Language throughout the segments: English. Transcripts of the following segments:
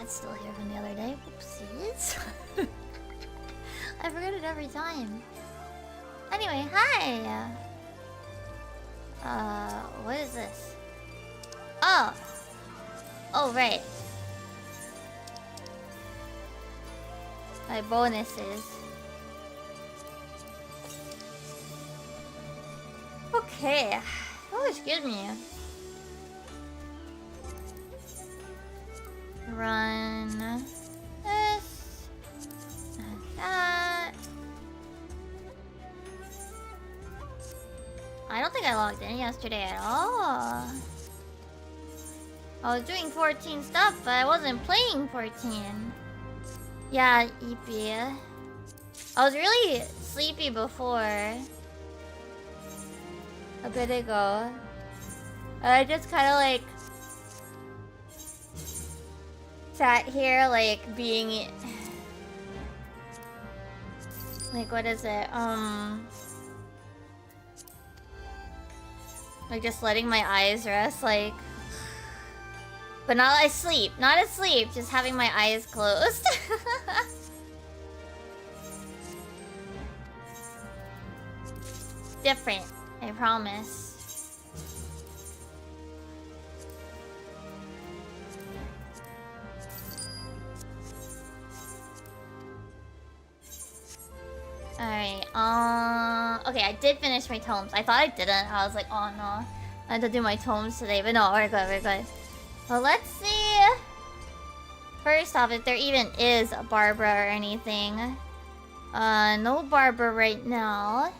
It's still here from the other day. Oopsies. I forget it every time. Anyway, hi! What is this? Oh! Oh, right. My bonuses. Okay. Oh, excuse me. Run this and that. I don't think I logged in yesterday at all. I was doing 14 stuff, but I wasn't playing 14. Yeah, EP. I was really sleepy before. A bit ago. I just kind of like sat here like being like, what is it? Like just letting my eyes rest, like, but not asleep, just having my eyes closed. Different, I promise. Alright, okay, I did finish my tomes. I thought I didn't. I was like, oh no. I had to do my tomes today, but no, we're good, we're good. Well, let's see. First off, if there even is a Barbara or anything. No Barbara right now.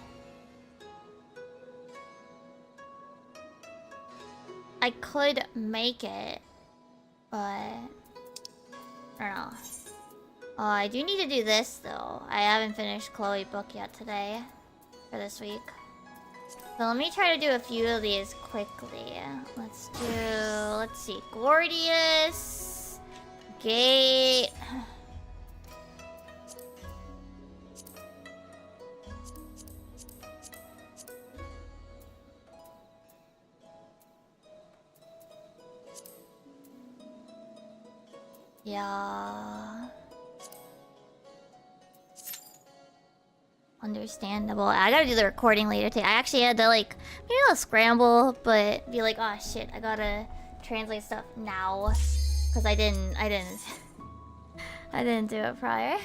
I could make it, but I don't know. I do need to do this though. I haven't finished Chloe book yet today for this week. So let me try to do a few of these quickly. Let's see, Gordius, Gate. Yeah. Understandable. I gotta do the recording later today. I actually had to like maybe I'll scramble, but be like, oh shit, I gotta translate stuff now. Cause I didn't I didn't do it prior.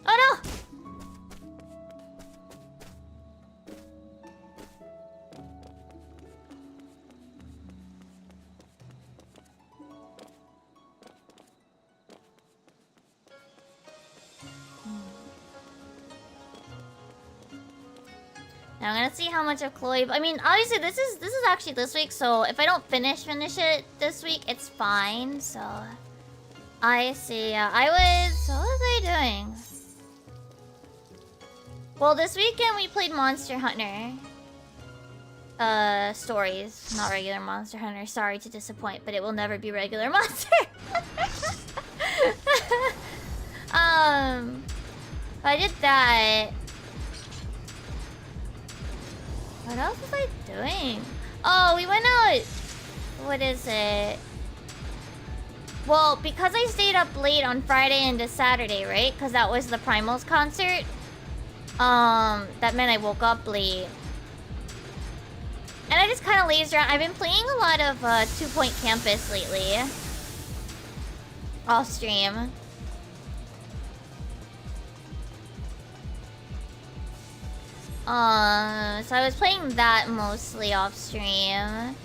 Oh no! Now I'm gonna see how much of Chloe. I mean, obviously this is actually this week, so if I don't finish it this week, it's fine. So I see. What was I doing? Well, this weekend we played Monster Hunter. Stories, not regular Monster Hunter. Sorry to disappoint, but it will never be regular Monster. I did that. What else was I doing? Oh, we went out. What is it? Well, because I stayed up late on Friday into Saturday, right? Because that was the Primals concert. That meant I woke up late. And I just kind of lazed around. I've been playing a lot of 2 Point Campus lately. Off stream. So I was playing that mostly off stream.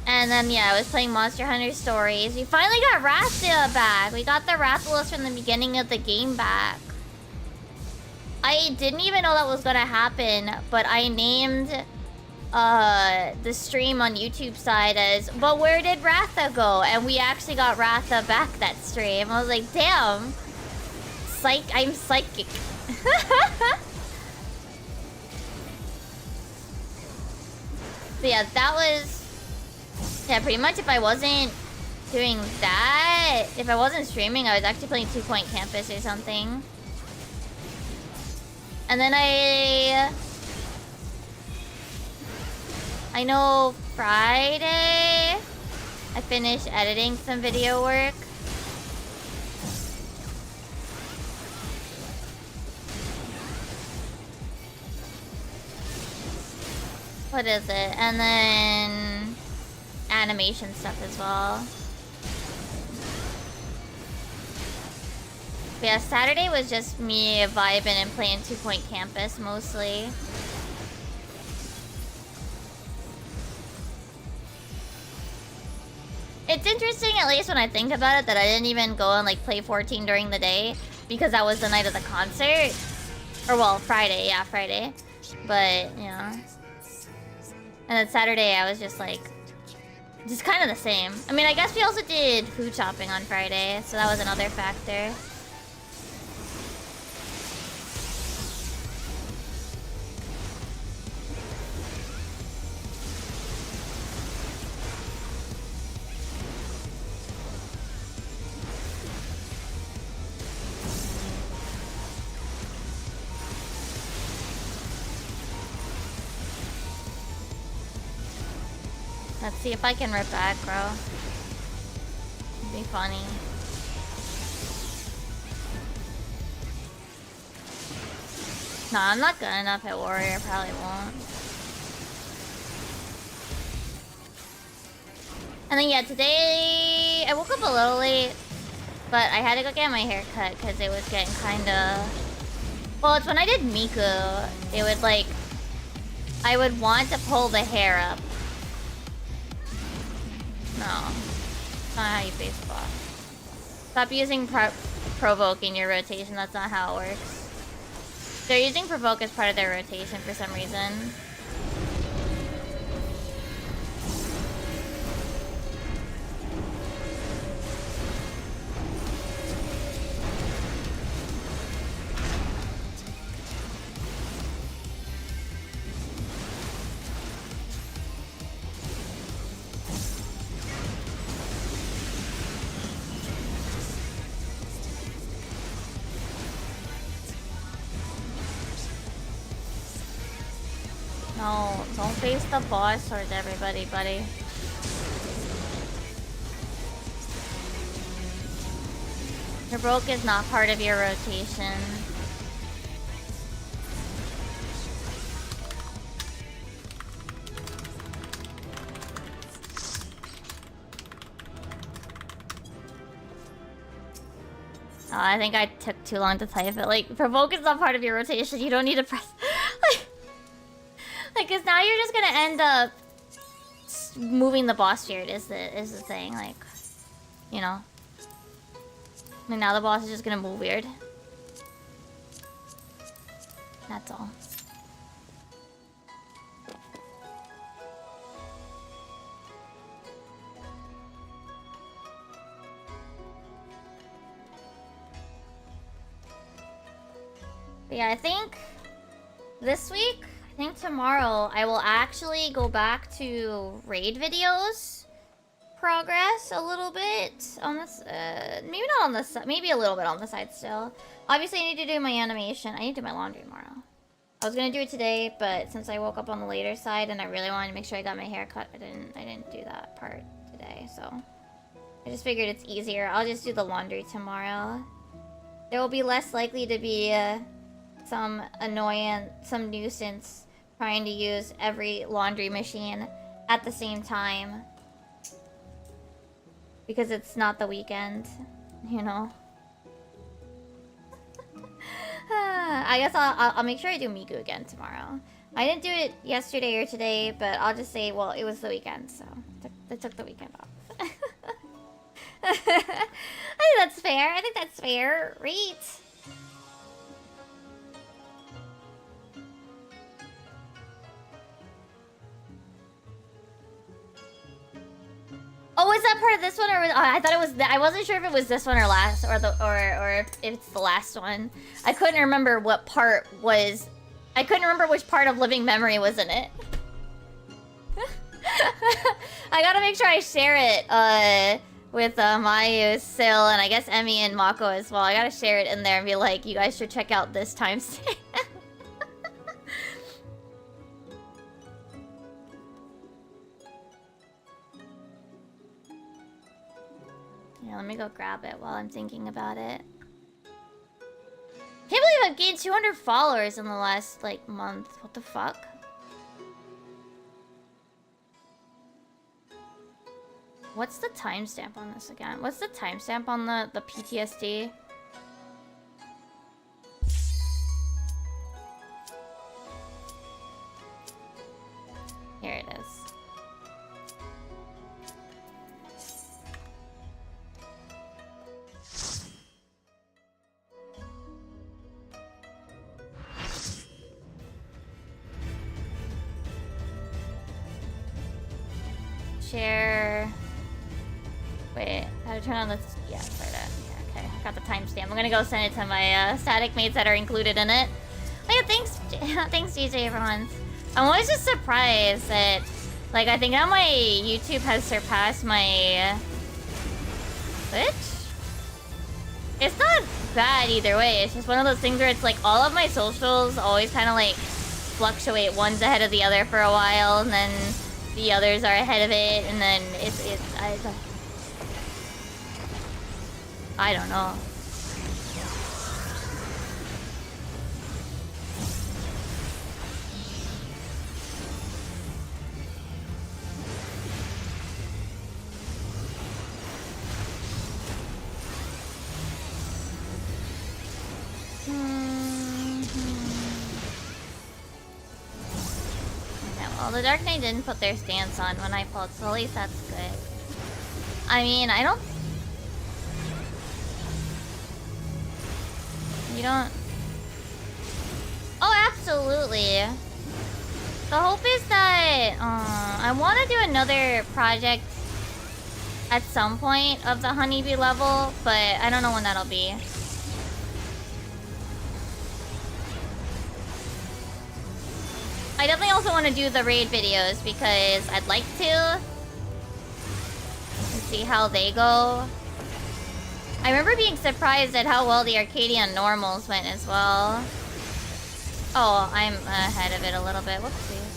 And then, yeah, I was playing Monster Hunter Stories. We finally got Rathia back. We got the Rathalos from the beginning of the game back. I didn't even know that was gonna happen, but I named the stream on YouTube side as, but where did Ratha go? And we actually got Ratha back that stream. I was like, damn. I'm psychic. But yeah, that was... Yeah, pretty much if I wasn't doing that. If I wasn't streaming, I was actually playing 2 Point Campus or something. And then I know Friday I finished editing some video work. What is it? And then animation stuff as well. But yeah, Saturday was just me vibing and playing 2 Point Campus mostly. It's interesting, at least when I think about it, that I didn't even go and like play 14 during the day because that was the night of the concert. Or well, Friday, yeah, Friday. But, you know. And then Saturday I was just like, just kind of the same. I mean, I guess we also did food shopping on Friday, so that was another factor. Let's see if I can rip aggro. It'd be funny. Nah, I'm not good enough at warrior. Probably won't. And then yeah, today I woke up a little late, but I had to go get my hair cut because it was getting kind of... Well, it's when I did Miku, it would like... I would want to pull the hair up. No. That's not how you face the boss. Stop using provoke in your rotation. That's not how it works. They're using provoke as part of their rotation for some reason. No, don't face the boss towards everybody, buddy. Provoke is not part of your rotation. Oh, I think I took too long to type it. Like, provoke is not part of your rotation. You don't need to press... Like, cause now you're just gonna end up moving the boss field is the thing, like, you know. And now the boss is just gonna move weird. That's all. But yeah, I think this week, I think tomorrow I will actually go back to raid videos progress a little bit on this, maybe not on the side, maybe a little bit on the side still. Obviously I need to do my animation. I need to do my laundry tomorrow. I was gonna do it today, but since I woke up on the later side and I really wanted to make sure I got my hair cut, I didn't do that part today, so I just figured it's easier. I'll just do the laundry tomorrow. There will be less likely to be some annoyance, some nuisance trying to use every laundry machine at the same time. Because it's not the weekend, you know? I guess I'll make sure I do Miku again tomorrow. I didn't do it yesterday or today, but I'll just say, well, it was the weekend, so I took the weekend off. I think that's fair. I think that's fair. Right? Oh, is that part of this one, or I thought it was? I wasn't sure if it was this one or last, or if it's the last one. I couldn't remember what part was. I couldn't remember which part of living memory was in it. I gotta make sure I share it with Mayu, Sil, and I guess Emmy and Mako as well. I gotta share it in there and be like, you guys should check out this timestamp. Yeah, let me go grab it while I'm thinking about it. Can't believe I've gained 200 followers in the last, like, month. What the fuck? What's the timestamp on this again? What's the timestamp on the PTSD? Here it is. Share. Wait, how to turn on the... Yeah, start it. Yeah, okay, I got the timestamp. I'm gonna go send it to my static mates that are included in it. Oh yeah, thanks, thanks DJ everyone. I'm always just surprised that, like, I think now my YouTube has surpassed my Twitch. It's not bad either way. It's just one of those things where it's like all of my socials always kind of like fluctuate. One's ahead of the other for a while, and then the others are ahead of it, and then I don't know. Yeah, well, the Dark Knight didn't put their stance on when I pulled, so at least that's good. I mean, I don't... You don't... Oh, absolutely. The hope is that... I want to do another project at some point of the Honeybee level, but I don't know when that'll be. I definitely also want to do the raid videos because I'd like to. And see how they go. I remember being surprised at how well the Arcadian normals went as well. Oh, I'm ahead of it a little bit. Whoopsies.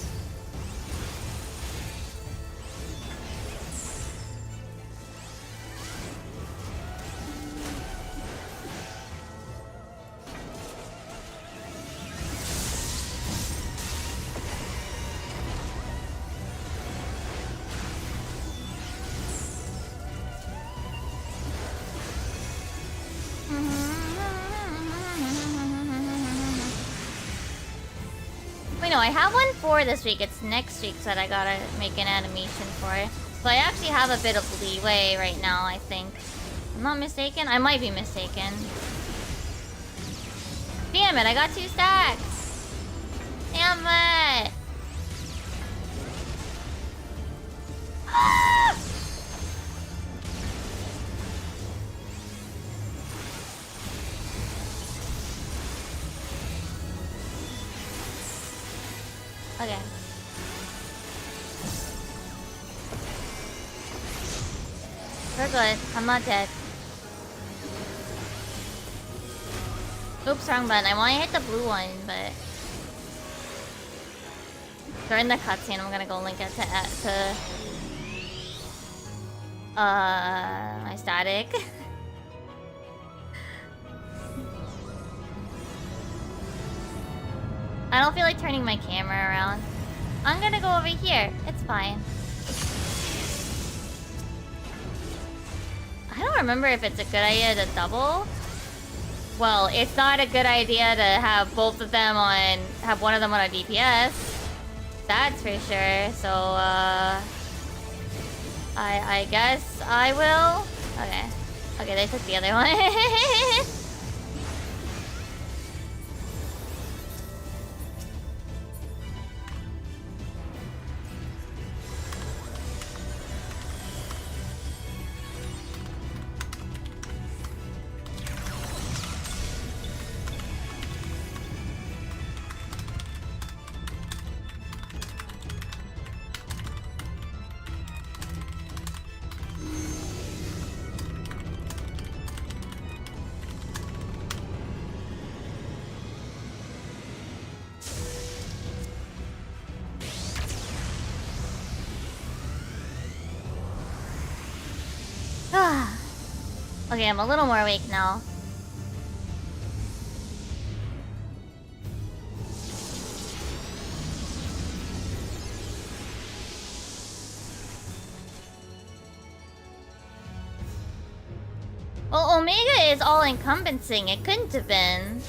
Wait, no, I have one for this week. It's next week that I gotta make an animation for it. So I actually have a bit of leeway right now, I think. I'm not mistaken? I might be mistaken. Damn it, I got 2 stacks! Damn it! Ah! Okay. We're good. I'm not dead. Oops, wrong button. I want to hit the blue one, but... During the cutscene, I'm gonna go link it to my static. I don't feel like turning my camera around. I'm gonna go over here. It's fine. I don't remember if it's a good idea to double. Well, it's not a good idea to have both of them on... Have one of them on a DPS. That's for sure. So, I guess I will... Okay. Okay, they took the other one. Okay, I'm a little more awake now. Well, Omega is all-encompassing. It couldn't have been.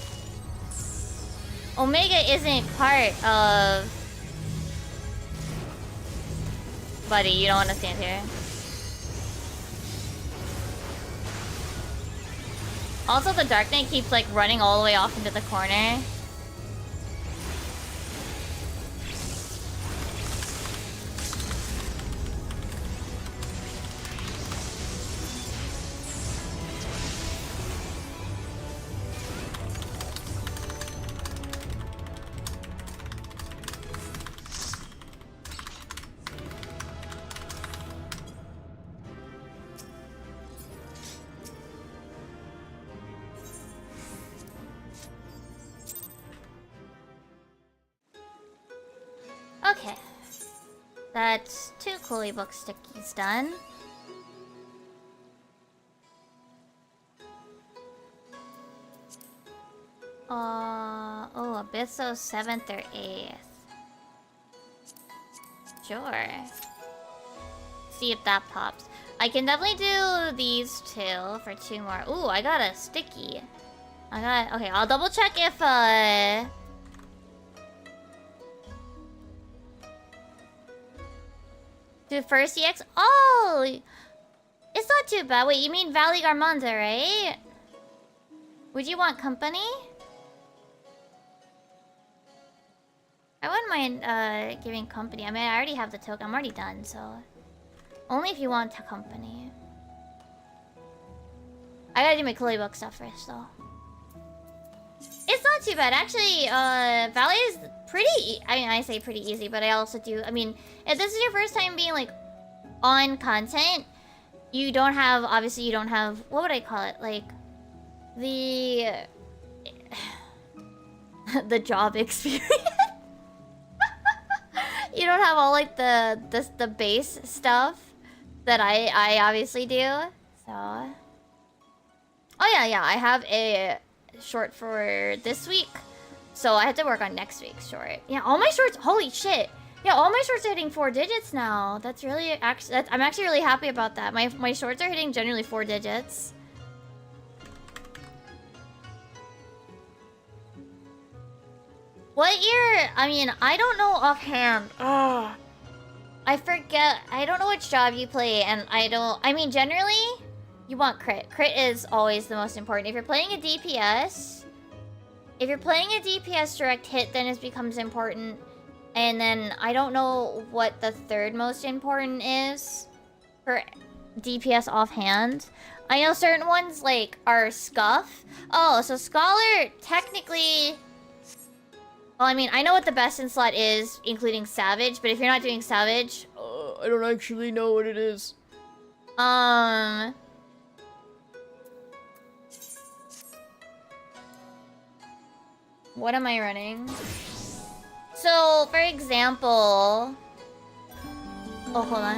Omega isn't part of... Buddy, you don't want to stand here. Also, the Dark Knight keeps, like, running all the way off into the corner. Okay. That's 2 Coolie Book stickies done. Oh, Abysso 7th or 8th. Sure. See if that pops. I can definitely do these 2 for 2 more. Ooh, I got a sticky. Okay, I'll double check if, do first EX? Oh! It's not too bad. Wait, you mean Valley Garmonda, right? Would you want company? I wouldn't mind giving company. I mean, I already have the token. I'm already done, so... Only if you want company. I gotta do my Coolie Book stuff first, though. It's not too bad. Actually, Valley is pretty... I mean, I say pretty easy, but I also do... I mean, if this is your first time being, like, on content, you don't have... Obviously, you don't have... What would I call it? Like, the... the job experience. You don't have all, like, the base stuff that I obviously do. So... Oh, yeah. I have a short for this week. So I have to work on next week's short. Yeah, all my shorts... Holy shit. Yeah, all my shorts are hitting 4 digits now. That's really... I'm actually really happy about that. My shorts are hitting generally 4 digits. What year? I mean, I don't know offhand. Ugh. I forget. I don't know which job you play, and I don't... I mean, generally, you want crit. Crit is always the most important. If you're playing a DPS... If you're playing a DPS direct hit, then it becomes important. And then, I don't know what the 3rd most important is for DPS offhand. I know certain ones, like, are Scuff. Oh, so Scholar, technically... Well, I mean, I know what the best in slot is, including Savage, but if you're not doing Savage... I don't actually know what it is. What am I running? So, for example... Oh, hold on.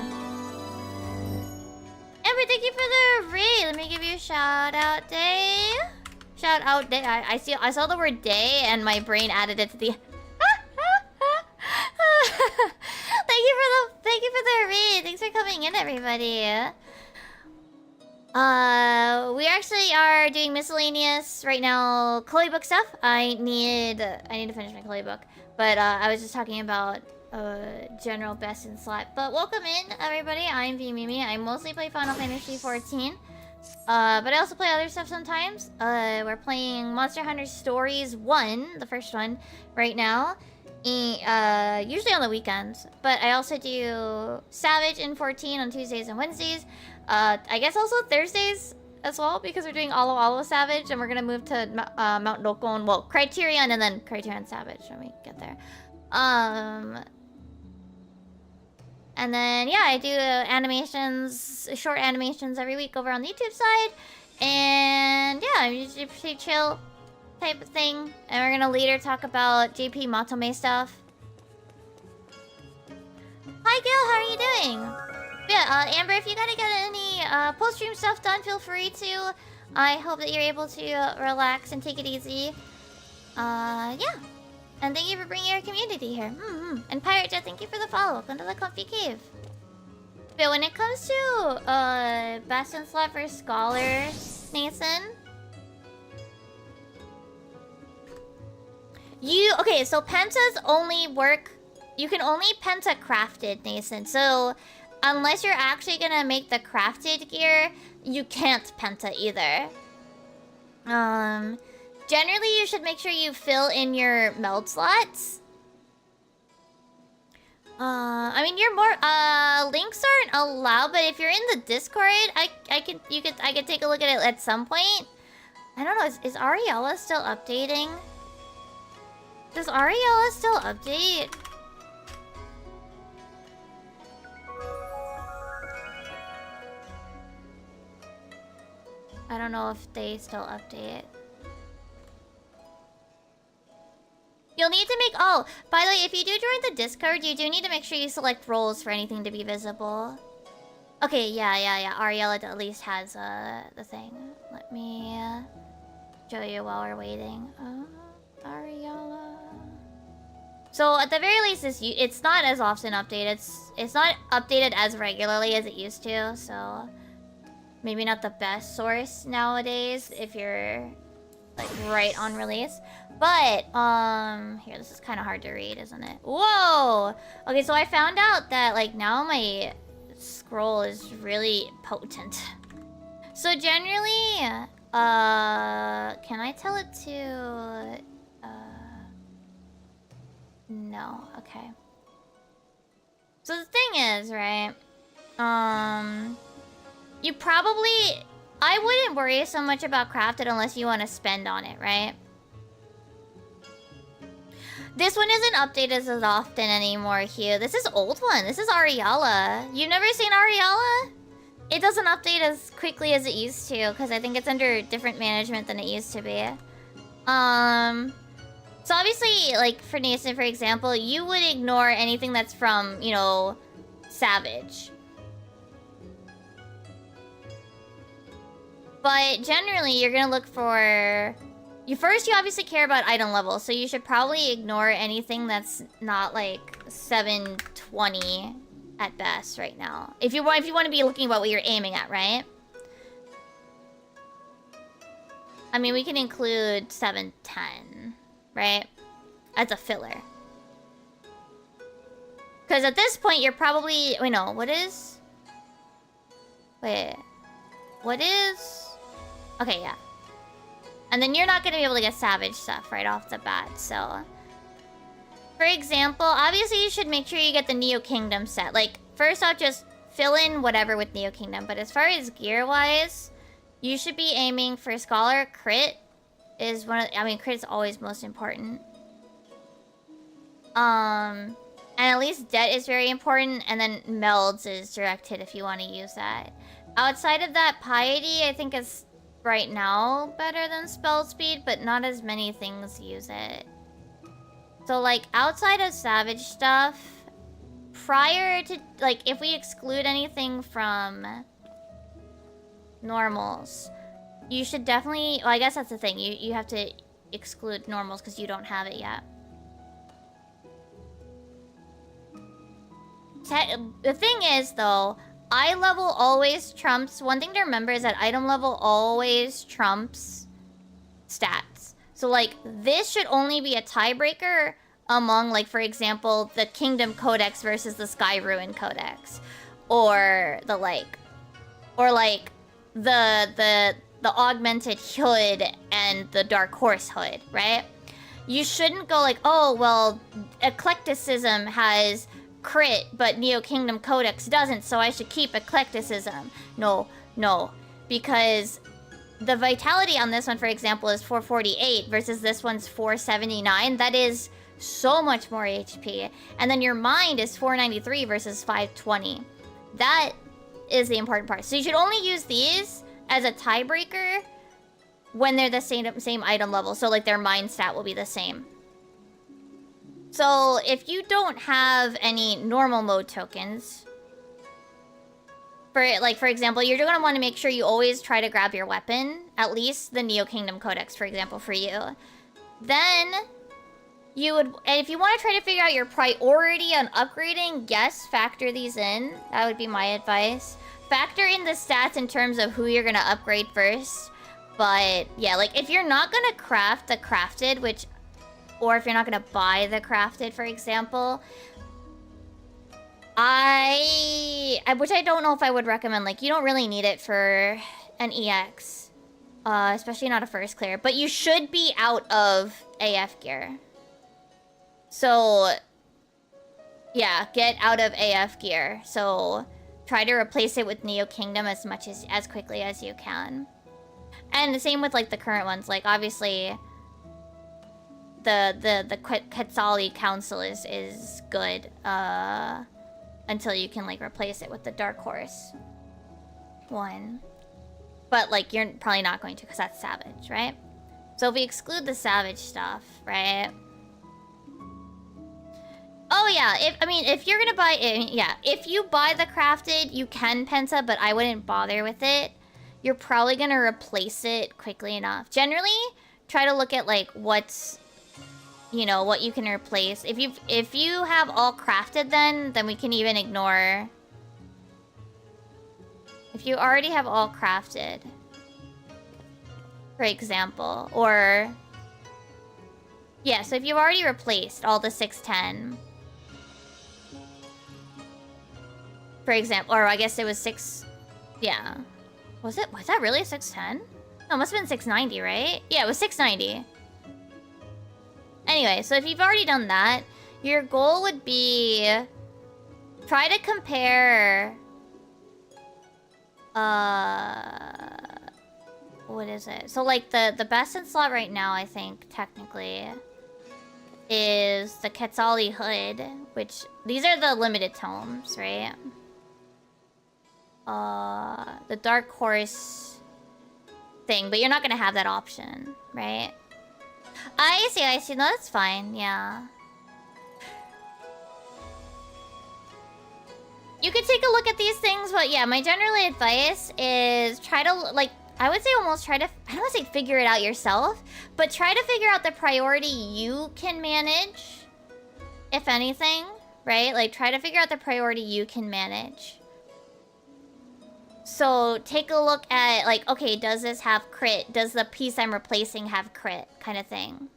Amber, thank you for the raid. Let me give you a shout out day. Shout out day. I saw the word day and my brain added it to the... Thank you for the raid. Thanks for coming in, everybody. We actually are doing miscellaneous right now. Coolie Book stuff. I need to finish my Coolie Book, but I was just talking about general best in slot. But welcome in, everybody. I'm VMimi. I mostly play Final Fantasy XIV, but I also play other stuff sometimes. We're playing Monster Hunter Stories 1, the first one, right now. Usually on the weekends, but I also do Savage in 14 on Tuesdays and Wednesdays. I guess also Thursdays as well, because we're doing Alo Savage, and we're gonna move to Mount Dokon, well, Criterion, and then Criterion Savage when we get there. And then, yeah, I do animations, short animations every week over on the YouTube side. And, yeah, I'm usually pretty chill type of thing. And we're gonna later talk about JP Matome stuff. Hi, Gil, how are you doing? Yeah, Amber, if you gotta get any post-stream stuff done, feel free to. I hope that you're able to relax and take it easy. Yeah. And thank you for bringing your community here. And Pirate Jet, thank you for the follow. Welcome to the Comfy Cave. But when it comes to Bastion slot for Scholar, Nathan, okay, so pentas only work. You can only penta crafted, Nathan. So unless you're actually gonna make the crafted gear, you can't penta either. Generally, you should make sure you fill in your meld slots. I mean, you're more links aren't allowed, but if you're in the Discord, I can take a look at it at some point. I don't know. Is Ariella still updating? Does Ariella still update? I don't know if they still update. You'll need to make... Oh, by the way, if you do join the Discord, you do need to make sure you select roles for anything to be visible. Okay, yeah. Ariella at least has the thing. Let me show you while we're waiting. Ariella. So at the very least, it's not as often updated. It's not updated as regularly as it used to, so... Maybe not the best source nowadays if you're like right on release. But here, this is kind of hard to read, isn't it? Whoa! Okay, so I found out that like now my scroll is really potent. So generally, can I tell it to no, okay. So the thing is, right? You probably... I wouldn't worry so much about crafted unless you want to spend on it, right? This one isn't updated as often anymore, Hugh. This is old one. This is Ariella. You've never seen Ariella? It doesn't update as quickly as it used to, because I think it's under different management than it used to be. So obviously, like, for Nathan, for example, you would ignore anything that's from, you know, Savage. But generally, you're gonna look for... You obviously care about item level, so you should probably ignore anything that's not like 720 at best right now. If you want to be looking at what you're aiming at, right? I mean, we can include 710, right? As a filler. Because at this point, you're probably... Wait, no. What is... Wait. What is... Okay, yeah. And then you're not going to be able to get Savage stuff right off the bat, so... For example, obviously you should make sure you get the Neo Kingdom set. Like, first off, just fill in whatever with Neo Kingdom. But as far as gear-wise, you should be aiming for Scholar. Crit is one of... I mean, crit is always most important. And at least Det is very important. And then Melds is direct hit if you want to use that. Outside of that, Piety, I think is... right now better than spell speed, but not as many things use it. So like outside of Savage stuff, prior to like if we exclude anything from normals, you should definitely, well, I guess that's the thing, you have to exclude normals because you don't have it yet. The thing is though, eye level always trumps... One thing to remember is that item level always trumps stats. So, like, this should only be a tiebreaker among, like, for example, the Kingdom Codex versus the Sky Ruin Codex. Or the, like... Or, like, the Augmented Hood and the Dark Horse Hood, right? You shouldn't go like, oh, well, Eclecticism has... crit, but Neo Kingdom Codex doesn't, so I should keep Eclecticism. No. Because the vitality on this one, for example, is 448 versus this one's 479. That is so much more HP. And then your mind is 493 versus 520. That is the important part. So you should only use these as a tiebreaker when they're the same item level. So like their mind stat will be the same. So, if you don't have any normal mode tokens, For example, you're gonna want to make sure you always try to grab your weapon, at least the Neo Kingdom Codex, for example, for you. Then you would, and if you want to try to figure out your priority on upgrading, yes, factor these in. That would be my advice. Factor in the stats in terms of who you're gonna upgrade first. But yeah, like if you're not gonna craft the crafted, or if you're not gonna buy the crafted, for example, which I don't know if I would recommend. Like, you don't really need it for an EX, especially not a first clear. But you should be out of AF gear. So yeah, get out of AF gear. So try to replace it with Neo Kingdom as quickly as you can. And the same with like the current ones. Like obviously the Quetzali Council is good. Until you can like replace it with the Dark Horse one. But like you're probably not going to because that's Savage, right? So if we exclude the Savage stuff, right? Oh yeah, if you're gonna buy it, yeah, if you buy the crafted, you can Penta, but I wouldn't bother with it. You're probably gonna replace it quickly enough. Generally, try to look at like what's, you know, what you can replace. If you have all crafted, then we can even ignore. If you already have all crafted, for example, or yeah, so if you've already replaced all the 610, for example, or I guess it was 6, yeah, was that really 610? No, it must have been 690, right? Yeah, it was 690. Anyway, so if you've already done that, your goal would be try to compare what is it? So like the best in slot right now, I think technically is the Quetzali Hood, which these are the limited tomes, right? The Dark Horse thing, but you're not gonna have that option, right? I see. No, that's fine, yeah. You could take a look at these things, but yeah, my general advice is try to, like, I would say almost try to, I don't want to say figure it out yourself, but try to figure out the priority you can manage, if anything, right? Like, try to figure out the priority you can manage. So take a look at, like, okay, does this have crit? Does the piece I'm replacing have crit? Kind of thing.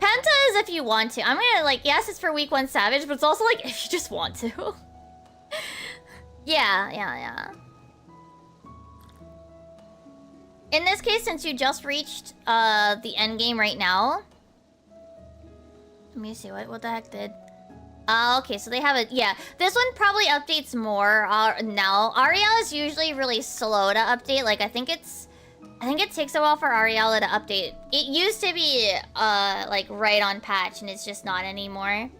Penta is if you want to. I'm gonna, like, yes, it's for week 1 Savage, but it's also, like, if you just want to. Yeah. In this case, since you just reached the end game right now. Let me see, what the heck did... okay, so they have a... Yeah, this one probably updates more now. Ariella is usually really slow to update. Like, I think it takes a while for Ariella to update. It used to be, like, right on patch, and it's just not anymore.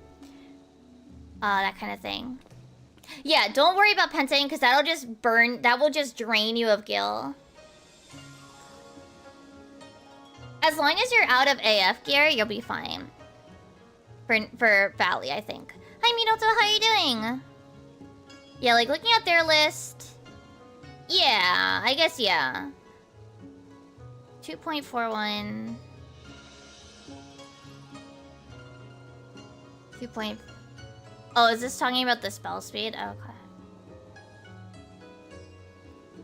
That kind of thing. Yeah, don't worry about Pentaing, because that'll just burn... That will just drain you of gil. As long as you're out of AF gear, you'll be fine. For Valley, I think. Hi, Minoto, how are you doing? Yeah, like, looking at their list... Yeah, I guess, yeah. 2.41... 2. Oh, is this talking about the spell speed? Okay.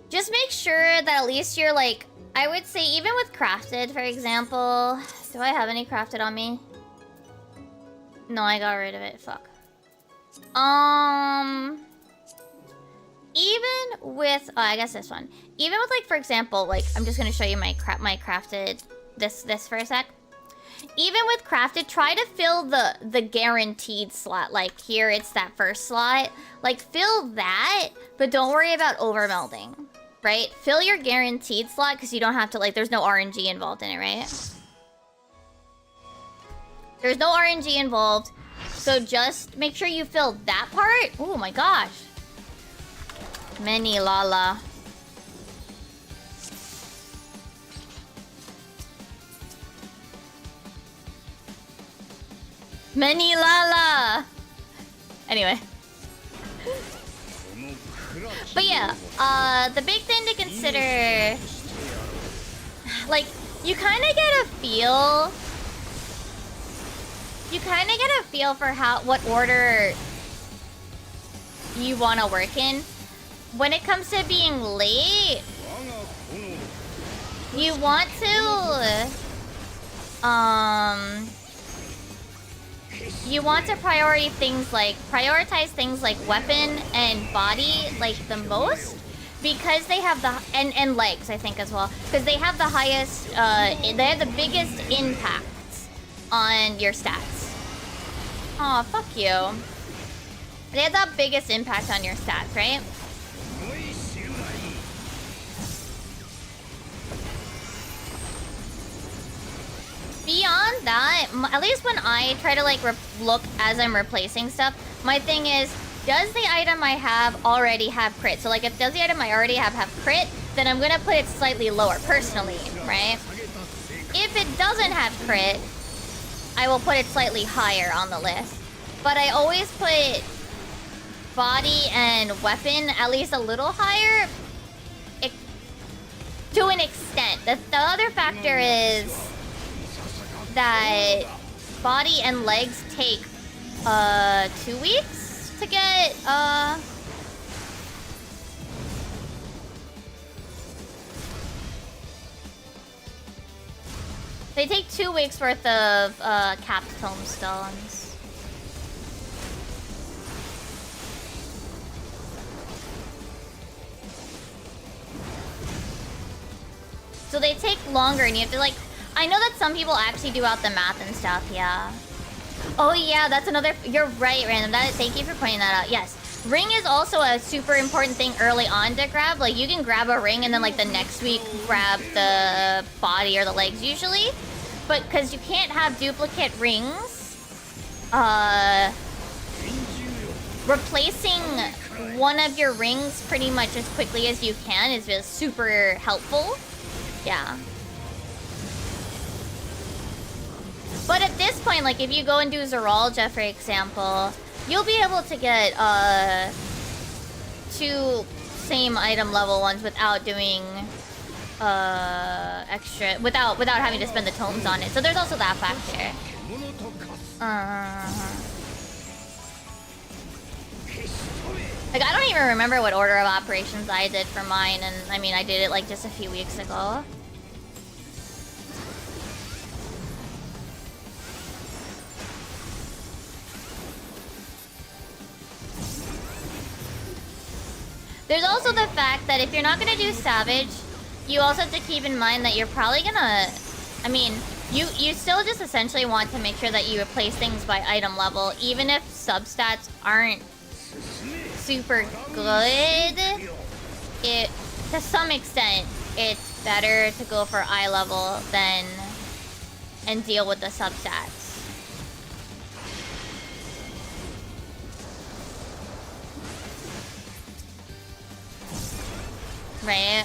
Just make sure that at least you're, like... I would say, even with crafted, for example... Do I have any crafted on me? No, I got rid of it. Fuck. Even with... Oh, I guess this one. Even with, like, for example, like... I'm just gonna show you my crafted... This for a sec. Even with crafted, try to fill the guaranteed slot. Like, here, it's that first slot. Like, fill that, but don't worry about overmelding. Right? Fill your guaranteed slot, because you don't have to, like... There's no RNG involved in it, right? There's no RNG involved. So just make sure you fill that part. Oh my gosh. Many Lala. Many Lala. Anyway. But yeah, the big thing to consider, like, you kind of get a feel for what order you want to work in. When it comes to being late, you want to prioritize things like weapon and body like the most, because they have the and legs, I think, as well, because they have the highest they have the biggest impact on your stats. Aw, fuck you. They have the biggest impact on your stats, right? Beyond that, at least when I try to like look as I'm replacing stuff, my thing is, does the item I have already have crit? So like, if does the item I already have crit, then I'm gonna put it slightly lower personally, right? If it doesn't have crit, I will put it slightly higher on the list. But I always put body and weapon at least a little higher, to an extent. The other factor is that body and legs take 2 weeks to get they take 2 weeks worth of capped tomestones. So they take longer, and you have to like, I know that some people actually do out the math and stuff, yeah. Oh yeah, that's another, you're right, Random. Thank you for pointing that out. Yes, ring is also a super important thing early on to grab. Like, you can grab a ring and then like the next week grab the body or the legs usually. But because you can't have duplicate rings, replacing one of your rings pretty much as quickly as you can is just super helpful. Yeah. But at this point, like, if you go and do Zeralja, for example, you'll be able to get 2 same item level ones without doing extra, without having to spend the tomes on it. So there's also that factor. Like, I don't even remember what order of operations I did for mine, and I mean, I did it like just a few weeks ago. There's also the fact that if you're not gonna do Savage, you also have to keep in mind that you're probably gonna, I mean, you still just essentially want to make sure that you replace things by item level, even if substats aren't super good. To some extent, it's better to go for eye level than and deal with the substats. Right?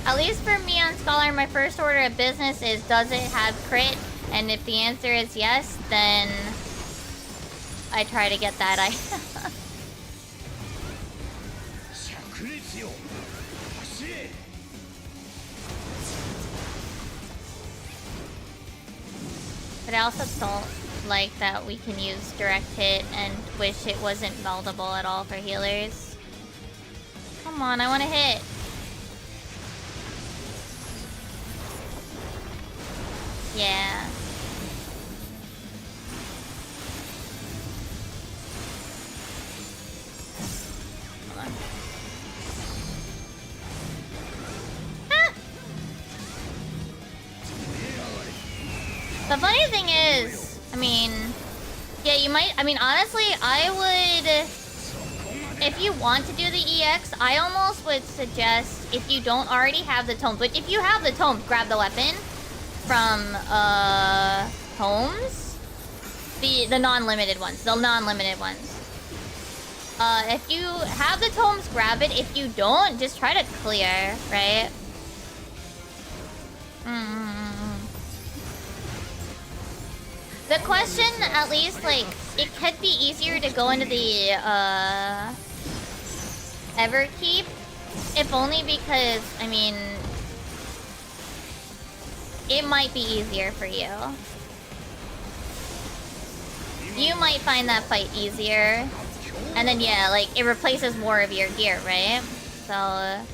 At least for me on Scholar, my first order of business is, does it have crit? And if the answer is yes, then I try to get that item. But I also don't like that we can use direct hit and wish it wasn't meldable at all for healers. Come on, I want to hit. Yeah. Hold on. Ah! The funny thing is, I mean, yeah, you might, I mean, honestly, I would, if you want to do the EX, I almost would suggest, if you don't already have the tomes, but if you have the tomes, grab the weapon from tomes, the non-limited ones, If you have the tomes, grab it. If you don't, just try to clear, right? The question, at least, like, it could be easier to go into the, Everkeep. If only because, I mean, it might be easier for you. You might find that fight easier. And then, yeah, like, it replaces more of your gear, right? So...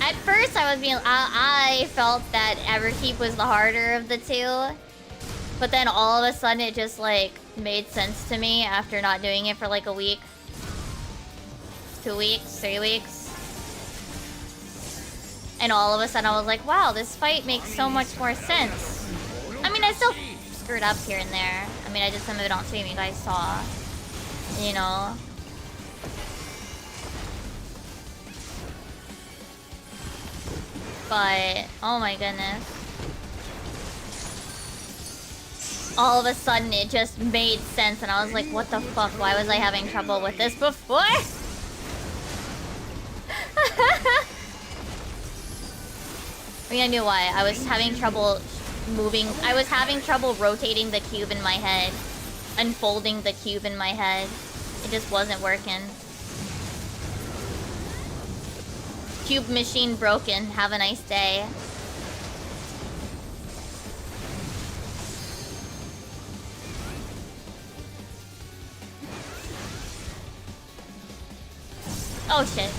At first, I felt that Everkeep was the harder of the two. But then all of a sudden, it just, like, made sense to me after not doing it for, like, a week. 2 weeks, 3 weeks. And all of a sudden, I was like, wow, this fight makes so much more sense. I mean, I still screwed up here and there. I mean, I did some of it on stream, you guys saw. You know? But, oh my goodness. All of a sudden, it just made sense, and I was like, what the fuck? Why was I having trouble with this before? I mean, I knew why. I was having trouble moving. I was having trouble rotating the cube in my head. Unfolding the cube in my head. It just wasn't working. Cube machine broken. Have a nice day. Oh shit.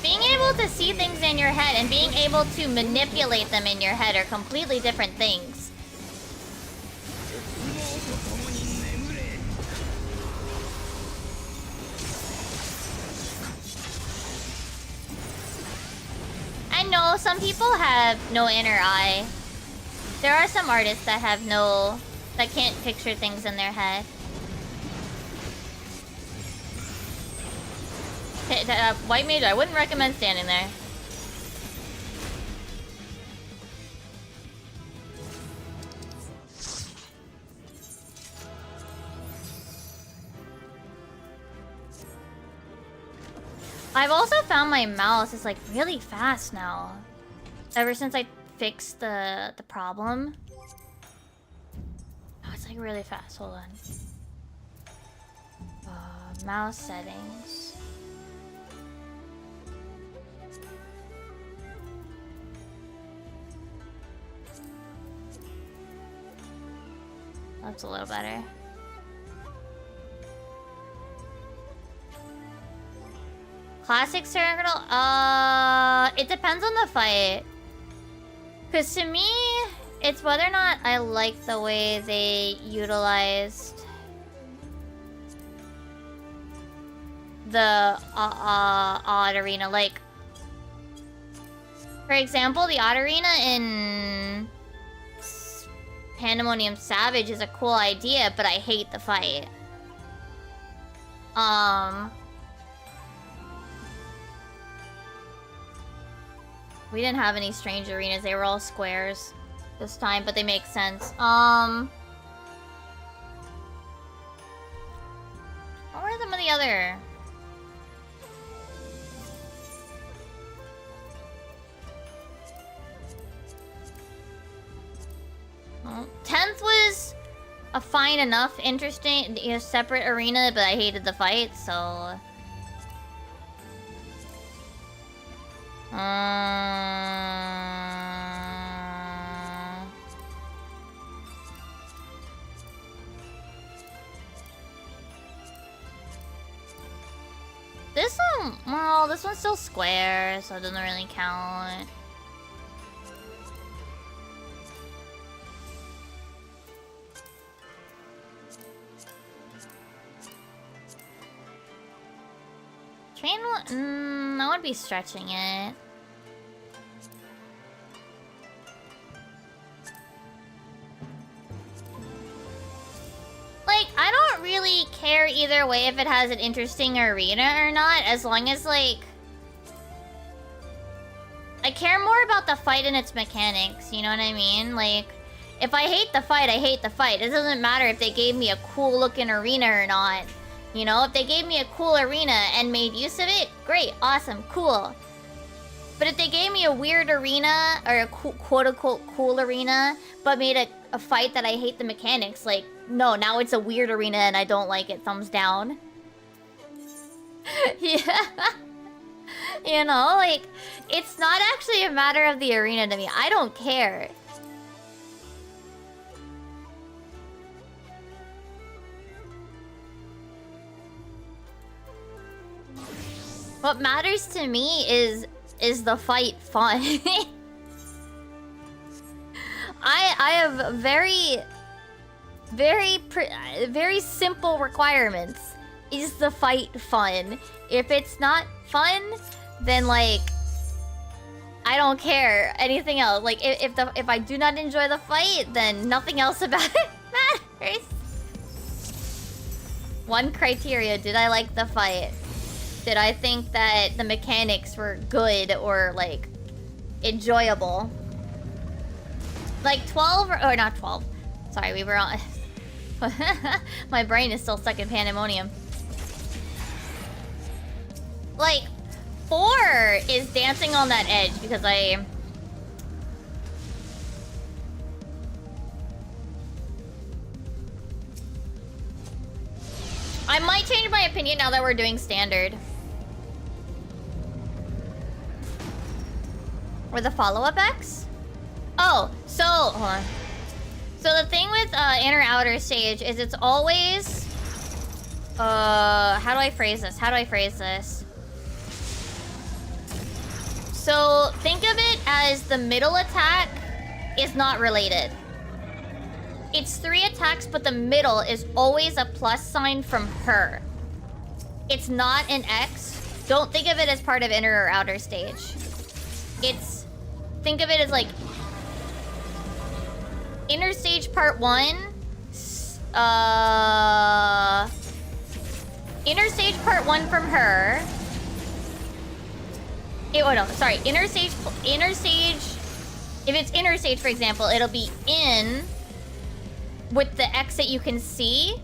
Being able to see things in your head and being able to manipulate them in your head are completely different things. I know some people have no inner eye. There are some artists that have that can't picture things in their head. White mage, I wouldn't recommend standing there. I've also found my mouse is like really fast now. Ever since I fixed the problem. Oh, it's like really fast. Hold on. Mouse settings. That's a little better. Classic Serial? It depends on the fight. Cause to me, it's whether or not I like the way they utilized the odd arena. Like, for example, the odd arena in Pandemonium Savage is a cool idea, but I hate the fight. We didn't have any strange arenas. They were all squares this time, but they make sense. What were some of the other? Well, 10th was a fine enough, interesting, separate arena, but I hated the fight, so... This one, well, this one's still square, so it doesn't really count. Train one, I would be stretching it. Like, I don't really care either way if it has an interesting arena or not, as long as, like... I care more about the fight and its mechanics, you know what I mean? Like, If I hate the fight, I hate the fight. It doesn't matter if they gave me a cool looking arena or not. You know, if they gave me a cool arena and made use of it, great, awesome, cool. But if they gave me a weird arena, or a quote-unquote cool arena, but made a fight that I hate the mechanics, like, no, now it's a weird arena and I don't like it, thumbs down. Yeah. You know, like, it's not actually a matter of the arena to me. I don't care. What matters to me is the fight fun? I have very simple requirements. Is the fight fun? If it's not fun, then like I don't care anything else. Like if I do not enjoy the fight, then nothing else about it matters. One criteria: did I like the fight? Did I think that the mechanics were good or like enjoyable? Like 12 or not 12. Sorry, we were on. My brain is still stuck in pandemonium. Like 4 is dancing on that edge because I might change my opinion now that we're doing standard. Or the follow-up X? Oh, so hold on. So the thing with inner outer stage is it's always how do I phrase this? So think of it as the middle attack is not related. It's 3 attacks, but the middle is always a plus sign from her. It's not an X. Don't think of it as part of inner or outer stage. Think of it as like inner stage part 1. Inner stage part 1 from her. Inner stage. If it's inner stage, for example, it'll be in with the X that you can see.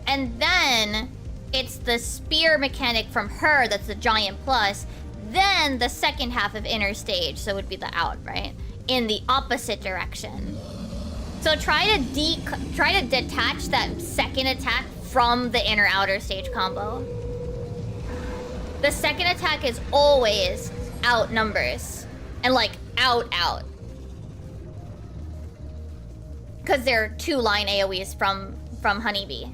And then it's the spear mechanic from her that's the giant plus. Then the second half of inner stage, so it would be the out, right? In the opposite direction. So try to detach that second attack from the inner outer stage combo. The second attack is always out numbers. And like out. Because there are 2 line AoEs from Honeybee.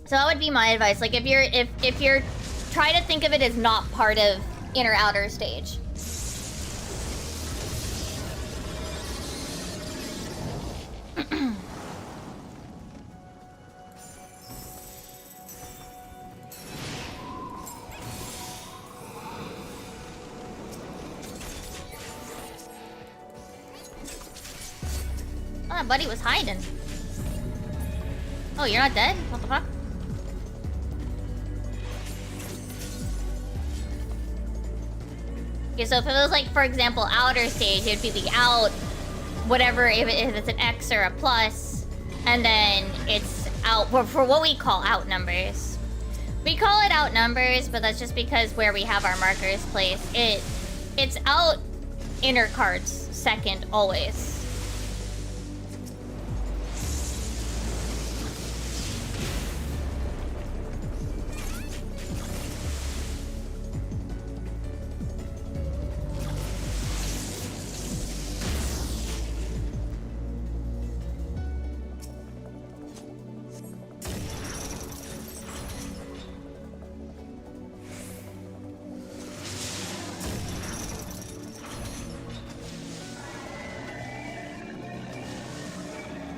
So that would be my advice. Like if you're try to think of it as not part of inner outer stage. Oh, that buddy was hiding. Oh, you're not dead? What the fuck? Okay, so if it was like, for example, outer stage, it would be the out, whatever, if it's an X or a plus, and then it's out, for what we call out numbers. We call it out numbers, but that's just because where we have our markers placed. It's out inner cards second, always.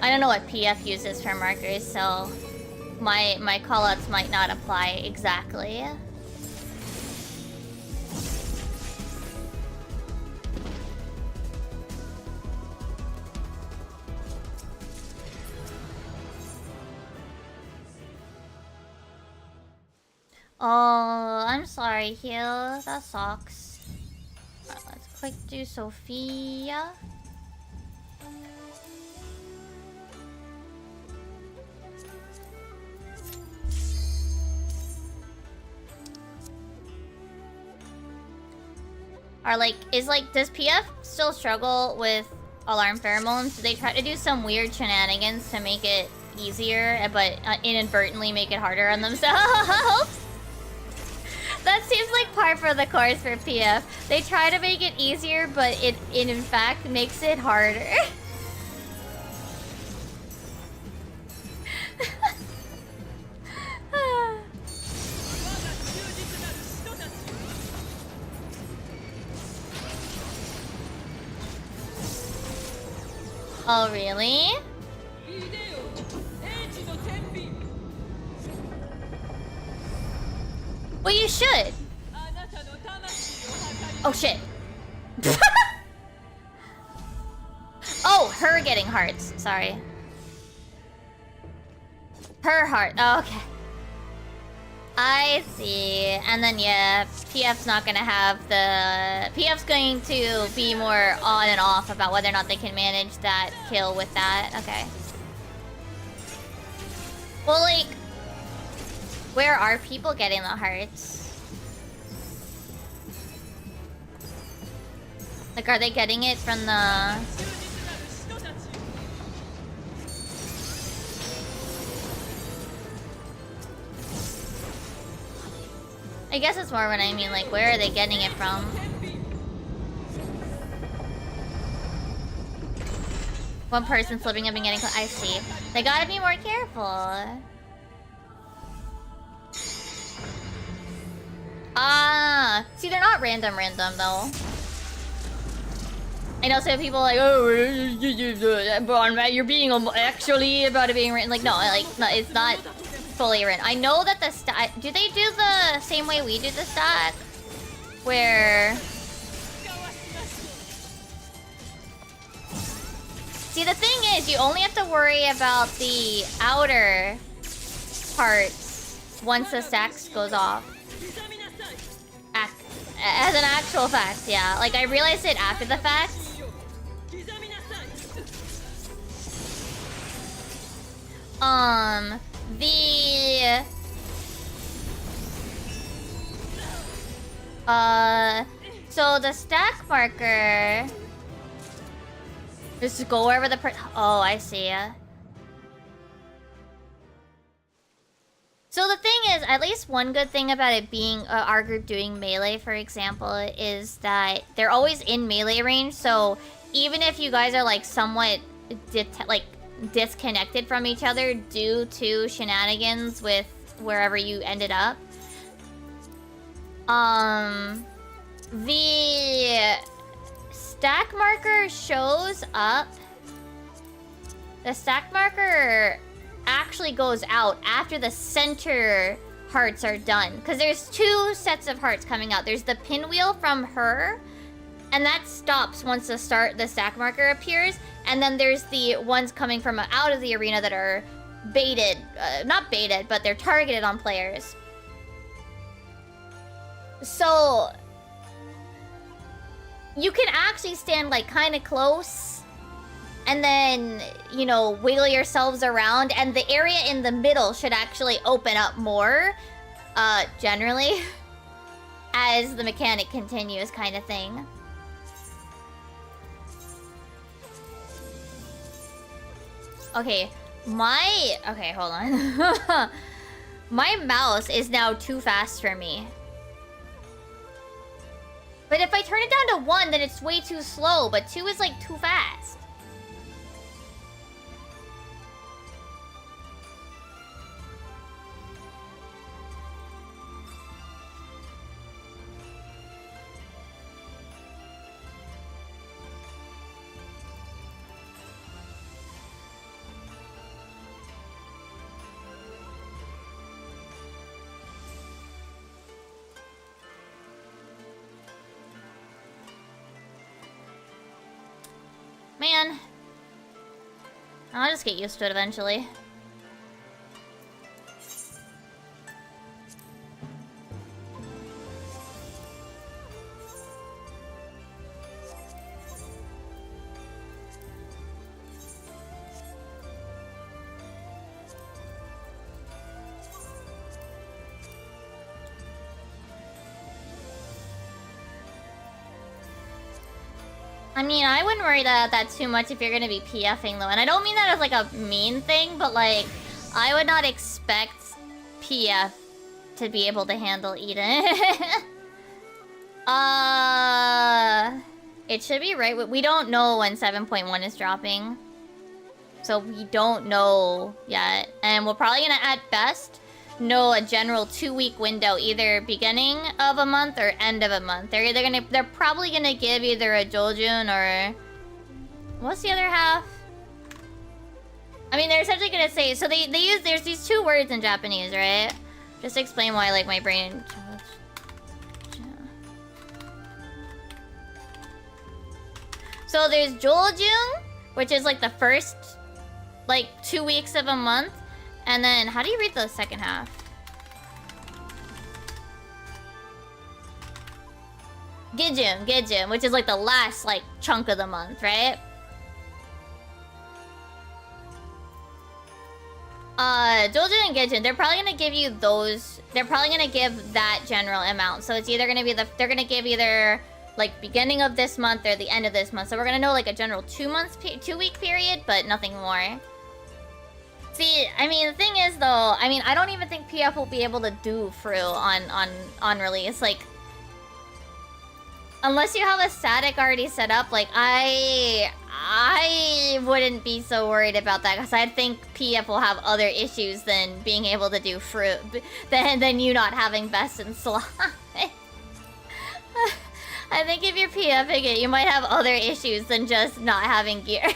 I don't know what PF uses for markers, so my callouts might not apply exactly. Oh, I'm sorry, Hugh. That sucks. quick do Sophia. Are like, does PF still struggle with alarm pheromones? Do they try to do some weird shenanigans to make it easier, but inadvertently make it harder on themselves? That seems like par for the course for PF. They try to make it easier, but it in fact makes it harder. Oh, really? Well, you should. Oh, shit. Oh, her getting hearts. Sorry. Her heart. Oh, okay. I see. And then, yeah, PF's not gonna have the... PF's going to be more on and off about whether or not they can manage that kill with that. Okay. Well, like... Where are people getting the hearts? Like, are they getting it from the... I guess it's more what I mean, like, where are they getting it from? One person slipping up and getting close. I see. They gotta be more careful. Ah, see, they're not random though. I know some people are like, oh, you're being actually about it being written. Like, no, it's not fully written. I know that the stack. Do they do the same way we do the stack? Where? See, the thing is, you only have to worry about the outer parts once the stack goes off. As an actual fact, yeah. Like, I realized it after the fact. So the stack marker... Just go wherever the oh, I see. So the thing is, at least one good thing about it being our group doing melee, for example, is that they're always in melee range. So even if you guys are like somewhat disconnected from each other due to shenanigans with wherever you ended up, the stack marker shows up. The stack marker actually goes out after the center hearts are done, because there's two sets of hearts coming out. There's the pinwheel from her, and that stops once the stack marker appears, and then there's the ones coming from out of the arena that are baited, not baited, but they're targeted on players. So you can actually stand like kind of close and then, you know, wiggle yourselves around, and the area in the middle should actually open up more, generally, as the mechanic continues, kind of thing. Okay, okay, hold on. My mouse is now too fast for me. But if I turn it down to 1, then it's way too slow, but 2 is like too fast. Man, I'll just get used to it eventually. I mean, I wouldn't worry about that too much if you're gonna be PFing though. And I don't mean that as like a mean thing, but like, I would not expect PF to be able to handle Eden. It should be right. We don't know when 7.1 is dropping. So we don't know yet. And we're probably gonna, at best, know a general 2-week window, either beginning of a month or end of a month. They're probably gonna give either a Joljun or what's the other half? I mean, they're essentially gonna say, so they use, there's these 2 words in Japanese, right? Just to explain why, like, my brain. So there's Joljun, which is like the first, like, 2 weeks of a month. And then, how do you read the second half? Gijun, which is like the last, like, chunk of the month, right? Joljun and Gijun, they're probably gonna give you those, they're probably gonna give that general amount. So it's either gonna be they're gonna give either, like, beginning of this month or the end of this month. So we're gonna know, like, a general 2-week period, but nothing more. See, I mean, the thing is, though, I mean, I don't even think PF will be able to do Fru on release. Like, unless you have a static already set up, like, I wouldn't be so worried about that, because I think PF will have other issues than being able to do Fru, than you not having best in slot. I think if you're PFing it, you might have other issues than just not having gear.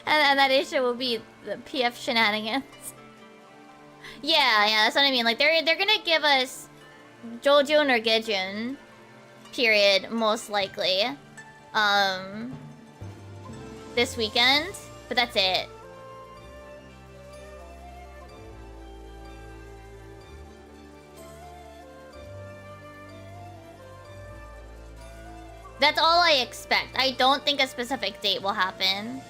And that issue will be the PF shenanigans. Yeah, that's what I mean. Like, they're gonna give us Joljun or Gijun, period, most likely. This weekend, but that's it. That's all I expect. I don't think a specific date will happen.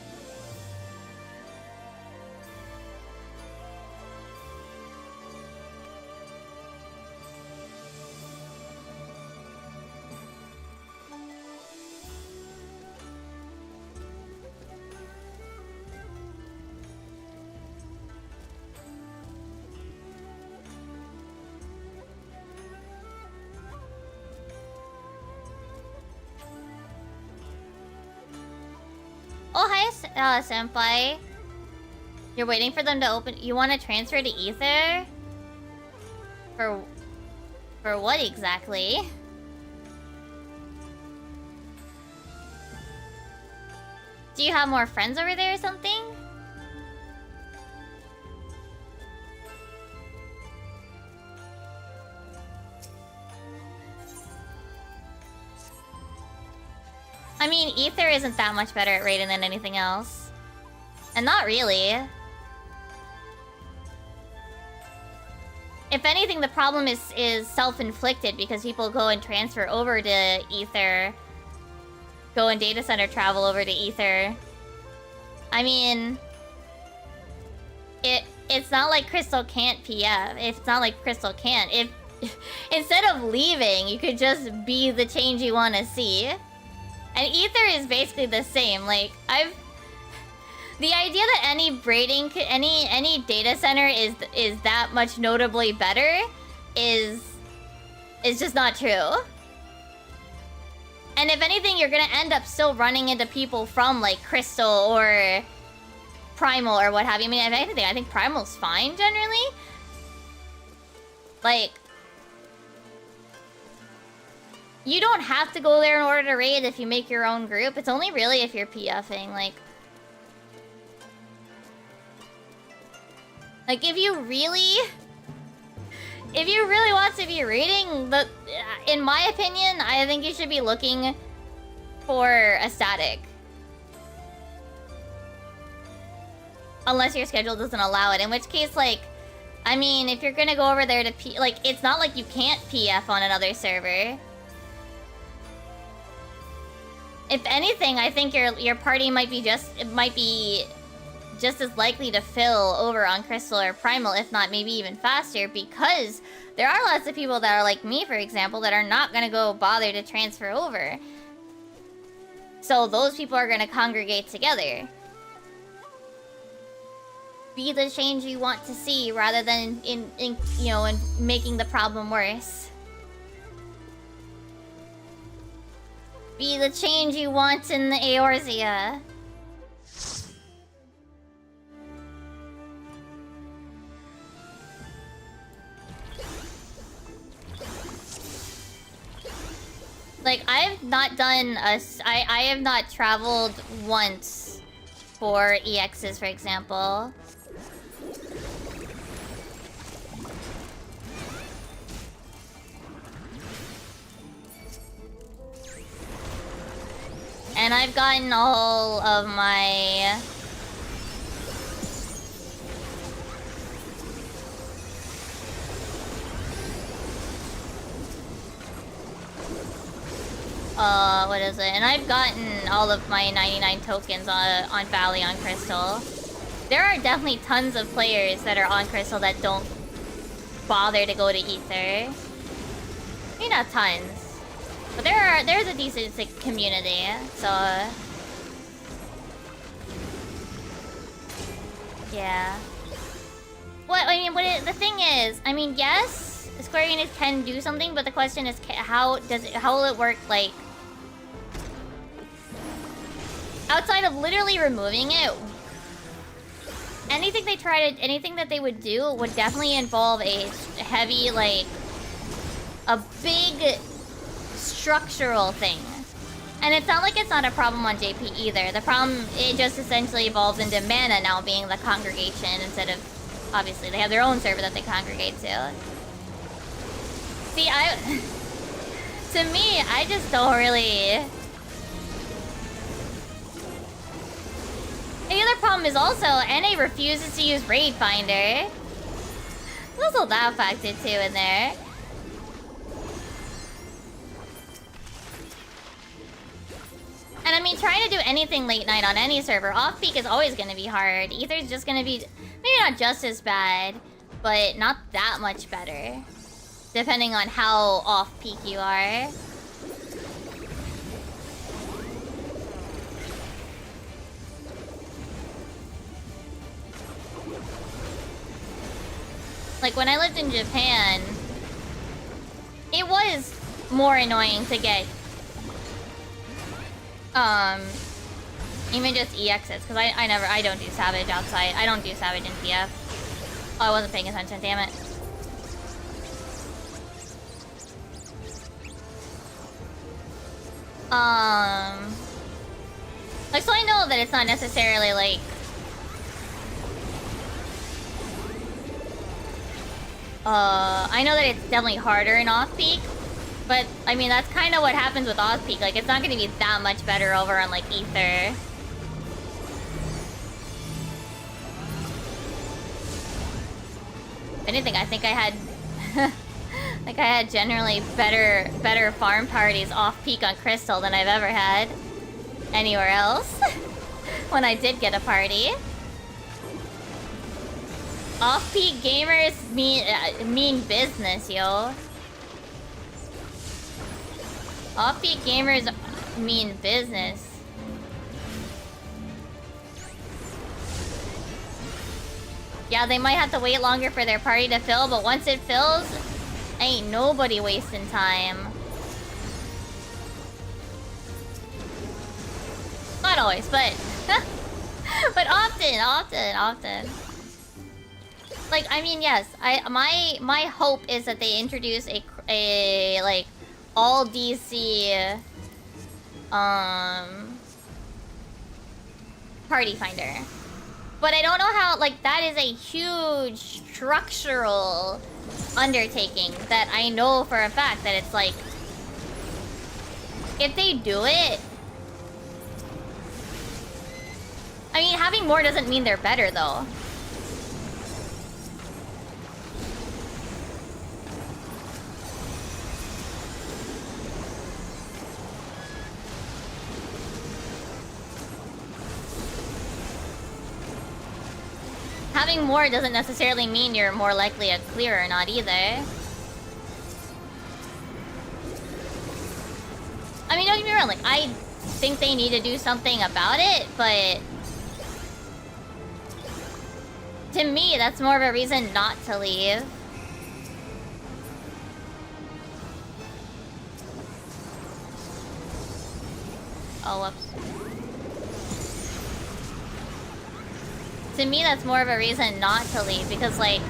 Oh, hi, Senpai. You're waiting for them to open. You want to transfer to Ether? For what exactly? Do you have more friends over there or something? I mean, Ether isn't that much better at raiding than anything else. And not really. If anything, the problem is self-inflicted because people go and transfer over to Ether. Go and data center travel over to Ether. I mean... It's not like Crystal can't PF. It's not like Crystal can't. If instead of leaving, you could just be the change you want to see. And Ether is basically the same. Like, the idea that any braiding, any data center is that much notably better is just not true. And if anything, you're gonna end up still running into people from, like, Crystal or Primal or what have you. I mean, if anything, I think Primal's fine generally. Like, you don't have to go there in order to raid if you make your own group. It's only really if you're PFing, like, if you really want to be raiding, in my opinion, I think you should be looking for a static. Unless your schedule doesn't allow it, in which case, like, I mean, if you're gonna go over there to it's not like you can't PF on another server. If anything, I think your party might be just as likely to fill over on Crystal or Primal, if not maybe even faster, because there are lots of people that are like me, for example, that are not gonna go bother to transfer over. So those people are gonna congregate together. Be the change you want to see rather than in making the problem worse. Be the change you want in the Eorzea. Like, I've not done I have not traveled once for EXs, for example. And I've gotten all of my... what is it? And I've gotten all of my 99 tokens on Valley on Crystal. There are definitely tons of players that are on Crystal that don't bother to go to Ether. Maybe not tons. But there's a decent community, so... yeah. The thing is, I mean, yes, Square Enix can do something, but the question is, how will it work, like... outside of literally removing it, anything that they would do would definitely involve a heavy, like... a big... structural thing. And it's not like it's not a problem on JP either. The problem, it just essentially evolves into Mana now being the congregation instead of... obviously, they have their own server that they congregate to. See, to me, I just don't really... And the other problem is also, NA refuses to use Raid Finder. There's also that factor too in there. And I mean, trying to do anything late night on any server, off-peak is always going to be hard. Ether's just going to be, maybe not just as bad, but not that much better. Depending on how off-peak you are. Like, when I lived in Japan, it was more annoying to get even just EXs, because I don't do Savage outside. I don't do Savage in PF. Oh, I wasn't paying attention, damn it. Like, so I know that it's not necessarily, like... I know that it's definitely harder in off-peak. But, I mean, that's kind of what happens with off-peak. Like, it's not going to be that much better over on, like, Ether. If anything, I think I had... like, I had generally better farm parties off-peak on Crystal than I've ever had anywhere else. When I did get a party. Off-peak gamers mean business, yo. Off-peak gamers mean business. Yeah, they might have to wait longer for their party to fill, but once it fills, ain't nobody wasting time. Not always, but... but often. Like, I mean, yes, my hope is that they introduce a like, all DC party finder. But I don't know how, like, that is a huge structural undertaking that I know for a fact that it's like, if they do it, I mean, having more doesn't mean they're better though. Having more doesn't necessarily mean you're more likely to clear or not either. I mean, don't get me wrong, like, I think they need to do something about it, but to me, that's more of a reason not to leave. Oh, whoops. To me, that's more of a reason not to leave, because, like,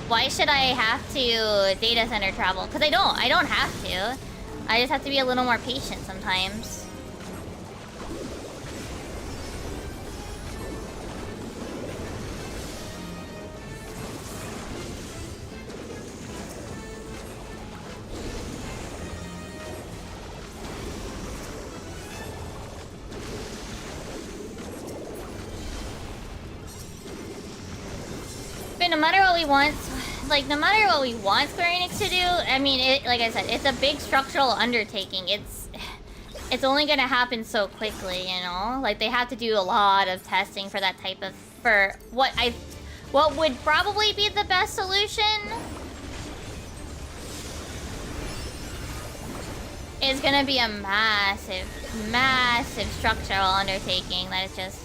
why should I have to data center travel? Because I don't have to. I just have to be a little more patient sometimes. But no matter what we want, like, no matter what we want Square Enix to do, I mean, like I said, it's a big structural undertaking. It's only gonna happen so quickly, you know? Like, they have to do a lot of testing for that type of, for what would probably be the best solution is gonna be a massive, massive structural undertaking that is just,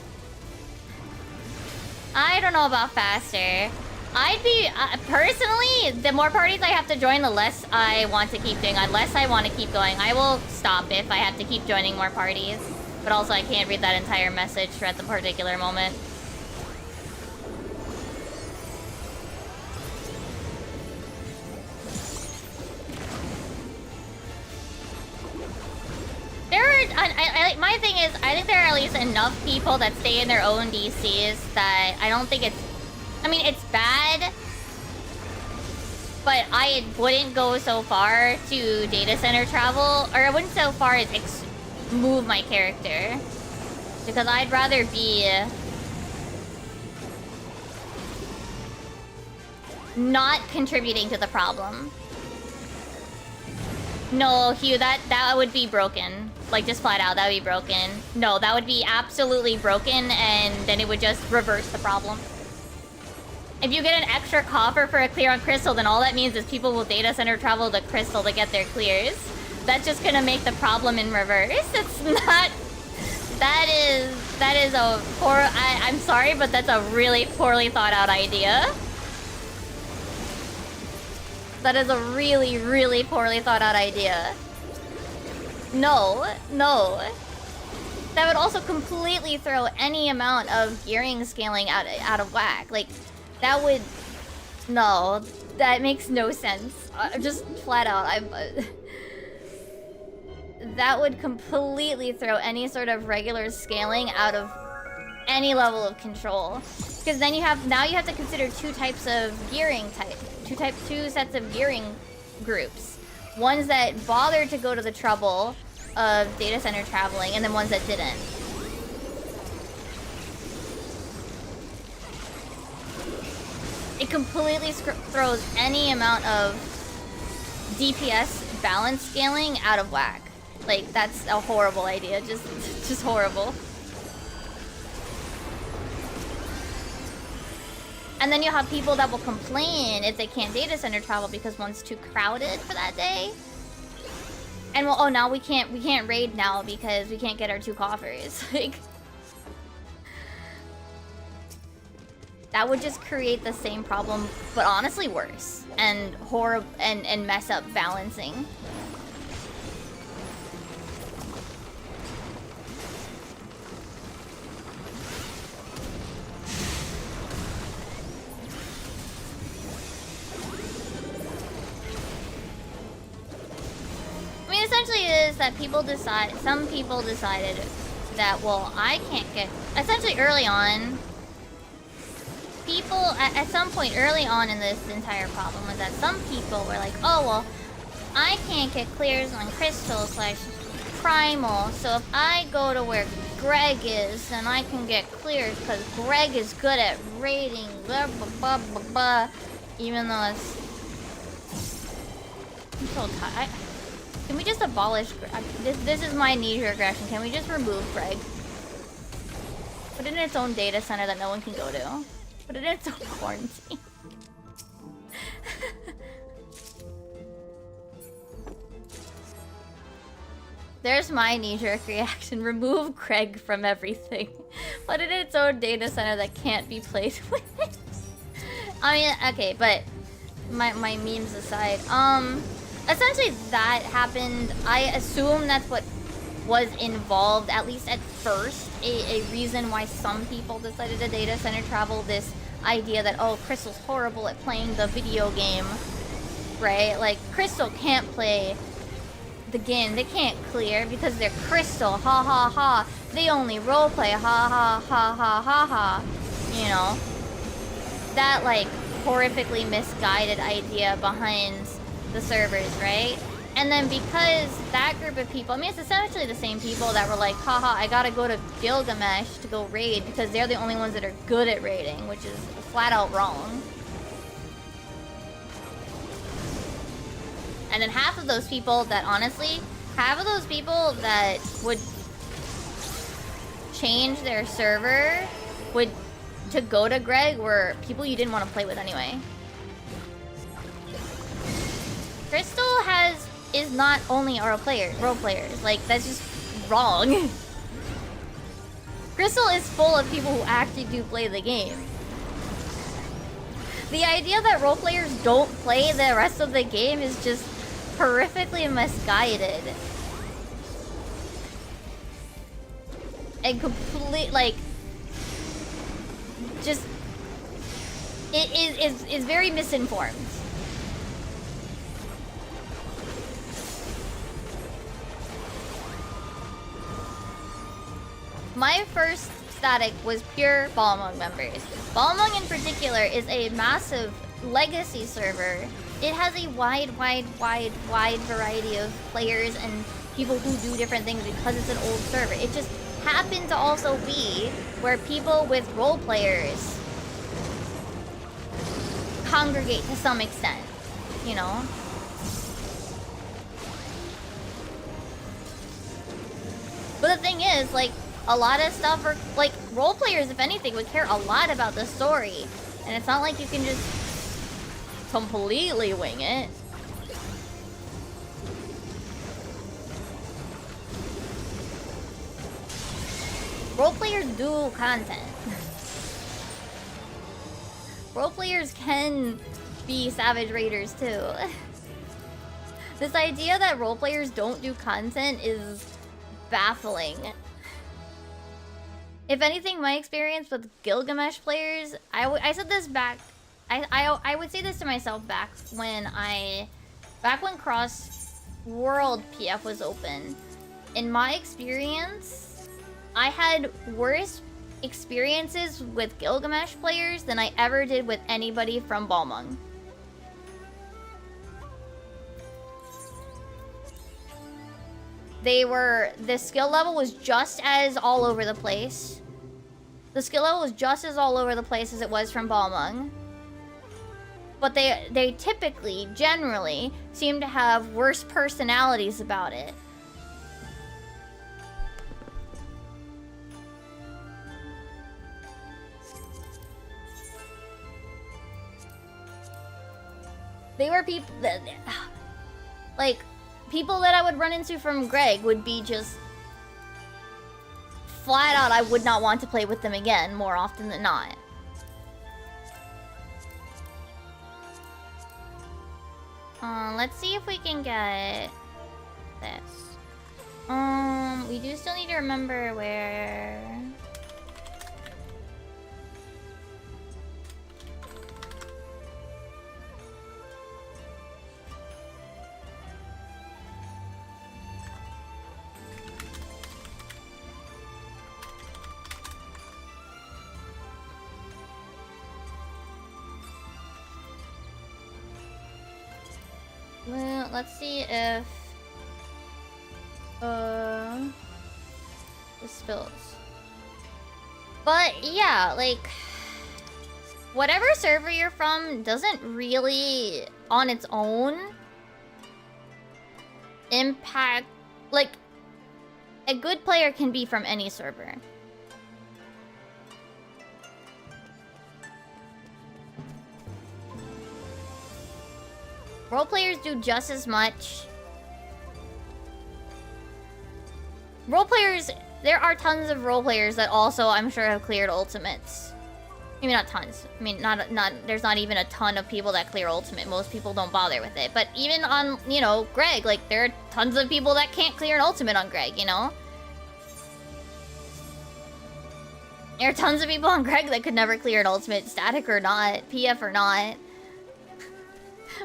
I don't know about faster. I'd be, personally, the more parties I have to join, the less I want to keep doing. Unless I want to keep going, I will stop if I have to keep joining more parties. But also, I can't read that entire message at the particular moment. My thing is, I think there are at least enough people that stay in their own DCs that I don't think it's, I mean, it's bad, but I wouldn't go so far to data center travel, or I wouldn't so far as move my character, because I'd rather be not contributing to the problem. No, Hugh, that would be broken. Like, just flat out, that would be broken. No, that would be absolutely broken, and then it would just reverse the problem. If you get an extra coffer for a clear on Crystal, then all that means is people will data center travel to Crystal to get their clears. That's just gonna make the problem in reverse. It's not... That is a poor... I'm sorry, but that's a really poorly thought out idea. That is a really, really poorly thought out idea. No. That would also completely throw any amount of gearing scaling out of whack. Like, that would... No. That makes no sense. Just flat out, that would completely throw any sort of regular scaling out of any level of control. Because then now you have to consider two types of gearing two sets of gearing groups. Ones that bothered to go to the trouble of data center traveling, and then ones that didn't. It completely throws any amount of DPS balance scaling out of whack. Like, that's a horrible idea. Just horrible. And then you'll have people that will complain if they can't data center travel because one's too crowded for that day. And well, oh, now we can't raid now because we can't get our 2 coffers. Like, that would just create the same problem, but honestly worse and horrible and mess up balancing. I mean, essentially it is that some people decided that, well, I can't get, essentially early on, people, at some point early on in this entire problem was that some people were like, oh, well, I can't get clears on Crystal / Primal, so if I go to where Greg is, then I can get clears, because Greg is good at raiding, blah, blah, blah, blah, blah, even though it's... I'm so tired. Can we just abolish... This is my knee-jerk reaction. Can we just remove Greg? Put it in its own data center that no one can go to. Put it in its own quarantine. There's my knee-jerk reaction. Remove Craig from everything. Put it in its own data center that can't be played with. I mean, okay, but my memes aside, essentially that happened. I assume that's what was involved, at least at first, a reason why some people decided to data center travel. This idea that, oh, Crystal's horrible at playing the video game, right? Like, Crystal can't play the game. They can't clear because they're Crystal. Ha ha ha. They only roleplay. Ha ha ha ha ha ha. You know? That, like, horrifically misguided idea behind the servers, right? And then because that group of people, I mean, it's essentially the same people that were like, haha, I gotta go to Gilgamesh to go raid because they're the only ones that are good at raiding, which is flat out wrong. And then half of those people that, honestly, half of those people that would change their server to go to Greg were people you didn't want to play with anyway. Crystal is not only role players. Like, that's just wrong. Crystal is full of people who actually do play the game. The idea that role players don't play the rest of the game is just horrifically misguided. And complete, like, just, it is very misinformed. My first static was pure Balmung members. Balmung in particular is a massive legacy server. It has a wide variety of players and people who do different things because it's an old server. It just happened to also be where people with role players congregate to some extent, you know? But the thing is, like, a lot of stuff are, like, role players, if anything, would care a lot about the story. And it's not like you can just completely wing it. Role players do content. Role players can be Savage Raiders too. This idea that role players don't do content is baffling. If anything, my experience with Gilgamesh players, I said this back, I would say this to myself back when Cross World PF was open. In my experience, I had worse experiences with Gilgamesh players than I ever did with anybody from Balmung. The skill level was just as all over the place. The skill level was just as all over the place as it was from Balmung. But they typically, generally, seem to have worse personalities about it. They were people that, like, people that I would run into from Greg would be just flat out, I would not want to play with them again more often than not. Let's see if we can get this. We do still need to remember where... Well, let's see if this spills. But yeah, like, whatever server you're from doesn't really on its own impact, like, a good player can be from any server. Role players do just as much Role players, there are tons of role players that also, I'm sure, have cleared ultimates. Maybe not tons. I mean, there's not even a ton of people that clear ultimate. Most people don't bother with it. But even on, you know, Greg, like, there are tons of people that can't clear an ultimate on Greg, you know? There are tons of people on Greg that could never clear an ultimate, static or not, PF or not.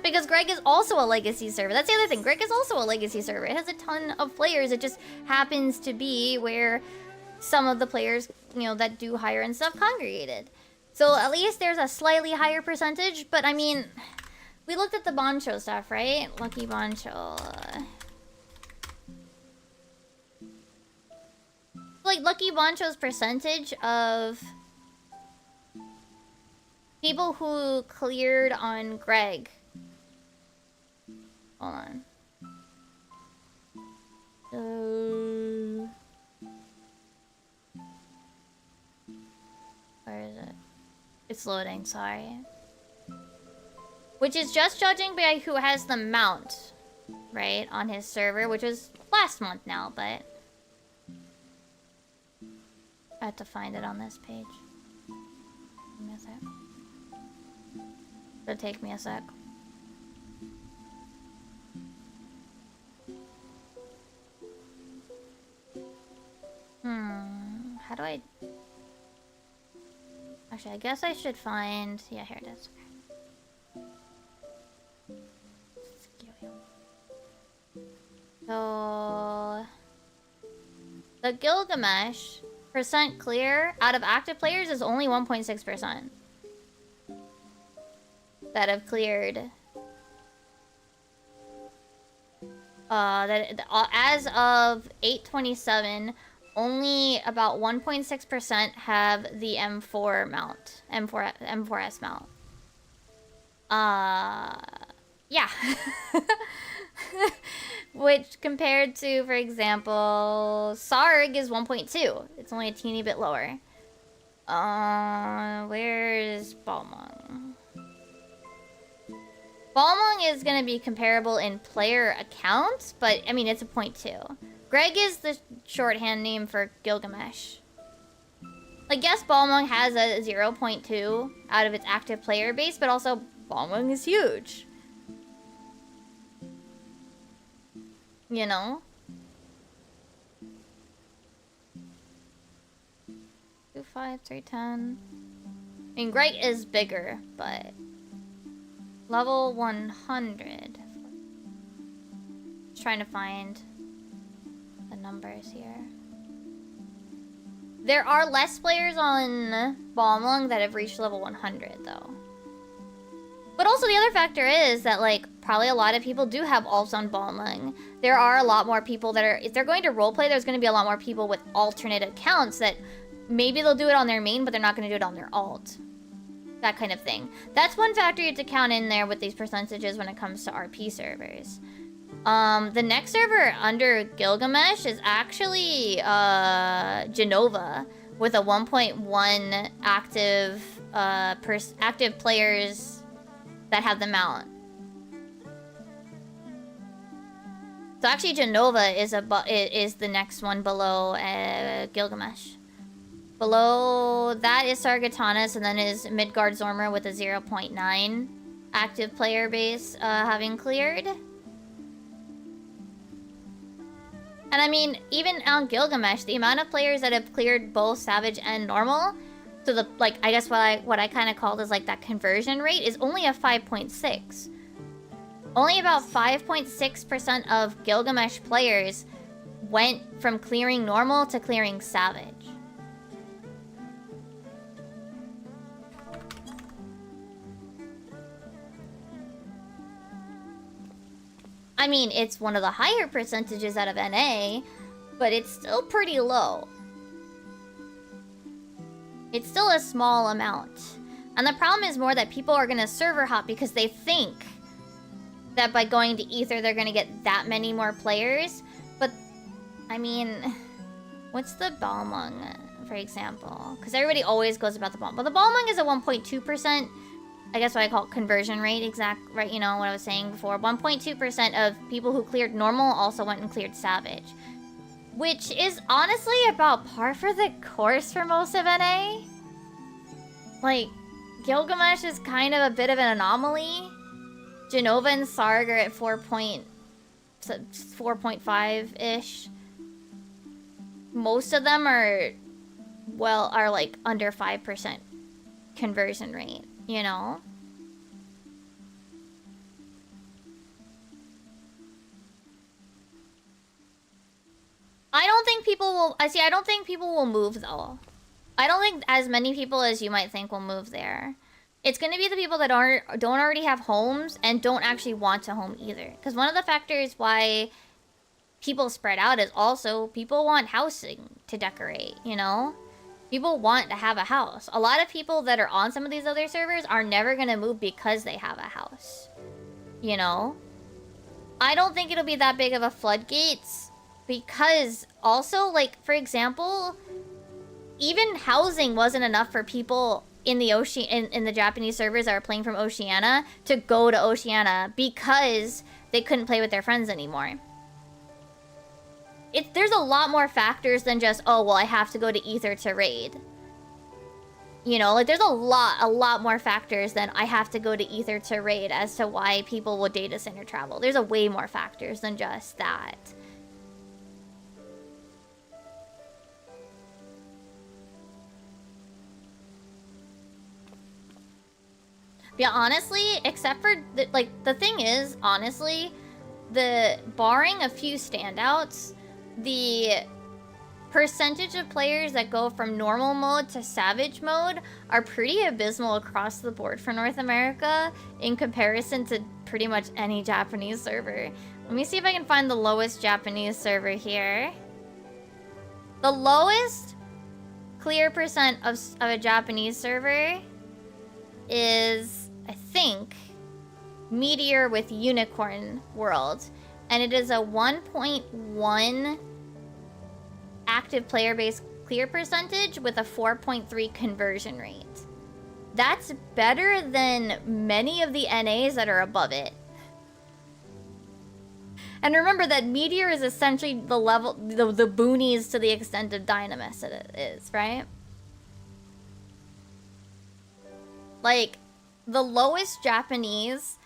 Because Greg is also a legacy server. That's the other thing. Greg is also a legacy server. It has a ton of players. It just happens to be where some of the players, you know, that do higher and stuff congregated. So at least there's a slightly higher percentage. But I mean, we looked at the Boncho stuff, right? Lucky Boncho. Like, Lucky Boncho's percentage of people who cleared on Greg. Hold on. Where is it? It's loading, sorry. Which is just judging by who has the mount, right, on his server, which was last month now, but I have to find it on this page. Give me a sec. It'll take me a sec. How do I... Actually, I guess I should find... Yeah, here it is. So... The Gilgamesh percent clear out of active players is only 1.6% that have cleared. As of 8/27, only about 1.6% have the M4 mount, M4S mount. Yeah. Which compared to, for example, Sarg is 1.2. It's only a teeny bit lower. Where's Balmung? Balmung is gonna be comparable in player accounts, but I mean, it's a 0.2. Greg is the shorthand name for Gilgamesh. Like, yes, Balmung has a 0.2 out of its active player base, but also Balmung is huge. You know? 2.5, 3.10. I mean, Greg is bigger, but level 100. Just trying to find the numbers here. There are less players on Balmung that have reached level 100, though. But also the other factor is that, like, probably a lot of people do have alts on Balmung. There are a lot more people that are... If they're going to roleplay, there's going to be a lot more people with alternate accounts that maybe they'll do it on their main, but they're not going to do it on their alt. That kind of thing. That's one factor you have to count in there with these percentages when it comes to RP servers. The next server under Gilgamesh is actually Genova with a 1.1 active players that have the mount. So actually Genova is the next one below Gilgamesh. Below that is Sargatanas, and then is Midgard Zormer with a 0.9 active player base having cleared. And I mean, even on Gilgamesh, the amount of players that have cleared both Savage and Normal, so the, like, I guess what I kind of called is like that conversion rate is only a 5.6. Only about 5.6% of Gilgamesh players went from clearing Normal to clearing Savage. I mean, it's one of the higher percentages out of NA, but it's still pretty low. It's still a small amount. And the problem is more that people are gonna server hop because they think that by going to Ether, they're gonna get that many more players. But, I mean, what's the Balmung, for example? Because everybody always goes about the Balmung. Well, the Balmung is a 1.2%. I guess what I call conversion rate, right? You know what I was saying before. 1.2% of people who cleared Normal also went and cleared Savage. which is honestly about par for the course for most of NA. Like, Gilgamesh is kind of a bit of an anomaly. Genova and Sarg are at 4.5-ish. Most of them are like under 5% conversion rate, you know? I don't think people will move though. I don't think as many people as you might think will move there. It's gonna be the people that don't already have homes and don't actually want to home either. Because one of the factors why people spread out is also people want housing to decorate, you know? People want to have a house. A lot of people that are on some of these other servers are never gonna move because they have a house. You know? I don't think it'll be that big of a floodgates because also, like, for example, even housing wasn't enough for people in the in the Japanese servers that are playing from Oceania to go to Oceania because they couldn't play with their friends anymore. There's a lot more factors than just, oh, well, I have to go to Ether to raid. You know, like, there's a lot more factors than I have to go to Ether to raid as to why people will data center travel. There's a way more factors than just that. Yeah, honestly, except for, the thing is, honestly, barring a few standouts, the percentage of players that go from normal mode to savage mode are pretty abysmal across the board for North America in comparison to pretty much any Japanese server. Let me see if I can find the lowest Japanese server here. The lowest clear percent of a Japanese server is, I think, Meteor with Unicorn World. And it is a 1.1 active player base clear percentage with a 4.3 conversion rate. That's better than many of the NAs that are above it. And remember that Meteor is essentially the level, the boonies to the extent of Dynamis it is, right? Like, the lowest Japanese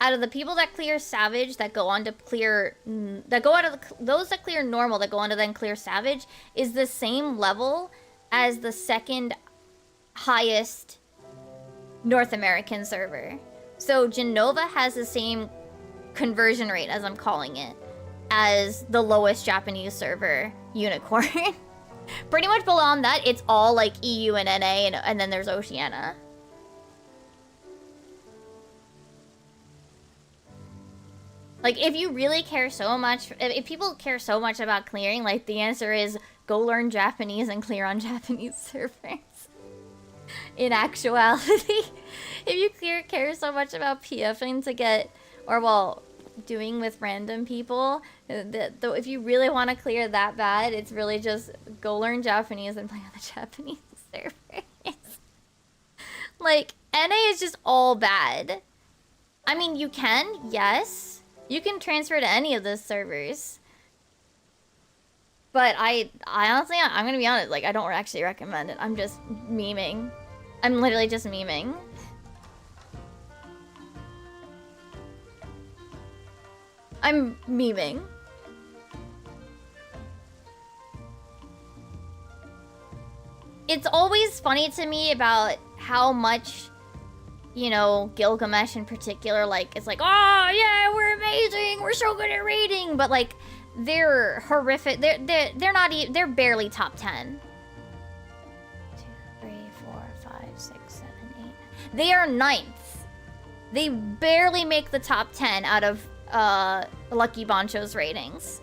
out of the people that clear Savage that go on to clear, those that clear normal that go on to then clear Savage is the same level as the second highest North American server. So Genova has the same conversion rate, as I'm calling it, as the lowest Japanese server, Unicorn. Pretty much below that, it's all like EU and NA, and then there's Oceania. Like, if you really care so much, if people care so much about clearing, like, the answer is go learn Japanese and clear on Japanese servers. In actuality, if you care so much about PFing to get, or, well, doing with random people, if you really want to clear that bad, it's really just go learn Japanese and play on the Japanese servers. Like, NA is just all bad. I mean, you can, yes. You can transfer to any of those servers. But I honestly, I'm gonna be honest, like, I don't actually recommend it. I'm just memeing. I'm literally just memeing. I'm memeing. It's always funny to me about how much, you know, Gilgamesh in particular, like, it's like, oh yeah, we're amazing, we're so good at raiding, but like, they're horrific. They're not even, they're barely top 10. 2, 3, 4, 5, 6, 7, 8. They are 9th. They barely make the top 10 out of Lucky Boncho's ratings.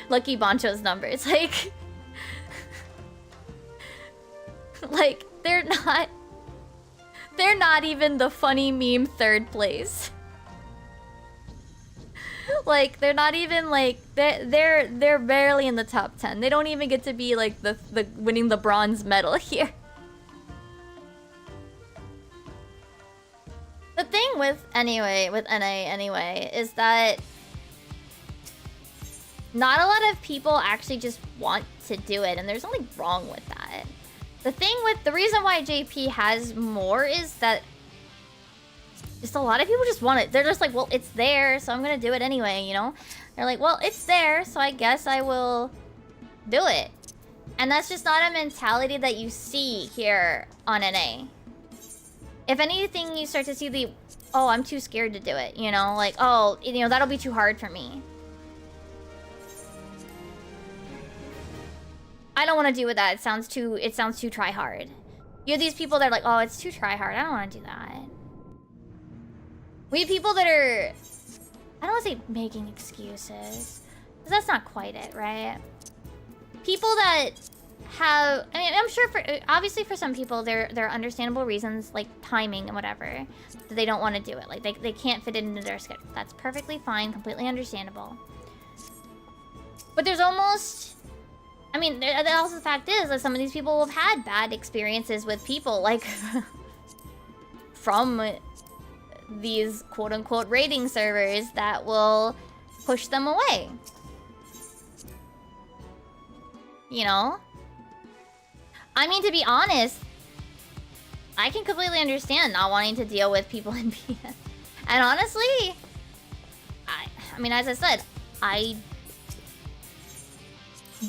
Lucky Boncho's numbers, like, like, they're not even the funny meme 3rd place. Like, they're not even like, they're barely in the top 10. They don't even get to be like the winning the bronze medal here. The thing with NA anyway is that not a lot of people actually just want to do it, and there's nothing wrong with that. The reason why JP has more is that just a lot of people just want it. They're just like, well, it's there, so I'm gonna do it anyway, you know? They're like, well, it's there, so I guess I will do it. And that's just not a mentality that you see here on NA. If anything, you start to see the, oh, I'm too scared to do it, you know? Like, oh, you know, that'll be too hard for me. I don't want to do with that. It sounds too try hard. You have these people that are like, oh, it's too try hard. I don't want to do that. We have people that are, I don't want to say making excuses, because that's not quite it, right? People that have, I mean, I'm sure obviously for some people, there are understandable reasons, like timing and whatever, that they don't want to do it. Like, they can't fit it into their schedule. That's perfectly fine, completely understandable. But there's almost, I mean, also the fact is that some of these people have had bad experiences with people, like, from these quote-unquote raiding servers that will push them away. You know? I mean, to be honest, I can completely understand not wanting to deal with people in PF. And honestly, I mean, as I said,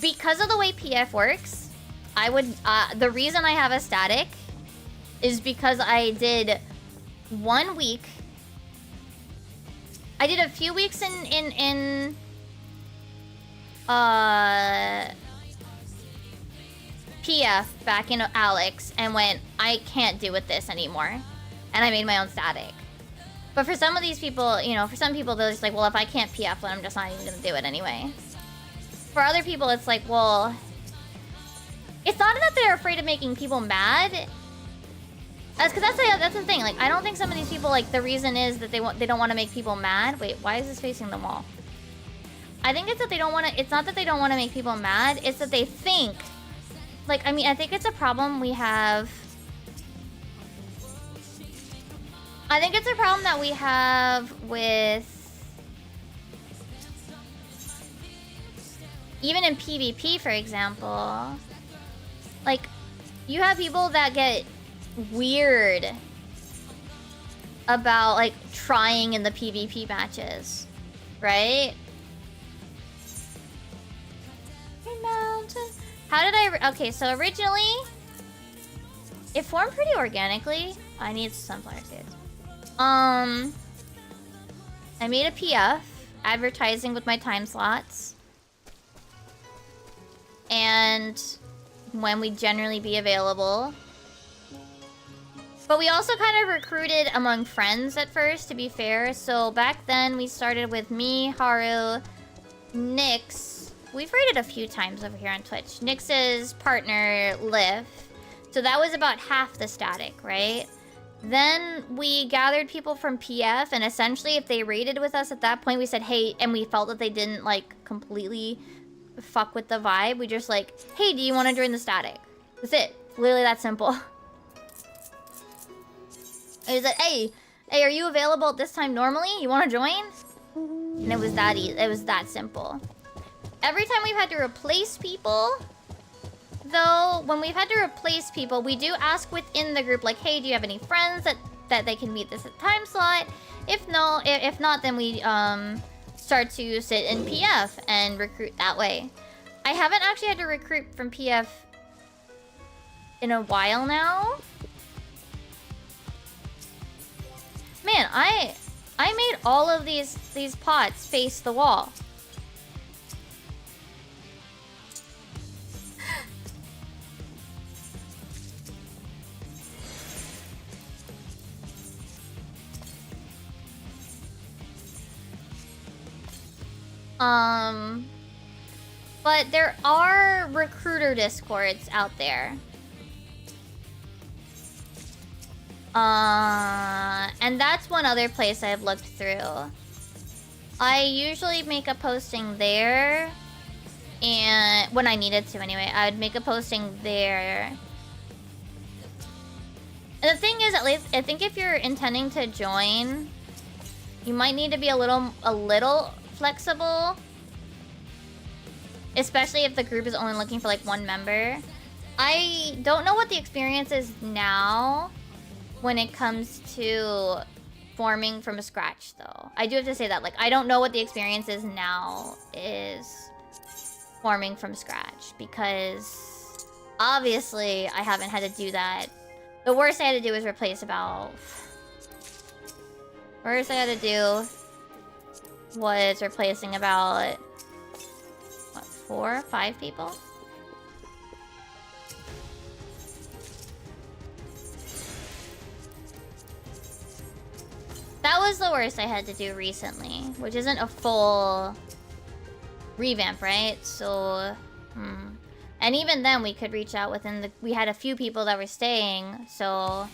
because of the way PF works, I would, the reason I have a static is because I did 1 week. I did a few weeks in PF back in Alex and went, I can't do with this anymore. And I made my own static. But for some of these people, you know, for some people, they're just like, well, if I can't PF, then I'm just not even gonna do it anyway. For other people, it's like, well, it's not that they're afraid of making people mad. That's the thing. Like, I don't think some of these people, like, the reason is that they don't want to make people mad. Wait, why is this facing the wall? I think it's that they don't want to. It's not that they don't want to make people mad. It's that they think, like, I mean, I think it's a problem we have. I think it's a problem that we have with, even in PvP, for example. Like, you have people that get weird about, like, trying in the PvP matches, right? How did I... Okay, so originally, it formed pretty organically. I need sunflower seeds. I made a PF, advertising with my time slots. And when we'd generally be available. But we also kind of recruited among friends at first, to be fair. So back then, we started with me, Haru, Nyx. We've raided a few times over here on Twitch. Nyx's partner, Liv. So that was about half the static, right? Then we gathered people from PF, and essentially if they raided with us at that point, we said, hey, and we felt that they didn't, like, completely fuck with the vibe. We just like, hey, do you want to join the static? That's it. Literally that simple. It was like, hey, are you available at this time normally? You want to join? And it was that easy. It was that simple. Every time we've had to replace people, though, when we've had to replace people, we do ask within the group, like, hey, do you have any friends that they can meet this time slot? If not, then we start to sit in PF and recruit that way. I haven't actually had to recruit from PF in a while now. Man, I made all of these pots face the wall. But there are recruiter discords out there. And that's one other place I've looked through. I usually make a posting there, and when I needed to anyway, I would make a posting there. And the thing is, at least I think if you're intending to join, you might need to be a little flexible. especially if the group is only looking for like one member. I don't know what the experience is now when it comes to forming from scratch, though. I do have to say that, like, I don't know what the experience is now is forming from scratch, because obviously I haven't had to do that. The worst I had to do was replace about... Worst I had to do was replacing about... what, 4 or 5 people? That was the worst I had to do recently, which isn't a full revamp, right? So, and even then we could reach out within the... We had a few people that were staying, so...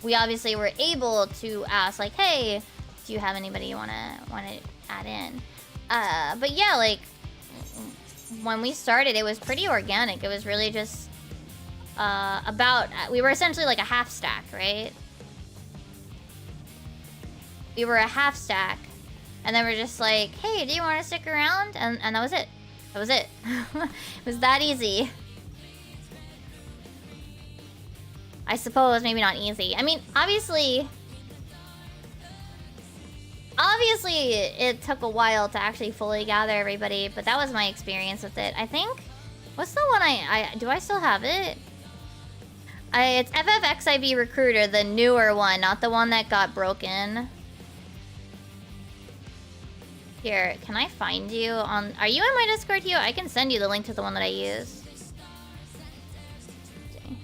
We obviously were able to ask, like, hey, do you have anybody you wanna add in? But yeah, like, when we started, it was pretty organic. It was really just about... We were essentially like a half stack, right? We were a half stack, and then we're just like, hey, do you want to stick around? And that was it. That was it. It was that easy. I suppose maybe not easy. I mean, obviously it took a while to actually fully gather everybody, but that was my experience with it. I think, what's the one do I still have it? It's FFXIV Recruiter, the newer one, not the one that got broken. Here, can I find you on... Are you in my Discord, Hugh? I can send you the link to the one that I use. Okay.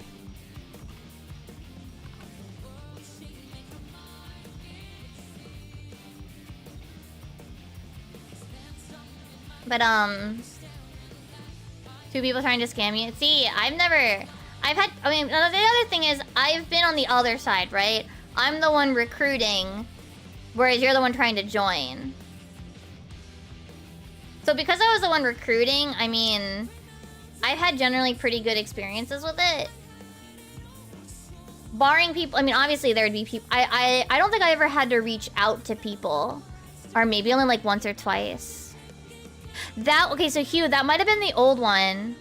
But, 2 people trying to scam you. See, I mean, the other thing is, I've been on the other side, right? I'm the one recruiting, whereas you're the one trying to join. So because I was the one recruiting, I mean, I've had generally pretty good experiences with it. Barring people, I mean, obviously there would be people. I don't think I ever had to reach out to people. Or maybe only like once or twice. Okay, so Hugh, that might have been the old one.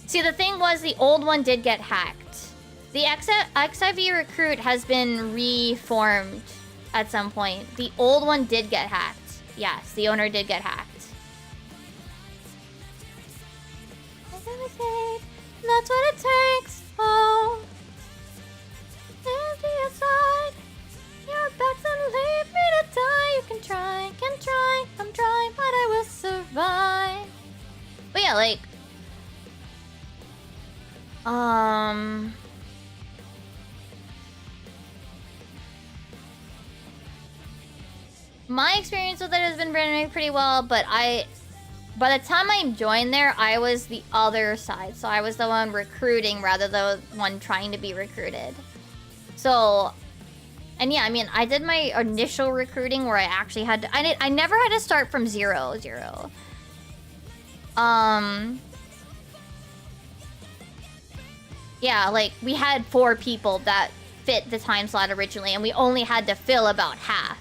See, the thing was, the old one did get hacked. The XIV Recruit has been reformed at some point. The old one did get hacked. Yes, the owner did get hacked. That's what it takes. Oh, empty aside. Your back's and leave me to die. You can try, I'm trying, but I will survive. But yeah, like, my experience with it has been running pretty well, but by the time I joined there, I was the other side. So I was the one recruiting rather than the one trying to be recruited. So, and yeah, I mean, I did my initial recruiting where I actually had to, I never had to start from zero. Yeah, like, we had 4 people that fit the time slot originally, and we only had to fill about half.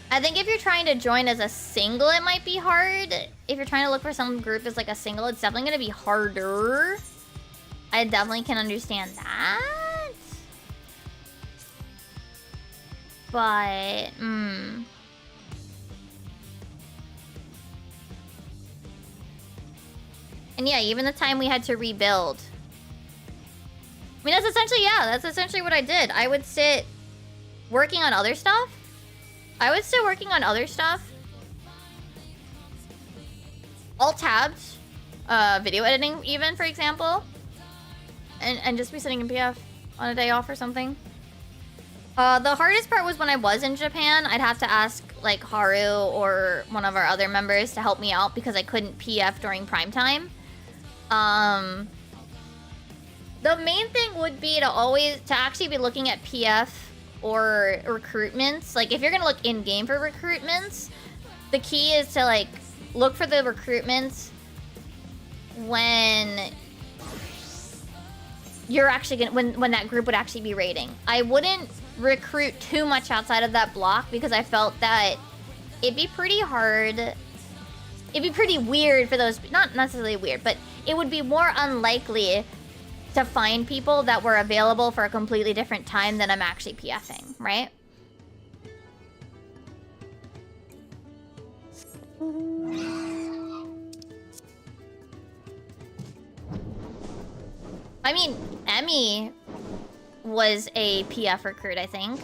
I think if you're trying to join as a single, it might be hard. If you're trying to look for some group as like a single, it's definitely going to be harder. I definitely can understand that. But, And yeah, even the time we had to rebuild. I mean, that's essentially what I did. I would sit working on other stuff. Alt tabbed. Video editing even, for example. And just be sitting in PF on a day off or something. The hardest part was when I was in Japan. I'd have to ask, like, Haru or one of our other members to help me out because I couldn't PF during prime time. The main thing would be to actually be looking at PF or recruitments. Like, if you're gonna look in-game for recruitments, the key is to, like, look for the recruitments when you're actually gonna, when that group would actually be raiding. I wouldn't recruit too much outside of that block because I felt that it'd be pretty hard. It'd be pretty weird for those, not necessarily weird, but it would be more unlikely to find people that were available for a completely different time than I'm actually PFing, right? I mean, Emmy was a PF recruit, I think.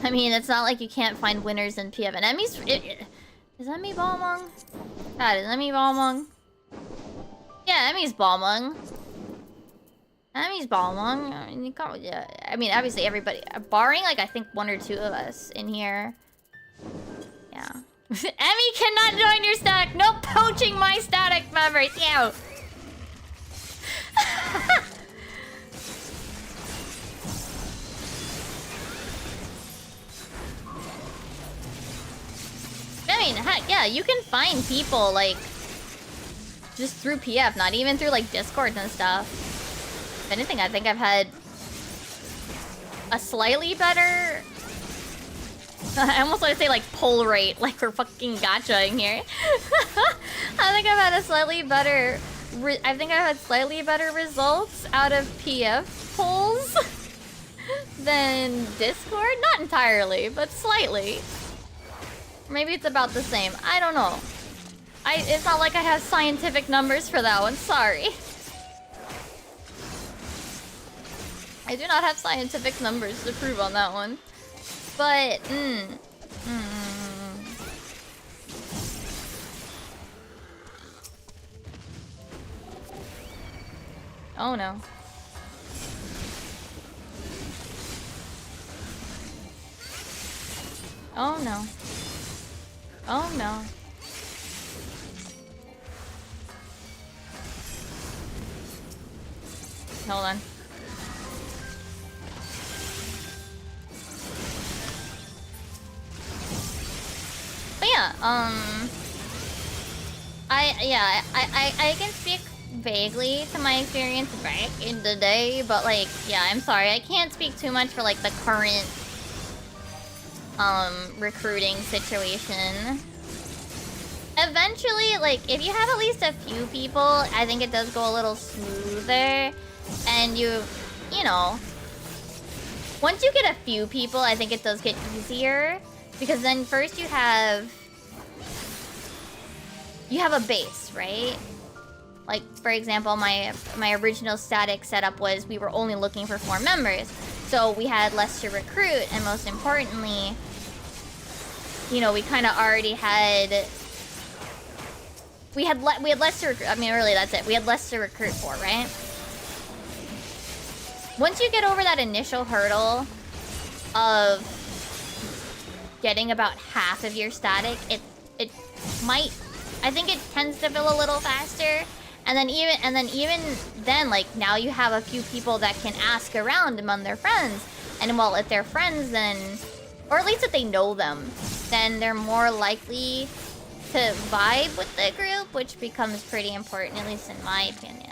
I mean, it's not like you can't find winners in PF. And Emmy's... is Emmy Balmung? God, is Emmy Balmung? Yeah, Emmy's Balmung. Emmy's Balmung. I mean, obviously everybody... barring, like, I think 1 or 2 of us in here. Yeah. Emmy cannot join your stack! No poaching my static members! Ew! I mean, heck, yeah, you can find people, like, just through PF, not even through, like, Discord and stuff. If anything, I think I've had a slightly better... I almost want to say, like, pull rate, like we're fucking gachaing here. I think I've had a slightly better... I think I've had slightly better results out of PF polls than Discord. Not entirely, but slightly. Maybe it's about the same. I don't know. It's not like I have scientific numbers for that one. Sorry. I do not have scientific numbers to prove on that one. But, oh no. Oh no. Oh no. Hold on. But yeah, I can speak vaguely to my experience back in the day, but like, yeah, I'm sorry, I can't speak too much for like the current recruiting situation. Eventually, like, if you have at least a few people, I think it does go a little smoother. And you know, once you get a few people, I think it does get easier. Because then first you have a base, right? Like, for example, my original static setup was we were only looking for 4 members. So we had less to recruit, and most importantly, you know, we kind of already had... We had less to recruit. I mean, really, that's it. We had less to recruit for, right? Once you get over that initial hurdle of getting about half of your static, it might... I think it tends to fill a little faster. And then even then, like, now you have a few people that can ask around among their friends. And well, if they're friends, then... Or at least if they know them, then they're more likely to vibe with the group, which becomes pretty important, at least in my opinion.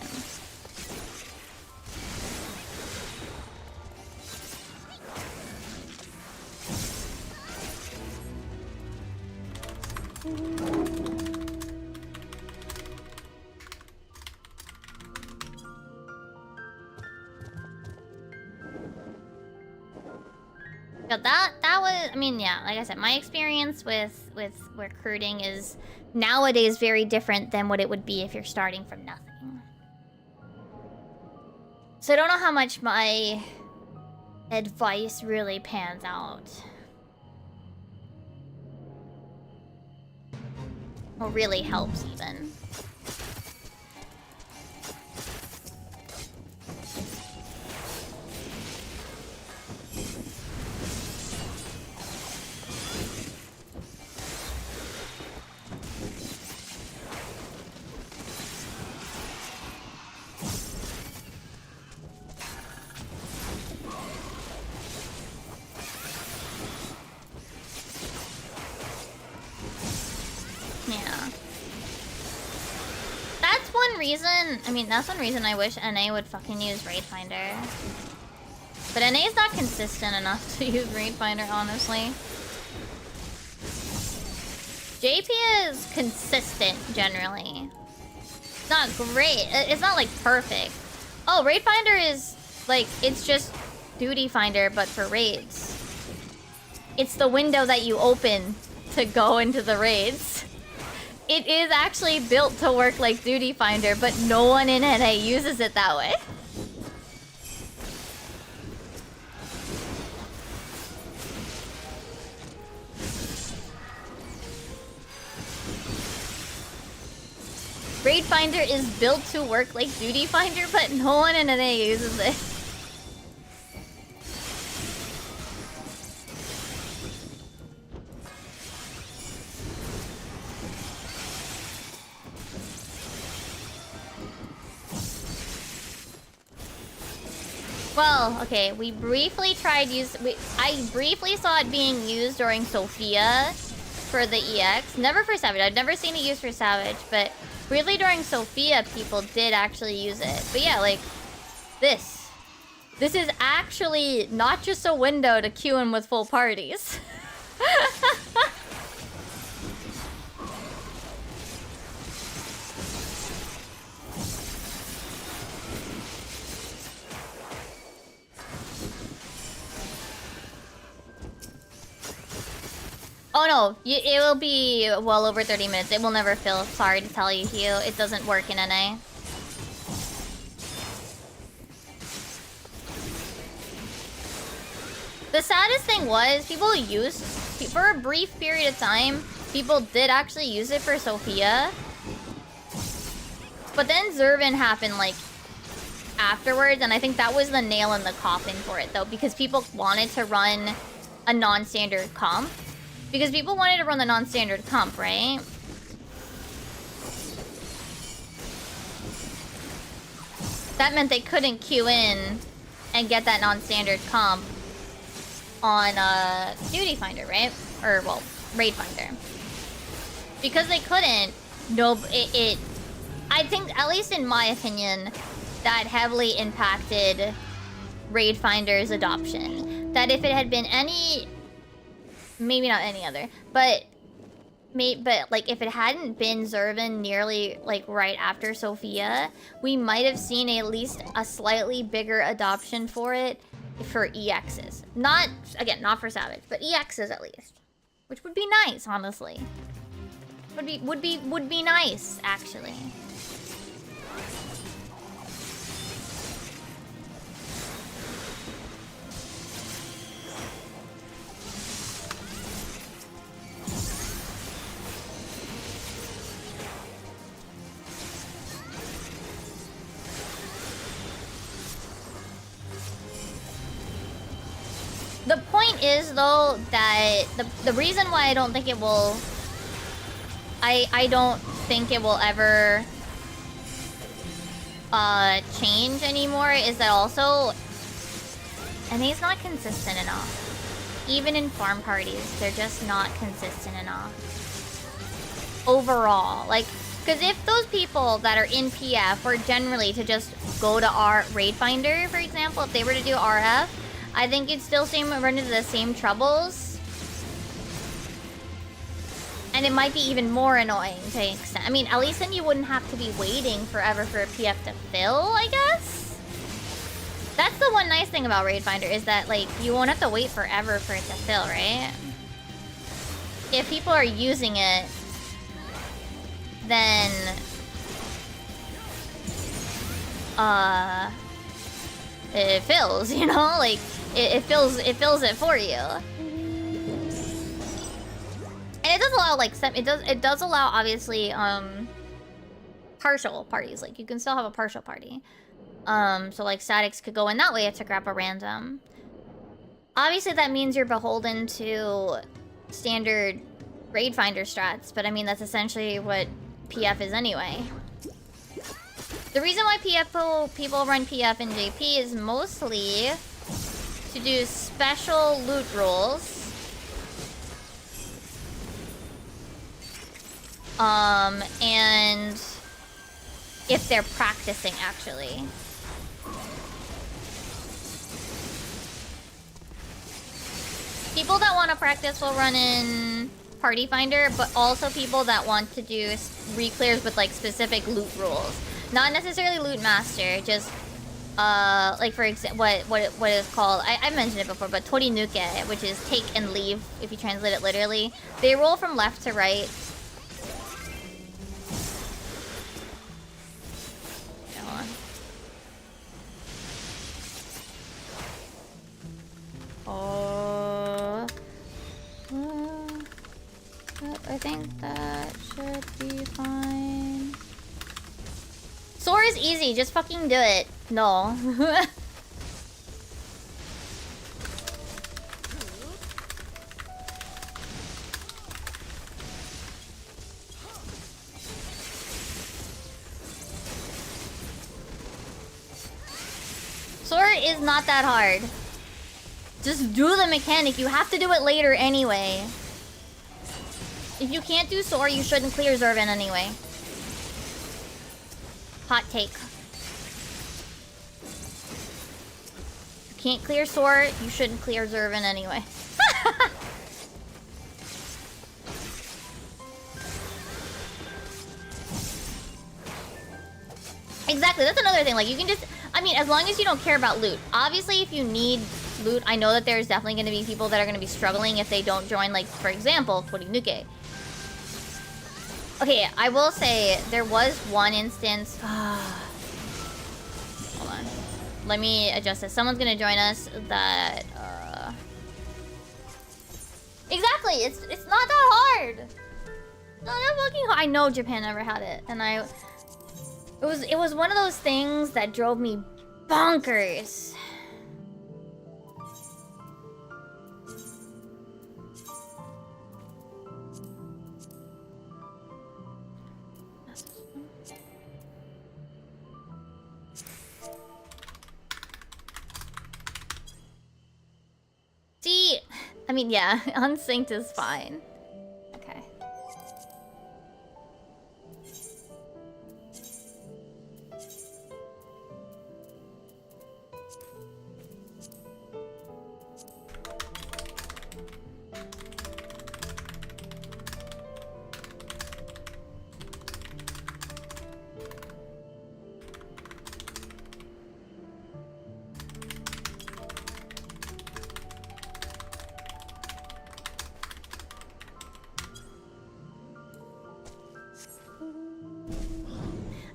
Yeah, that was, I mean, yeah, like I said, my experience with recruiting is nowadays very different than what it would be if you're starting from nothing. So I don't know how much my advice really pans out. Or really helps even. Reason, I mean, that's one reason I wish NA would fucking use Raid Finder. But NA is not consistent enough to use Raid Finder, honestly. JP is consistent, generally. It's not great. It's not, like, perfect. Oh, Raid Finder is, like, it's just Duty Finder, but for raids. It's the window that you open to go into the raids. It is actually built to work like Duty Finder, but no one in NA uses it that way. Raid Finder is built to work like Duty Finder, but no one in NA uses it. Well, okay, we briefly tried I briefly saw it being used during Sophia for the EX. Never for Savage. I've never seen it used for Savage, but briefly during Sophia, people did actually use it. But yeah, like, this. This is actually not just a window to queue in with full parties. Oh no, it will be well over 30 minutes. It will never fill. Sorry to tell you, Hugh. It doesn't work in NA. The saddest thing was, people used, for a brief period of time, people did actually use it for Sophia. But then Zervin happened, like, afterwards, and I think that was the nail in the coffin for it, though, because people wanted to run a non-standard comp. Because people wanted to run the non-standard comp, right? That meant they couldn't queue in and get that non-standard comp on Duty Finder, right? Or, well, Raid Finder. Because they couldn't, I think, at least in my opinion, that heavily impacted Raid Finder's adoption. That if it had been any... Maybe not any other, but like if it hadn't been Zervin nearly like right after Sophia, we might have seen at least a slightly bigger adoption for it for EXs. Not not for Savage, but EXs at least, which would be nice, honestly. Would be nice, actually. The point is, though, that the reason why I don't think it will... I don't think it will ever... change anymore is that also... NA's not consistent enough. Even in farm parties, they're just not consistent enough. Overall. Like, because if those people that are in PF were generally to just go to our Raid Finder, for example, if they were to do RF, I think you'd still run into the same troubles. And it might be even more annoying to an extent. I mean, at least then you wouldn't have to be waiting forever for a PF to fill, I guess? That's the one nice thing about Raid Finder, is that, like, you won't have to wait forever for it to fill, right? If people are using it, then... it fills, you know? Like... It fills it for you. And it does allow like it does allow obviously partial parties. Like you can still have a partial party. So like statics could go in that way to grab a random. Obviously that means you're beholden to standard Raid Finder strats, but I mean that's essentially what PF is anyway. The reason why people run PF in JP is mostly to do special loot rules. And if they're practicing, actually. People that want to practice will run in Party Finder, but also people that want to do re-clears with like specific loot rules. Not necessarily loot master, just like for example, what is called, I mentioned it before, but torinuke, which is take and leave if you translate it literally. They roll from left to right. Oh, I think that should be fine. Soar is easy, just fucking do it. No. Soar is not that hard. Just do the mechanic. You have to do it later anyway. If you can't do Soar, you shouldn't clear Zervin anyway. Hot take. If you can't clear Soar, you shouldn't clear Zervin anyway. Exactly, that's another thing. Like, you can just... I mean, as long as you don't care about loot. Obviously, if you need loot, I know that there's definitely going to be people that are going to be struggling if they don't join, like, for example, torinuke. Okay, I will say, there was one instance... Hold on. Let me adjust this. Someone's going to join us that... Exactly! It's not that hard! Not that fucking hard. I know Japan never had it, and it was one of those things that drove me bonkers. See, I mean, yeah, unsynced is fine. Okay.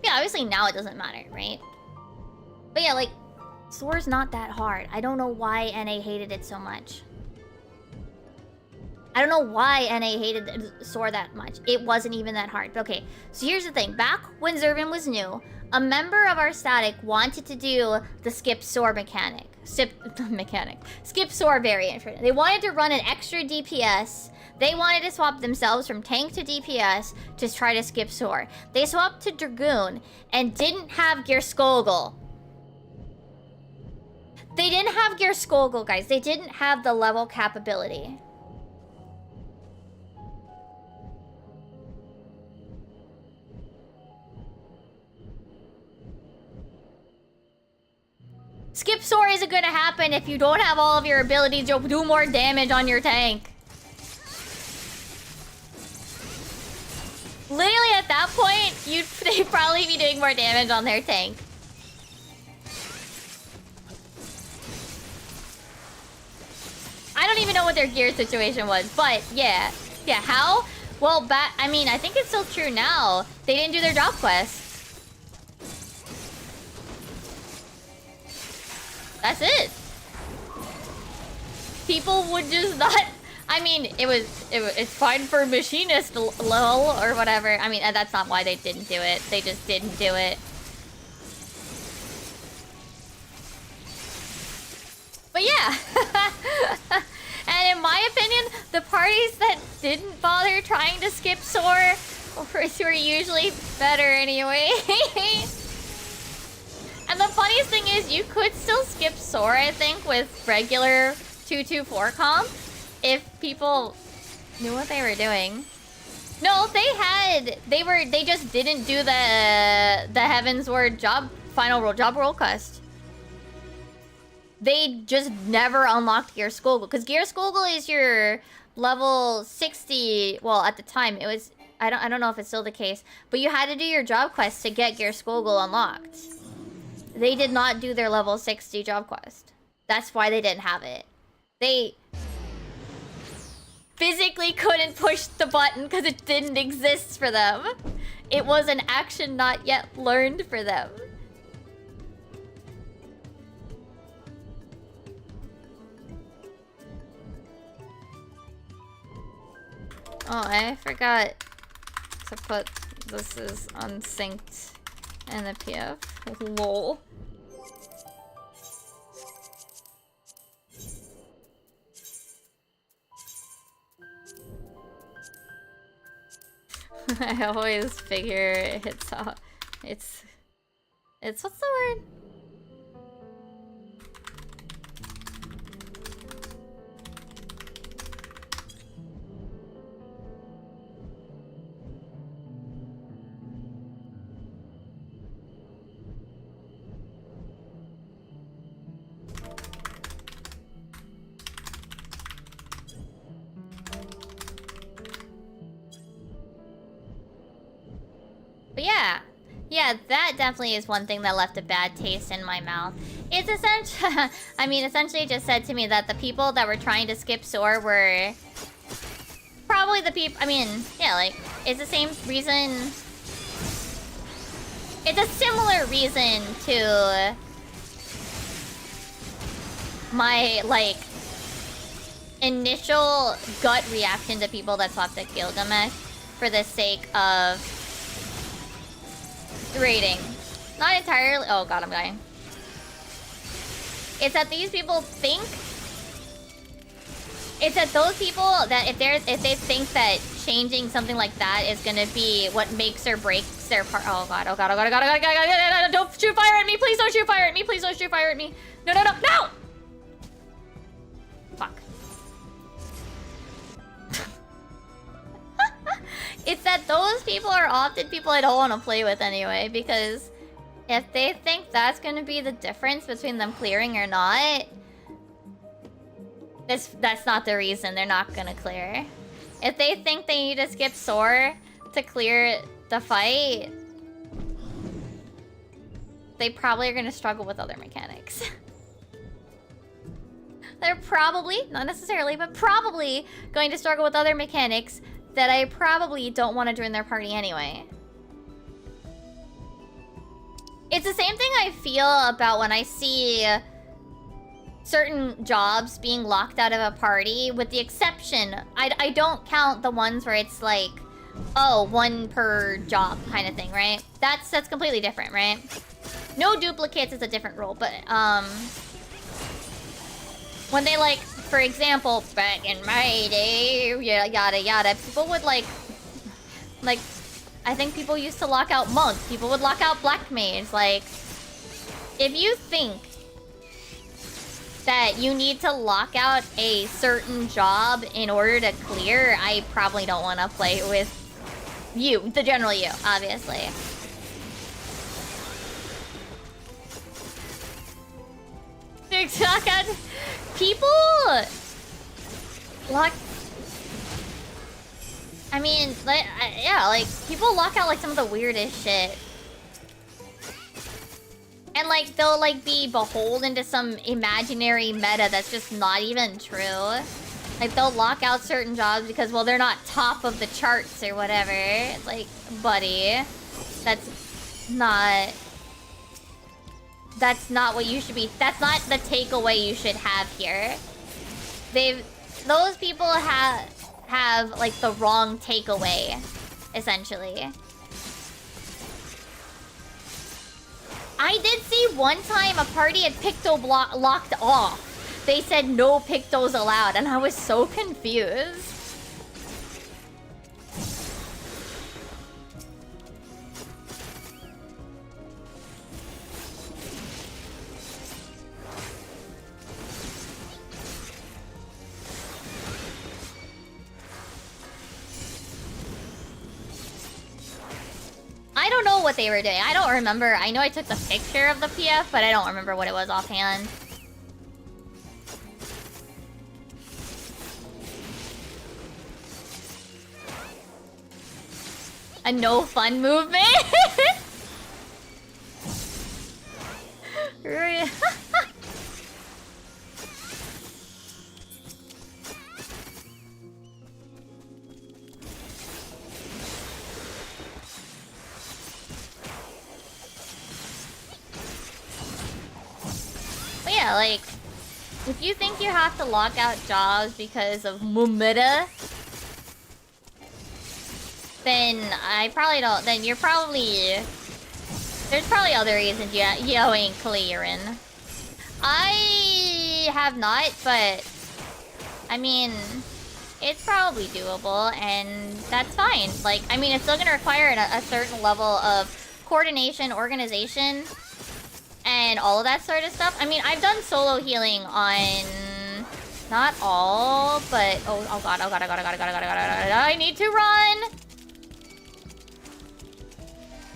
Yeah, obviously now it doesn't matter, right? But yeah, like, Soar's not that hard. I don't know why NA hated it so much. I don't know why NA hated Soar that much. It wasn't even that hard. Okay, so here's the thing. Back when Zervin was new, a member of our static wanted to do the skip Soar mechanic. Skip Soar variant. They wanted to run an extra DPS. They wanted to swap themselves from tank to DPS to try to skip Soar. They swapped to Dragoon and didn't have Gearskogel. They didn't have Gearskogel, guys. They didn't have the level capability. Skip Soar isn't gonna happen if you don't have all of your abilities. You'll do more damage on your tank. Literally at that point, they'd probably be doing more damage on their tank. I don't even know what their gear situation was, but yeah. Yeah, how? Well, I mean, I think it's still true now. They didn't do their job quest. That's it. People would just not... I mean, it's fine for machinist, lol, or whatever. I mean, that's not why they didn't do it. They just didn't do it. But yeah. And in my opinion, the parties that didn't bother trying to skip Soar were usually better anyway. And the funniest thing is, you could still skip Soar, I think, with regular 224 comp. If people knew what they were doing. No, they just didn't do the Heavensward final job role quest. they just never unlocked Gear Skogul. Because Gear Skogul is your level 60. Well, at the time, it was... I don't know if it's still the case. But you had to do your job quest to get Gear Skogul unlocked. They did not do their level 60 job quest. That's why they didn't have it. They physically couldn't push the button because it didn't exist for them. It was an action not yet learned for them. Oh, I forgot to put this is unsynced in the PF. Lol. I always figure it's what's the word? But yeah, that definitely is one thing that left a bad taste in my mouth. It's essentially just said to me that the people that were trying to skip Soar were probably the people, yeah, like, it's the same reason, it's a similar reason to my, like, initial gut reaction to people that swapped to Gilgamesh for the sake of rating. Not entirely. Oh god, I'm dying. It's that these people think. It's that those people that if they think that changing something like that is gonna be what makes or breaks their part. Oh god, oh god, oh god, oh god, oh god, oh god, oh god, don't shoot fire at me! Please don't shoot fire at me! Please don't shoot fire at me! No, no, no, no! Fuck. It's that those people are often people I don't want to play with anyway, because if they think that's going to be the difference between them clearing or not, that's not the reason they're not going to clear. If they think they need to skip Soar to clear the fight, they probably are going to struggle with other mechanics. They're probably, not necessarily, but probably going to struggle with other mechanics that I probably don't want to join their party anyway. It's the same thing I feel about when I see certain jobs being locked out of a party, with the exception, I don't count the ones where it's like, oh, one per job kind of thing, right? That's completely different, right? No duplicates is a different rule, but when they, like, for example, back in my day, yada yada, people would like, I think people used to lock out monks. People would lock out black mage. Like, if you think that you need to lock out a certain job in order to clear, I probably don't want to play with you, the general you, obviously. People lock. I mean, like, yeah, like people lock out like some of the weirdest shit, and like they'll like be beholden to some imaginary meta that's just not even true. Like they'll lock out certain jobs because, well, they're not top of the charts or whatever. It's like, buddy, that's not what you should be. That's not the takeaway you should have here. Those people have like the wrong takeaway, essentially. I did see one time a party had Picto locked off. They said no Pictos allowed, and I was so confused. I don't know what they were doing. I don't remember. I know I took the picture of the PF, but I don't remember what it was offhand. A no fun movement? But yeah, like, if you think you have to lock out jobs because of meta, then I probably don't. Then you're probably... There's probably other reasons you ain't clearing. I have not, but... I mean... It's probably doable, and that's fine. Like, I mean, it's still gonna require a certain level of coordination, organization, and all of that sort of stuff. I mean, I've done solo healing on... Not all, but... Oh god, I need to run!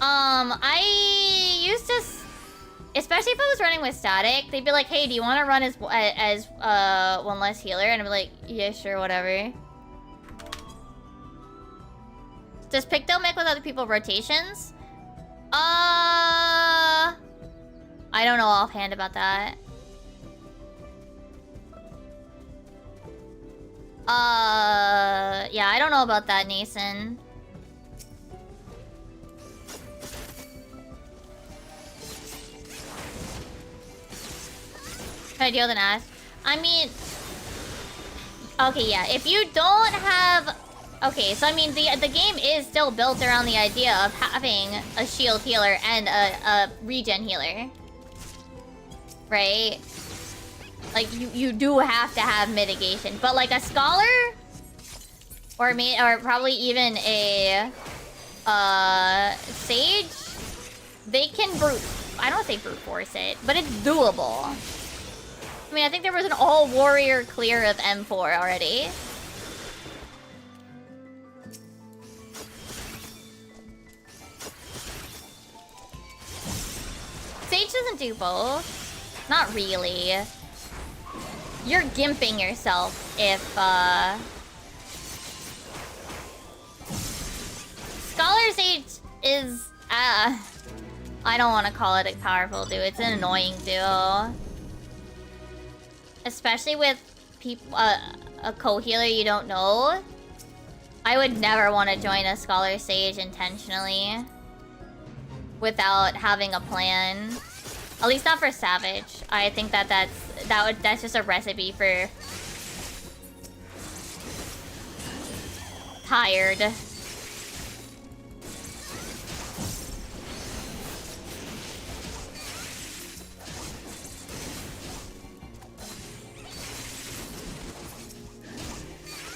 I used to... Especially if I was running with static, they'd be like, hey, do you want to run as one less healer? And I'd be like, yeah, sure, whatever. Does Picto make with other people rotations? I don't know offhand about that. Yeah, I don't know about that, Nason. Can I deal with an ass? I mean... Okay, yeah, if you don't have... Okay, so I mean, the game is still built around the idea of having a shield healer and a regen healer. Right? Like, you do have to have mitigation. But like a scholar... Or probably even a... sage... They can brute... I don't say brute force it, but it's doable. I mean, I think there was an all-warrior clear of M4 already. Sage doesn't do both. Not really. You're gimping yourself if, Scholar Sage is, I don't want to call it a powerful duo. It's an annoying duo. Especially with people, a co-healer you don't know. I would never want to join a Scholar Sage intentionally without having a plan. At least not for Savage. I think that's just a recipe for tired.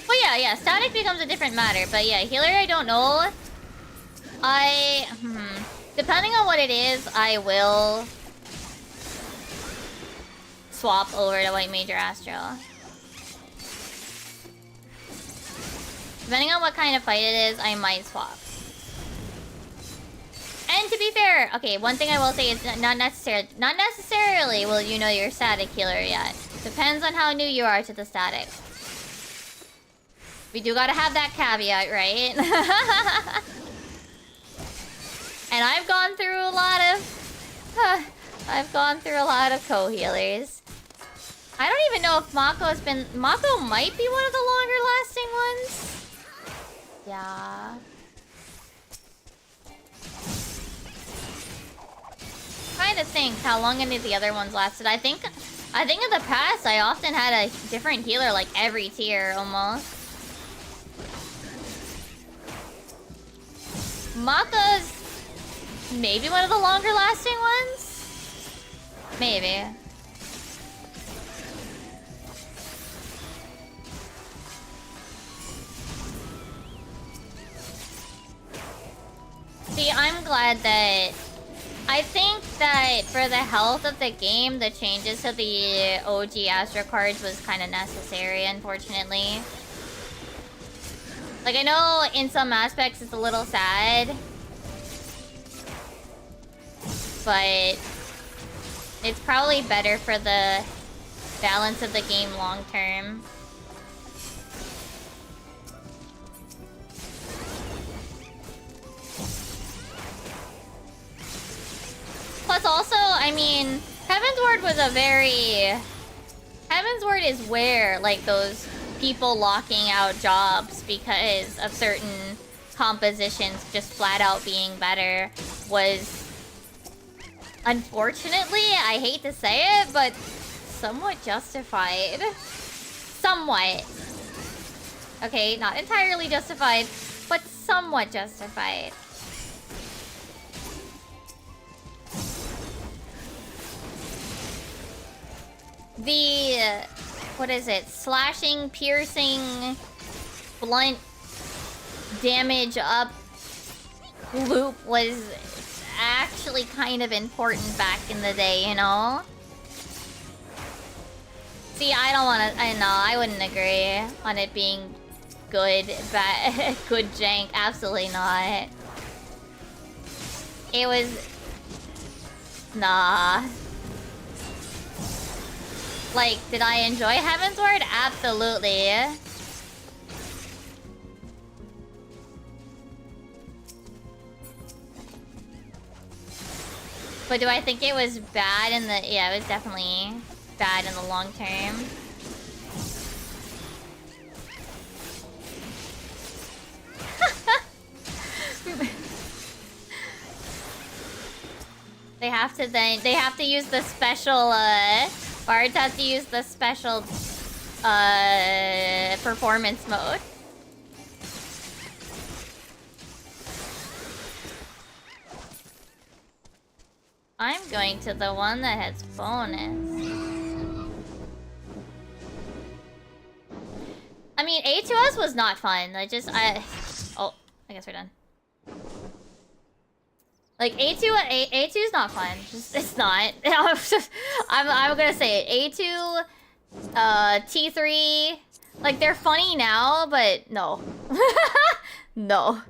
Well, yeah, static becomes a different matter. But yeah, healer, I don't know. Depending on what it is, I will swap over to White Major Astral. Depending on what kind of fight it is, I might swap. And to be fair, okay, one thing I will say is not necessarily will you know your static healer yet. Depends on how new you are to the static. We do gotta have that caveat, right? And I've gone through a lot of co-healers. I don't even know if Mako's been... Mako might be one of the longer lasting ones. Yeah. Trying to think how long any of the other ones lasted. I think in the past I often had a different healer like every tier almost. Maka's maybe one of the longer lasting ones? Maybe. See, I'm glad that... I think that for the health of the game, the changes to the OG Astro cards was kind of necessary, unfortunately. Like, I know in some aspects it's a little sad, but it's probably better for the balance of the game long term. Plus also, I mean, Heavensward was a very... Heavensward is where, like, those people locking out jobs because of certain compositions just flat out being better was... Unfortunately, I hate to say it, but somewhat justified. Somewhat. Okay, not entirely justified, but somewhat justified. The... what is it? Slashing, piercing, blunt damage up loop was actually kind of important back in the day, you know? See, I don't want to... I wouldn't agree on it being good, bad, good jank. Absolutely not. It was... Nah. Like, did I enjoy Heavensward? Absolutely. But do I think it was bad in the... Yeah, it was definitely bad in the long term. They have to use the special, Bards have to use the special, performance mode. I'm going to the one that has bonus. I mean, A2S was not fun. Oh, I guess we're done. Like, A2 is not fun. It's not. I'm gonna say it. A2, T3, like, they're funny now, but no. No.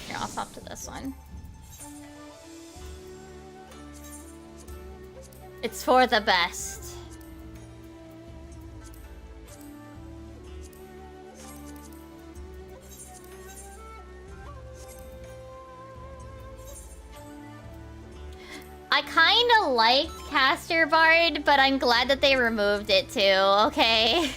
Here, I'll swap to this one. It's for the best. I kinda liked Caster Bard, but I'm glad that they removed it too, okay?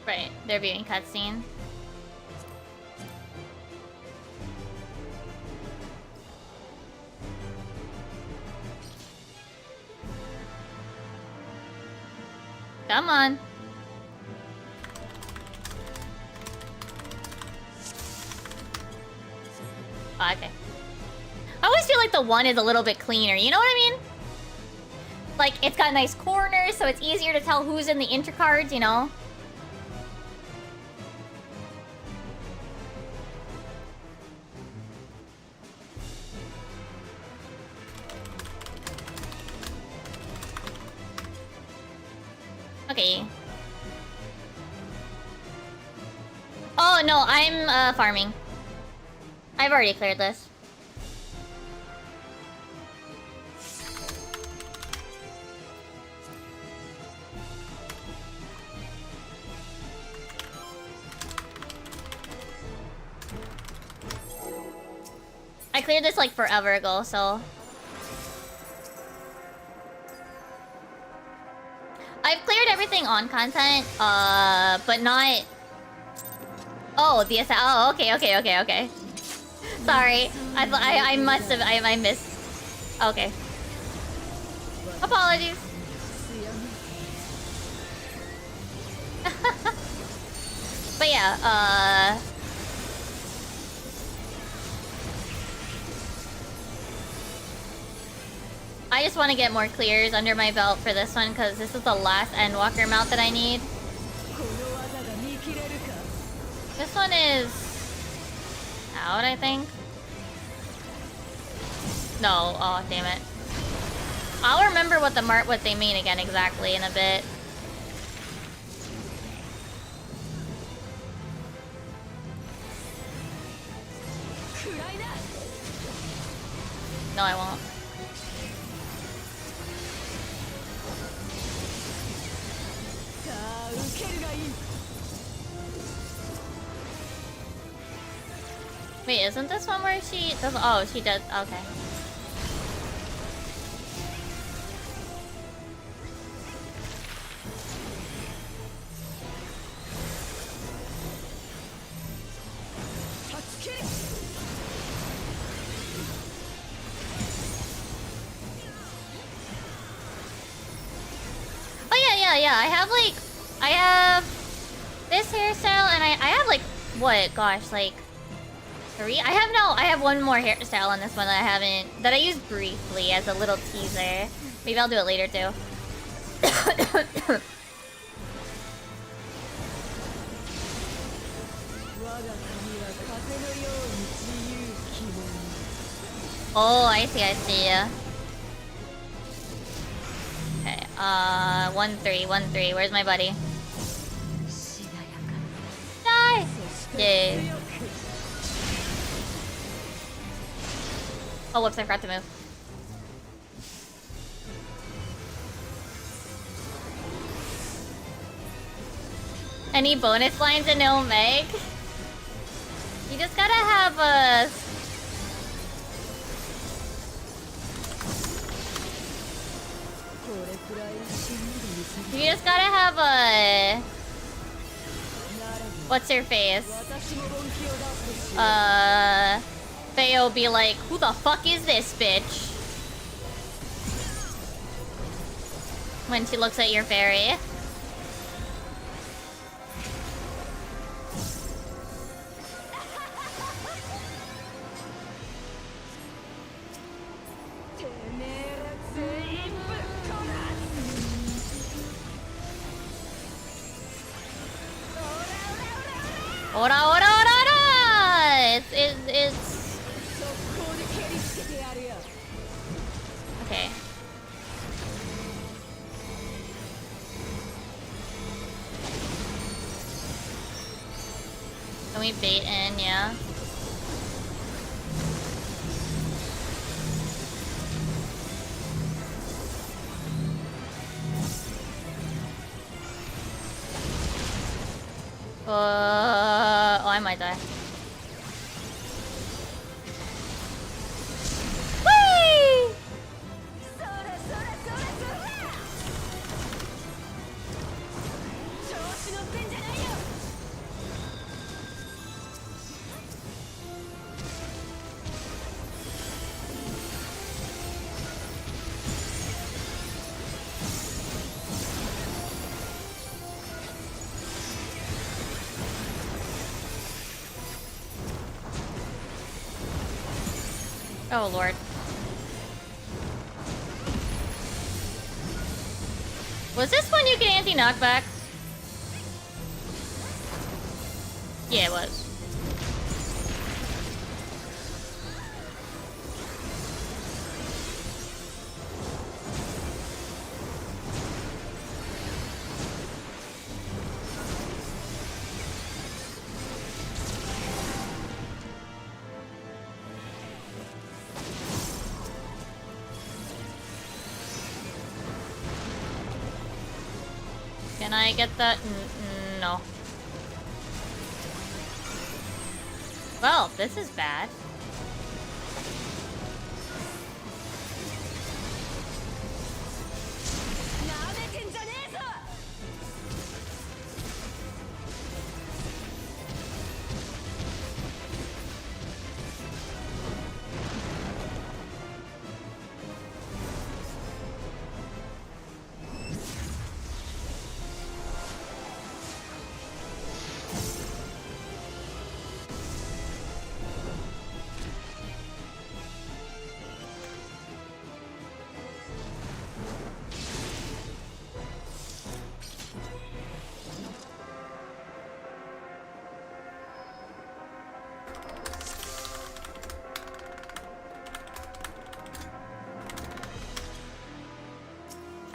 Right, they're viewing cutscene. Come on. Oh, okay. I always feel like the one is a little bit cleaner, you know what I mean? Like, it's got nice corners, so it's easier to tell who's in the intercards, you know? Okay. Oh, no, I'm, farming. I've already cleared this. I cleared this, like, forever ago, so... I've cleared everything on content, but not... Oh, the oh, okay. Sorry, I must have, I missed. Okay. Apologies. But yeah, I just want to get more clears under my belt for this one, because this is the last Endwalker mount that I need. This one is out, I think. No, oh damn it. I'll remember what they mean again exactly in a bit. No, I won't. Wait, isn't this one where she does? Oh, she does. Okay. Oh yeah. I have this hairstyle, and I have like what? Gosh, like 3. I have one more hairstyle on this one that I used briefly as a little teaser. Maybe I'll do it later too. Oh, I see. Okay, 1-3. Where's my buddy? Die! Yay. Oh, whoops, I forgot to move. Any bonus lines in No Meg? You just gotta have a... You just gotta have a... What's her face? Theo be like, who the fuck is this bitch? When she looks at your fairy. Ora! It's... Okay. Can we bait in? Yeah. Oh, I might die. Whee! Oh lord. Was this one you get anti-knockback? Yeah, it was. Can I get that? No. Well, this is bad.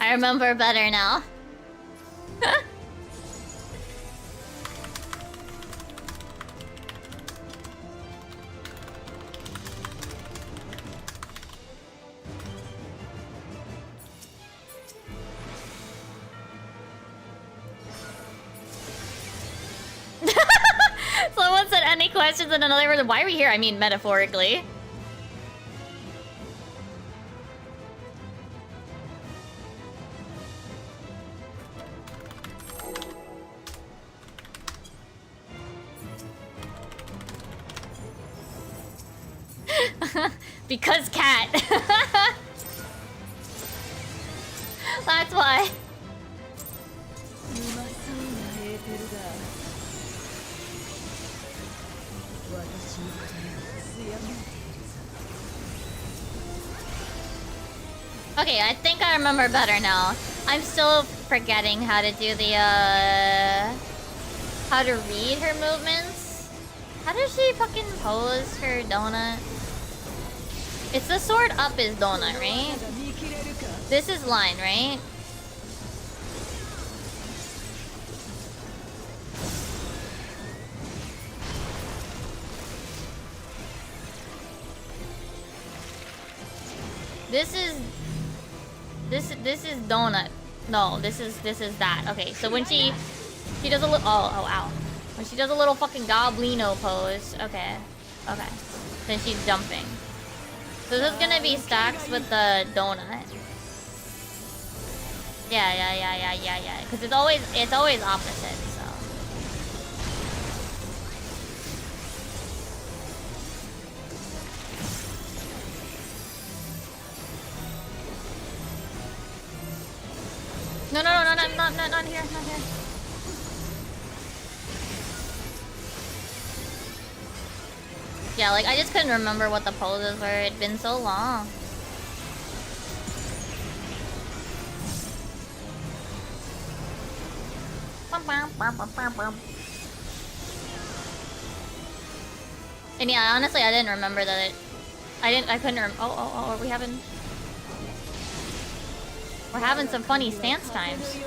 I remember better now. Someone said any questions in another word. Why are we here? I mean, metaphorically. Because cat. That's why. Okay, I think I remember better now. I'm still forgetting how to do the, how to read her movements. How does she fucking pose her donut? It's the sword up is donut, right? This is line, right? This is donut. No, this is that. Okay, so when she does a little oh ow. When she does a little fucking goblino pose. Okay. Okay. Then she's jumping. So this is gonna be stacks with the donut. Yeah. Because it's always opposite, so. No, not here, not here. Yeah, like I just couldn't remember what the poses were. It'd been so long. And yeah, honestly, I didn't remember that I couldn't oh, are we having... We're having some funny stance times.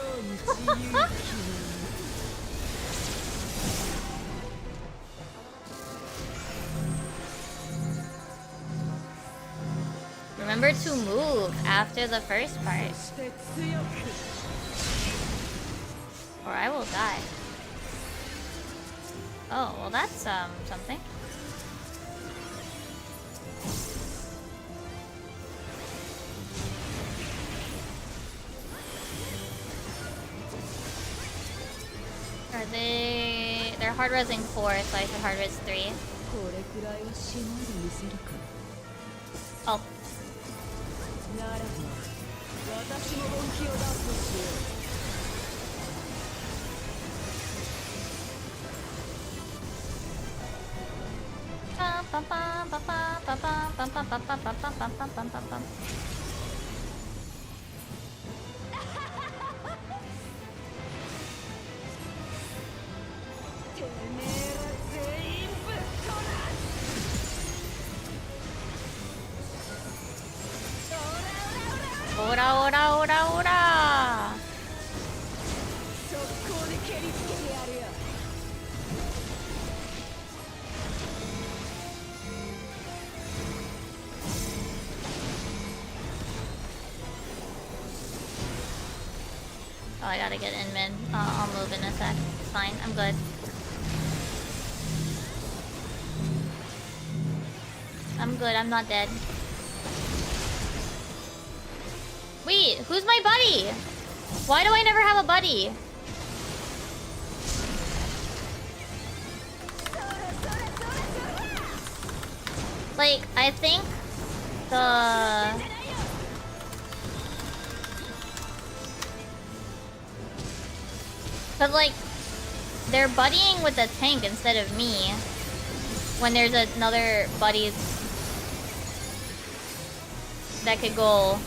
Remember to move after the first part, or I will die. Oh, well that's something. They're hard resing 4, so I should hard res 3. Oh. Ora. Oh, I gotta get in mid. I'll move in a sec. It's fine. I'm good. I'm good. I'm not dead. Wait, who's my buddy? Why do I never have a buddy? Like, I think But like, they're buddying with the tank instead of me. When there's another buddy that could go.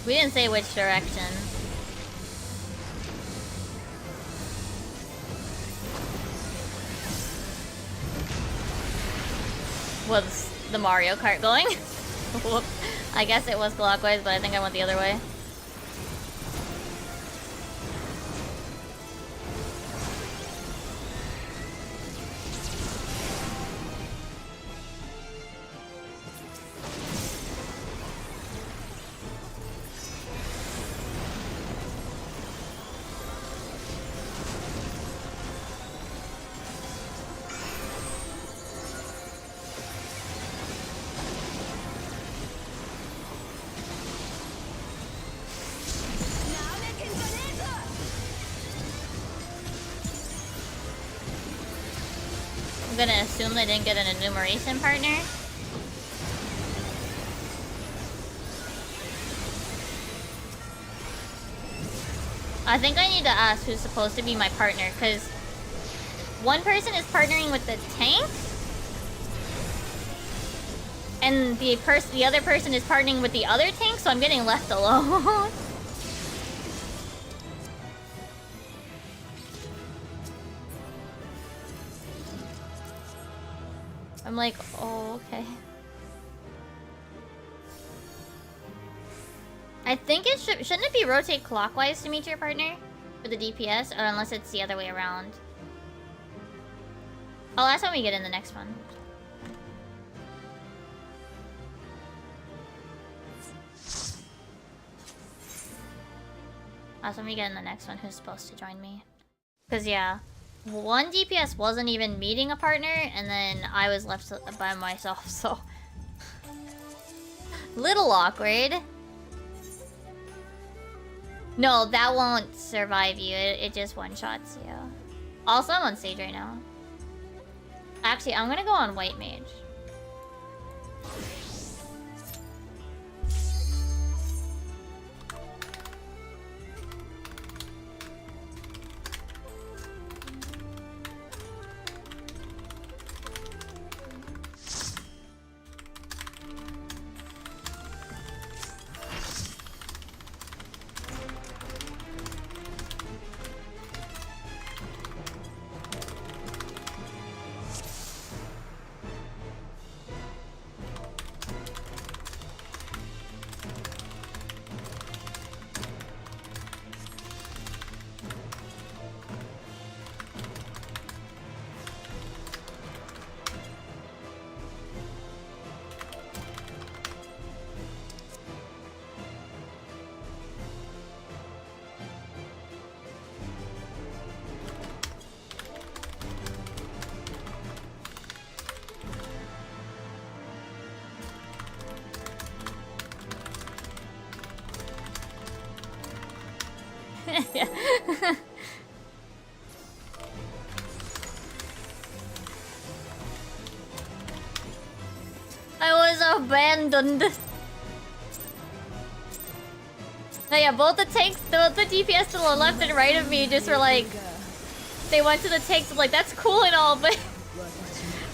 We didn't say which direction. was the Mario Kart going? Whoop. I guess it was clockwise, but I think I went the other way. I'm gonna assume they didn't get an enumeration partner. I think I need to ask who's supposed to be my partner, because one person is partnering with the tank, and the other person is partnering with the other tank, so I'm getting left alone. I'm like, oh, okay. I think it shouldn't it be rotate clockwise to meet your partner for the DPS, or unless it's the other way around. Oh, that's when we get in the next one. That's when we get in the next one. Who's supposed to join me? Cause yeah. One DPS wasn't even meeting a partner, and then I was left by myself, so... Little awkward. No, that won't survive you. It just one-shots you. Also, I'm on stage right now. Actually, I'm gonna go on White Mage. Yeah. I was abandoned. Oh yeah, both the tanks, both the DPS to the left and right of me just were like... They went to the tanks, like, that's cool and all, but...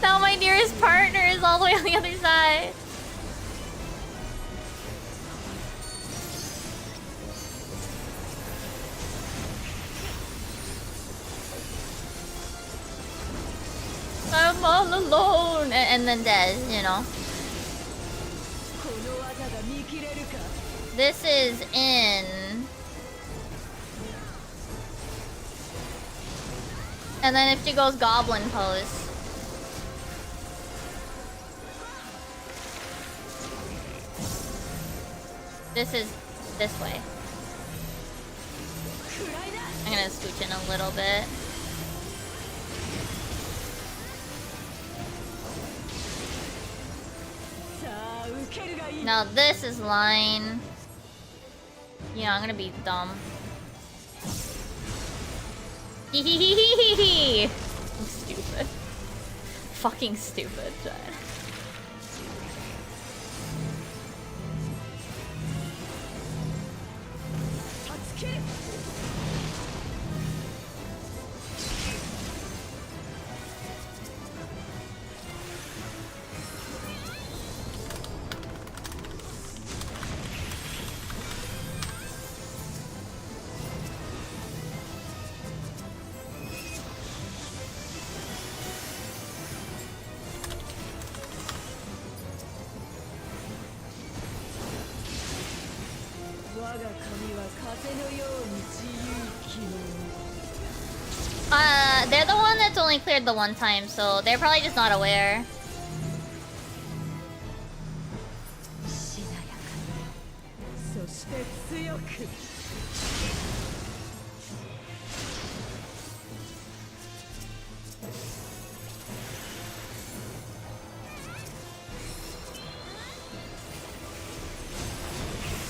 Now my nearest partner is all the way on the other side. I'm all alone, and then dead, you know. This is in... And then if she goes goblin pose. This is this way. I'm gonna scooch in a little bit. Now this is line. Yeah, I'm gonna be dumb. I'm stupid. Fucking stupid, Chad. They're the one that's only cleared the one time, so they're probably just not aware.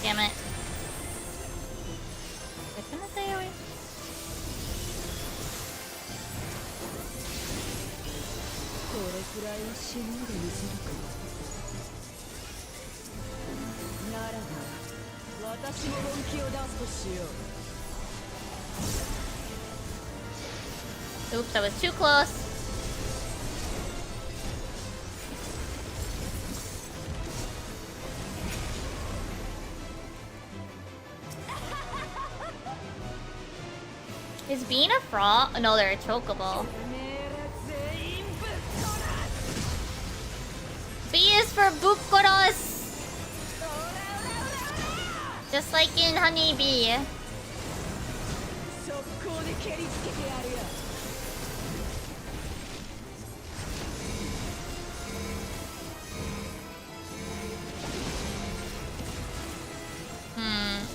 Damn it. Which one is they always? Oops, I was too close. Is being a frog? No, they're a chocobo. B is for Bukoros! Just like in Honeybee.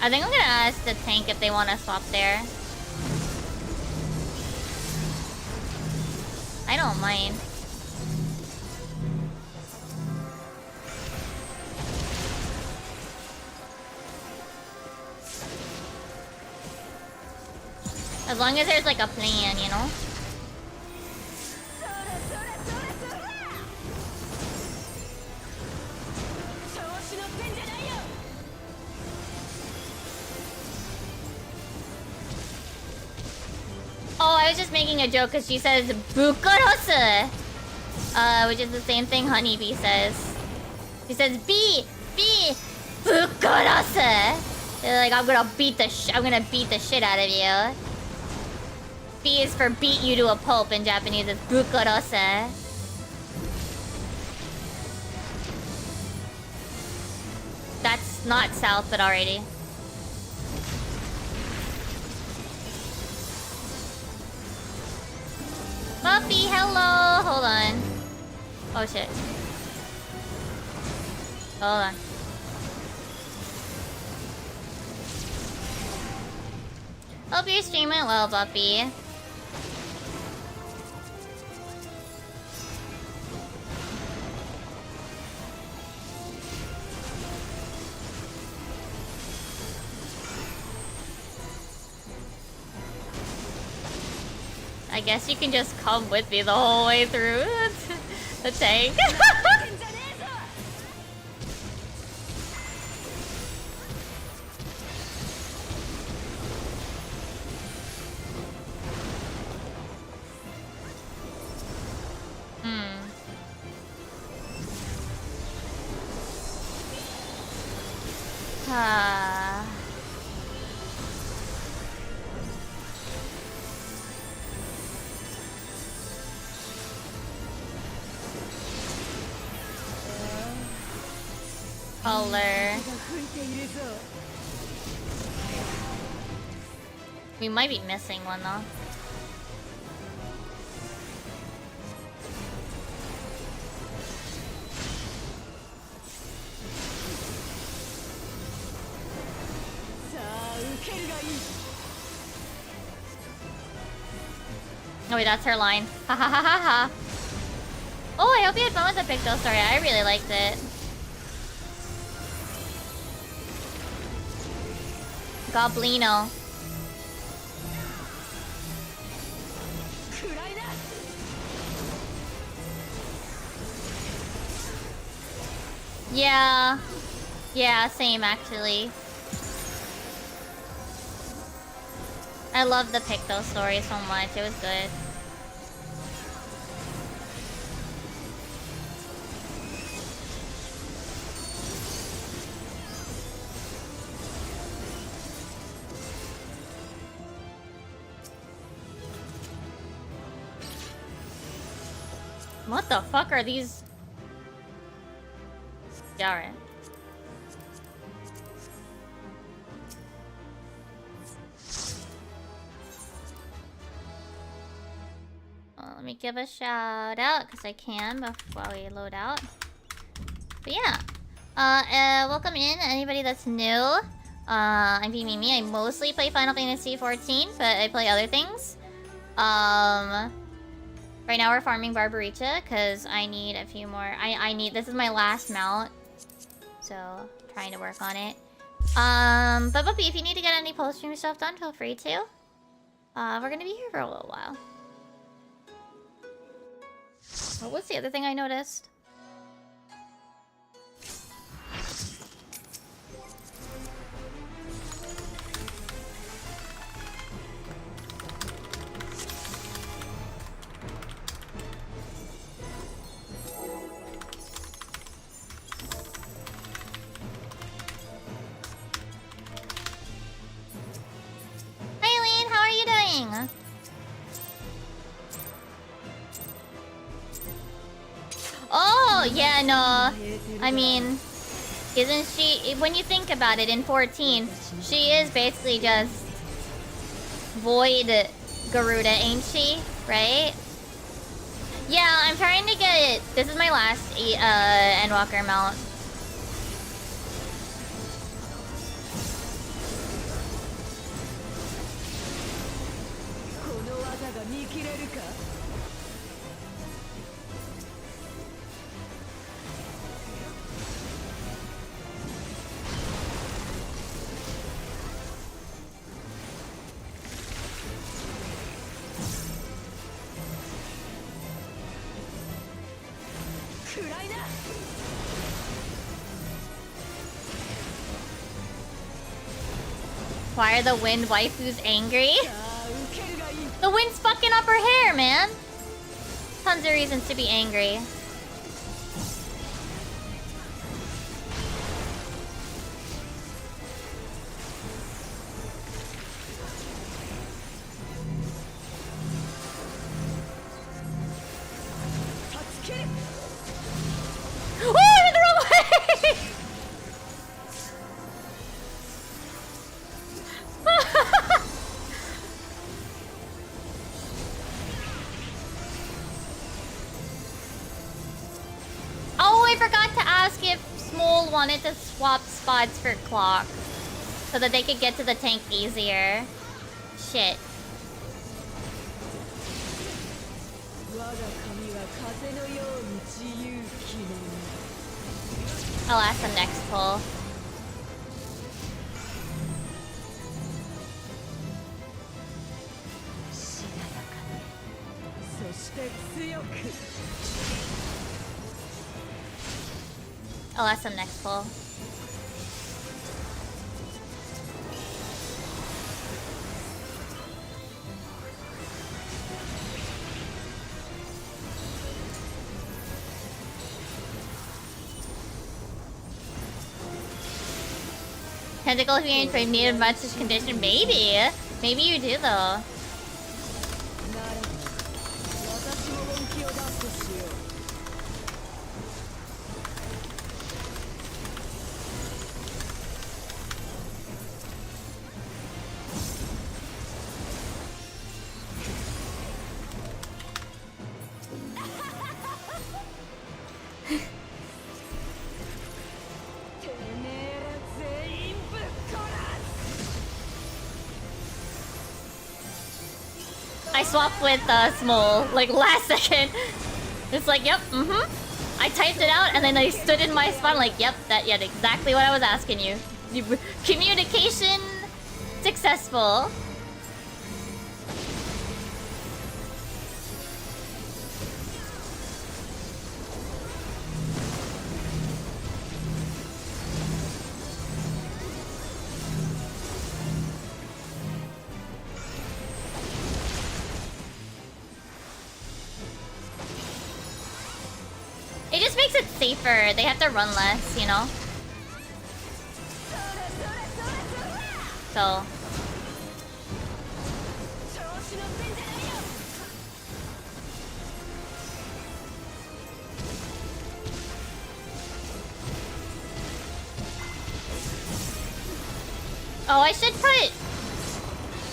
I think I'm gonna ask the tank if they want to swap there. I don't mind. As long as there's like a plan, you know? Oh, I was just making a joke because she says Bukarosu, which is the same thing Honeybee says. She says B Bukarosu. They're like, I'm gonna beat the shit out of you. B is for beat you to a pulp in Japanese. It's Bukarosu. That's not south, but already. Buffy, hello! Hold on. Oh shit. Hold on. Hope your stream went well, Buffy. I guess you can just come with me the whole way through the tank. Color. We might be missing one though. Oh wait, that's her line. Ha ha ha ha ha. Oh, I hope you had fun with the Picto story. I really liked it. Goblino. Yeah. Yeah, same actually. I love the Picto story so much. It was good. What the fuck are these? Yeah, alright. me give a shout out because I can while we load out. But yeah, welcome in anybody that's new. I'm Mimi. I mostly play Final Fantasy XIV, but I play other things. Right now we're farming Barbaricha because I need a few more. I need, this is my last mount, so trying to work on it. But Buppy, if you need to get any post-stream stuff done, feel free to. We're gonna be here for a little while. What was the other thing I noticed? Oh, yeah, no. I mean, isn't she... When you think about it, in 14, she is basically just... Void Garuda, ain't she? Right? Yeah, I'm trying to get... This is my last Endwalker mount. Why are the wind waifus angry? The wind's fucking up her hair, man. Tons of reasons to be angry. Oh, I hit the wrong way! Oh, I forgot to ask if Small wanted to swap spots for Clock so that they could get to the tank easier. Shit. I'll ask them next pull. I'll ask them next pull. Tentacle if you ain't needed much this condition, maybe. Maybe you do though. I swapped with Small, like last second. It's like, yep, I typed it out and then I stood in my spot like, yep, yeah, exactly what I was asking you. Communication successful. It just makes it safer. They have to run less, you know? So... Oh, I should put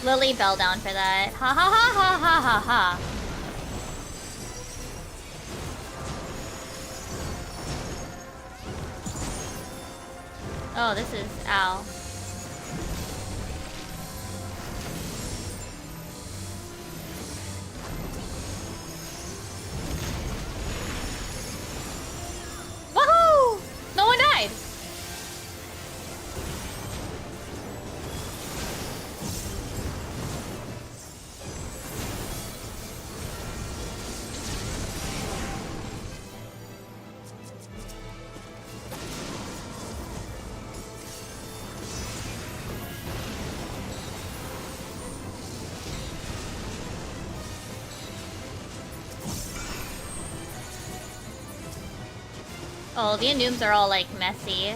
Lily Bell down for that. Ha ha ha ha ha ha ha. Oh, this is... Ow. Woohoo! No one died! Oh, the Nooms are all, like, messy.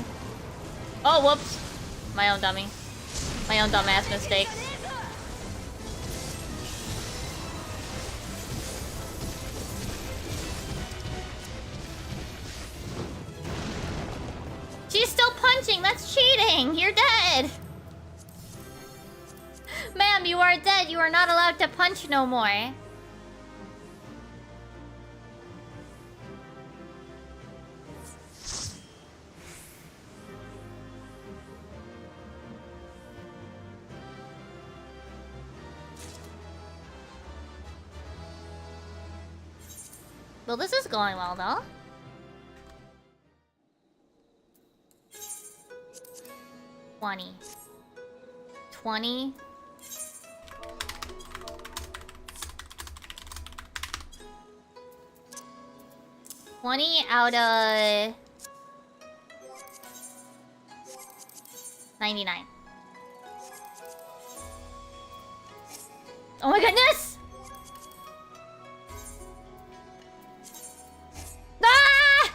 Oh, whoops. My own dummy. My own dumbass mistake. She's still punching! That's cheating! You're dead! Ma'am, you are dead. You are not allowed to punch no more. Well, this is going well, though. $20. 20 out of 99. Oh my goodness! Ah!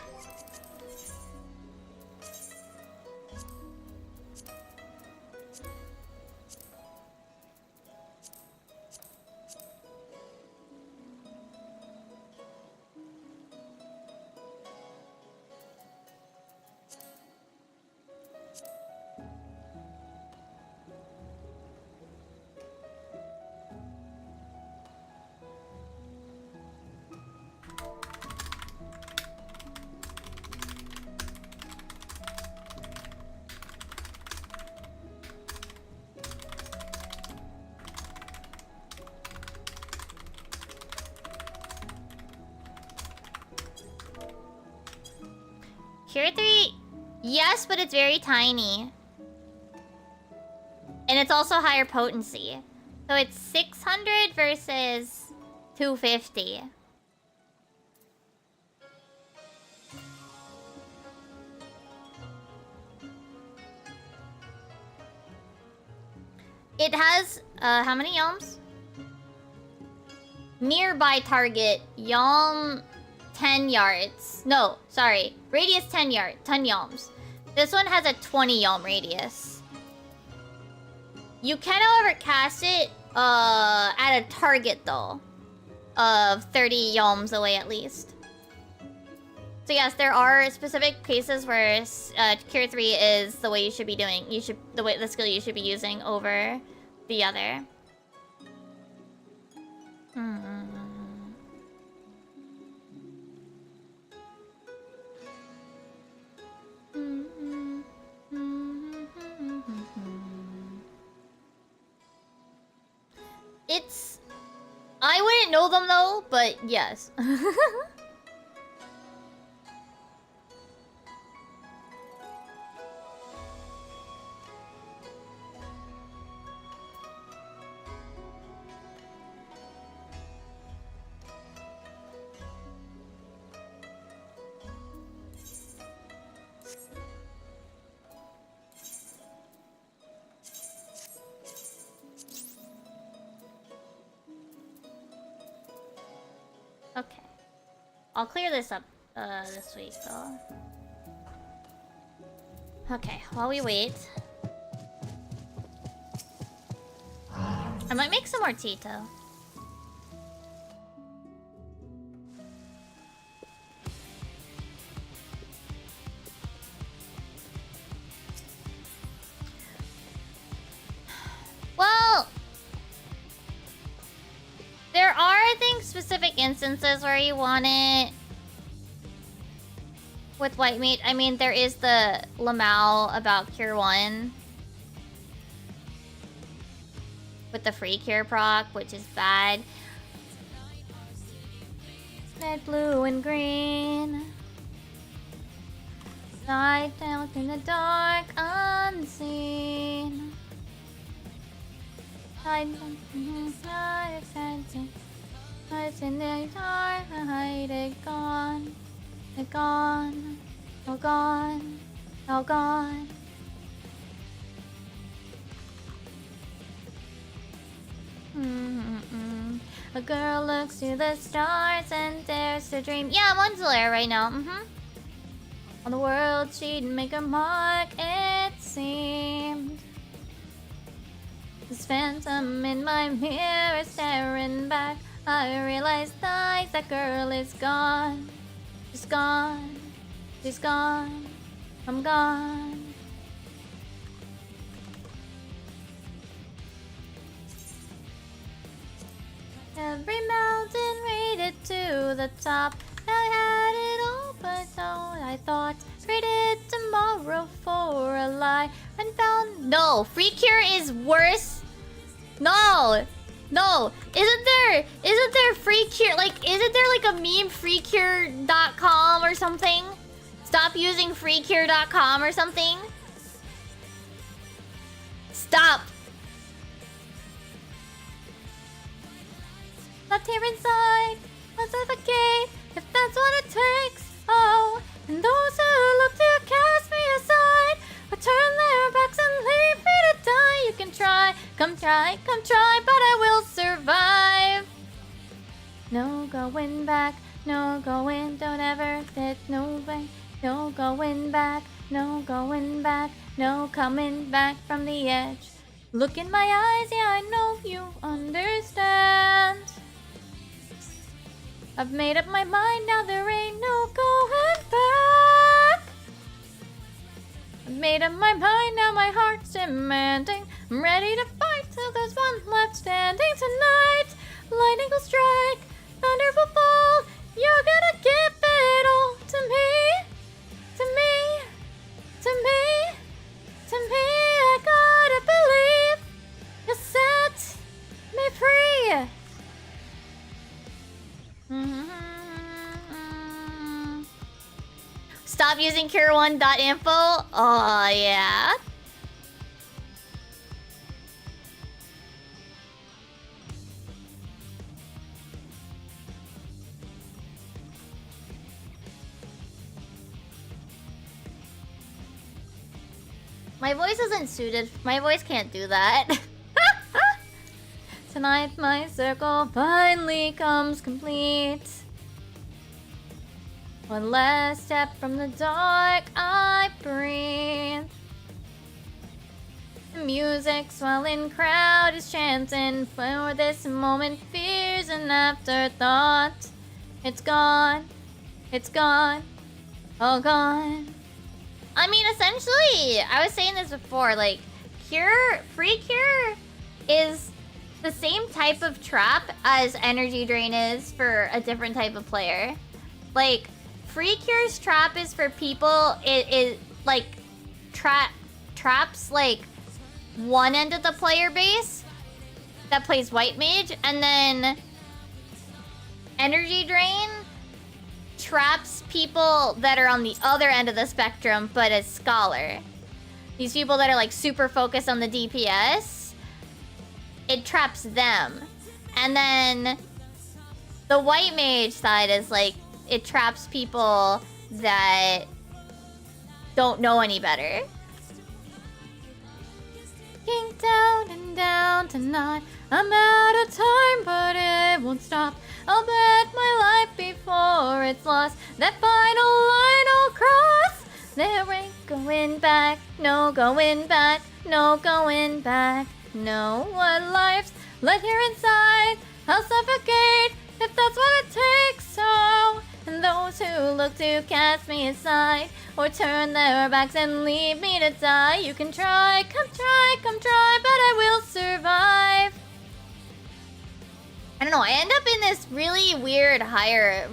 Tier 3, yes, but it's very tiny. And it's also higher potency. So it's 600 versus 250. It has, how many yalms? Nearby target, yalm 10 yards. No, sorry. Radius 10 yalms. This one has a 20 yalm radius. You can, however, cast it at a target, though, of 30 yalms away at least. So yes, there are specific cases where Cure 3 is the way you should be doing. The skill you should be using over the other. It's... I wouldn't know them though, but yes. Okay. I'll clear this up this week, though. Okay, while we wait... I might make some more Tito. Well... There are, I think, specific instances where you want it With white mage, I mean, there is the Lamau about Cure 1. With the free Cure proc, which is bad. Red, blue, and green. Light out in the dark, unseen. Hide in the dark, hide it gone. It gone. All gone. All gone. A girl looks to the stars and dares to dream. Yeah, I'm on Zolaire right now. On the world, she'd make a mark, it seemed. This phantom in my mirror staring back. I realized that girl is gone. She's gone. She's gone. I'm gone. Every mountain raided to the top. I had it all, but don't. I thought traded tomorrow for a lie and found. No, free cure is worse. No, no. Isn't there free cure? Like, isn't there like a meme freecure.com or something? Stop using freecure.com or something. Stop. Left here inside, let's suffocate, if that's what it takes. Oh, and those who look to cast me aside will turn their backs and leave me to die. You can try, come try, but I will survive. No going back, no going, don't ever fit, no way. No going back, no going back, no coming back from the edge. Look in my eyes, yeah, I know you understand. I've made up my mind, now there ain't no going back. I've made up my mind, now my heart's demanding. I'm ready to fight till there's one left standing tonight. Lightning will strike, thunder will fall. You're gonna give it all to me, to me, to me, to me. I gotta believe you set me free. Stop using cure1.info. Oh, yeah. My voice isn't suited. My voice can't do that. Tonight my circle finally comes complete. One last step from the dark, I breathe. The music swelling crowd is chanting. For this moment, fears an afterthought. It's gone, it's gone, all gone. I mean, essentially, I was saying this before, like, free cure is the same type of trap as energy drain is for a different type of player. Like, free cure's trap is for people, it like traps like one end of the player base that plays white mage, and then energy drain traps people that are on the other end of the spectrum but as scholar. These people that are like super focused on the DPS, it traps them. And then the white mage side is like, it traps people that don't know any better. King down and down tonight. I'm out of time, but it won't stop. I'll bet my life before it's lost. That final line I'll cross. There ain't going back, no going back, no going back. No one life's left here inside. I'll suffocate if that's what it takes. So, and those who look to cast me aside or turn their backs and leave me to die. You can try, come try, but I will survive. I don't know, I end up in this really weird higher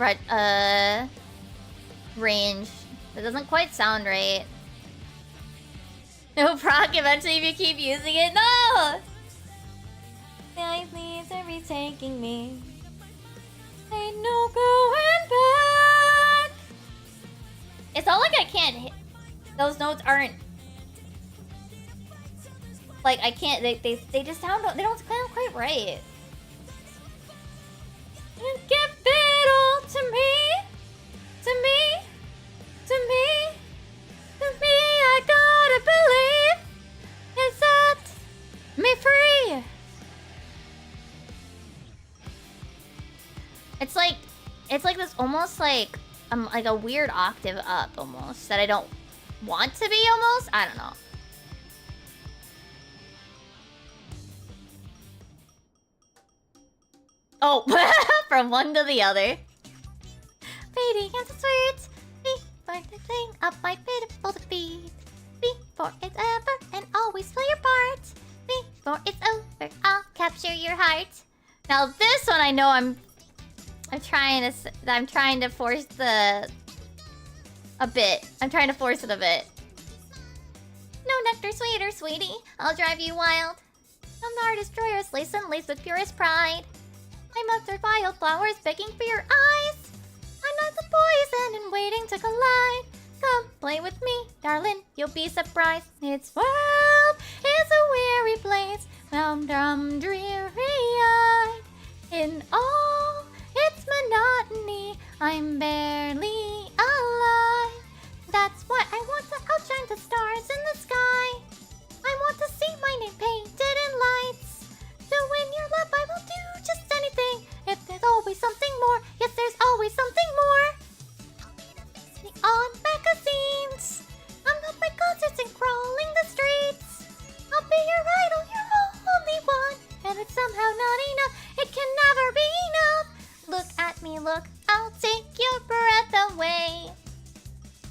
range That doesn't quite sound right. No proc eventually if you keep using it. No! My leaves are retaking me. Ain't no going back. It's not like I can't hit. Those notes aren't. Like, I can't. They just sound. They don't sound quite right. Give it all to me. To me. To me. To me. I gotta believe. Is that me free? It's like this almost like a weird octave up almost that I don't want to be almost. I don't know. Oh, from one to the other. Fading as it sweet. Before the thing up my pitiful defeat. Before it's ever and always play your part. Before it's over, I'll capture your heart. Now this one I know I'm trying to force a bit. I'm trying to force it a bit. No nectar sweeter, sweetie. I'll drive you wild. I'm the artist destroyer's lace and lace with purest pride. I'm up there wildflowers begging for your eyes. I'm not the poison and waiting to collide. Come play with me, darling, you'll be surprised. It's world is a weary place, humdrum, dreary-eyed. In all its monotony, I'm barely alive. That's why I want to outshine the stars in the sky. I want to see my name painted in lights. To win your love, I will do just anything. If there's always something more, yes, there's always something more. On magazines, I'm at my concerts and crawling the streets. I'll be your idol, your only one. And it's somehow not enough, it can never be enough. Look at me, look, I'll take your breath away.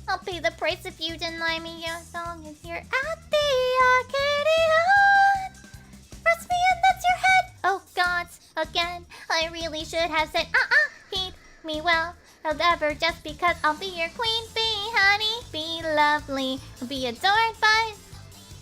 I'll pay the price if you deny me your song is here at the Arcadian. Press me and that's your head. Oh gods, again, I really should have said heed me well. However, just because I'll be your queen bee, honey, be lovely, be adored by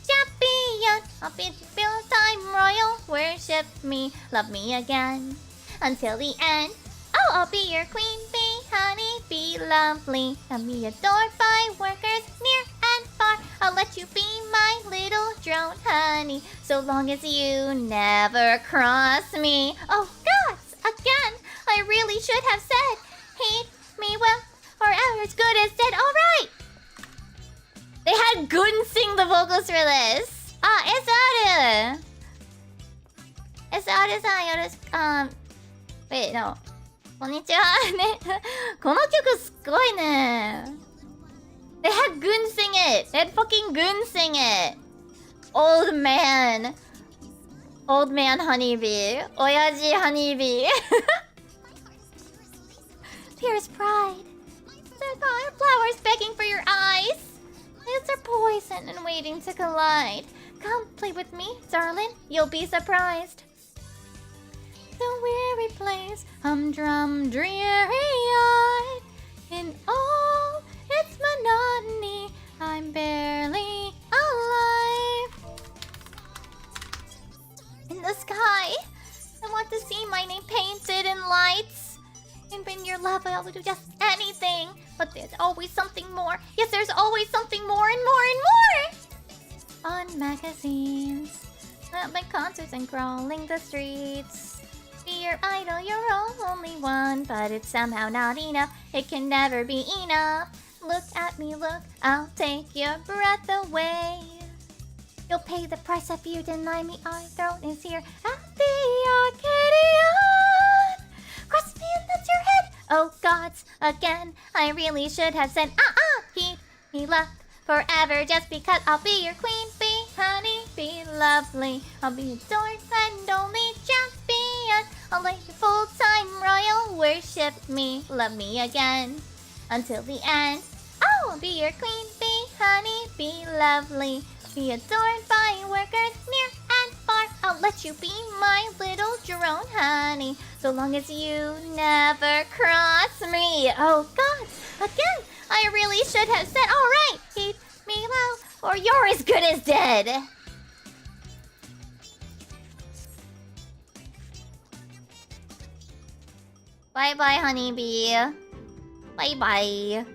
champion. I'll be the full-time royal, worship me, love me again, until the end. Oh, I'll be your queen bee, honey, be lovely, and be adored by workers near and far. I'll let you be my little drone, honey, so long as you never cross me. Oh gods, again, I really should have said, heed me well, or ever as good as dead. Alright! They had Gun sing the vocals for this. Esaru! Esaru-san, wait, no. こんにちはね。この曲すごいね。They had Gun sing it. They had fucking Gun sing it. Old man. Old man honeybee. Oyaji honeybee. Here's pride. There are flowers begging for your eyes. It's are poison and waiting to collide. Come play with me, darling. You'll be surprised. The weary place, humdrum, dreary-eyed. In all its monotony, I'm barely alive. In the sky, I want to see my name painted in lights. And in your love, I will do just anything. But there's always something more. Yes, there's always something more and more and more. On magazines, at my concerts and crawling the streets. Be your idol, your only one. But it's somehow not enough. It can never be enough. Look at me, look, I'll take your breath away. You'll pay the price if you deny me. Our throne is here at the Arcadian. Cross me and that's your head. Oh gods, again, I really should have said heed me luck forever just because I'll be your queen bee, honey, be lovely. I'll be adored and only champion. I'll let you full-time royal worship me, love me again, until the end. I'll be your queen bee, honey, be lovely. Be adored by workers near and far. I'll let you be my little drone, honey, so long as you never cross me. Oh God, again, I really should have said, alright, keep me low, or you're as good as dead. Bye-bye, honeybee. Bye-bye.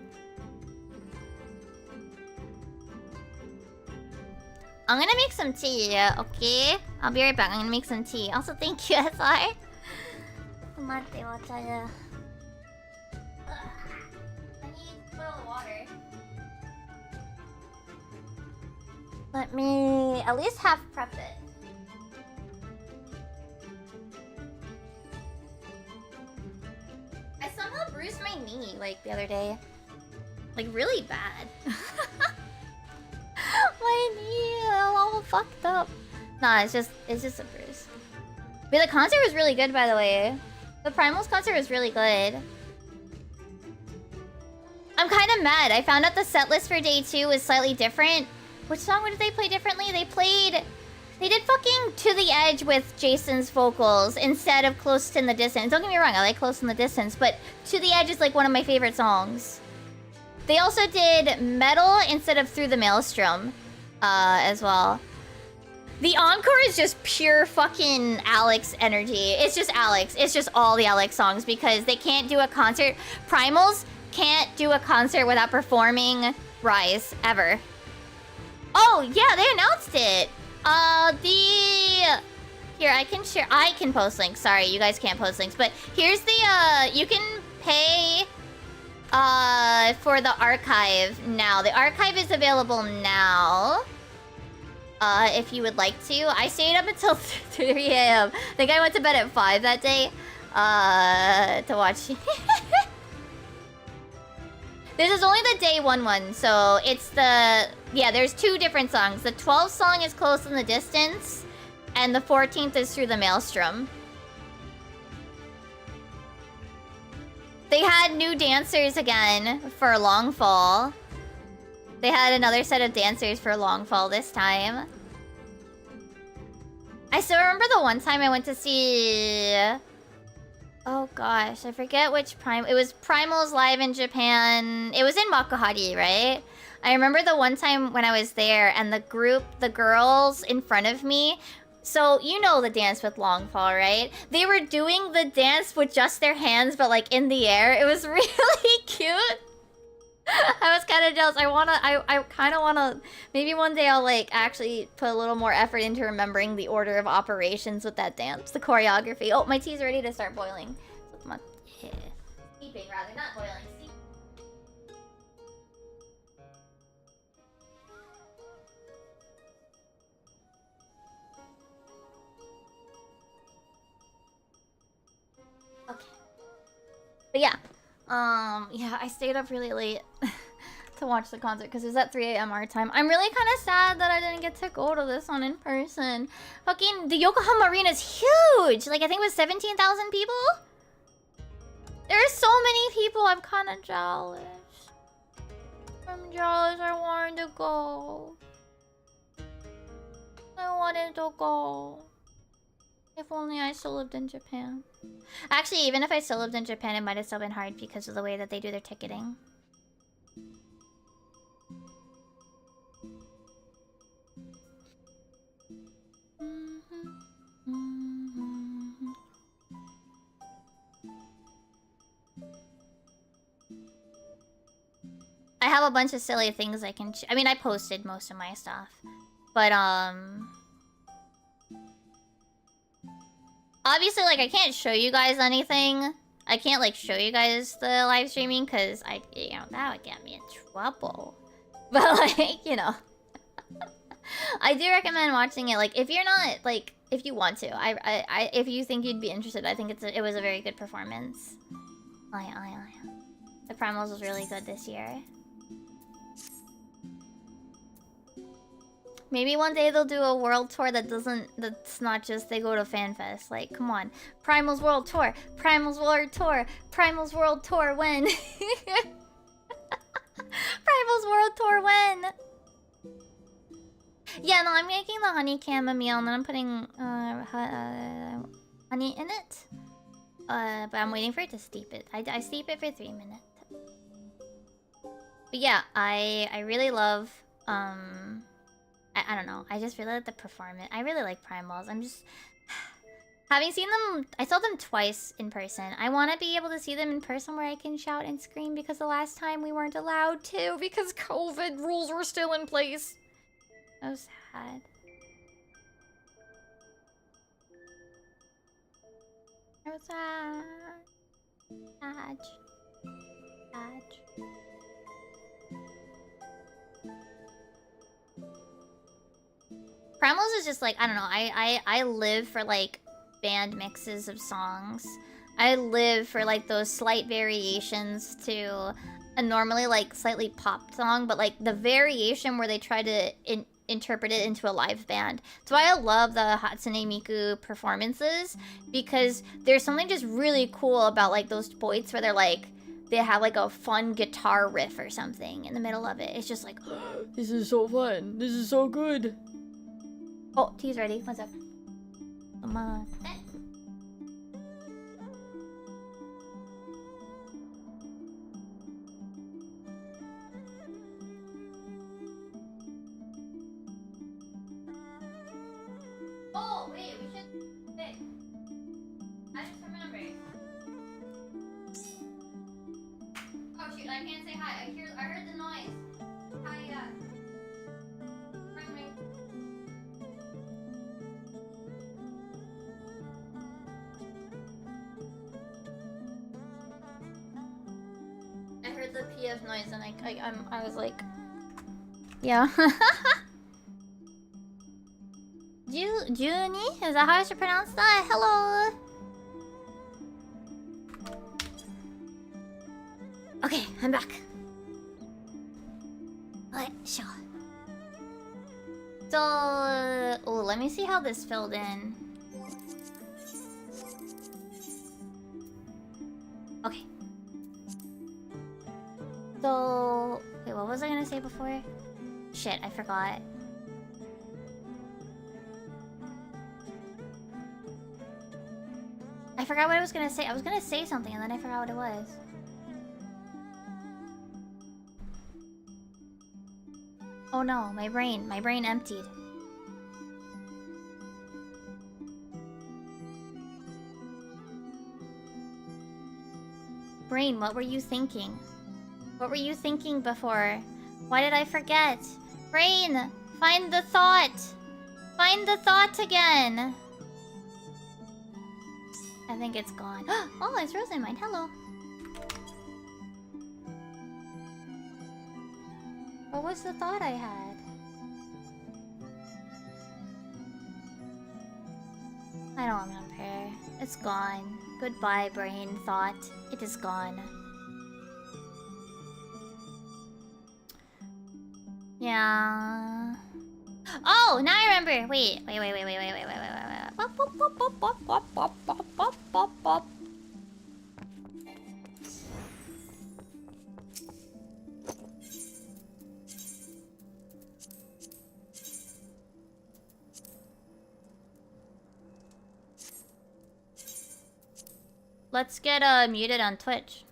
I'm gonna make some tea, okay? I'll be right back. I'm gonna make some tea. Also, thank you, SR. I need boiled water. Let me at least half prep it. I somehow bruised my knee, like, the other day. Like, really bad. My knee all fucked up. Nah, it's just a bruise. But the concert was really good, by the way. The Primals concert was really good. I'm kind of mad. I found out the set list for day 2 was slightly different. Which song did they play differently? They did fucking To the Edge with Jason's vocals instead of Close in the Distance. Don't get me wrong, I like Close in the Distance, but To the Edge is like one of my favorite songs. They also did Metal instead of Through the Maelstrom as well. The encore is just pure fucking Alex energy. It's just Alex. It's just all the Alex songs because they can't do a concert. Primals can't do a concert without performing Rise, ever. Oh, yeah, they announced it. Here, I can share. I can post links. Sorry, you guys can't post links. But here's the, you can pay for the archive now. The archive is available now. If you would like to. I stayed up until 3 a.m. I think I went to bed at 5 that day. To watch. This is only the day 1 one, so it's the... Yeah, there's 2 different songs. The 12th song is Close in the Distance, and the 14th is Through the Maelstrom. They had new dancers again for Long Fall. They had another set of dancers for Long Fall this time. I still remember the one time I went to see... Oh gosh, I forget which It was Primals live in Japan. It was in Makuhari, right? I remember the one time when I was there and the girls in front of me. So, you know the dance with Long Fall, right? They were doing the dance with just their hands, but like in the air. It was really cute. I was kind of jealous. I kind of wanna, maybe one day I'll like actually put a little more effort into remembering the order of operations with that dance, the choreography. Oh, my tea's ready to start boiling. So come on. Yeah. Steeping rather, not boiling. Steeping. Okay. But yeah. Yeah, I stayed up really late to watch the concert because it was at 3 a.m. our time. I'm really kind of sad that I didn't get to go to this one in person. Fucking, the Yokohama Arena is huge! Like, I think it was 17,000 people? There are so many people, I'm kind of jealous. I'm jealous, I wanted to go. I wanted to go. If only I still lived in Japan. Actually, even if I still lived in Japan, it might have still been hard because of the way that they do their ticketing. I have a bunch of silly things I can... I mean, I posted most of my stuff. But, obviously, like, I can't show you guys anything. I can't, like, show you guys the live streaming because you know, that would get me in trouble. But, like, you know. I do recommend watching it. Like, if you're not, like, if you want to. If you think you'd be interested, I think it was a very good performance. The Primals was really good this year. Maybe one day they'll do a world tour that's not just they go to FanFest. Like, come on. Primal's World Tour. Primal's World Tour. Primal's World Tour when? Primal's World Tour when? Yeah, no, I'm making the honey chamomile and then I'm putting honey in it. But I'm waiting for it to steep it. I steep it for 3 minutes. But yeah, I really love I don't know. I just really like the performance. I really like Primals. I'm just having seen them. I saw them twice in person. I want to be able to see them in person where I can shout and scream because the last time we weren't allowed to because COVID rules were still in place. So sad. So sad. Sad. Sad. Primals is just like, I don't know, I live for like band mixes of songs. I live for like those slight variations to a normally like slightly pop song, but like the variation where they try to interpret it into a live band. That's why I love the Hatsune Miku performances, because there's something just really cool about like those points where they're like, they have like a fun guitar riff or something in the middle of it. It's just like, this is so fun. This is so good. Oh, tea's ready. What's up? Come on. Oh, wait, we should... Wait. I just remembered. Oh, shoot, I can't say hi. I heard the noise. Hi, ring, ring. I heard the PF noise and I was like... Yeah. Junie? Is that how I should pronounce that? Hello! Okay, I'm back. Alright, sure. So... Oh, let me see how this filled in. Okay. So... Wait, what was I gonna say before? Shit, I forgot. I forgot what I was gonna say. I was gonna say something and then I forgot what it was. Oh no, my brain emptied. Brain, what were you thinking? What were you thinking before? Why did I forget? Brain, find the thought! Find the thought again! I think it's gone. Oh, it's Rosamine. Hello. What was the thought I had? I don't remember. It's gone. Goodbye, brain thought. It is gone. Yeah. Oh, now I remember. Wait. Let's get muted on Twitch.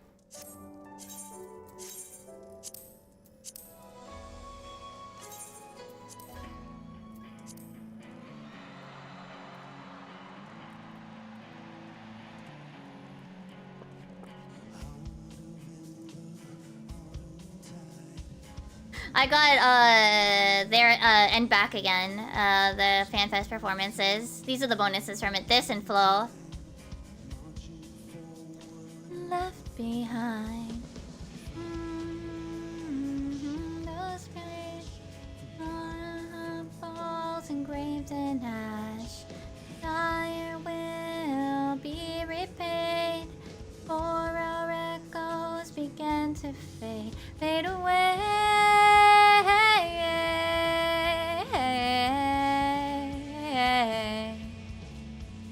I got there and back again. The FanFest performances. These are the bonuses from it. This and Flow. Left behind. No spirit. Falls engraved in ash. Fire will be repaid. For our echoes began to fade away.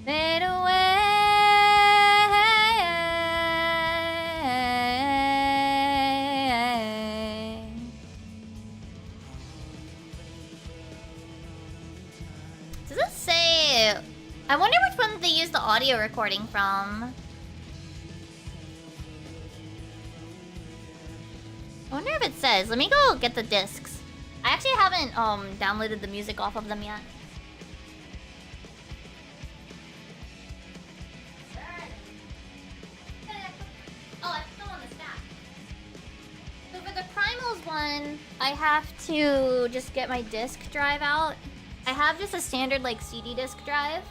Fade away. Does it say... I wonder which one they use the audio recording from. I wonder if it says. Let me go get the discs. I actually haven't downloaded the music off of them yet. Oh, it's still on the stack. So for the Primals one, I have to just get my disc drive out. I have just a standard like CD disc drive.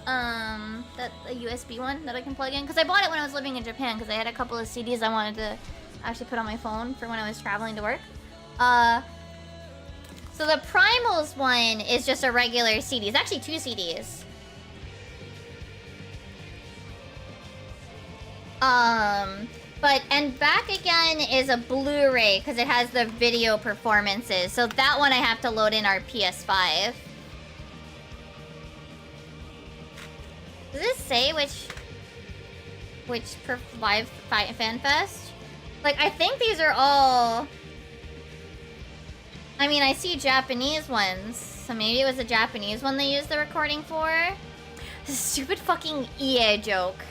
That a USB one that I can plug in, because I bought it when I was living in Japan because I had a couple of CDs I wanted to actually put on my phone for when I was traveling to work. So the Primals one is just a regular CD. It's actually 2 CDs. But and Back Again is a Blu-ray because it has the video performances. So that one I have to load in our PS5. Does it say which live fan fest? Like, I think these are all... I mean, I see Japanese ones. So maybe it was a Japanese one they used the recording for. This stupid fucking EA joke.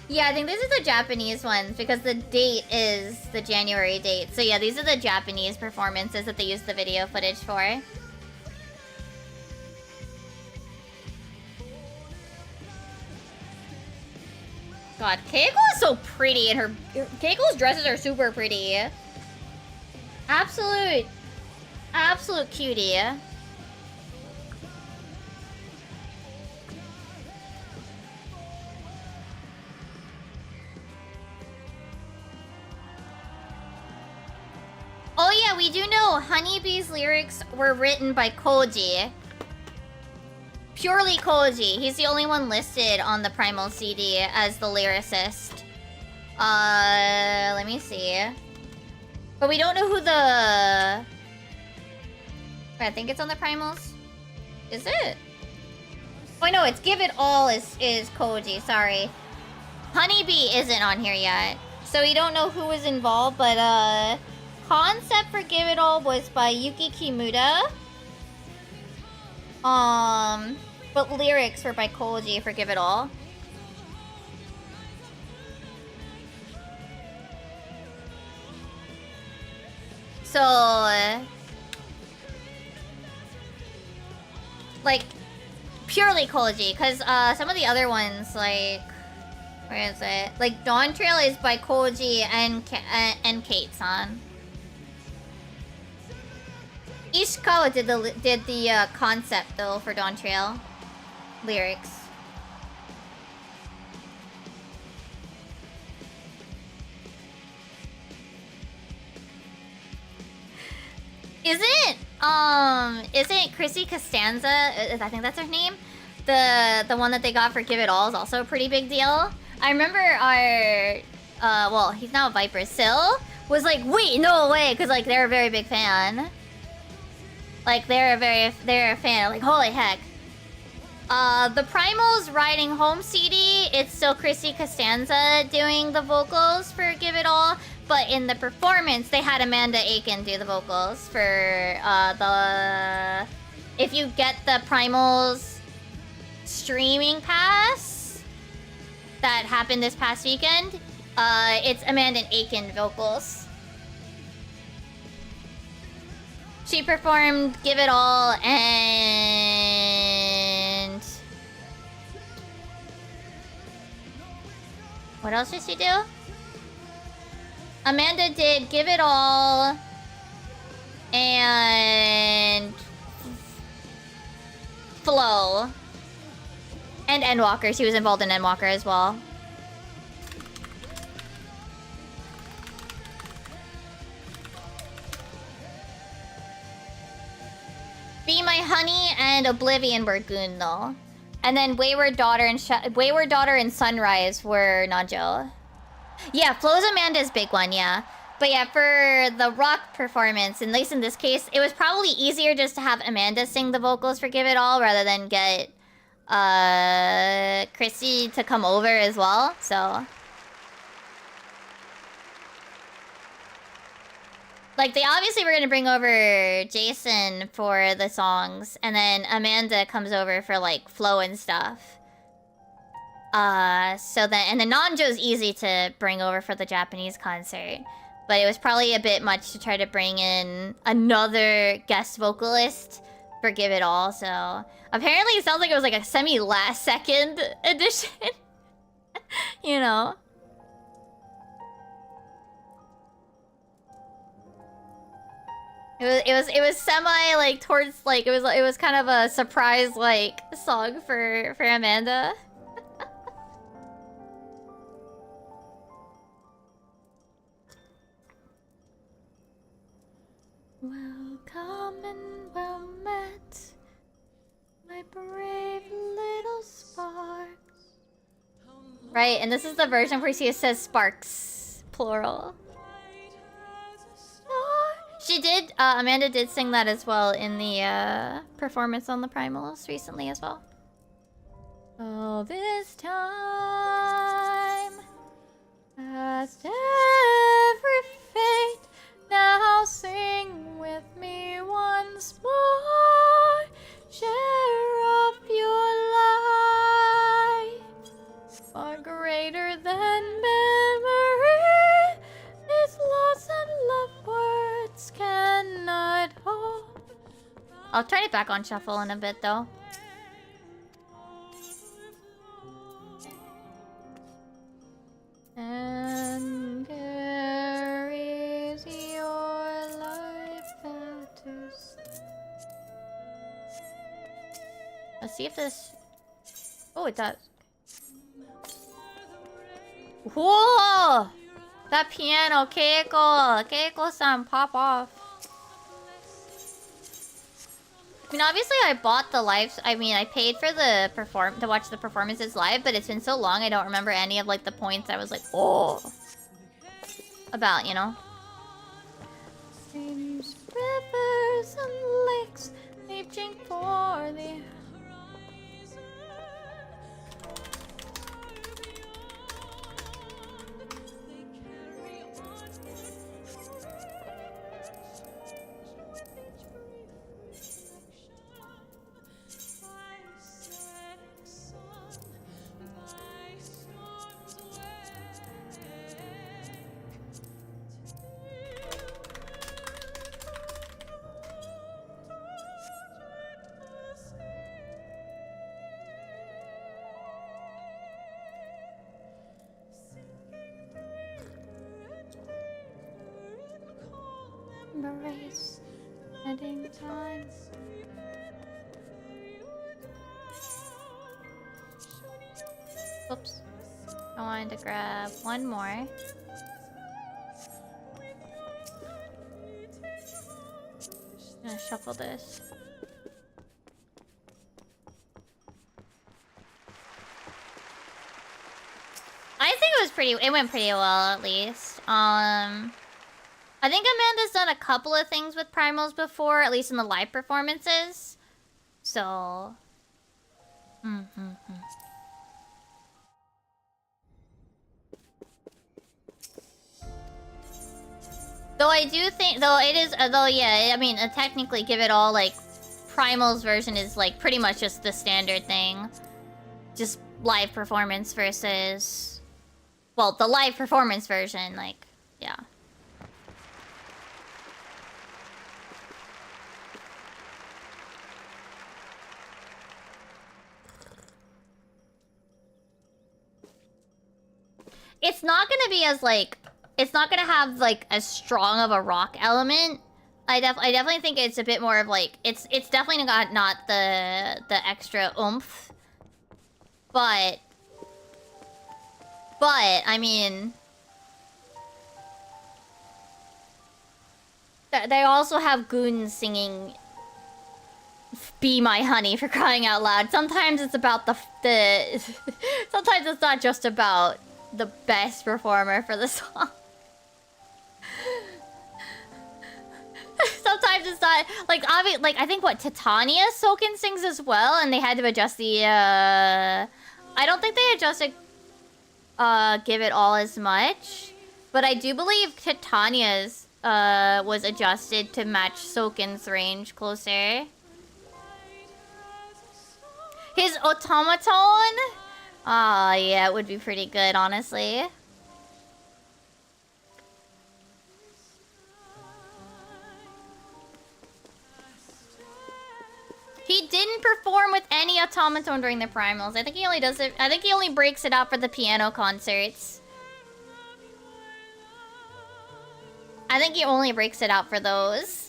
Yeah, I think this is the Japanese ones because the date is the January date. So yeah, these are the Japanese performances that they used the video footage for. God, Keiko is so pretty and Keiko's dresses are super pretty. Absolute cutie. Oh yeah, we do know Honeybee's lyrics were written by Koji. Purely Koji. He's the only one listed on the Primal CD as the lyricist. Let me see. But we don't know who the... I think it's on the Primals. Is it? Oh no, it's Give It All is Koji, sorry. Honeybee isn't on here yet. So we don't know who was involved, but concept for Give It All was by Yuki Kimura. But lyrics were by Koji for Give It All. So, like, purely Koji, because some of the other ones, like, where is it? Like, Dawn Trail is by Koji and Kate-san. Ishikawa did the concept though for Dawn Trail lyrics. Isn't Chrissy Costanza? I think that's her name. The one that they got for Give It All is also a pretty big deal. I remember our well, he's now a Viper. Sil was like, wait, no way, because like they're a very big fan. Like they're a fan. Like holy heck. The Primals Riding Home CD, it's still Chrissy Costanza doing the vocals for Give It All, but in the performance they had Amanda Aiken do the vocals for the... If you get the Primals streaming pass that happened this past weekend, it's Amanda Aiken vocals. She performed Give It All and... What else did she do? Amanda did Give It All and Flow and Endwalker. She was involved in Endwalker as well. Be My Honey and Oblivion were Goon though. And then Wayward Daughter and Sunrise were Najo. Yeah, Flow's Amanda's big one, yeah. But yeah, for the rock performance, at least in this case, it was probably easier just to have Amanda sing the vocals for Give It All rather than get Chrissy to come over as well, so. Like, they obviously were gonna bring over Jason for the songs, and then Amanda comes over for, like, flow and stuff. So then, and the Nanjo's easy to bring over for the Japanese concert. But it was probably a bit much to try to bring in another guest vocalist for Give It All, so... Apparently it sounds like it was like a semi-last second edition. You know? It was semi like towards like it was kind of a surprise like song for Amanda. Welcome and well met, my brave little sparks. Right, and this is the version where it says sparks, plural. She did, Amanda did sing that as well in the performance on the Primals recently as well. Oh, this time past every fate, now sing with me once more. Share of your life, far greater than memory. These lost and loved words cannot hold. I'll turn it back on shuffle in a bit though. And carries your life out to sea. Let's see if this... Oh, it does. Whoa! That piano, Keiko-san, pop off. I mean, obviously I bought the live... I mean, I paid for the to watch the performances live, but it's been so long I don't remember any of, like, the points I was like, oh... about, you know? Streams, rivers, and lakes, reaching for the... Embrace heading time. Oops. I wanted to grab one more. I'm gonna shuffle this. I think it went pretty well at least. I think Amanda's done a couple of things with primals before, at least in the live performances. So... Though I do think, yeah, I mean, technically Give It All, like, Primal's version is, like, pretty much just the standard thing. Just live performance versus... Well, the live performance version, like, yeah. It's not gonna be as, like... It's not gonna have, like, as strong of a rock element. I definitely think it's a bit more of, like... It's definitely got not the extra oomph. But, I mean... They also have goons singing... Be My Honey, for crying out loud. Sometimes it's about the sometimes it's not just about the best performer for the song. Sometimes it's not... Like, I think, what, Titania Soken sings as well, and they had to adjust the, I don't think they adjusted, Give It All as much. But I do believe Titania's, was adjusted to match Soken's range closer. His automaton Ah, yeah, it would be pretty good, honestly. He didn't perform with any automaton during the primals. I think he only does it. I think he only breaks it out for the piano concerts. I think he only breaks it out for those.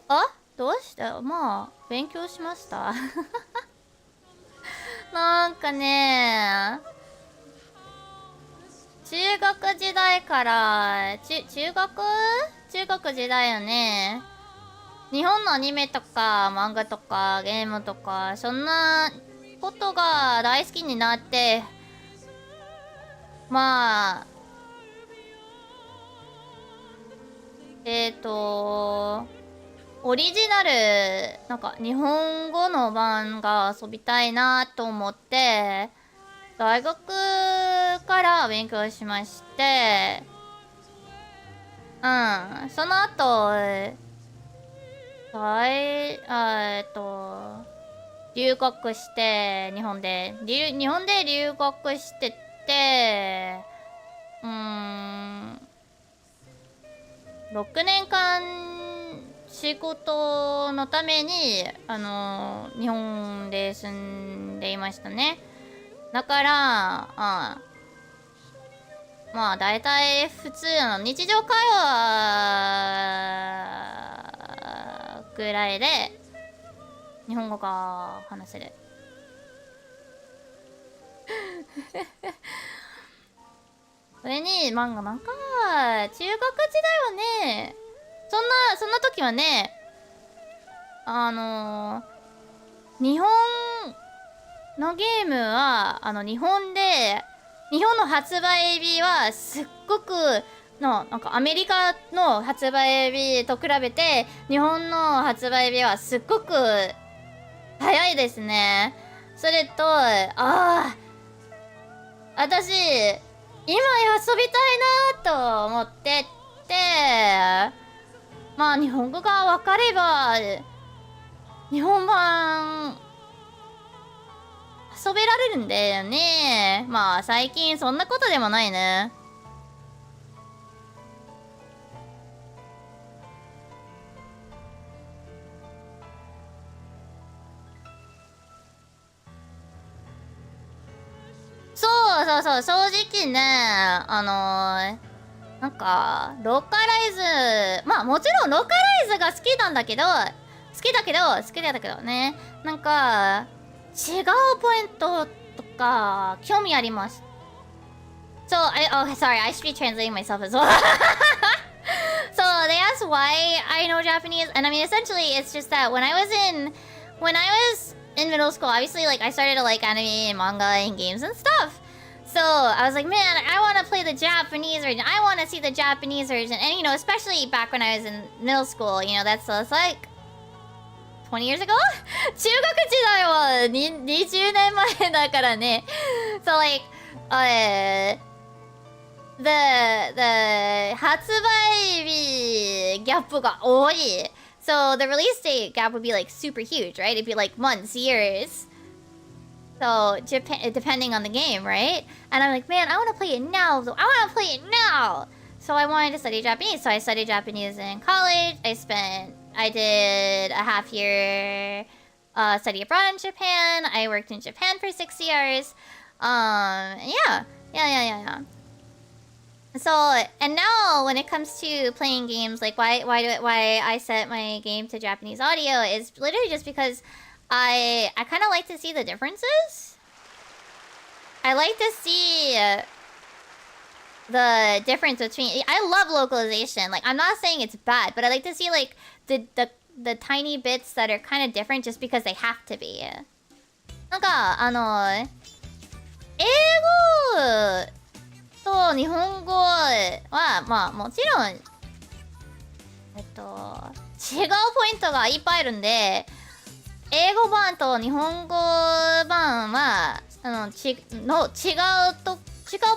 あ、どうしたまあ、勉強しました。なんかね、中学時代から、中学時代よね。日本のアニメとか漫画とかゲームとか、そんなことが大好きになって、まあ、オリジナル、なんか日本語の版が遊びたいなと思って、大学から勉強しまして、その後、留学して、日本で留学してて、6年間仕事のために、日本で住んでいましたね。だから、まあ、だいたい普通の日常会話ぐらいで、日本語が話せる。それに、なんか、中学時代はね、そんな時はね、日本のゲームは、日本の発売日はすっごくなんかアメリカの発売日と比べて、日本の発売日はすっごく早いですね。それと、私、今遊びたいなと思ってて、まあ日本語がわかれば、日本版、遊べられるんだよね。まあ最近そんなことでもないね。そう、正直ね、なんか、ローカライズ、まあもちろんローカライズが好きだけどね、なんか、違うポイントとか、興味あります。So, sorry, I should be translating myself as well. So, they asked why I know Japanese, and I mean, essentially, it's just that when I was in middle school, obviously, like, I started to like anime, manga, and games and stuff. So, I was like, man, I want to play the Japanese version. I want to see the Japanese version. And, you know, especially back when I was in middle school, you know, that's like 20 years ago? 中学時代は20年前だからね。So, like, the 発売日ギャップが多い。So, the release date gap would be like super huge, right? It'd be like months, years. So, depending on the game, right? And I'm like, man, I want to play it now. So So I wanted to study Japanese. So I studied Japanese in college. I did a half year study abroad in Japan. I worked in Japan for 6 years. Yeah. So, and now when it comes to playing games, like why I set my game to Japanese audio is literally just because I kind of like to see the differences. I like to see the difference between. I love localization. Like, I'm not saying it's bad, but I like to see like the the tiny bits that are kind of different just because they have to be. なんか、英語と日本語は、まあもちろん、違うポイントがいっぱいあるんで、英語版と日本語版は、違う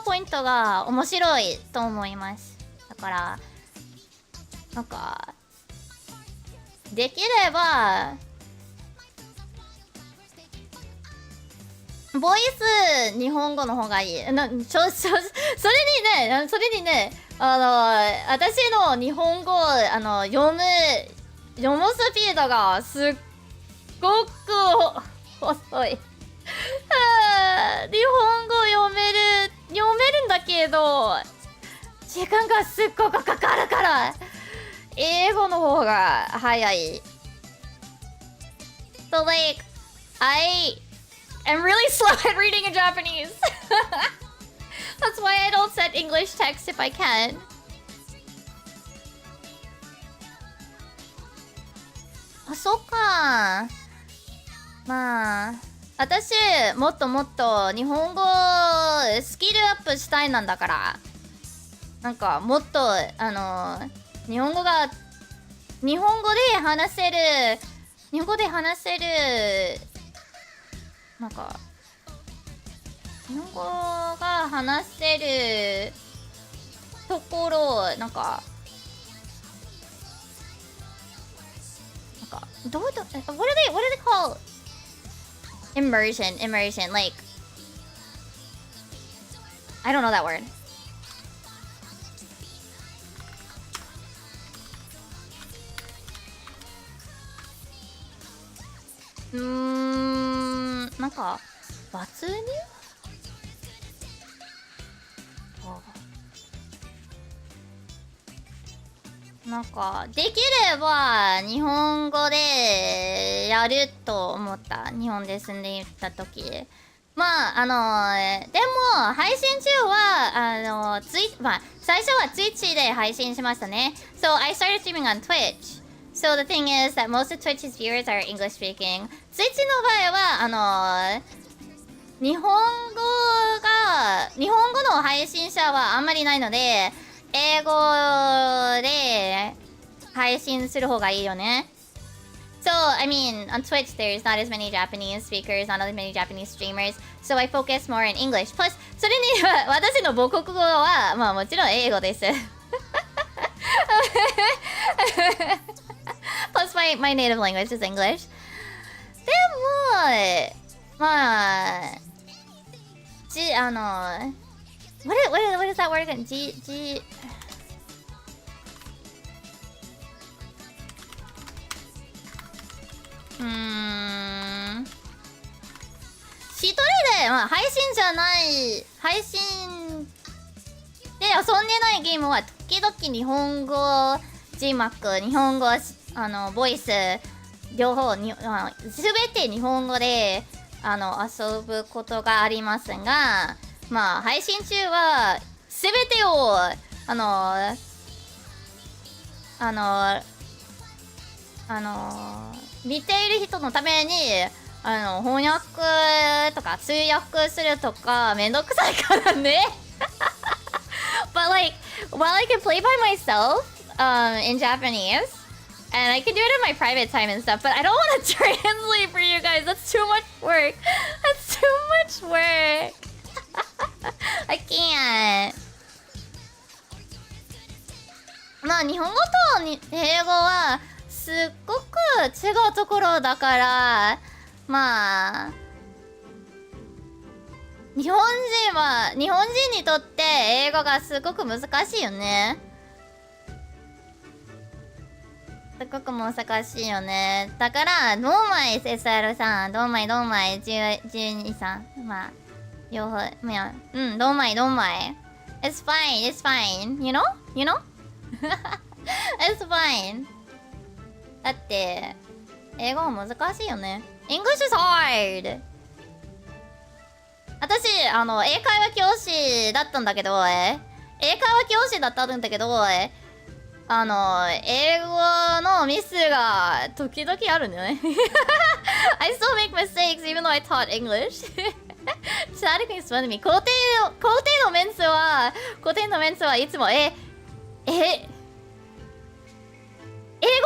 ポイントが面白いと思います。だから、なんか、できれば、ボイス日本語の方がいい。それにね、私の日本語、読むスピードがすっごく遅い。日本語読めるんだけど、時間がすっごくかかるから、英語の方が早い。So like, I'm really slow at reading in Japanese. That's why I don't set English text if I can. あ、そっか。まあ、私、もっともっと日本語スキルアップしたいなんだから。なんか、もっと、日本語で話せる、なんか、日本語が話せるところ、なんか、what do they call immersion, like, I don't know that word. なんか没入？なんかできれば日本語でやると思った。日本で住んでいた時。まあでも配信中は最初は Twitch で配信しましたね。So I started streaming on Twitch. So the thing is that most of Twitch's viewers are English speaking. Twitch の場合は日本語の配信者はあんまりないので、英語で配信する方がいいよね。So, I mean, on Twitch, there's not as many Japanese speakers, not as many Japanese streamers, so I focus more in English. Plus, それに私の母国語は、まあもちろん英語です。Plus, my native language is English. でも、まあ、what is that word again? 一人で、まあ、配信で遊んでないゲームは時々日本語字幕、日本語ボイス両方すべて日本語で遊ぶことがありますが、まあ配信中はすべてを見ている人のために翻訳とか通訳するとかめんどくさいからね。But like, while I can play by myself in Japanese, and I can do it in my private time and stuff, but I don't want to translate for you guys. That's too much work. That's too much work. I can't. まあ日本語と英語はすっごく違うところだから、まあ日本人にとって英語がすごく難しいよね。すごく難しいよね。だからドーマイ SSR さん、ドーマイ12さん、まあ両方、まあドーマイ It's fine, you know? It's fine. だって英語も難しいよね。English is hard. 私英会話教師だったんだけど、英語のミスが時々あるんだよね。I still make mistakes even though I taught English. Static makes fun of me. 肯定のメンツはいつも、英語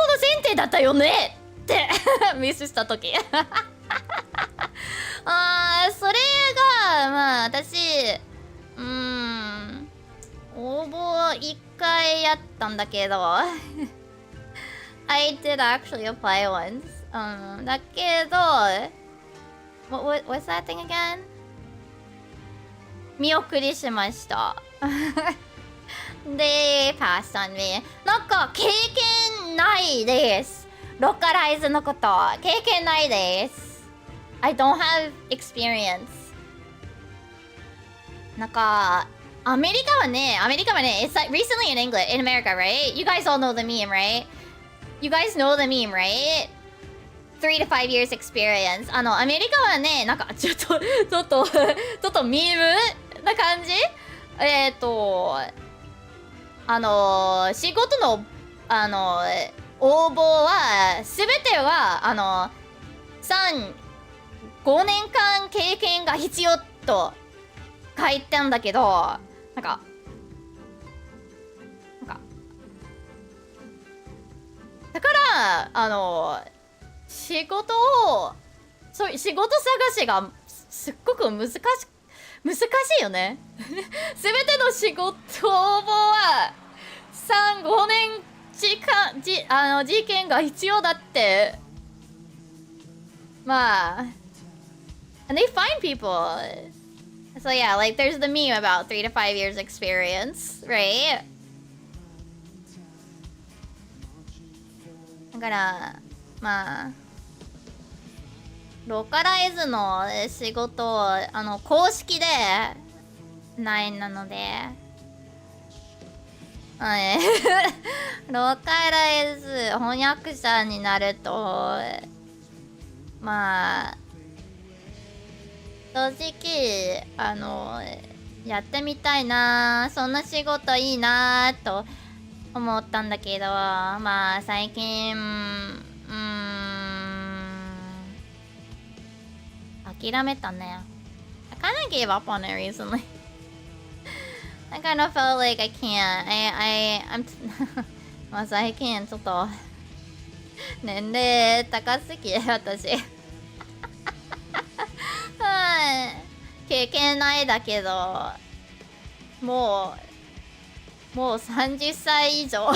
の前提だったよねってミスしたとき。それが、まあ、私、応募1回やったんだけど、I did actually apply once. だけど、what's that thing again? 見送りしました。で、passed on me. なんか、経験ないです。ローカライズのこと、経験ないです。I don't have experience. なんか、アメリカはね、it's like recently in English, in America, right? You guys all know the meme, right? You guys know the meme, right? 3 to 5 years experience. アメリカはね、なんか、ちょっとミームな感じ？仕事の、応募は、すべては、5年間経験が必要と書いてんだけど、なんか、だから、仕事探しがすっごく難しいよね。すべての仕事応募は、5年事件が必要だって。まあ、and they find people. So yeah, like there's the meme about 3 to 5 years experience, right? だから、まあ、ローカライズの仕事、公式でないなので、ローカライズ翻訳者になると、まあ、正直、やってみたいな、そんな仕事いいなと思ったんだけど、まあ、最近、諦めたね。I kinda gave up on it recently. I kinda felt like I can't. I'm まあ最近ちょっと年齢高すぎ私。経験ないだけど、もう30歳以上。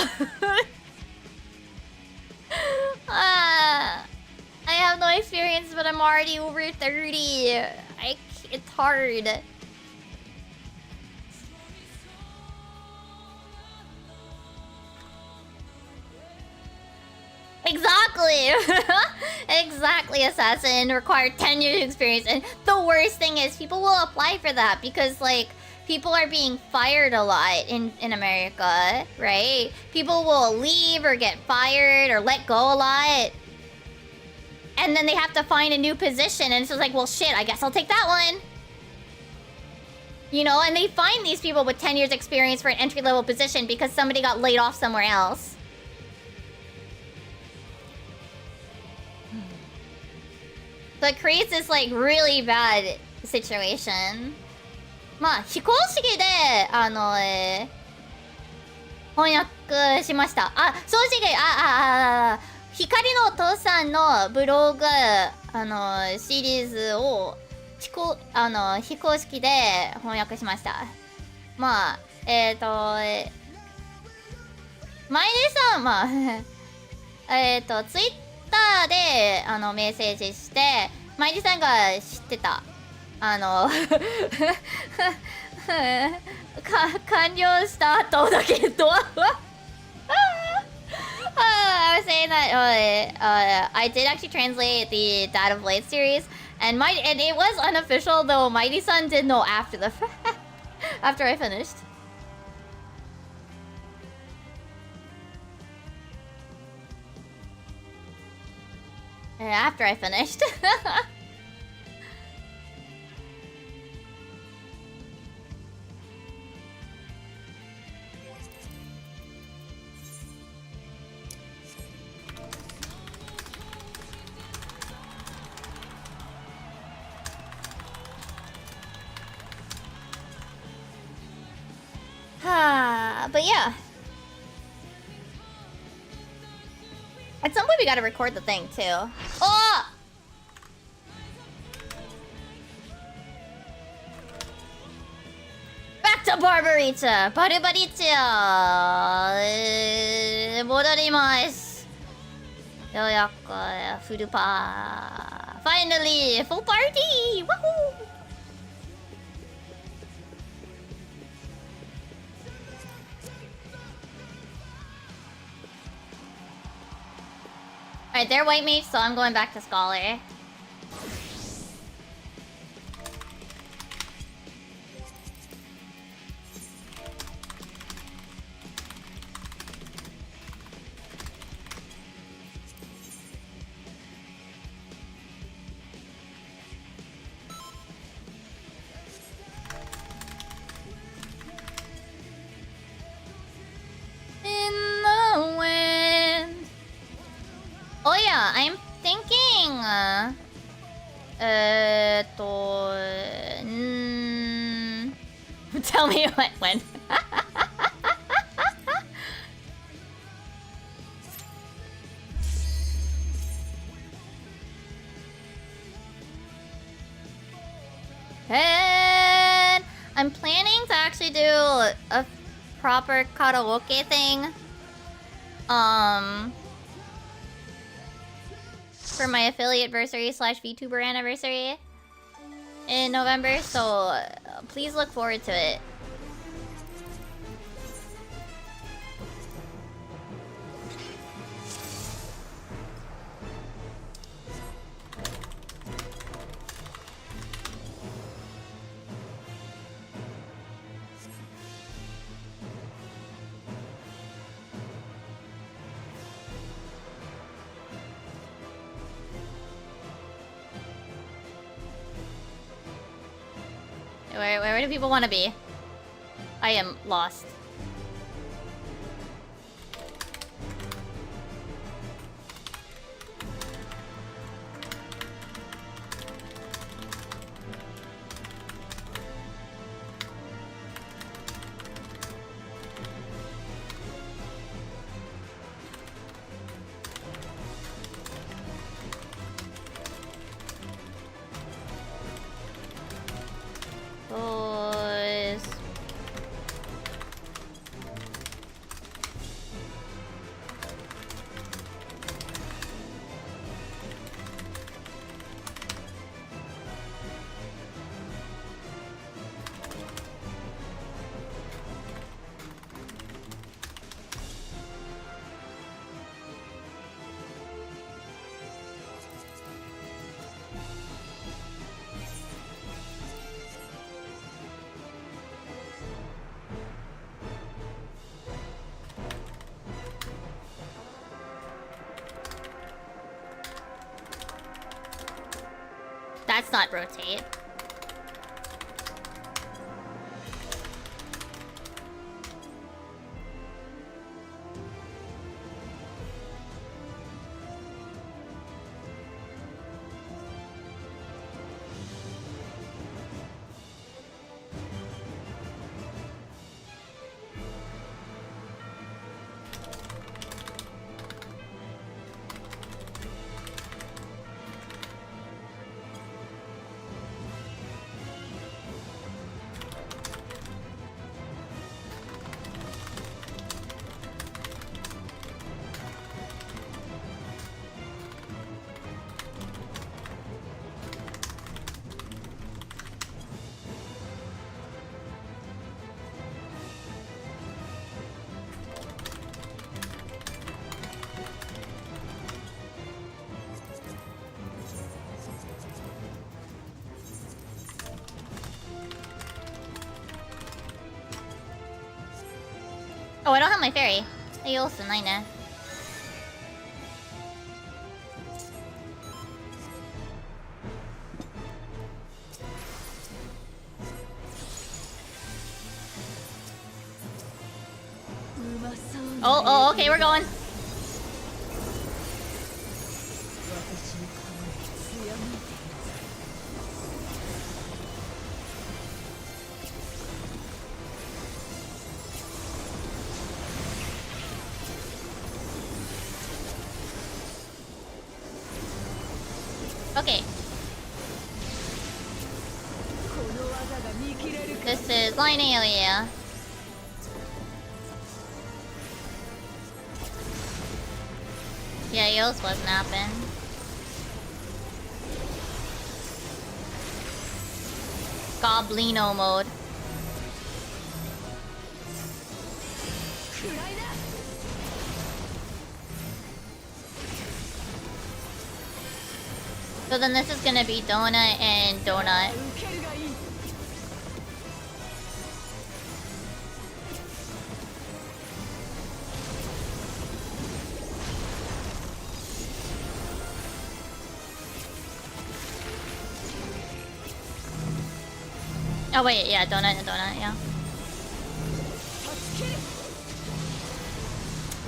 I have no experience, but I'm already over 30. It's hard. Exactly! Exactly, Assassin. Required 10 years experience. And the worst thing is, people will apply for that because, like, people are being fired a lot in America, right? People will leave or get fired or let go a lot. And then they have to find a new position. And it's just like, well, shit, I guess I'll take that one. You know, and they find these people with 10 years experience for an entry-level position because somebody got laid off somewhere else. So it creates this, like, really bad situation. まあ、非公式で、翻訳しました。あ、正直、光のお父さんのブログ、シリーズを、非公式で翻訳しました。まあ、マイデさん、まあ、ツイッターで、メッセージして、マイデさんが知ってた。完了した後だけどI was saying that I did actually translate the Dad of Light series, and it was unofficial though. Mighty-san did know after after I finished. After I finished. But yeah. At some point we gotta record the thing too. Oh! Back to Barbarita! Barbarita! 戻ります。ようやくフルパー。Finally! Full party! Woohoo! Alright, they're white mage, so I'm going back to Scholar. In the wind. Oh yeah, I'm thinking. Tell me when. And I'm planning to actually do a proper karaoke thing. For my affiliate anniversary / VTuber anniversary in November, so please look forward to it. Where do people want to be? I am lost. Boys. That's not rotate. Oh, I don't have my fairy. Hey, Olsen, I know. Oh, okay, we're going. This is line area. Yeah, Eos was napping. Goblino mode. So then this is gonna be donut and donut. Oh wait, yeah, donut and donut, yeah.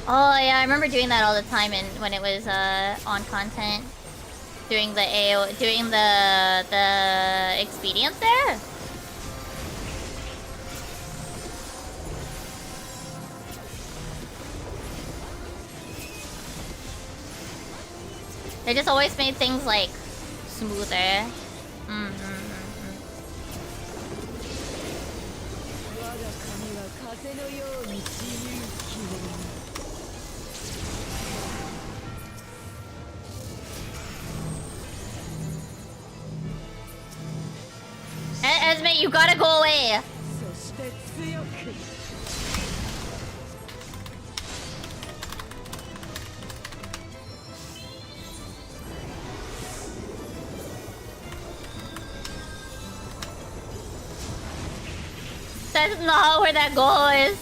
Oh yeah, I remember doing that all the time when it was on content. Doing the expedients there. They just always made things like smoother. Esme, you gotta go away. That's not where that goal is.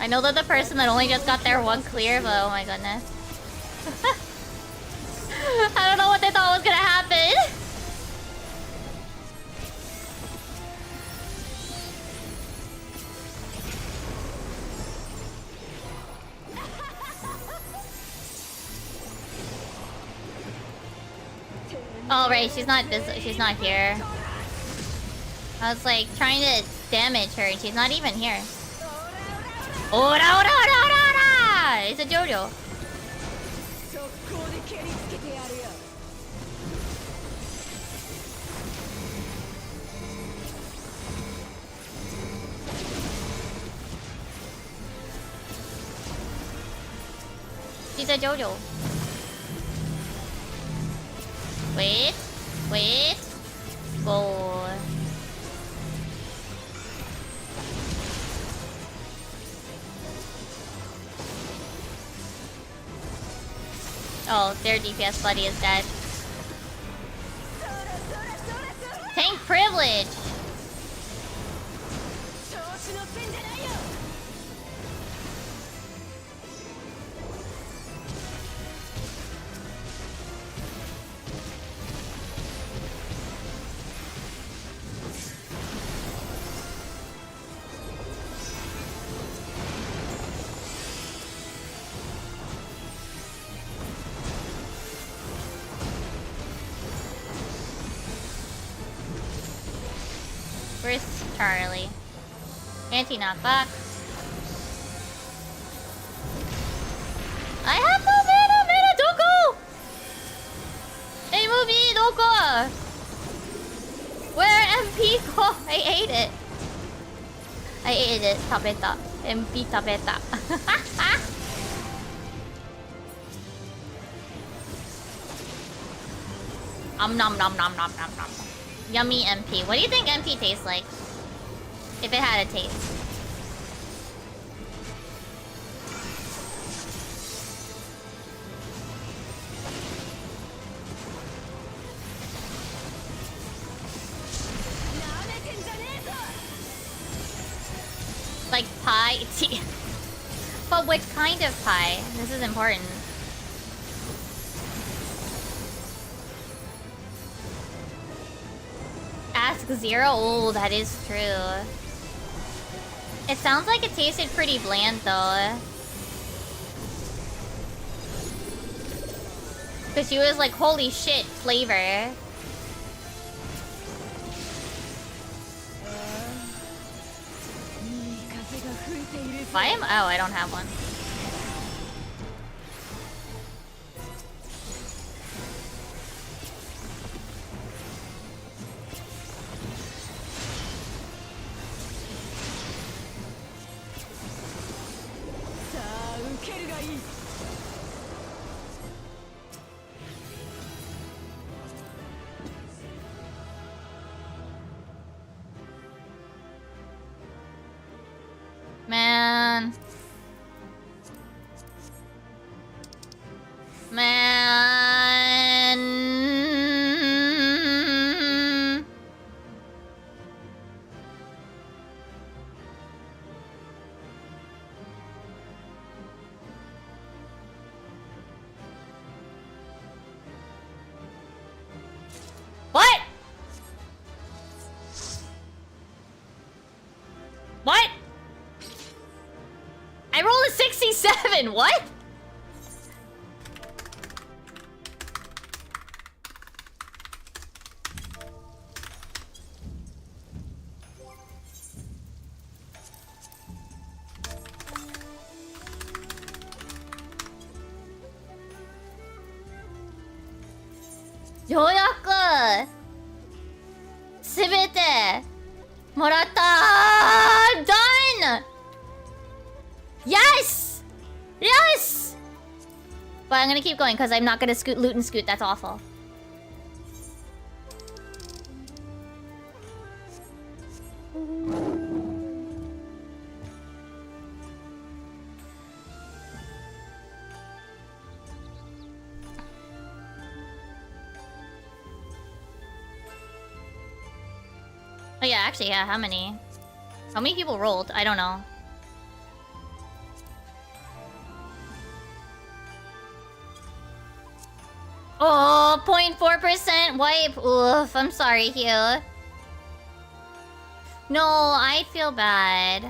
I know that the person that only just got their one clear, but oh my goodness. I don't know what they thought was gonna happen. Oh right, she's not here. I was like trying to damage her and she's not even here. Ora ora ora ora ora! It's a JoJo. She's a JoJo. Wait. Go. Oh, their DPS buddy is dead. Tank privilege! Where's Charlie? Anti-knockback. I have no mana, doko! Hey, movie, doko! Where MP go? I ate it. Tabeta. MP tabeta. Nom nom nom nom nom nom. Yummy MP. What do you think MP tastes like? If it had a taste. Like pie? But which kind of pie? This is important. Ask Zero? Oh, that is true. It sounds like it tasted pretty bland though. Because she was like, holy shit, flavor. I am. Oh, I don't have one. Man. What? What? I rolled a 67. What?ようやくすべてもらった。Done! Yes! Yes! But I'm gonna keep going because I'm not gonna loot and scoot. That's awful. Oh yeah, actually, yeah, how many? How many people rolled? I don't know. Oh, 0.4% wipe. Oof, I'm sorry, Hugh. No, I feel bad.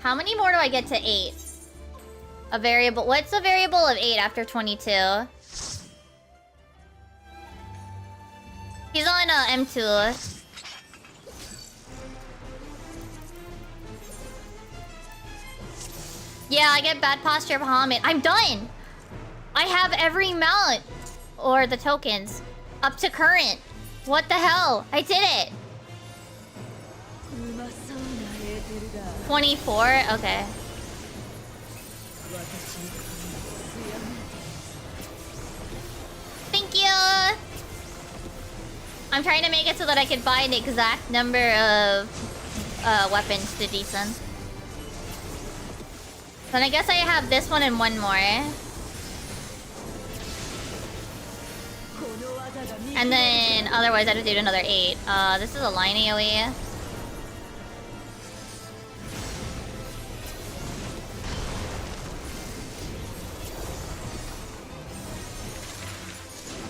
How many more do I get to 8? A variable. What's a variable of 8 after 22? He's on M2. Yeah, I get bad posture vomit. I'm done! I have every mount. Or the tokens. Up to current. What the hell? I did it! 24? Okay. Thank you! I'm trying to make it so that I can buy an exact number of weapons to decent. Then I guess I have this one and one more. And then otherwise I'd have to do another 8. This is a line AoE.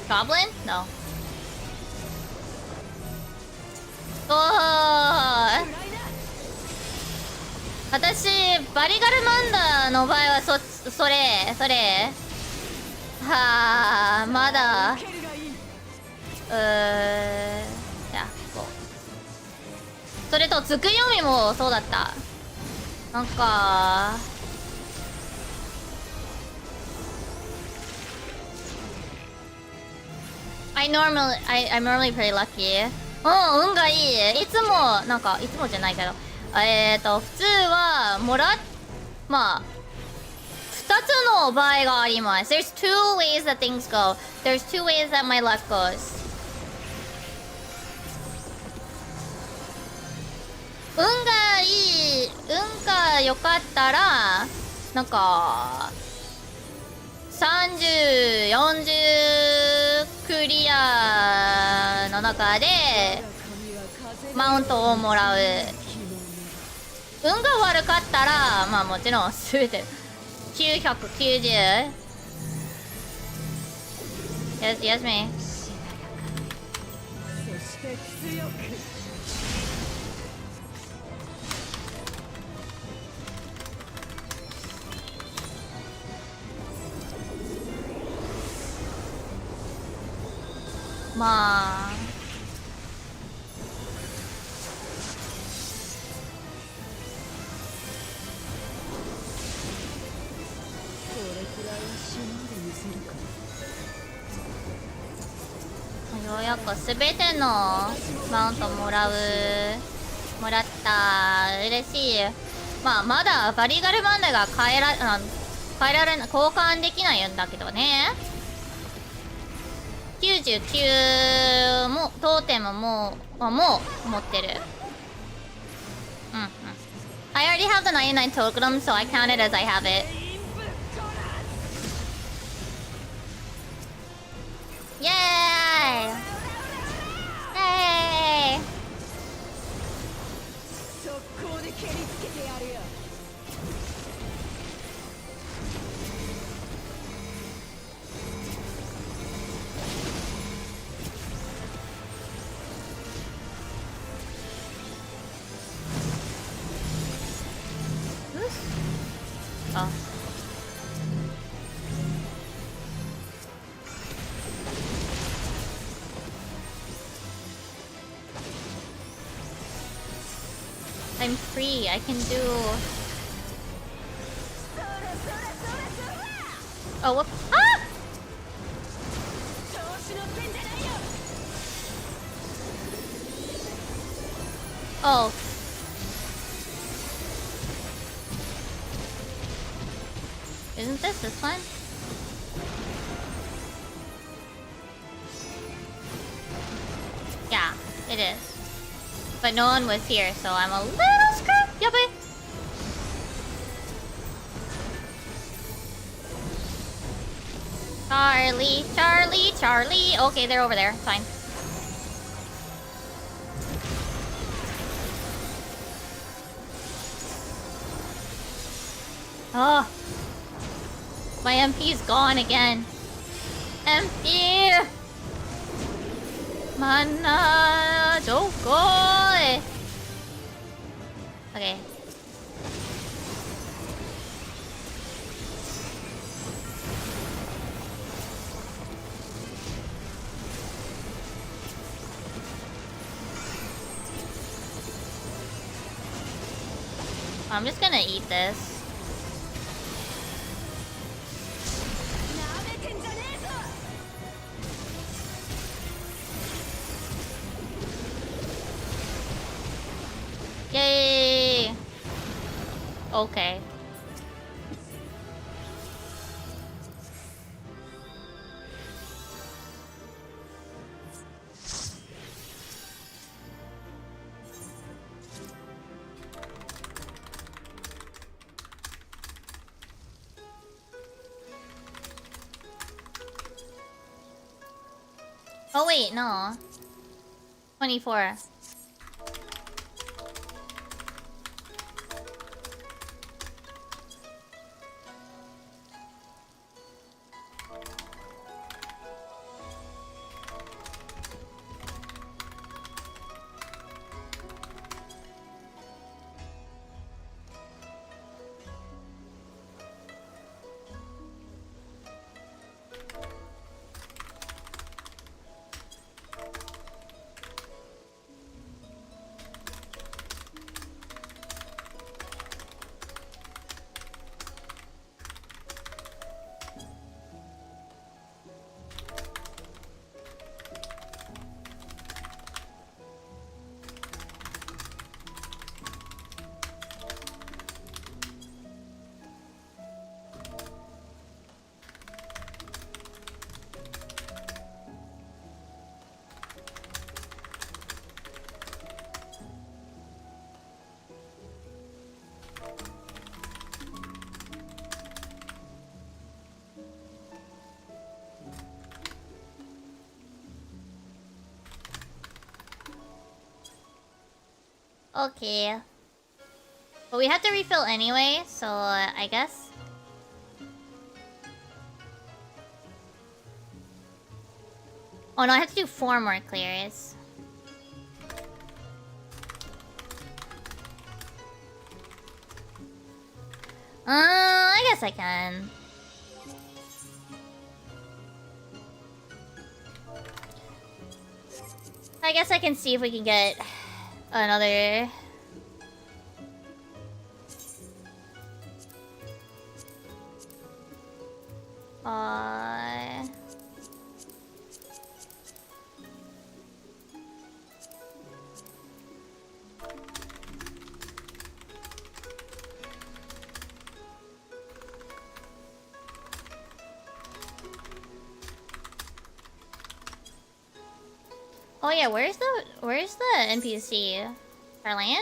Goblin? No. Oh! 私、バリガルマンダの場合はそれ。はあ、まだ。いや、こう。それと、つくよみもそうだった。なんか。I'm normally pretty lucky. 運がいい。いつも、なんか、いつもじゃないけど。普通は、まあ、2つの場合があります。There's two ways that things go. There's two ways that my luck goes. 運がいい、運が良かったら、なんか、30、40クリアの中でマウントをもらう。運が悪かったら、まあもちろん全て990。Yes, me. まあようやくすべてのマウントもらった。嬉しい。まあまだバリガルマンダが変えられない交換できないんだけどね。99もトーテムも持ってる。うんうん。I already have the 99 totem, so I count it as I have it. Yay! Yay! Oh. I'm free. I can do. Oh, whoop. Ah! Oh. Isn't this one? Yeah, it is. But no one was here, so I'm a little screwed. Yuppie. Charlie. Okay, they're over there. Fine. Oh. My MP's gone again. MP! Mana Jokoi! Okay. I'm just gonna eat this. Yay! Okay. Oh wait, no. 24. Okay. But we have to refill anyway, so I guess. Oh no, I have to do 4 more clears. I guess I can. I guess I can see if we can get another... Oh yeah, where's the NPC? Darlan?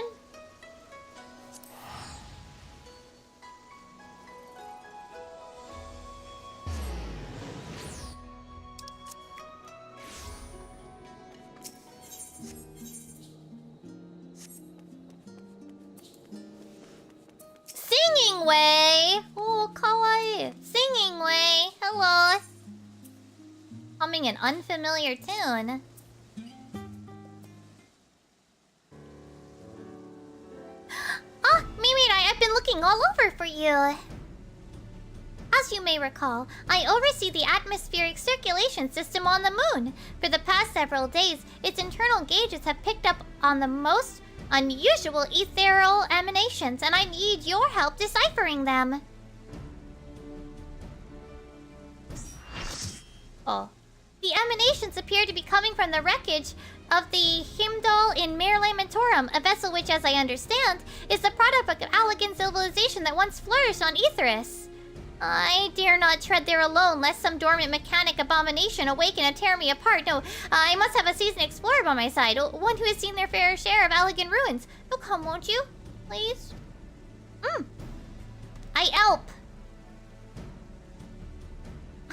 Singing Way! Oh, kawaii. Singing Way. Hello. Humming an unfamiliar tune. Ah, Mimirai, I've been looking all over for you. As you may recall, I oversee the atmospheric circulation system on the moon. For the past several days, its internal gauges have picked up on the most unusual ethereal emanations, and I need your help deciphering them. Oh. The emanations appear to be coming from the wreckage of the Himdall in Mare Lamentorum, a vessel which, as I understand, is the product of Allegan civilization that once flourished on Aetheris. I dare not tread there alone, lest some dormant mechanic abomination awaken and tear me apart. No, I must have a seasoned explorer by my side, one who has seen their fair share of Allegan ruins. You'll come, won't you? Please? I help.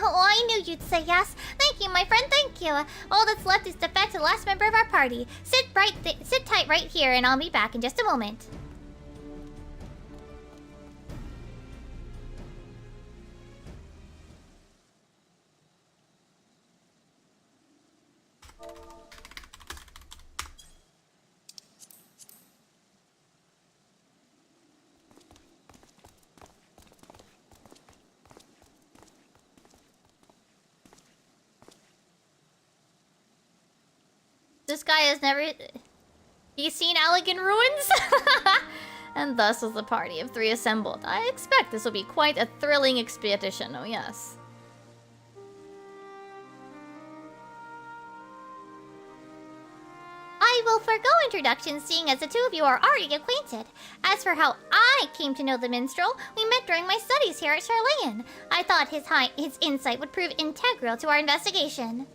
Oh, I knew you'd say yes. Thank you, my friend, thank you. All that's left is to fetch the last member of our party. Sit tight right here, and I'll be back in just a moment. This guy has never... He's seen Allegan ruins? And thus was the party of three assembled. I expect this will be quite a thrilling expedition, oh yes. I will forgo introductions, seeing as the two of you are already acquainted. As for how I came to know the minstrel, we met during my studies here at Charlayan. I thought his insight would prove integral to our investigation.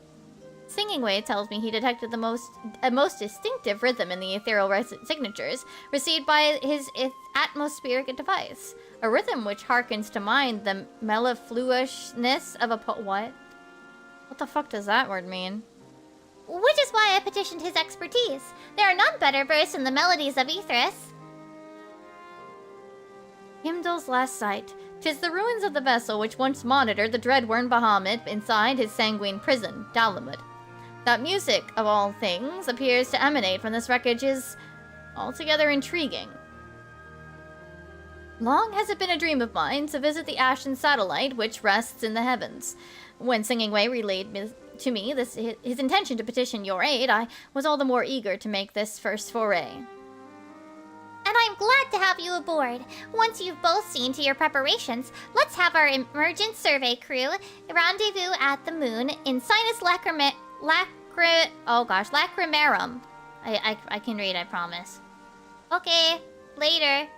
Singing Way tells me he detected the most distinctive rhythm in the ethereal signatures received by his atmospheric device. A rhythm which harkens to mind the mellifluousness of a what? What the fuck does that word mean? Which is why I petitioned his expertise. There are none better versed in the melodies of Aetheris. Himdall's last sight. 'Tis the ruins of the vessel which once monitored the dread Wyrm Bahamut inside his sanguine prison, Dalamud. That music, of all things, appears to emanate from this wreckage is altogether intriguing. Long has it been a dream of mine to visit the ashen satellite which rests in the heavens. When Singing Way relayed to me his intention to petition your aid, I was all the more eager to make this first foray. And I'm glad to have you aboard. Once you've both seen to your preparations, let's have our emergent survey crew rendezvous at the moon in Sinus Lacrimarum. I can read, I promise. Okay, later.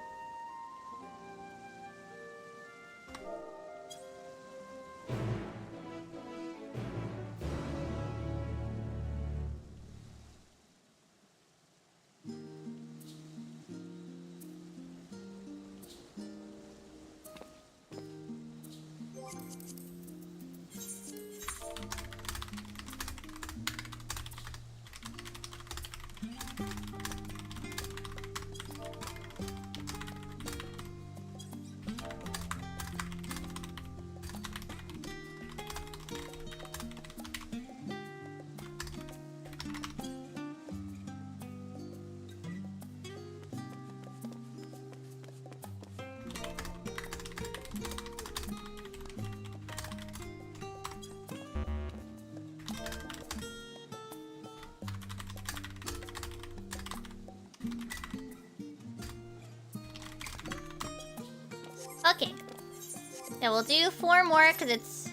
Yeah, we'll do 4 more because it's...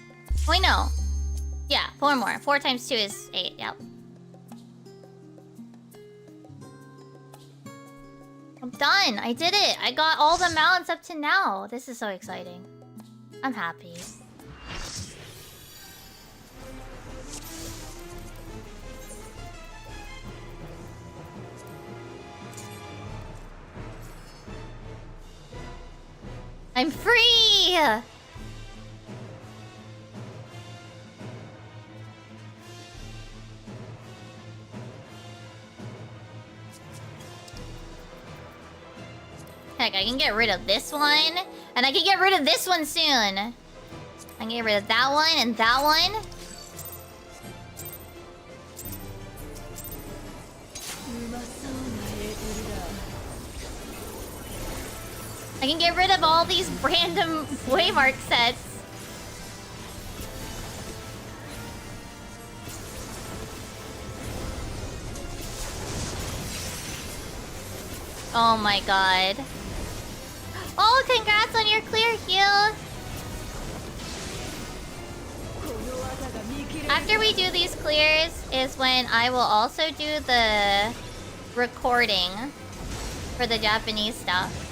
Wait, no. Yeah, 4 more. 4 times 2 is 8. Yep. I'm done. I did it. I got all the mounts up to now. This is so exciting. I'm happy. I'm free! Heck, I can get rid of this one, and I can get rid of this one soon. I can get rid of that one and that one. I can get rid of all these random waymark sets. Oh my god. Oh, congrats on your clear heal. After we do these clears is when I will also do the recording for the Japanese stuff.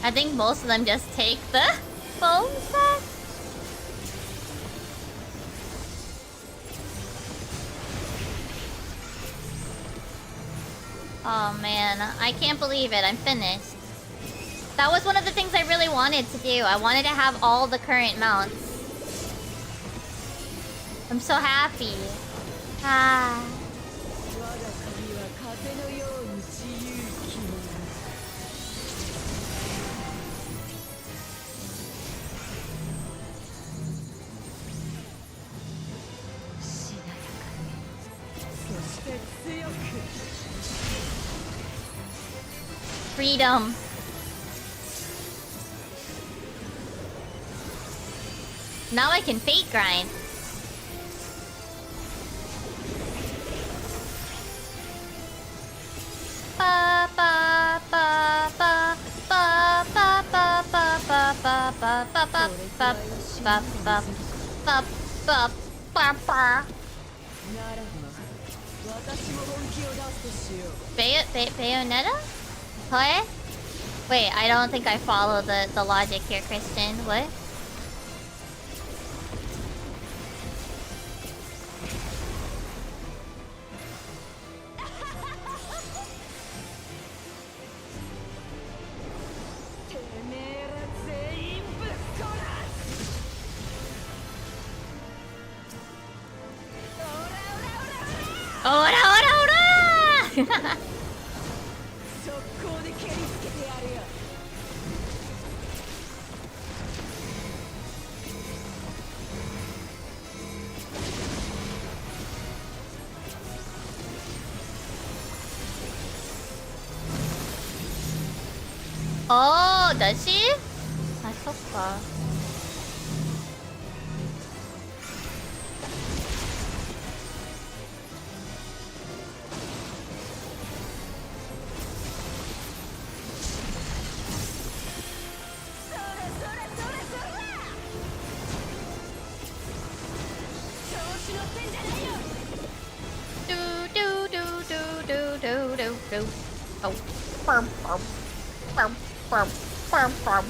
I think most of them just take the foam set. Oh man, I can't believe it. I'm finished. That was one of the things I really wanted to do. I wanted to have all the current mounts. I'm so happy. Ah. Freedom. Now I can fate grind. Ba ba ba ba ba ba ba ba ba ba ba ba ba ba ba ba ba ba ba. Bayonetta? What? Wait, I don't think I follow the logic here, Christian. What? Ora ora ora! Oh, does she? I hope so. Oh. Burp, burp, burp, burp, burp, burp.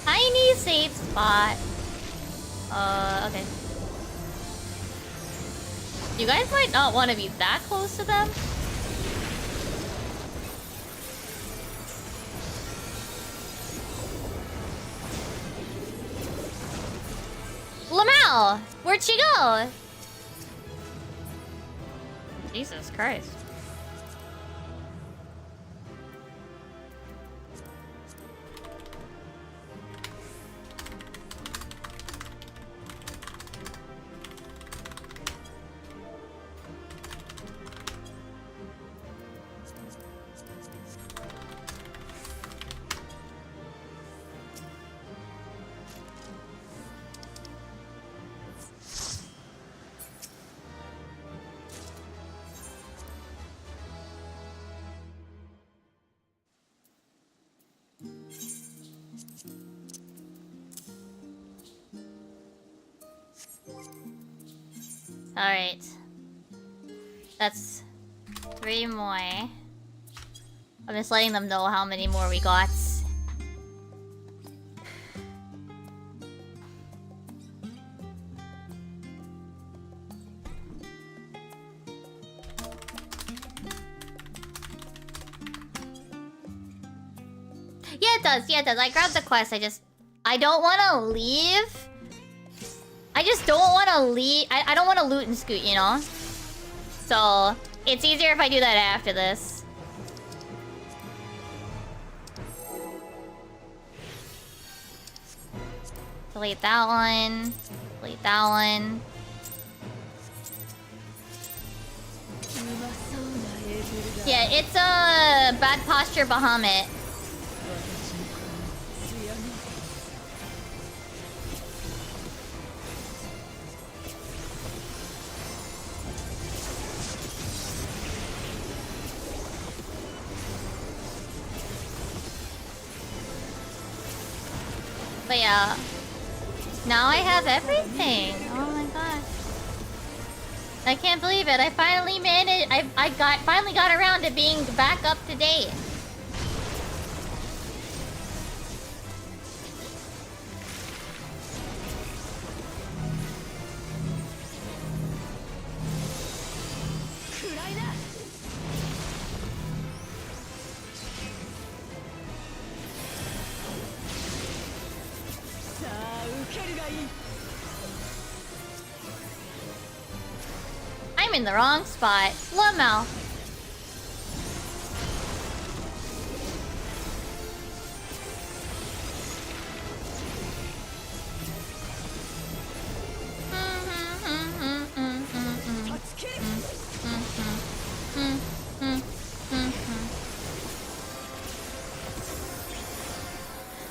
Tiny safe spot. Okay. You guys might not want to be that close to them. Lamau! Where'd she go? Jesus Christ. Alright. That's 3 more. I'm just letting them know how many more we got. Yeah, it does. Yeah, it does. I grabbed the quest. I don't want to leave. I just don't want to leave. I don't want to loot and scoot, you know? So, it's easier if I do that after this. Delete that one. Delete that one. Yeah, it's a bad posture Bahamut. But yeah, now I have everything. Oh my god, I can't believe it! I finally managed. I finally got around to being back up to date. I'm in the wrong spot. Lamau.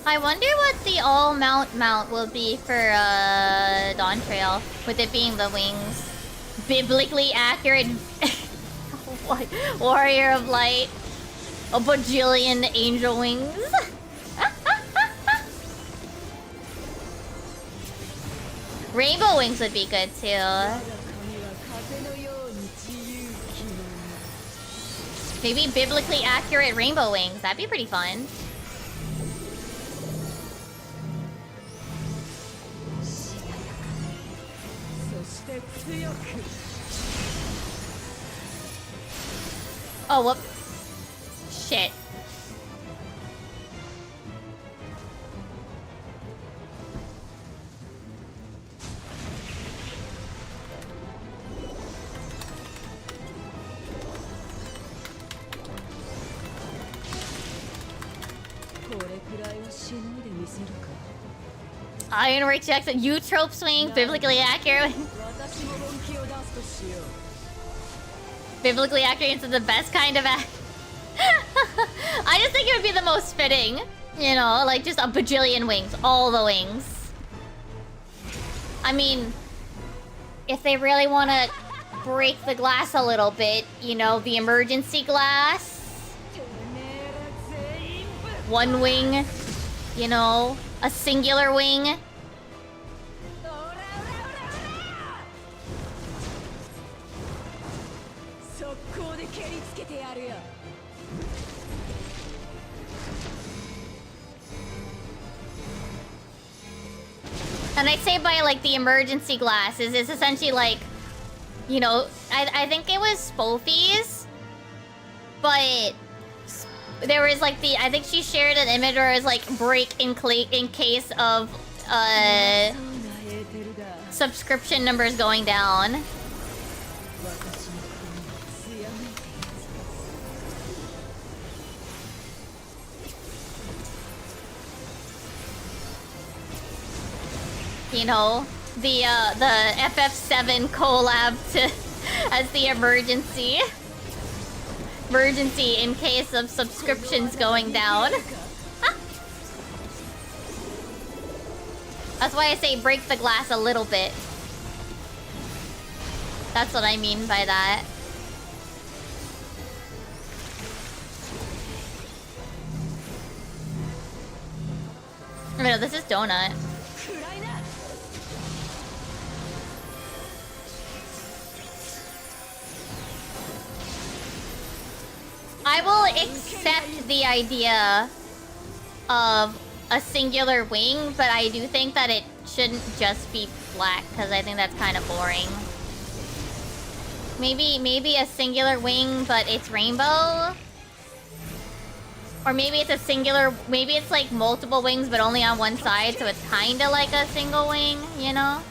I wonder what the all mount will be for Dawn Trail, with it being the wings. Biblically accurate Warrior of Light, a bajillion angel wings. Rainbow wings would be good too. Maybe biblically accurate rainbow wings. That'd be pretty fun. Oh, whoop. Shit. Ironwork Jackson, Eutrope swing, biblically accurate. Biblically accurate is the best kind of I just think it would be the most fitting. You know, like just a bajillion wings. All the wings. I mean, if they really want to break the glass a little bit, you know, the emergency glass. One wing. You know, a singular wing. And I say by like the emergency glasses, it's essentially like, you know, I think it was Spofy's, but there was like I think she shared an image where it was like break in case of subscription numbers going down. You know, the FF7 collab as the emergency in case of subscriptions going down. That's why I say break the glass a little bit. That's what I mean by that. No, this is Donut. I will accept the idea of a singular wing, but I do think that it shouldn't just be black, because I think that's kind of boring. Maybe a singular wing, but it's rainbow? Or maybe it's a singular... Maybe it's like multiple wings, but only on one side, so it's kind of like a single wing, you know?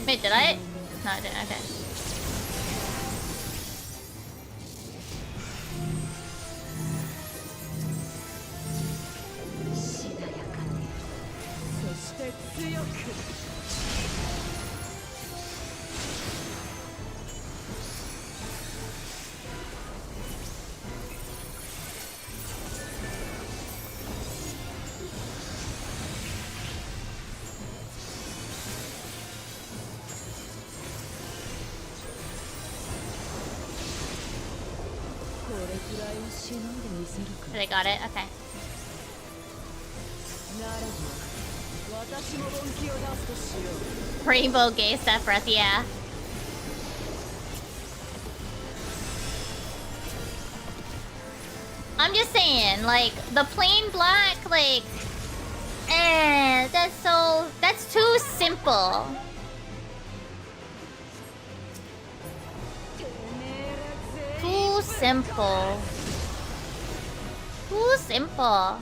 Wait, did I? No, I didn't. Okay. They got it? Okay. Rainbow gay Sephiroth, yeah. I'm just saying, like, the plain black, like... that's too simple. Too simple. Too simple.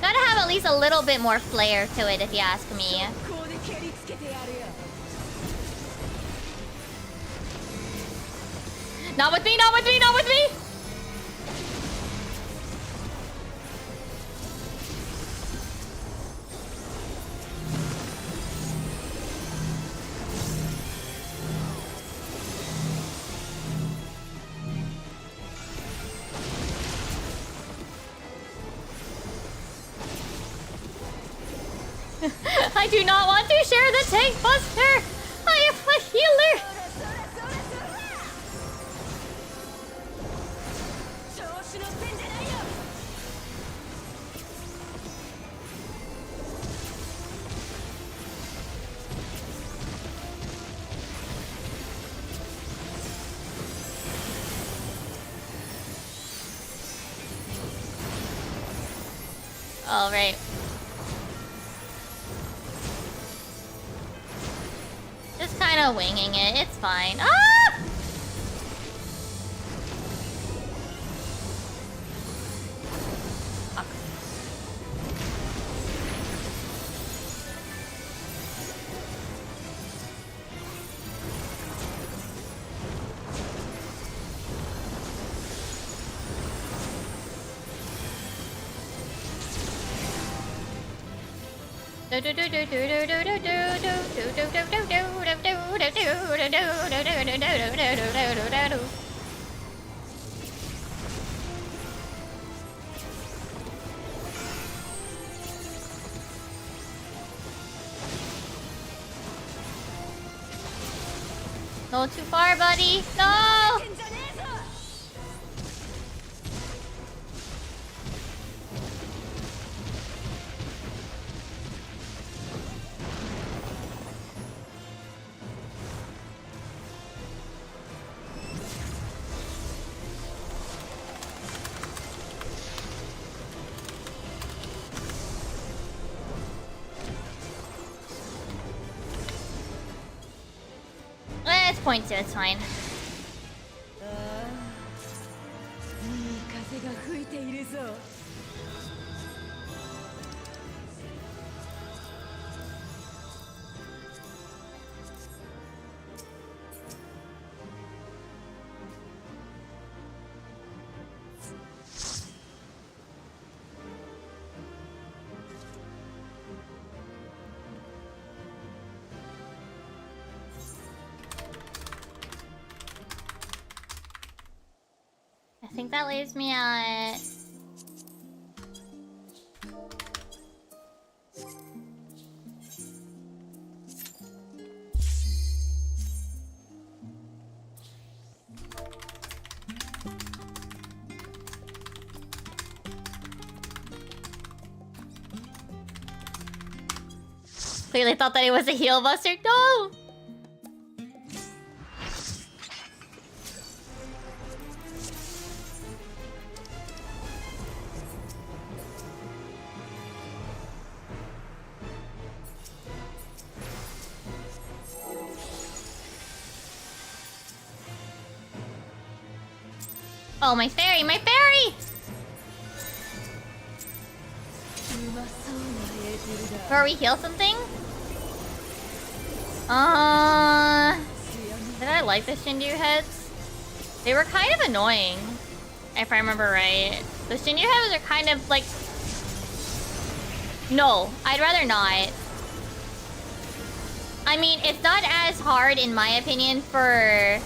Gotta have at least a little bit more flair to it, if you ask me. Not with me, not with me, not with me! I do not want to share the tank buster! I am a healer! All right. Just kind of winging it. It's fine. Ah! Fuck. go too far, buddy. No! It's point 2, it's fine. I think that leaves me at... Clearly thought that it was a heal buster. No! Oh, my fairy! My fairy! Before we heal something? Did I like the Shinryu heads? They were kind of annoying, if I remember right. The Shinryu heads are kind of like... No, I'd rather not. I mean, it's not as hard, in my opinion, for...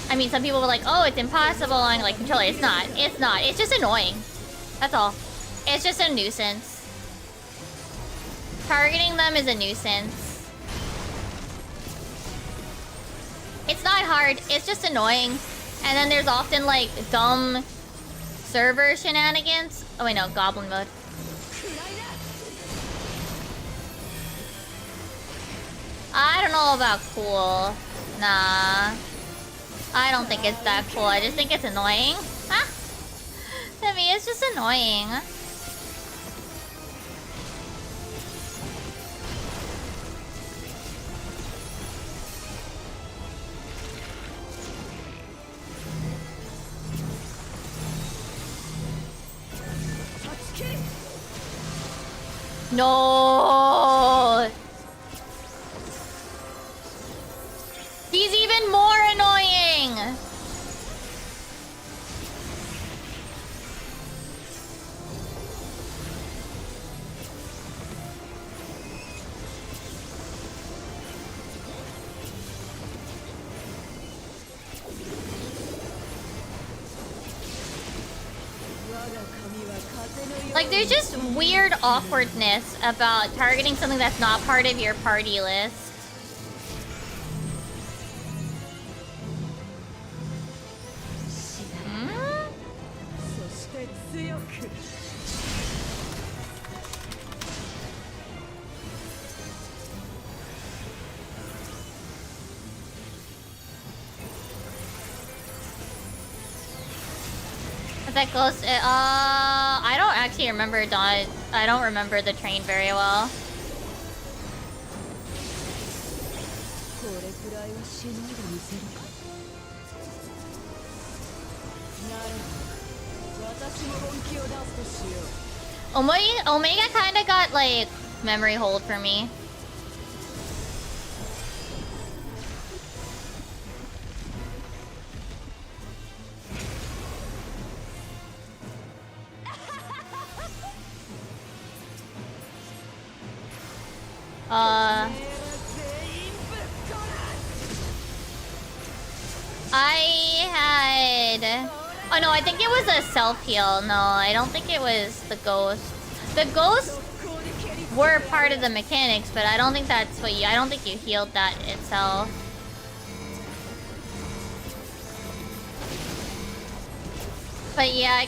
I mean, some people were like, oh, it's impossible on, like, controller. It's not. It's not. It's just annoying. That's all. It's just a nuisance. Targeting them is a nuisance. It's not hard. It's just annoying. And then there's often, like, dumb server shenanigans. Oh, wait, no. Goblin mode. I don't know about cool. Nah. I don't think it's that cool. I just think it's annoying. Huh? To me, it's just annoying. No! He's even more annoying! Like, there's just weird awkwardness about targeting something that's not part of your party list. That goes. I don't actually remember I don't remember the train very well. Omega kind of got like memory hold for me. I had... Oh no, I think it was a self-heal. No, I don't think it was the ghost. The ghosts were part of the mechanics, but I don't think that's what you... I don't think you healed that itself. But yeah,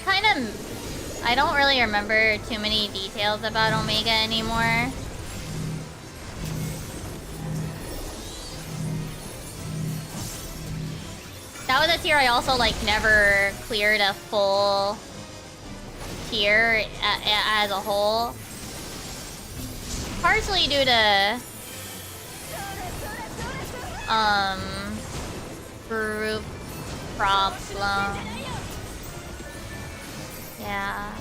I don't really remember too many details about Omega anymore. That was a tier I also, like, never cleared a full tier as a whole. Partially due to... group problem. Yeah.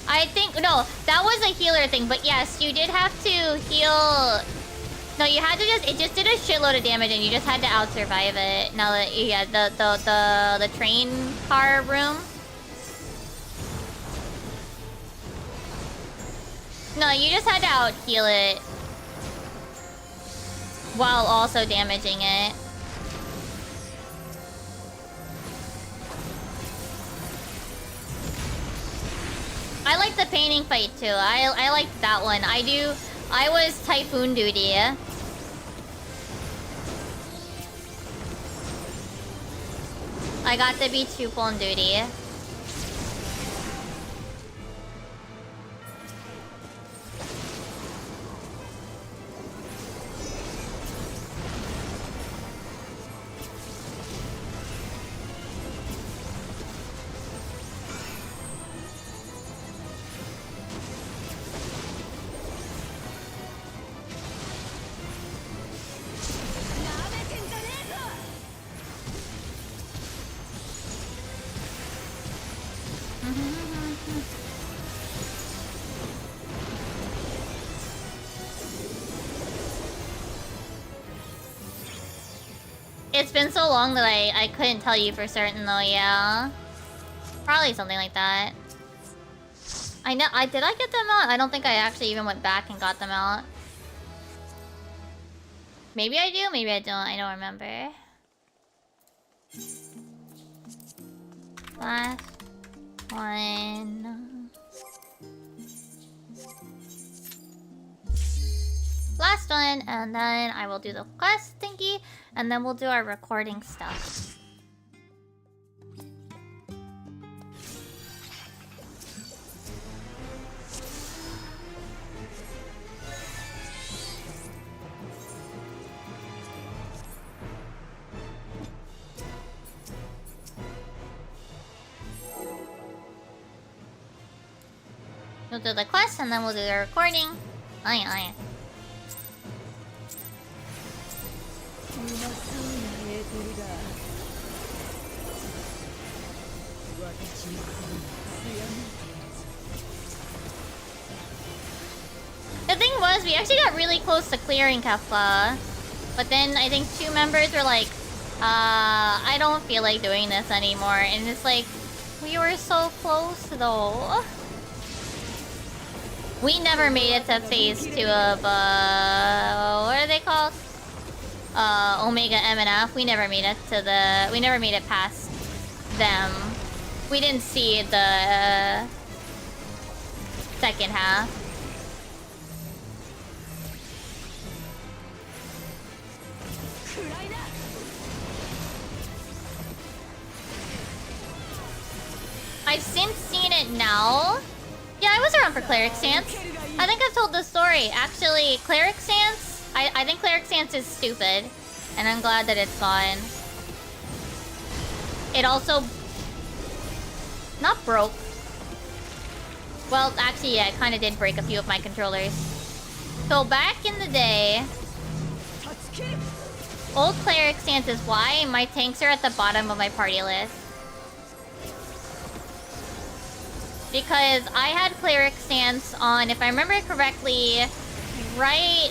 I think... No, that was a healer thing, but yes, you did have to heal... No, you had to just... It just did a shitload of damage and you just had to out-survive it. Now that... Yeah, the train car room. No, you just had to out-heal it. While also damaging it. I like the painting fight too. I liked that one. I was Typhoon duty. I got to be Chupon duty. It's been so long that I couldn't tell you for certain though, yeah. Probably something like that. I know, did I get them out? I don't think I actually even went back and got them out. Maybe I do, maybe I don't, I don't remember. Last one. Last one, and then I will do the quest thingy, and then we'll do our recording stuff. We'll do the quest, and then we'll do the recording. Aye. The thing was, we actually got really close to clearing Kefla. But then I think 2 members were like, I don't feel like doing this anymore. And it's like, we were so close though. We never made it to phase 2 of, what are they called? Omega M and F. We never made it to we never made it past them. We didn't see the second half. I've since seen it now. Yeah, I was around for Cleric Stance. I think I've told the story. Actually, Cleric Stance, I think Cleric Stance is stupid. And I'm glad that it's gone. It also... not broke. Well, actually, yeah, it kind of did break a few of my controllers. So back in the day... old Cleric Stance is why my tanks are at the bottom of my party list. Because I had Cleric Stance on, if I remember correctly, right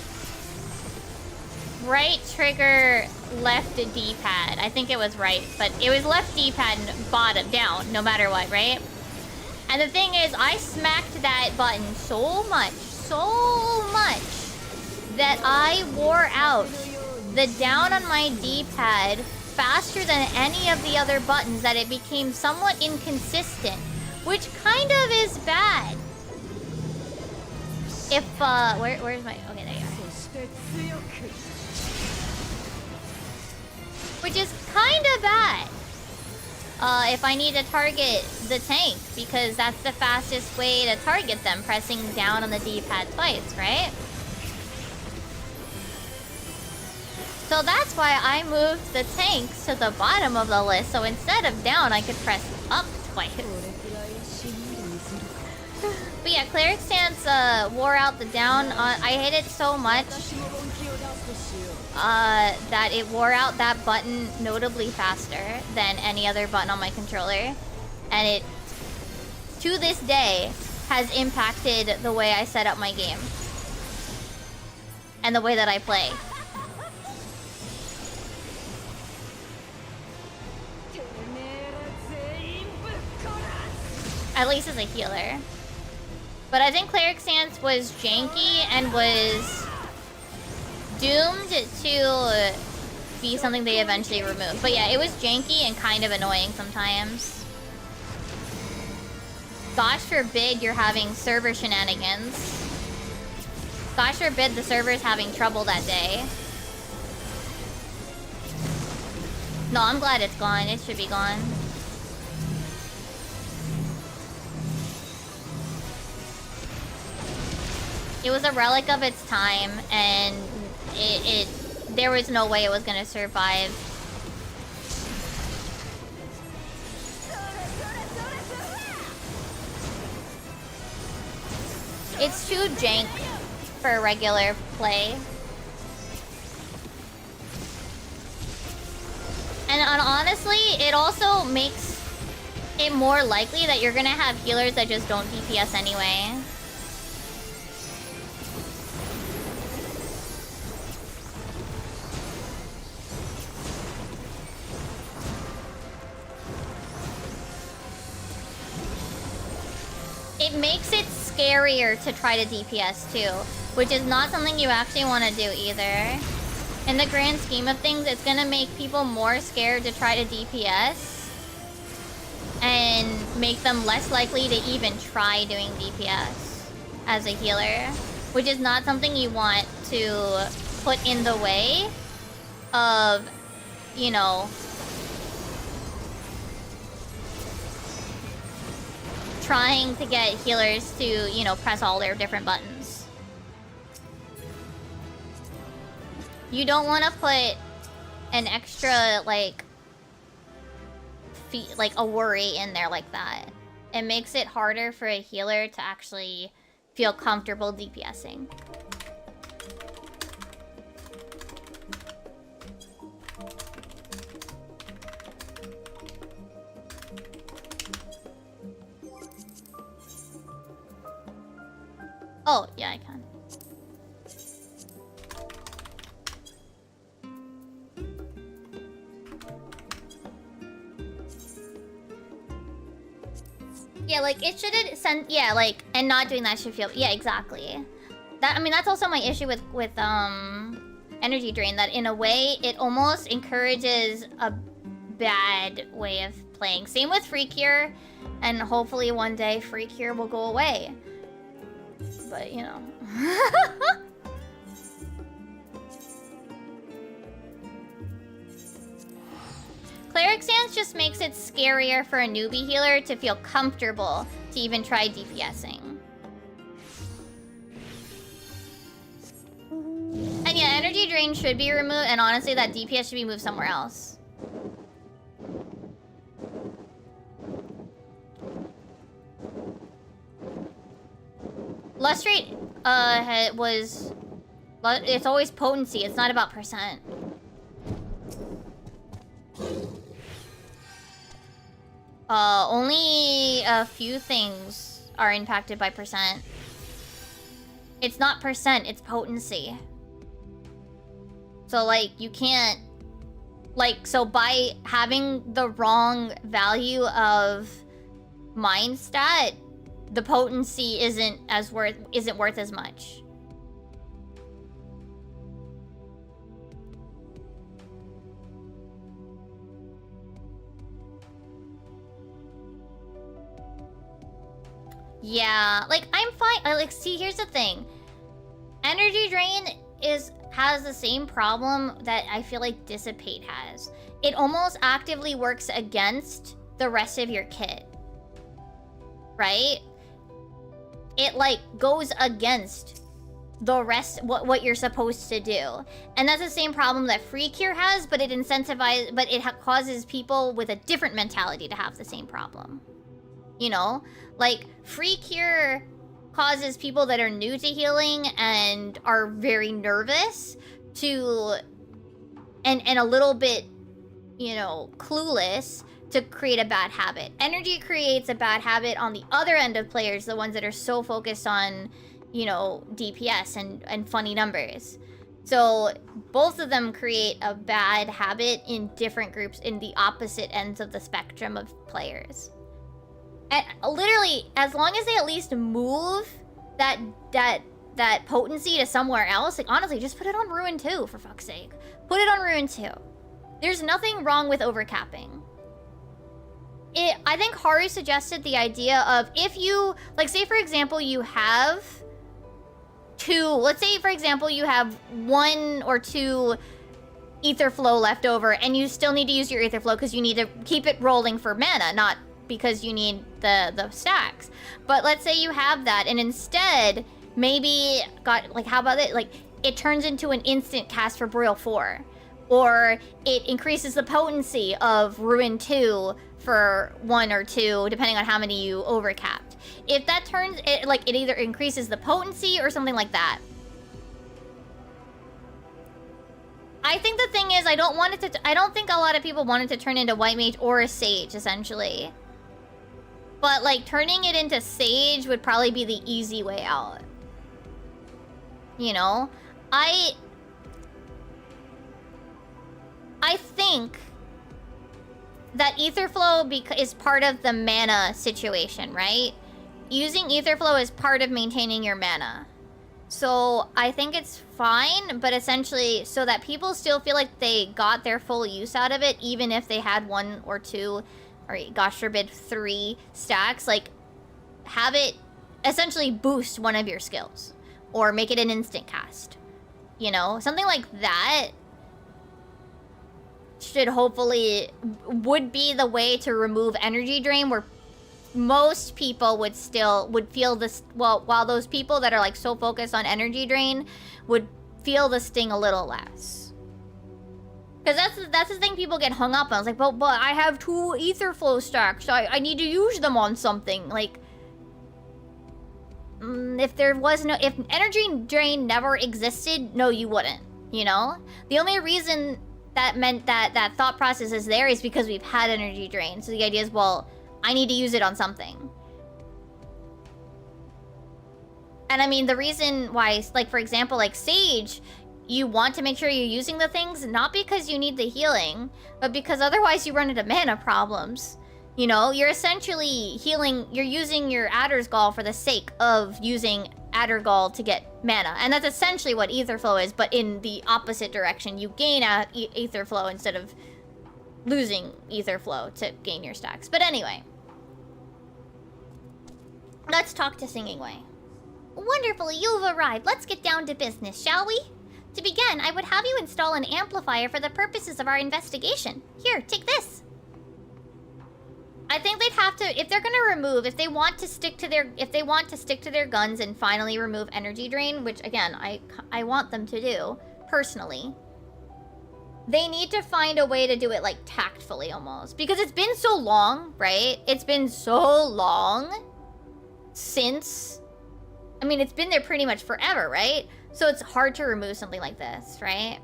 trigger, left D-pad. I think it was right, but it was left D-pad bottom down, no matter what, right? And the thing is, I smacked that button so much, that I wore out the down on my D-pad faster than any of the other buttons, that it became somewhat inconsistent. Which kind of is bad. If, where's my... okay, there you are. Which is kind of bad. if I need to target the tank, because that's the fastest way to target them, pressing down on the D-pad twice, right? So that's why I moved the tanks to the bottom of the list, so instead of down, I could press up twice. But yeah, Cleric Stance wore out the down. I hit it so much that it wore out that button notably faster than any other button on my controller. And it, to this day, has impacted the way I set up my game. And the way that I play. At least as a healer. But I think Cleric Stance was janky and was doomed to be something they eventually removed. But yeah, it was janky and kind of annoying sometimes. Gosh forbid you're having server shenanigans. Gosh forbid the server's having trouble that day. No, I'm glad it's gone. It should be gone. It was a relic of its time, and there was no way it was gonna survive. It's too jank for regular play. And honestly, it also makes it more likely that you're gonna have healers that just don't DPS anyway. It makes it scarier to try to DPS too, which is not something you actually want to do either. In the grand scheme of things, it's gonna make people more scared to try to DPS and make them less likely to even try doing DPS as a healer, which is not something you want to put in the way of, you know, trying to get healers to, you know, press all their different buttons. You don't want to put an extra, like a worry in there like that. It makes it harder for a healer to actually feel comfortable DPSing. Oh, yeah, I can. Yeah, like, it shouldn't send... Yeah, like, and not doing that should feel... Yeah, exactly. That, I mean, that's also my issue with Energy Drain, that in a way, it almost encourages a bad way of playing. Same with Free Cure, and hopefully one day Free Cure will go away. But, you know. Cleric Stance just makes it scarier for a newbie healer to feel comfortable to even try DPSing. And yeah, Energy Drain should be removed, and honestly, that DPS should be moved somewhere else. Lustrate was... It's always potency, it's not about percent. Only a few things are impacted by percent. It's not percent, it's potency. So, like, you can't... Like, so by having the wrong value of mind stat, the potency isn't worth as much. Yeah, like, I'm fine. Like, see, here's the thing. Energy Drain has the same problem that I feel like Dissipate has. It almost actively works against the rest of your kit. Right? It like goes against the rest, what you're supposed to do. And that's the same problem that free cure has, but it incentivizes, but it causes people with a different mentality to have the same problem. You know? Like, free cure causes people that are new to healing and are very nervous to, and a little bit, you know, clueless to create a bad habit. Energy creates a bad habit on the other end of players, the ones that are so focused on, you know, DPS and funny numbers. So both of them create a bad habit in different groups in the opposite ends of the spectrum of players. And literally, as long as they at least move that potency to somewhere else, like honestly, just put it on Ruin 2, for fuck's sake. Put it on Ruin 2. There's nothing wrong with overcapping. I think Haru suggested the idea of if you, like, say for example, you have two, let's say for example, you have 1 or 2 ether flow left over and you still need to use your ether flow because you need to keep it rolling for mana, not because you need the stacks. But let's say you have that and instead maybe how about it, like it turns into an instant cast for Broil 4, or it increases the potency of Ruin 2 for 1 or 2, depending on how many you overcapped. If that turns, it either increases the potency or something like that. I think the thing is, I don't think a lot of people want it to turn into White Mage or a Sage, essentially. But, like, turning it into Sage would probably be the easy way out. You know? I think that ether flow is part of the mana situation, right? Using ether flow is part of maintaining your mana. So I think it's fine, but essentially so that people still feel like they got their full use out of it, even if they had 1 or 2, or gosh forbid 3 stacks, like have it essentially boost one of your skills or make it an instant cast. You know, something like that should hopefully would be the way to remove energy drain, where most people would feel this, well, while those people that are like so focused on energy drain would feel the sting a little less. Because that's the thing people get hung up on. It's like, but I have 2 ether flow stacks, so I need to use them on something. Like, if energy drain never existed, no, you wouldn't, you know? The only reason that meant that thought process is there is because we've had energy drain. So the idea is, well, I need to use it on something. And I mean, the reason why, like, for example, like Sage, you want to make sure you're using the things, not because you need the healing, but because otherwise you run into mana problems. You know, you're essentially healing, you're using your Adder's Gall for the sake of using Adder Gall to get mana. And that's essentially what ether flow is, but in the opposite direction. You gain ether flow instead of losing ether flow to gain your stacks. But anyway, let's talk to Singing Way. Wonderful, you've arrived. Let's get down to business, shall we? To begin, I would have you install an amplifier for the purposes of our investigation. Here, take this. I think they'd have to, if they're gonna remove, if they want to stick to their guns and finally remove energy drain, which again, I want them to do, personally, they need to find a way to do it, like, tactfully almost. Because it's been so long, right? It's been so long since, I mean, it's been there pretty much forever, right? So it's hard to remove something like this, right?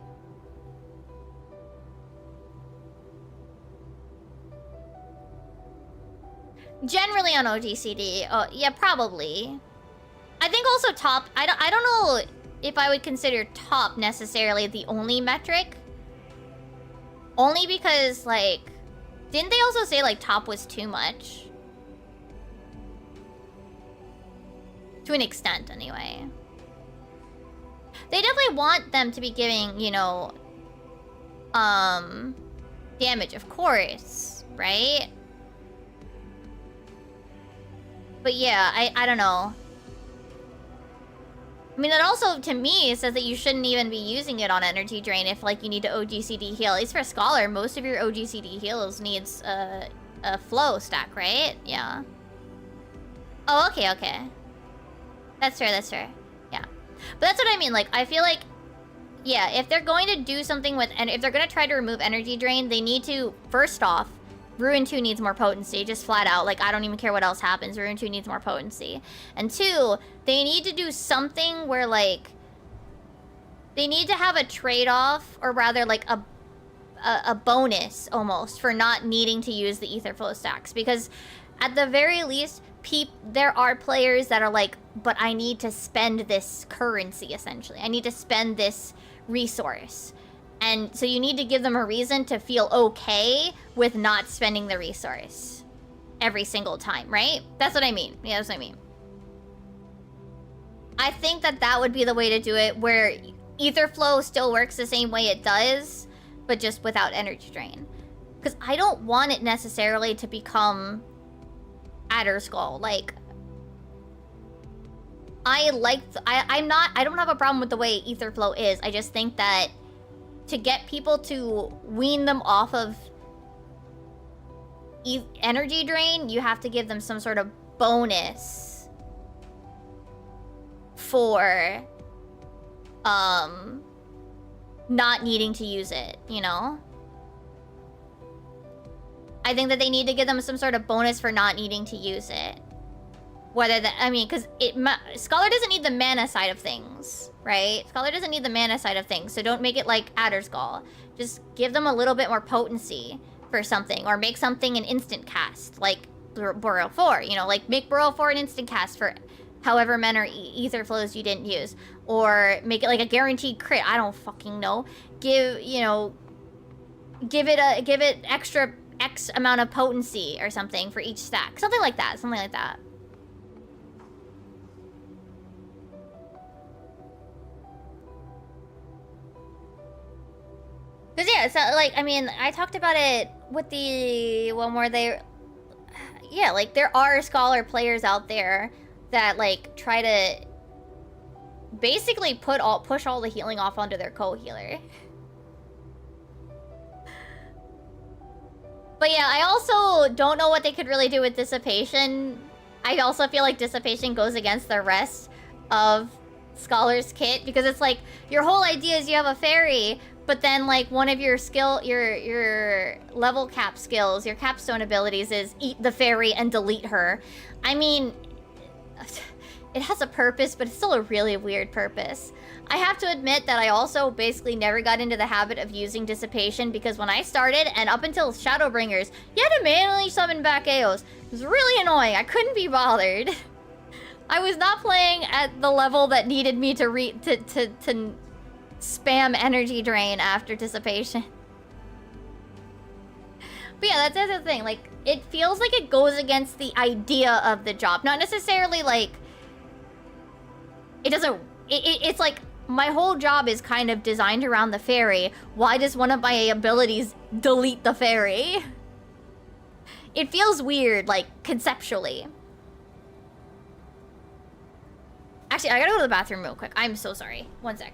Generally on OGCD, yeah, probably. I think also top, I don't know if I would consider top necessarily the only metric. Only because, like, didn't they also say, like, top was too much? To an extent, anyway. They definitely want them to be giving, you know, damage, of course, right? But yeah, I don't know. I mean, that also, to me, says that you shouldn't even be using it on energy drain if, like, you need to OGCD heal. At least for Scholar, most of your OGCD heals needs a flow stack, right? Yeah. Oh, okay, okay. That's fair, that's fair. Yeah. But that's what I mean, like, I feel like, yeah, if they're going to do something with, and if they're going to try to remove energy drain, they need to, first off, Ruin 2 needs more potency, just flat out. Like, I don't even care what else happens. Ruin 2 needs more potency. And 2, they need to do something where, like, they need to have a trade-off, or rather, like, a bonus, almost, for not needing to use the ether flow stacks. Because, at the very least, there are players that are like, but I need to spend this currency, essentially. I need to spend this resource. And so you need to give them a reason to feel okay with not spending the resource every single time, right? That's what I mean. Yeah, that's what I mean. I think that would be the way to do it, where ether flow still works the same way it does, but just without energy drain. Because I don't want it necessarily to become Adder Skull. Like, I don't have a problem with the way ether flow is. I just think that to get people to wean them off of energy drain, you have to give them some sort of bonus for not needing to use it, you know? I think that they need to give them some sort of bonus for not needing to use it. Whether that, I mean, because Scholar doesn't need the mana side of things, right? Scholar doesn't need the mana side of things, so don't make it like Adder Skull. Just give them a little bit more potency for something, or make something an instant cast, like Burrow 4, you know? Like, make Burrow 4 an instant cast for however many ether flows you didn't use. Or make it like a guaranteed crit, I don't fucking know. Give it extra X amount of potency or something for each stack. Something like that, something like that. Because, yeah, so, like, I mean, I talked about it with the one where they... Yeah, like, there are Scholar players out there that, like, try to basically push all the healing off onto their co-healer. But yeah, I also don't know what they could really do with Dissipation. I also feel like Dissipation goes against the rest of Scholar's kit, because it's like, your whole idea is you have a fairy, but then, like, one of your your level cap skills, your capstone abilities is eat the fairy and delete her. I mean, it has a purpose, but it's still a really weird purpose. I have to admit that I also basically never got into the habit of using Dissipation, because when I started, and up until Shadowbringers, you had to manually summon back Eos. It was really annoying. I couldn't be bothered. I was not playing at the level that needed me to spam energy drain after Dissipation. But yeah, that's the thing. Like, it feels like it goes against the idea of the job. Not necessarily, like... It doesn't... It's like, my whole job is kind of designed around the fairy. Why does one of my abilities delete the fairy? It feels weird, like, conceptually. Actually, I gotta go to the bathroom real quick. I'm so sorry. One sec.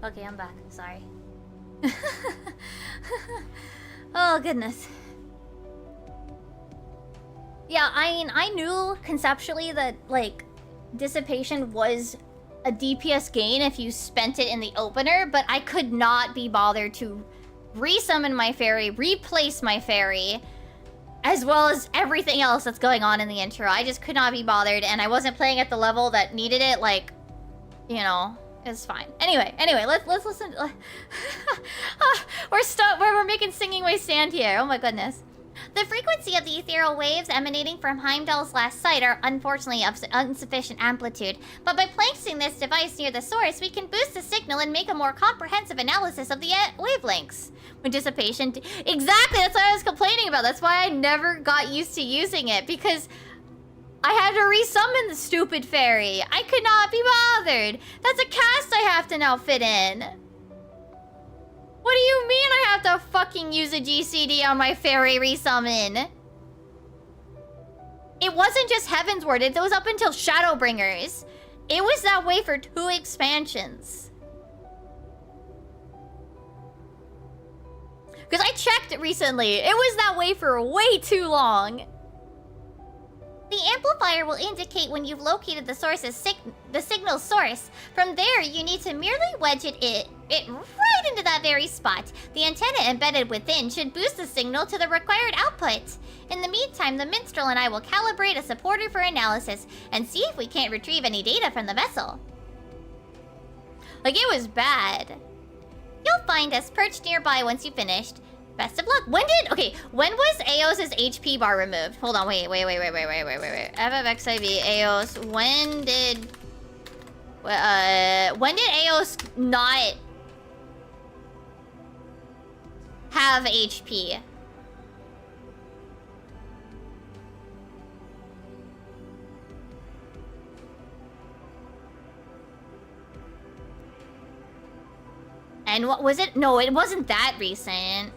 Okay, I'm back. Sorry. Oh, goodness. Yeah, I mean, I knew conceptually that, like, Dissipation was a DPS gain if you spent it in the opener, but I could not be bothered to resummon my fairy, replace my fairy, as well as everything else that's going on in the intro. I just could not be bothered, and I wasn't playing at the level that needed it, like, you know... It's fine. Anyway, let's listen. We're making singing waste stand here. Oh my goodness. The frequency of the ethereal waves emanating from Heimdall's last sight are unfortunately of insufficient amplitude, but by placing this device near the source, we can boost the signal and make a more comprehensive analysis of the wavelengths. When dissipation... Exactly, that's what I was complaining about. That's why I never got used to using it, because I had to resummon the stupid fairy. I could not be bothered. That's a cast I have to now fit in. What do you mean I have to fucking use a GCD on my fairy resummon? It wasn't just Heavensward, it was up until Shadowbringers. It was that way for 2 expansions. Because I checked it recently, it was that way for way too long. The amplifier will indicate when you've located the signal source. From there, you need to merely wedge it right into that very spot. The antenna embedded within should boost the signal to the required output. In the meantime, the minstrel and I will calibrate a supporter for analysis and see if we can't retrieve any data from the vessel. Like, it was bad. You'll find us perched nearby once you've finished. Best of luck. When was Eos's HP bar removed? Hold on, wait. FFXIV, Eos, when did Eos not have HP? And what was it? No, it wasn't that recent.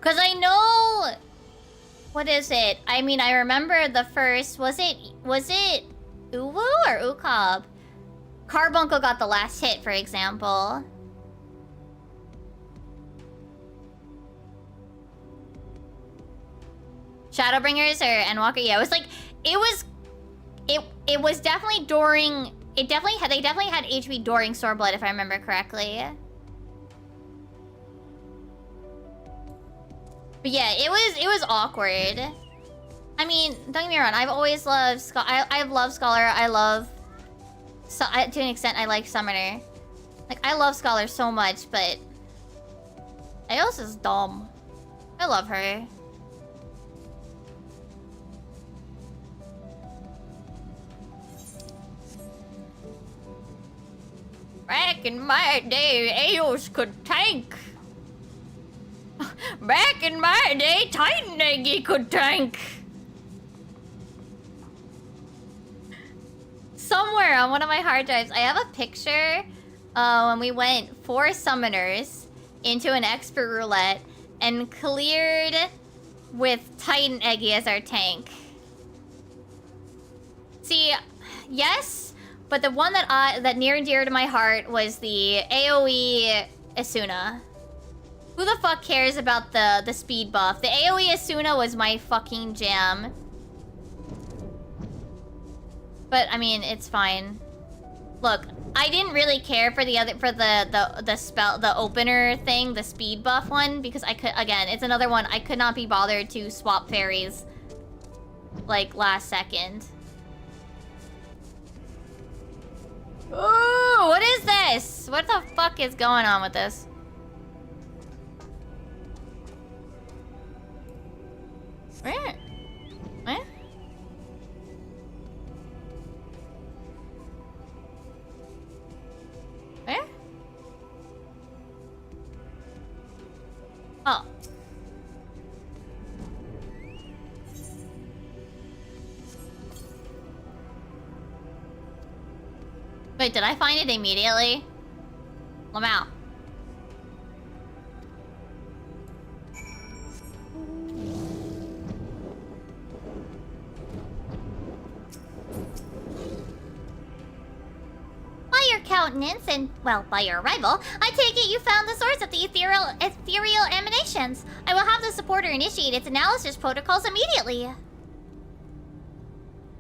Cause I know... What is it? I mean, I remember the first... Was it Uwu or Ukab? Carbuncle got the last hit, for example. Shadowbringers or Endwalker? Yeah, it was like... It was definitely during... They definitely had HP during Storeblood, if I remember correctly. But yeah, it was awkward. I mean, don't get me wrong. I've always loved I love Scholar. I love, to an extent, I like Summoner. Like, I love Scholar so much, but Eos is dumb. I love her. Back in my day, Eos could tank. Back in my day, Titan Eggy could tank. Somewhere on one of my hard drives, I have a picture when we went 4 summoners into an expert roulette and cleared with Titan Eggy as our tank. See, yes, but the one that near and dear to my heart was the AoE Asuna. Who the fuck cares about the speed buff? The AoE Asuna was my fucking jam. But I mean, it's fine. Look, I didn't really care for the spell, the opener thing, the speed buff one, because I could, again, it's another one I could not be bothered to swap fairies like last second. Ooh, what is this? What the fuck is going on with this? Where? What? Where? Oh. Wait, did I find it immediately? Lamau. countenance, and, well, by your arrival, I take it you found the source of the ethereal emanations. I will have the supporter initiate its analysis protocols immediately.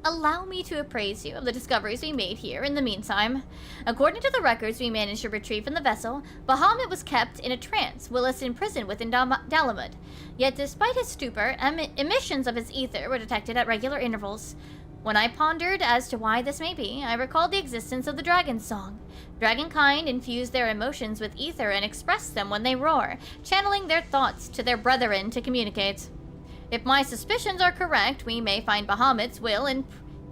Allow me to appraise you of the discoveries we made here in the meantime. According to the records we managed to retrieve from the vessel, Bahamut was kept in a trance whilst imprisoned within Dalamud. Yet despite his stupor, emissions of his ether were detected at regular intervals. When I pondered as to why this may be, I recalled the existence of the dragon's song. Dragonkind infuse their emotions with ether and express them when they roar, channeling their thoughts to their brethren to communicate. If my suspicions are correct, we may find Bahamut's will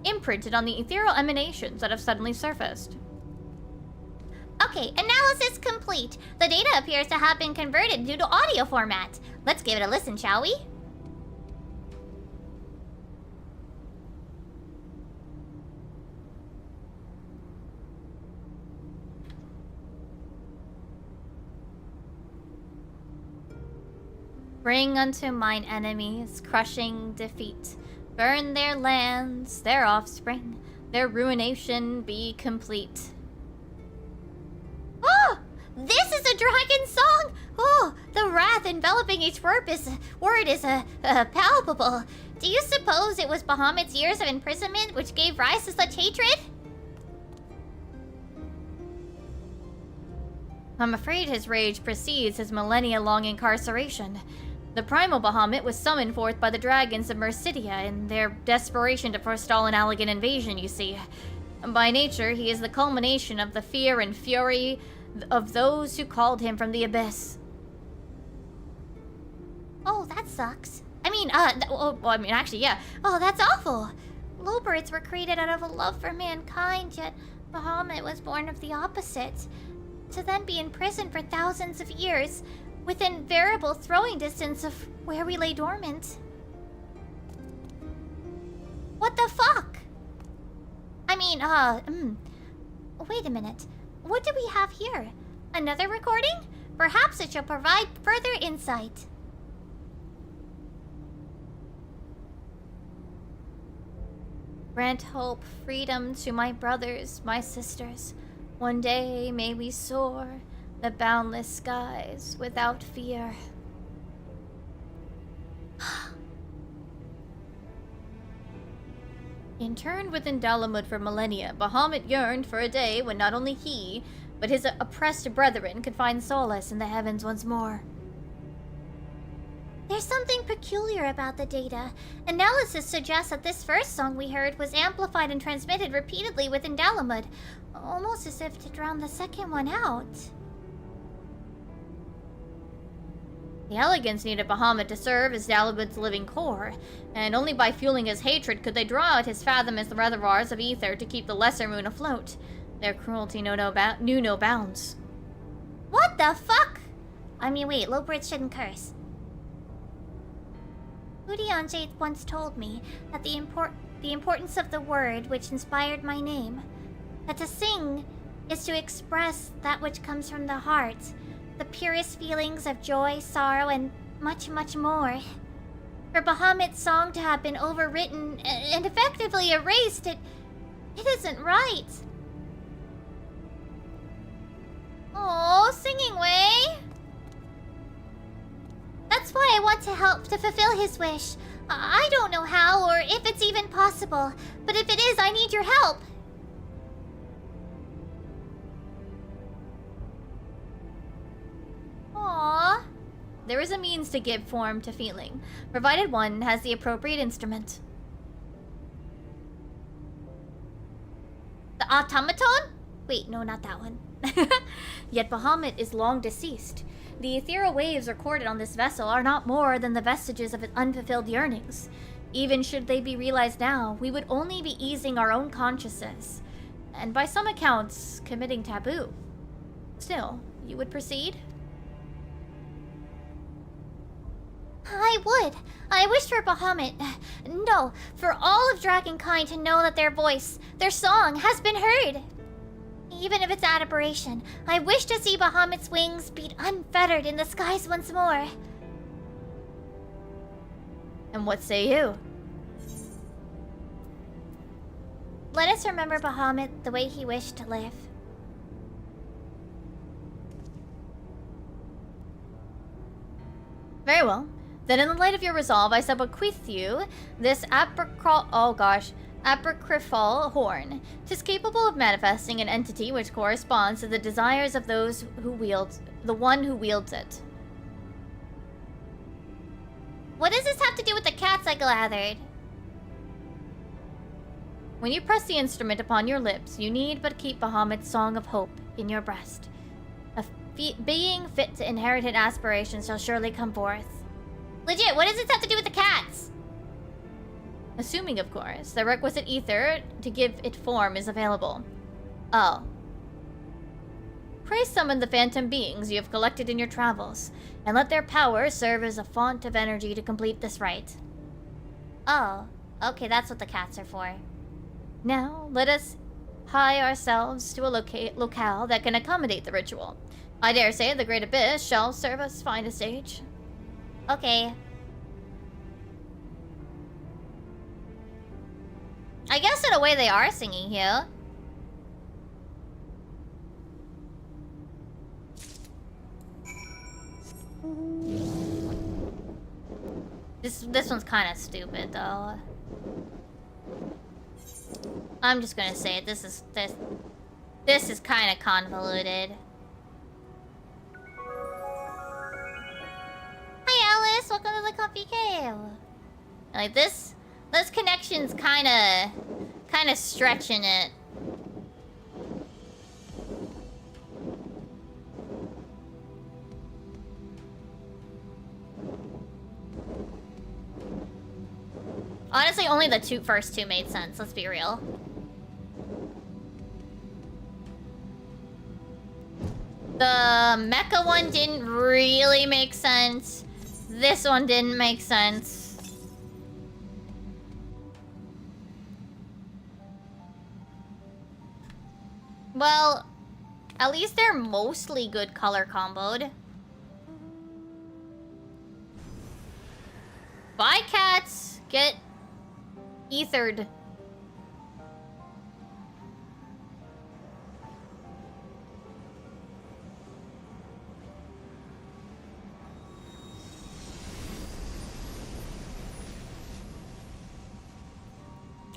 imprinted on the ethereal emanations that have suddenly surfaced. Okay, analysis complete. The data appears to have been converted due to audio format. Let's give it a listen, shall we? Bring unto mine enemies crushing defeat. Burn their lands, their offspring, their ruination be complete. Oh! This is a dragon song! Oh, the wrath enveloping each word is palpable. Do you suppose it was Bahamut's years of imprisonment which gave rise to such hatred? I'm afraid his rage precedes his millennia-long incarceration. The primal Bahamut was summoned forth by the dragons of Mercidia in their desperation to forestall an elegant invasion, you see. By nature, he is the culmination of the fear and fury of those who called him from the abyss. Oh, that sucks. Actually, yeah. Oh, that's awful. Lowbirds were created out of a love for mankind, yet Bahamut was born of the opposite. To then be imprisoned for thousands of years, within variable throwing distance of where we lay dormant. What the fuck? Wait a minute. What do we have here? Another recording? Perhaps it shall provide further insight. Grant hope, freedom to my brothers, my sisters. One day may we soar the boundless skies without fear. Interned within Dalamud for millennia, Bahamut yearned for a day when not only he, but his oppressed brethren could find solace in the heavens once more. There's something peculiar about the data. Analysis suggests that this first song we heard was amplified and transmitted repeatedly within Dalamud, almost as if to drown the second one out. The elegants needed Bahamut to serve as Dalamud's living core, and only by fueling his hatred could they draw out his fathomless reservoirs of ether to keep the lesser moon afloat. Their cruelty knew no bounds. What the fuck? Wait, lowbirds shouldn't curse. Udionjate once told me that the importance of the word which inspired my name. That to sing is to express that which comes from the heart, the purest feelings of joy, sorrow, and much, much more. For Bahamut's song to have been overwritten and effectively erased, it isn't right. Oh, singing way. That's why I want to help to fulfill his wish. I don't know how or if it's even possible, but if it is, I need your help. Aww. There is a means to give form to feeling, provided one has the appropriate instrument. The automaton? Wait, no, not that one. Yet Bahamut is long deceased. The ethereal waves recorded on this vessel are not more than the vestiges of its unfulfilled yearnings. Even should they be realized now, we would only be easing our own consciousness, and by some accounts, committing taboo. Still, you would proceed? I would. I wish for Bahamut, no, for all of Dragonkind to know that their voice, their song, has been heard. Even if it's aberration, I wish to see Bahamut's wings beat unfettered in the skies once more. And what say you? Let us remember Bahamut the way he wished to live. Very well. Then in the light of your resolve, I shall bequeath you this apocryphal horn. 'Tis capable of manifesting an entity which corresponds to the desires of those who the one who wields it. What does this have to do with the cats I gathered? When you press the instrument upon your lips, you need but keep Bahamut's song of hope in your breast. A being fit to inherit its aspirations shall surely come forth. Legit, what does this have to do with the cats? Assuming, of course, the requisite ether to give it form is available. Oh. Pray summon the phantom beings you have collected in your travels, and let their power serve as a font of energy to complete this rite. Oh, okay, that's what the cats are for. Now, let us hie ourselves to a locale that can accommodate the ritual. I dare say the Great Abyss shall serve us fine a stage. Okay. I guess in a way they are singing here. This one's kind of stupid though. I'm just gonna say it. This is kind of convoluted. Hi Alice, welcome to the Coffee Cave. Like this connection's kind of stretching it. Honestly, only the first two made sense, let's be real. The mecha one didn't really make sense. This one didn't make sense. Well, at least they're mostly good color comboed. Bye, cats! Get ethered.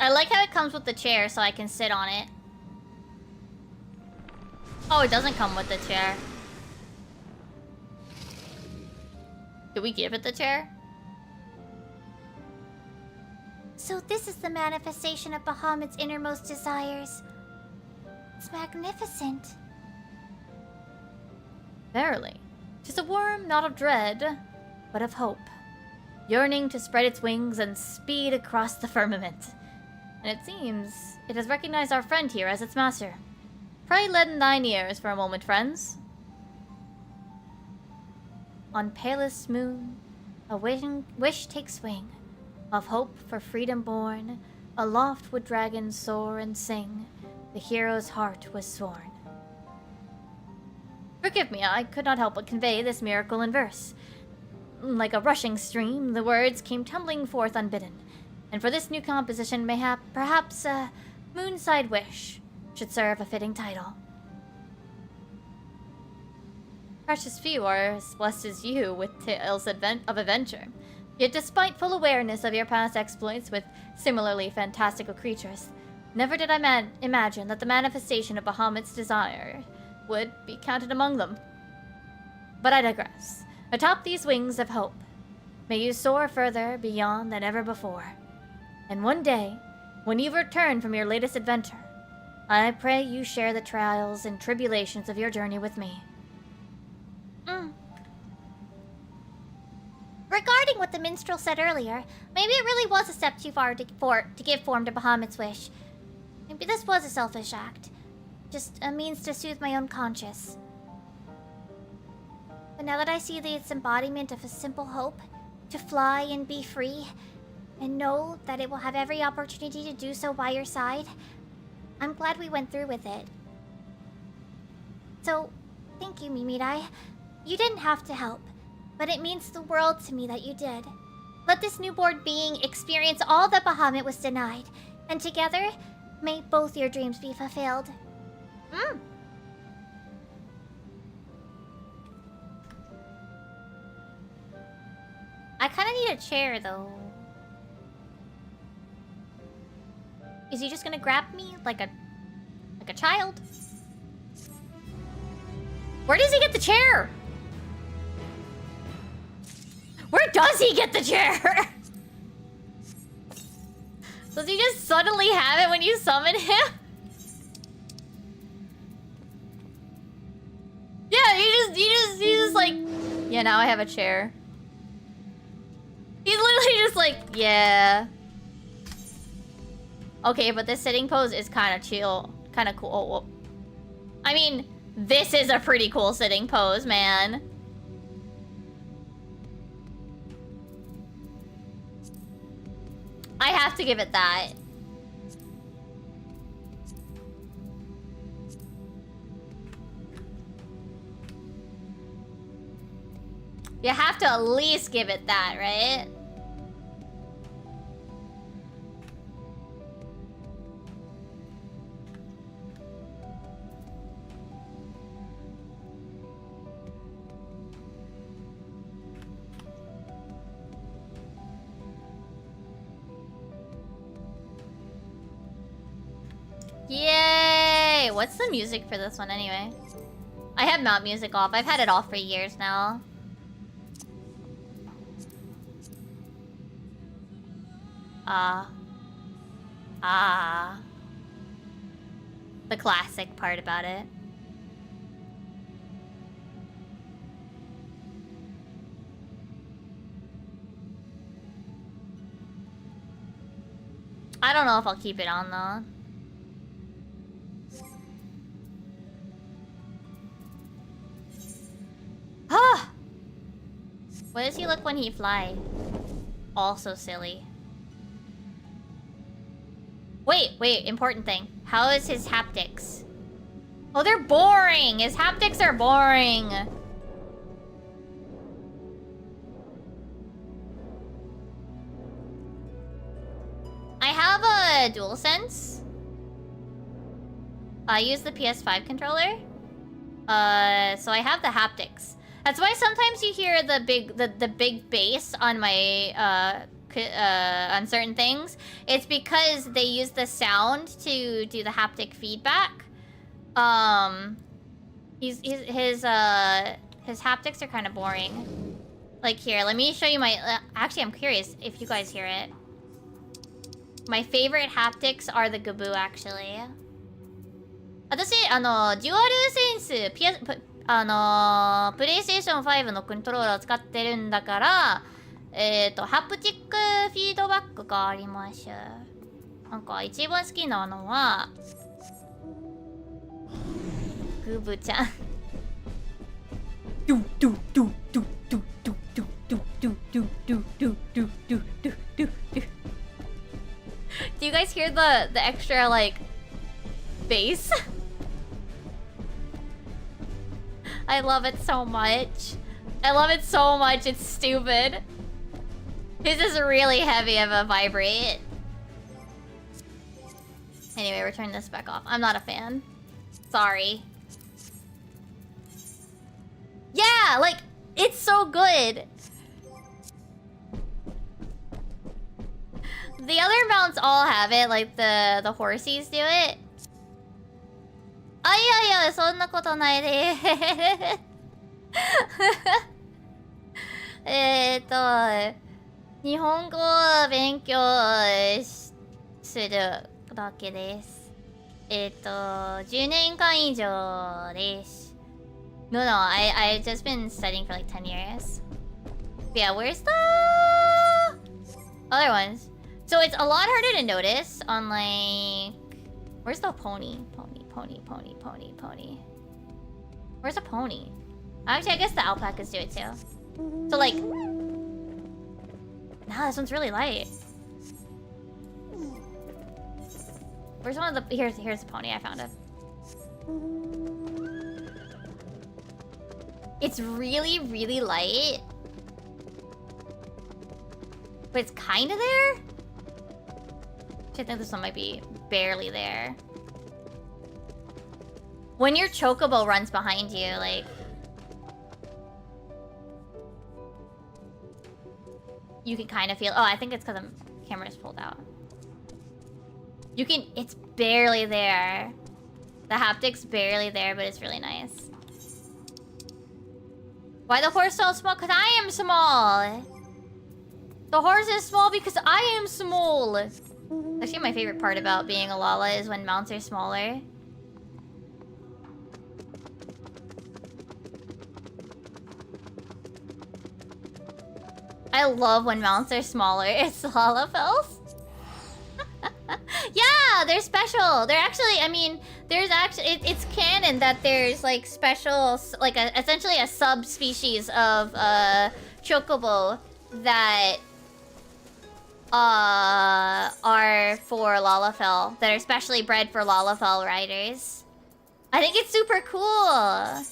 I like how it comes with the chair so I can sit on it. Oh, it doesn't come with the chair. Did we give it the chair? So this is the manifestation of Bahamut's innermost desires. It's magnificent. Verily, 'tis a worm not of dread, but of hope, yearning to spread its wings and speed across the firmament. And it seems it has recognized our friend here as its master. Pray lend thine ears for a moment, friends. On palest moon, a wish takes wing. Of hope for freedom born, aloft would dragons soar and sing. The hero's heart was sworn. Forgive me, I could not help but convey this miracle in verse. Like a rushing stream, the words came tumbling forth unbidden. And for this new composition, perhaps a moonside wish should serve a fitting title. Precious few are as blessed as you with tales of adventure. Yet despite full awareness of your past exploits with similarly fantastical creatures, never did I imagine that the manifestation of Bahamut's desire would be counted among them. But I digress. Atop these wings of hope, may you soar further beyond than ever before. And one day, when you return from your latest adventure, I pray you share the trials and tribulations of your journey with me. Regarding what the minstrel said earlier, maybe it really was a step too far to give form to Bahamut's wish. Maybe this was a selfish act. Just a means to soothe my own conscience. But now that I see its embodiment of a simple hope, to fly and be free, and know that it will have every opportunity to do so by your side, I'm glad we went through with it. So, thank you, Mimirai. You didn't have to help, but it means the world to me that you did. Let this newborn being experience all that Bahamut was denied, and together, may both your dreams be fulfilled. I kind of need a chair, though. Is he just gonna grab me like a child? Where does he get the chair? Where does he get the chair? Does he just suddenly have it when you summon him? Yeah, he's just like, yeah, now I have a chair. He's literally just like, yeah. Okay, but this sitting pose is kind of chill, kind of cool. Oh, I mean, this is a pretty cool sitting pose, man. I have to give it that. You have to at least give it that, right? Yay! What's the music for this one anyway? I have mount music off. I've had it off for years now. The classic part about it. I don't know if I'll keep it on though. Ah! What does he look when he fly? Also silly. Wait, important thing. How is his haptics? Oh, they're boring! His haptics are boring! I have a DualSense. I use the PS5 controller. So I have the haptics. That's why sometimes you hear the big bass on my on certain things. It's because they use the sound to do the haptic feedback. His haptics are kind of boring. Like here, let me show you my. Actually, I'm curious if you guys hear it. My favorite haptics are the Gaboo, actually. 私、デュアルセンス、プレイステーション5のコントローラーを使ってるんだから、ハプティックフィードバックがあります。なんか一番好きなのは、グブちゃん。Do you guys hear the extra like bass? I love it so much. I love it so much. It's stupid. His is really heavy of a vibrate. Anyway, we're turning this back off. I'm not a fan. Sorry. Yeah, like it's so good. The other mounts all have it, like the horsies do it. あ、いやいや、そんなことないで。日本語を勉強するだけです。10年間以上です。No, I just been studying for like 10 years. Yeah, where's the other ones? So it's a lot harder to notice on like... Where's the pony? Pony. Where's the pony? Actually, I guess the alpacas do it too. So like... Nah, this one's really light. Where's one of the... Here's the pony, I found it. It's really, really light. But it's kind of there? I think this one might be barely there. When your chocobo runs behind you, like... you can kind of feel... Oh, I think it's because the camera's pulled out. You can... It's barely there. The haptic's barely there, but it's really nice. Why the horse so small? Because I am small. The horse is small because I am small. Actually, my favorite part about being a Lala is when mounts are smaller. I love when mounts are smaller. It's Lalafels. Yeah, they're special. They're actually, I mean, there's actually, it's canon that there's like special, like essentially a subspecies of chocobo that are for Lalafell, that are specially bred for Lalafell riders. I think it's super cool. I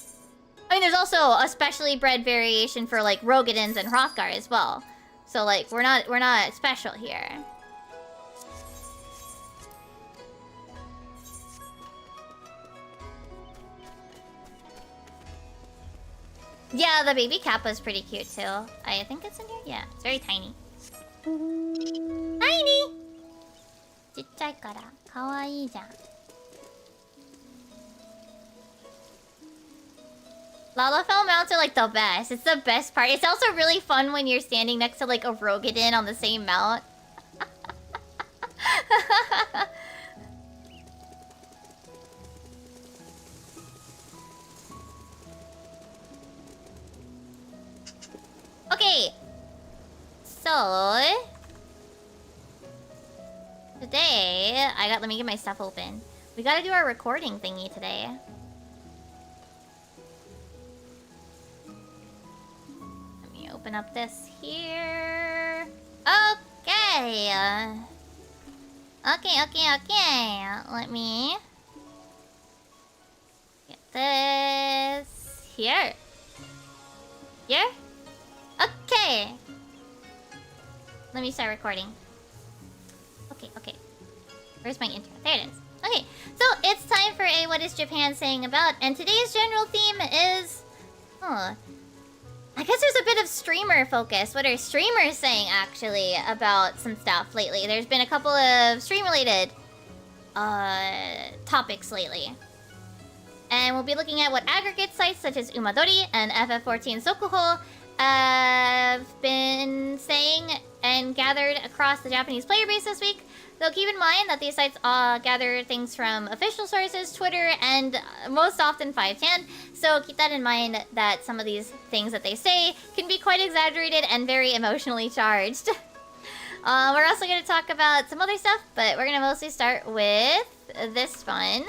mean, there's also a specially bred variation for like Rogadins and Hrothgar as well. So like, we're not special here. Yeah, the baby Kappa is pretty cute too. I think it's in here. Yeah, it's very tiny. Tiny! ちっちゃいから可愛いじゃん。Lalafell mounts are like the best. It's the best part. It's also really fun when you're standing next to like a Rogadin on the same mount. Okay. So today let me get my stuff open. We gotta do our recording thingy today. Open up this here. Okay. Okay. Let me get this here. Here? Okay. Let me start recording. Okay. Where's my intro? There it is. Okay, so it's time for a What is Japan Saying About? And today's general theme is... I guess there's a bit of streamer focus. What are streamers saying, actually, about some stuff lately? There's been a couple of stream-related topics lately. And we'll be looking at what aggregate sites such as Umadori and FF14 Sokuho have been saying and gathered across the Japanese player base this week. Though keep in mind that these sites gather things from official sources, Twitter, and most often 5chan. So keep that in mind that some of these things that they say can be quite exaggerated and very emotionally charged. We're also going to talk about some other stuff, but we're going to mostly start with this one,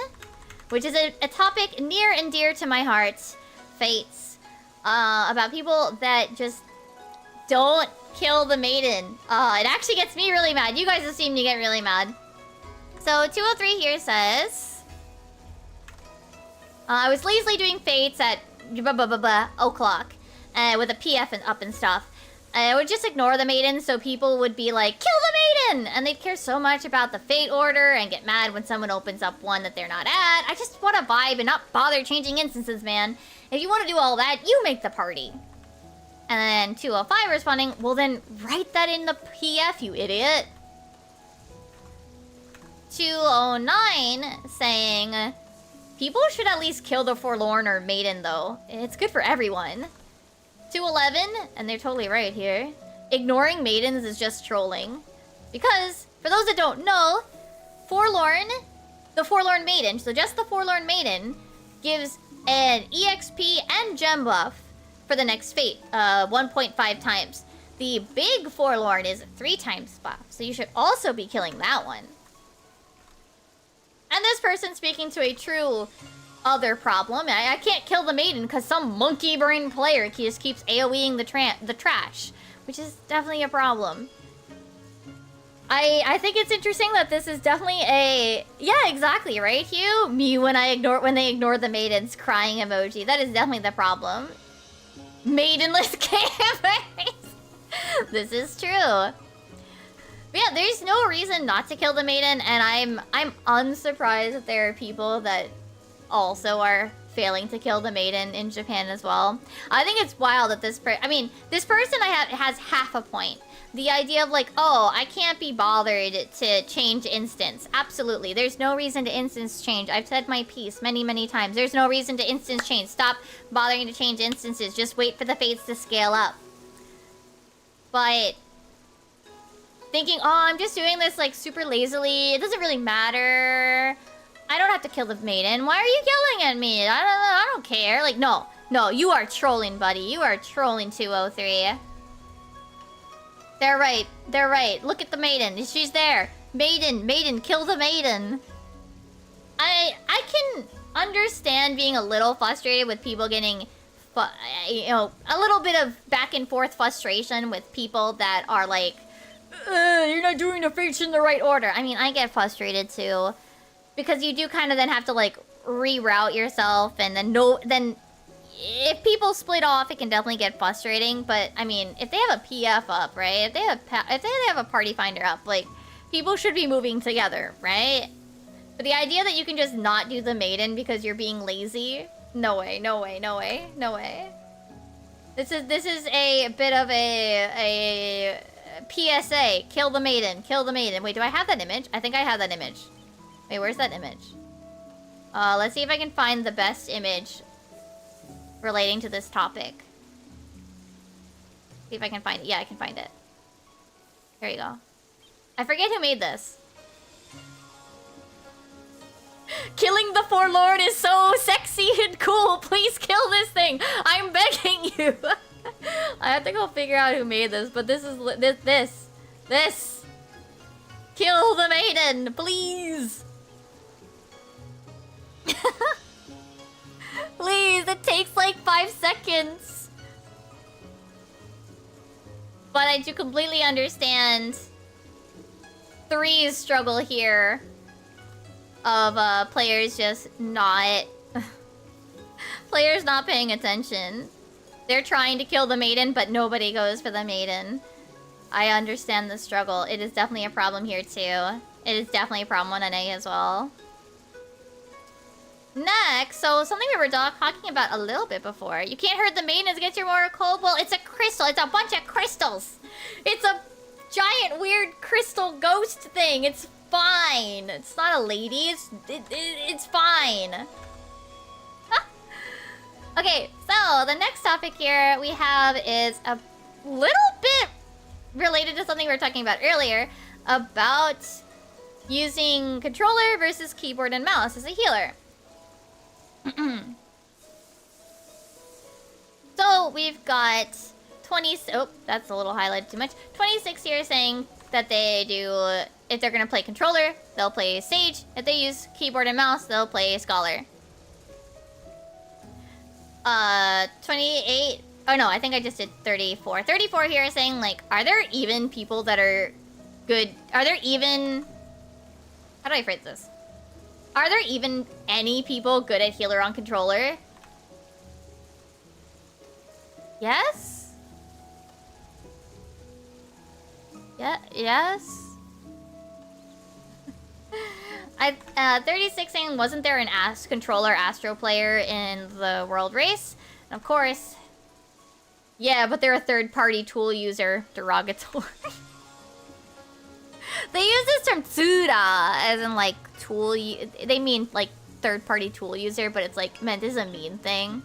which is a topic near and dear to my heart, fates. About people that just don't kill the maiden. It actually gets me really mad. You guys have seen me get really mad. So 203 here says, I was lazily doing fates at o'clock with a PF and up and stuff. I would just ignore the maiden so people would be like, kill the maiden! And they'd care so much about the fate order and get mad when someone opens up one that they're not at. I just want to vibe and not bother changing instances, man. If you want to do all that, you make the party. And then 205 responding, well then write that in the PF, you idiot. 209 saying, people should at least kill the forlorn or maiden though. It's good for everyone. 211, and they're totally right here, ignoring maidens is just trolling. Because, for those that don't know, the forlorn maiden, so just the forlorn maiden, gives an EXP and gem buff for the next fate, 1.5 times. The big forlorn is 3 times buff, so you should also be killing that one. And this person speaking to a true other problem. I can't kill the maiden because some monkey brain player just keeps AoEing the trash, which is definitely a problem. I think it's interesting that this is definitely a... Yeah, exactly, right, Hugh? Me when they ignore the maidens crying emoji. That is definitely the problem. Maidenless campers. This is true. But yeah, there's no reason not to kill the maiden, and I'm unsurprised that there are people that also are failing to kill the maiden in Japan as well. I think it's wild that this person has half a point. The idea of like, oh, I can't be bothered to change instance. Absolutely. There's no reason to instance change. I've said my piece many, many times. There's no reason to instance change. Stop bothering to change instances. Just wait for the fates to scale up. But thinking, oh, I'm just doing this like super lazily. It doesn't really matter. I don't have to kill the maiden. Why are you yelling at me? I don't care. Like, no, you are trolling, buddy. You are trolling 203. They're right. Look at the maiden. She's there. Maiden, kill the maiden. I can understand being a little frustrated with people getting, you know, a little bit of back and forth frustration with people that are like, you're not doing the fates in the right order. I mean, I get frustrated too. Because you do kind of then have to like reroute yourself, and then if people split off, it can definitely get frustrating. But I mean, if they have a PF up, right? If they have a party finder up, like people should be moving together, right? But the idea that you can just not do the maiden because you're being lazy, no way. This is a bit of a PSA. Kill the maiden. Wait, do I have that image? I think I have that image. Wait, where's that image? Let's see if I can find the best image relating to this topic. See if I can find it. Yeah, I can find it. Here you go. I forget who made this. Killing the forlorn is so sexy and cool. Please kill this thing. I'm begging you. I have to go figure out who made this, but this is this. Kill the maiden, please. Please, it takes like 5 seconds. But I do completely understand 3's struggle here of players just not players not paying attention. They're trying to kill the maiden, but nobody goes for the maiden. I understand the struggle. It is definitely a problem here too. It is definitely a problem on NA as well. Next, so something we were talking about a little bit before. You can't hurt the maidens against your oracle. Well, it's a crystal. It's a bunch of crystals. It's a giant, weird crystal ghost thing. It's fine. It's not a lady. It's fine. Huh? Okay, so the next topic here we have is a little bit related to something we were talking about earlier about using controller versus keyboard and mouse as a healer. So we've got 20. Oh, that's a little highlighted too much. 26 here saying that they do, if they're gonna play controller, they'll play Sage. If they use keyboard and mouse, they'll play Scholar. 28. Oh no, I think I just did 34. 34 here saying like, are there even people that are good? Are there even? How do I phrase this? Are there even any people good at healer on controller? Yes? Yeah, yes? 36 saying, wasn't there an controller Astro player in the world race? And of course, yeah, but they're a third-party tool user. Derogatory. They use this term tsura, as in like tool. They mean like third-party tool user, but it's like meant as a mean thing.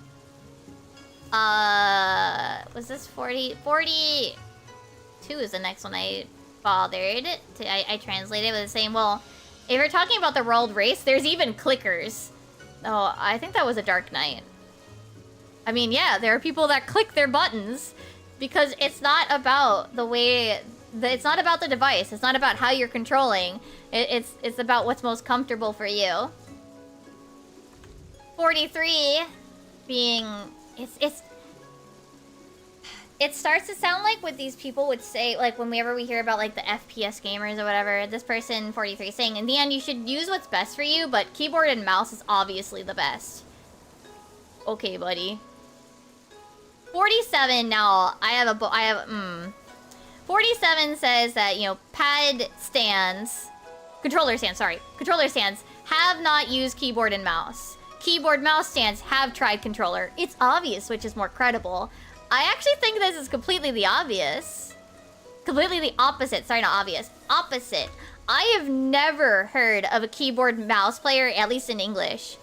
Was this 40? 42 is the next one I bothered. I translated with saying, well, if you're talking about the world race, there's even clickers. Oh, I think that was a Dark Knight. I mean, yeah, there are people that click their buttons because it's not about the way. It's not about the device. It's not about how you're controlling. It's about what's most comfortable for you. 43 being it starts to sound like what these people would say, like whenever we hear about like the FPS gamers or whatever. This person 43 saying, in the end, you should use what's best for you, but keyboard and mouse is obviously the best. Okay, buddy. 47 now. 47 says that, you know, controller stands have not used keyboard and mouse. keyboard mouse stands have tried controller. It's obvious, which is more credible. I actually think this is completely the obvious. Completely the opposite. Sorry, not obvious. Opposite. I have never heard of a keyboard mouse player, at least in English.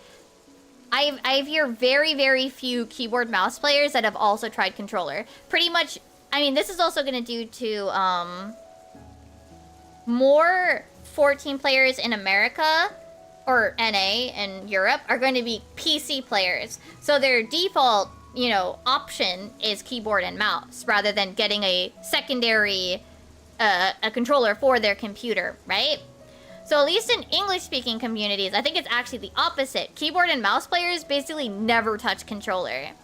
I hear very, very few keyboard mouse players that have also tried controller. Pretty much, I mean, this is also going to due to more 14 players in America or NA in Europe are going to be PC players. So their default, you know, option is keyboard and mouse rather than getting a secondary a controller for their computer, right? So at least in English-speaking communities, I think it's actually the opposite. Keyboard and mouse players basically never touch controller.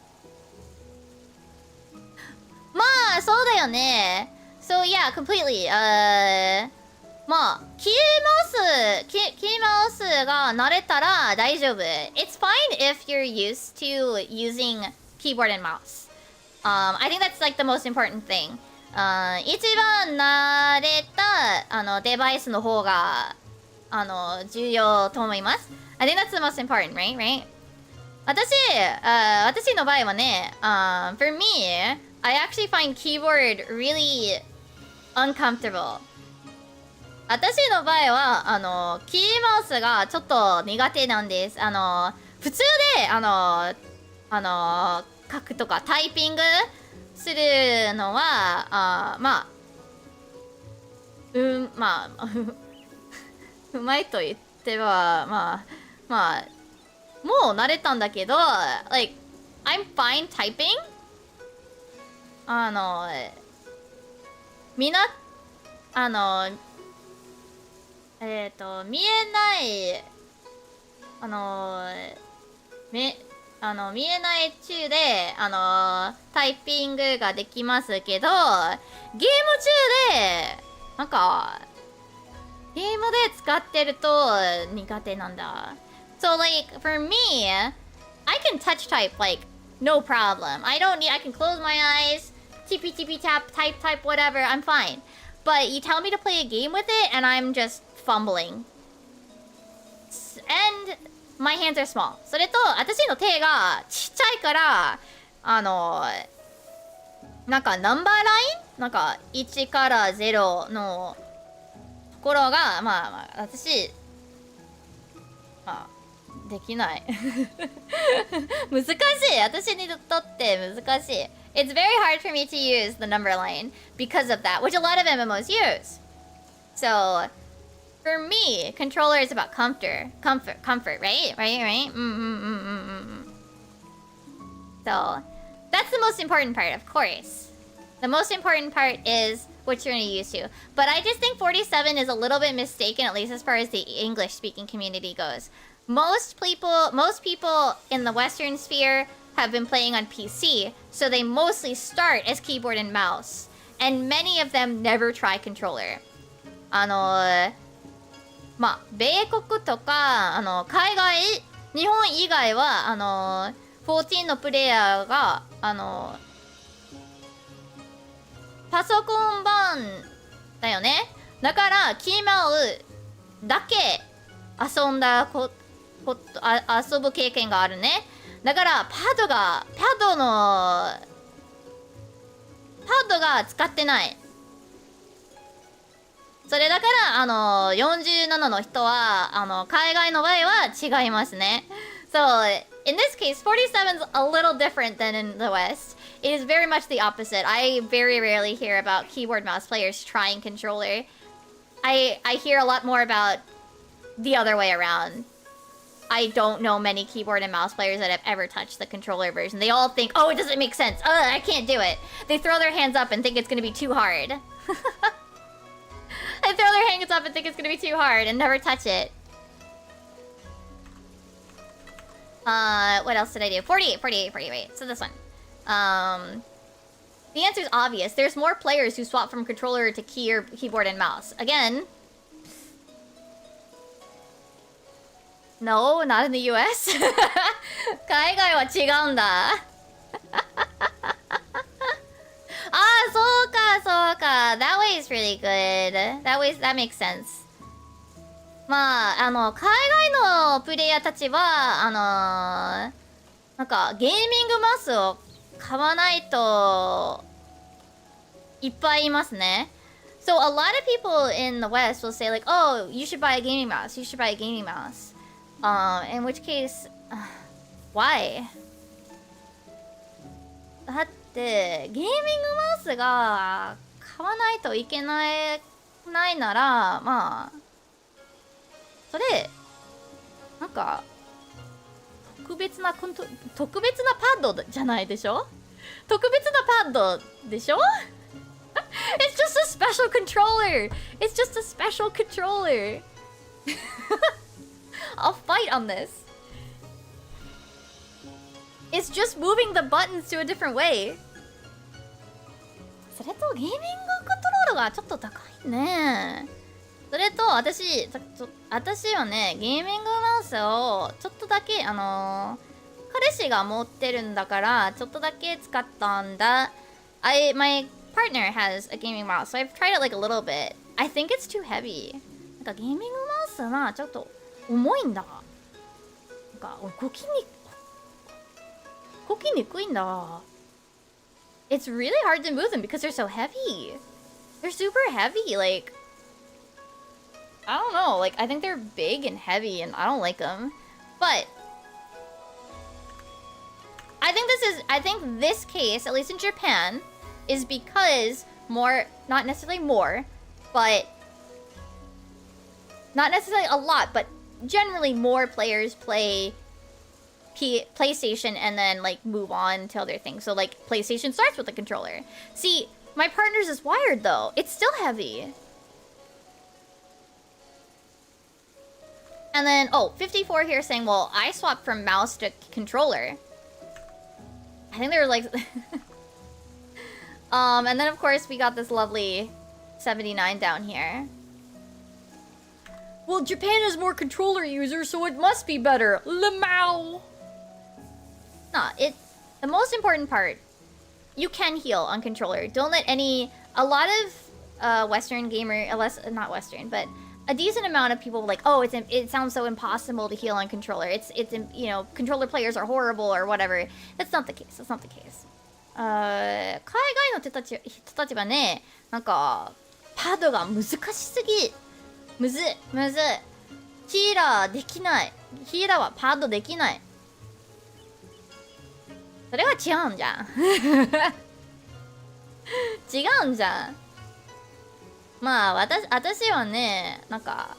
まあ、そうだよね。So yeah, completely. まあ、キーマウスが慣れたら大丈夫。It's fine if you're used to using keyboard and mouse. I think that's like the most important thing. 一番慣れたデバイスの方が重要と思います。I think that's the most important, right? 私の場合はね、for me, I actually find keyboard really uncomfortable. 私の場合は、キーマウスがちょっと苦手なんです。普通で、書くとかタイピングするのは、まあ、うまいと言っては、まあ、もう慣れたんだけど、like, I'm fine typing. みんな、見えない、見えない中で、タイピングができますけど、ゲーム中で、なんか、ゲームで使ってると苦手なんだ。So like, for me, I can touch type like, no problem. I can close my eyes, tippy tap, type, whatever, I'm fine. But you tell me to play a game with it and I'm just fumbling. And my hands are small. それと、私の手がちっちゃいから、なんかナンバーラインなんか1から0のところが、まあ、私、できない。難しい。私にとって難しい。It's very hard for me to use the number line because of that, which a lot of MMOs use. So, for me, controller is about comfort, right? So, that's the most important part, of course. The most important part is what you're used to. But I just think 47 is a little bit mistaken, at least as far as the English-speaking community goes. Most people in the Western sphere have been playing on PC, so they mostly start as keyboard and mouse. And many of them never try controller. まあ、米国とか、海外、日本以外は、14のプレイヤーが、パソコン版だよね。だから、キーマウだけ遊んだ遊ぶ経験があるね。だから、パッドが使ってない。それだから、47の人は、海外の場合は違いますね。So, in this case, 47's a little different than in the West. It is very much the opposite. I very rarely hear about keyboard mouse players trying controller. I hear a lot more about the other way around. I don't know many keyboard and mouse players that have ever touched the controller version. They all think, oh, it doesn't make sense. I can't do it. They throw their hands up and think it's going to be too hard. They throw their hands up and think it's going to be too hard and never touch it. What else did I do? 48, wait. So this one. The answer is obvious. There's more players who swap from controller to keyboard and mouse. Again, no, not in the US. 海外は違うんだ。そうか。That way is really good. That makes sense. まあ、海外のプレイヤーたちは、なんか、ゲーミングマウスを買わないと、いっぱいいますね。So, a lot of people in the West will say like, oh, you should buy a gaming mouse, you should buy a gaming mouse. In which case, why? だって、ゲーミングマウスが買わないといけないなら、まあ、それ、なんか、特別なパッドじゃないでしょ？特別なパッドでしょ？ It's just a special controller! It's just a special controller! I'll fight on this. It's just moving the buttons to a different way. それとゲーミングコントローラがちょっと高いね。それと私はね、ゲーミングマウスをちょっとだけ彼氏が持ってるんだからちょっとだけ使ったんだ。My partner has a gaming mouse, so I've tried it like a little bit. I think it's too heavy. なんかゲーミングマウスはちょっと重いんだ。なんか動きにくいんだ。It's really hard to move them because they're so heavy. They're super heavy, like I don't know, like I think they're big and heavy and I don't like them. But I think this case, at least in Japan, is because not necessarily more, but not necessarily a lot, but generally more players play PlayStation and then like move on to other things. So like PlayStation starts with the controller. See, my partner's is wired though. It's still heavy. And then, 54 here saying, well, I swapped from mouse to controller. I think they were like... and then of course we got this lovely 79 down here. Well, Japan has more controller users, so it must be better. Lamau! Nah, the most important part, you can heal on controller. Don't let a lot of Western not Western, but a decent amount of people like, oh, it sounds so impossible to heal on controller. It's you know, controller players are horrible or whatever. That's not the case. That's not the case. 海外の人たちはね、なんかパッドが難しすぎ。むず。ヒーラーできない。ヒーラーはパッドできない。それは違うんじゃん。違うんじゃん。まあ私はね、なんか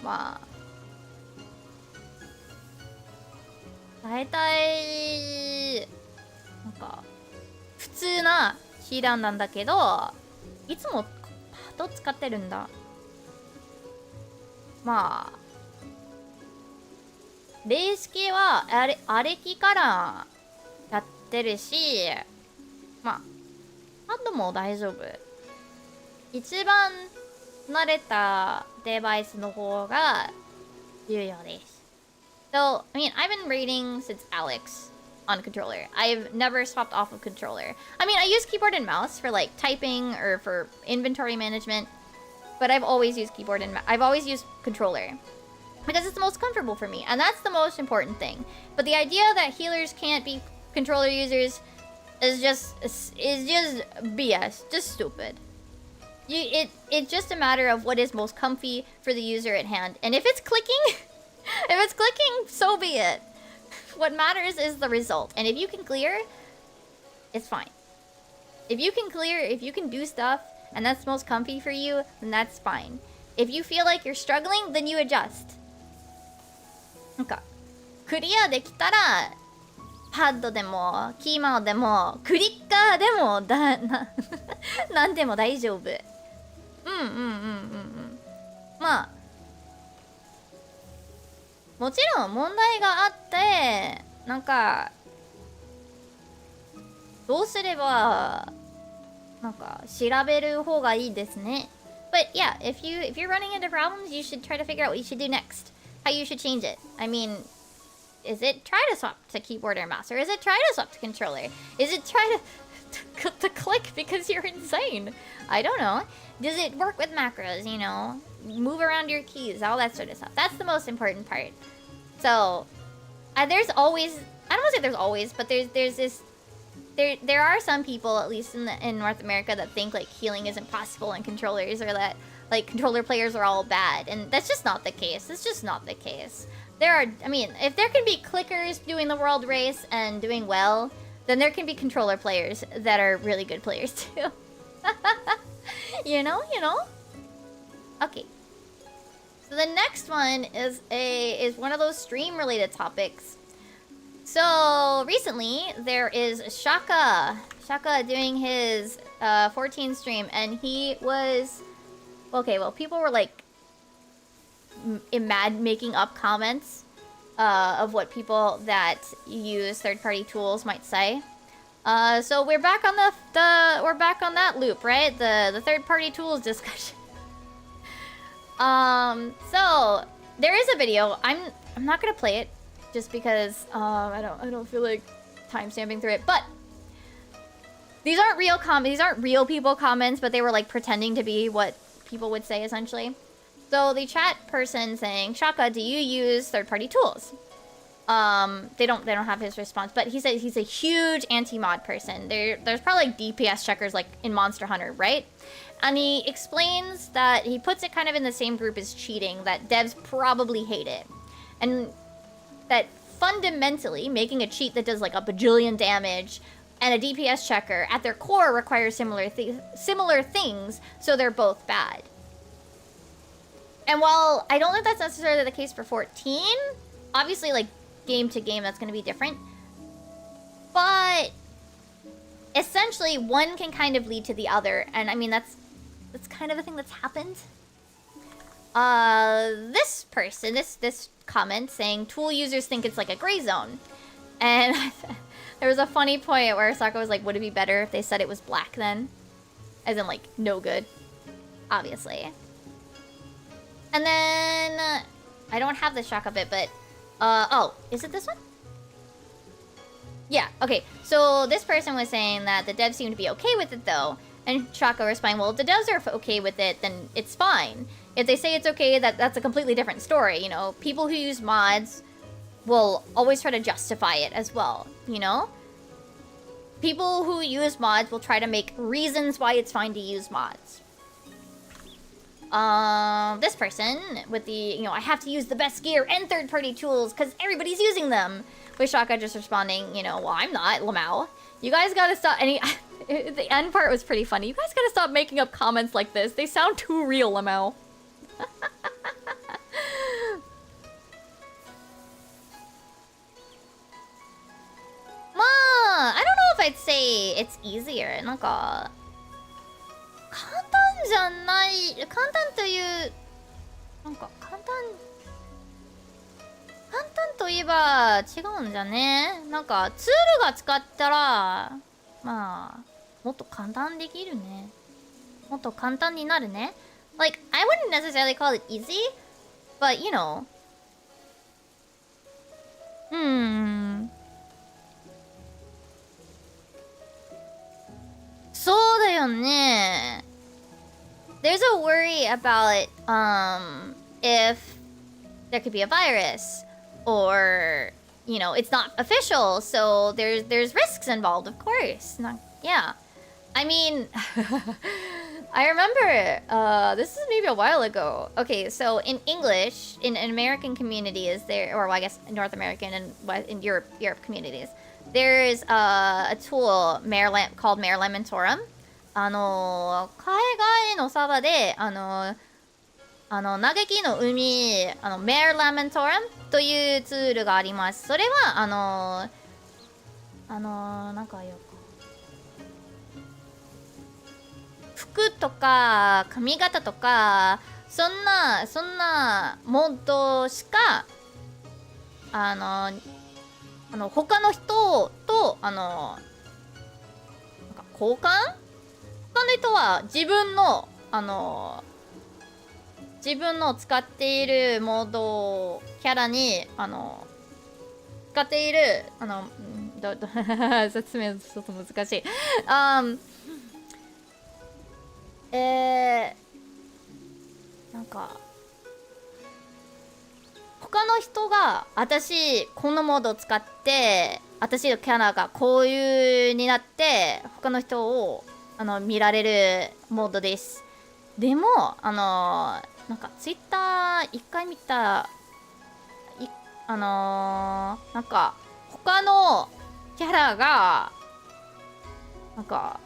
まあ大体なんか普通なヒーラーなんだけど、いつもパッド使ってるんだ。まあレース系はアレキからやってるし、まあパッドも大丈夫。一番慣れたデバイスの方が重要です。So, I mean, I've been raiding since Alex on controller. I've never swapped off of controller. I mean, I use keyboard and mouse for like typing or for inventory management, but I've always used I've always used controller because it's the most comfortable for me, and that's the most important thing. But the idea that healers can't be controller users is just BS, just stupid. It's just a matter of what is most comfy for the user at hand, and if it's clicking, so be it. What matters is the result, and if you can clear, it's fine. If you can clear, if you can do stuff, and that's most comfy for you, then that's fine. If you feel like you're struggling, then you adjust. なんかクリアできたらパッドでもキーマウスでもクリッカーでもなんでも大丈夫。まあもちろん問題があってなんかどうすればなんか調べる方がいいですね。But yeah, if you're running into problems, you should try to figure out what you should do next. How you should change it. I mean, is it try to swap to keyboard or mouse, or is it try to swap to controller? Is it try to click because you're insane. I don't know. Does it work with macros, you know? Move around your keys, all that sort of stuff. That's the most important part. So, there's always... I don't want to say there's always, but there's this... There are some people, at least in North America, that think, like, healing isn't possible in controllers, or that, like, controller players are all bad. And that's just not the case. It's just not the case. There are... I mean, if there can be clickers doing the world race and doing well, then there can be controller players that are really good players, too. You know? Okay. So the next one is one of those stream-related topics. So recently there is Shaka doing his 14 stream, and he was okay. Well, people were like making up comments of what people that use third-party tools might say. So we're back on we're back on that loop, right? The third-party tools discussion. So there is a video. I'm not gonna play it just because I don't feel like timestamping through it. But these aren't real these aren't real people comments, but they were like pretending to be what people would say essentially. So the chat person saying, "Shaka, do you use third-party tools?" They don't have his response, but he said he's a huge anti-mod person. There's probably like DPS checkers like in Monster Hunter, right? And he explains that he puts it kind of in the same group as cheating, that devs probably hate it. And that fundamentally making a cheat that does like a bajillion damage and a DPS checker at their core requires similar things, so they're both bad. And while I don't think that's necessarily the case for 14, obviously like game to game that's going to be different. But essentially one can kind of lead to the other, and I mean that's kind of a thing that's happened. This person, this comment saying tool users think it's like a gray zone. And there was a funny point where Sokka was like, would it be better if they said it was black then? As in like, no good. Obviously. And then, I don't have the Shaka bit, but, oh, is it this one? Yeah, okay. So this person was saying that the devs seem to be okay with it though. And Shaka responding, well, if the devs are okay with it, then it's fine. If they say it's okay, that's a completely different story, you know? People who use mods will always try to justify it as well, you know? People who use mods will try to make reasons why it's fine to use mods. This person with the, you know, I have to use the best gear and third-party tools because everybody's using them. With Shaka just responding, you know, well, I'm not, Lamau. You guys gotta stop, the end part was pretty funny. You guys gotta stop making up comments like this. They sound too real, Lamau. I don't know if I'd say it's easier. なんか簡単じゃない、簡単という、なんか簡単といえば違うんじゃね。なんかツールが使ったらまあもっと簡単できるね。もっと簡単になるね。Like, I wouldn't necessarily call it easy, but you know. そうだよね。There's a worry about if there could be a virus or you know, it's not official, so there's risks involved, of course. Yeah. I mean, I remember, this is maybe a while ago. Okay, so in English, in American communities, there, or well, I guess North American and in Europe communities, there's a tool called Mare Lamentorum. 海外のサーバーで、嘆きの海、Mare Lamentorum というツールがあります。それは、なんかよく。服とか髪型とかそんなモードしか他の人となんか交換？他の人は自分の使っているモードキャラに使っている説明ちょっと難しい。なんか他の人が私このモードを使って私のキャラがこういうになって他の人を見られるモードです。でもなんかツイッター一回見たなんか他のキャラがなんか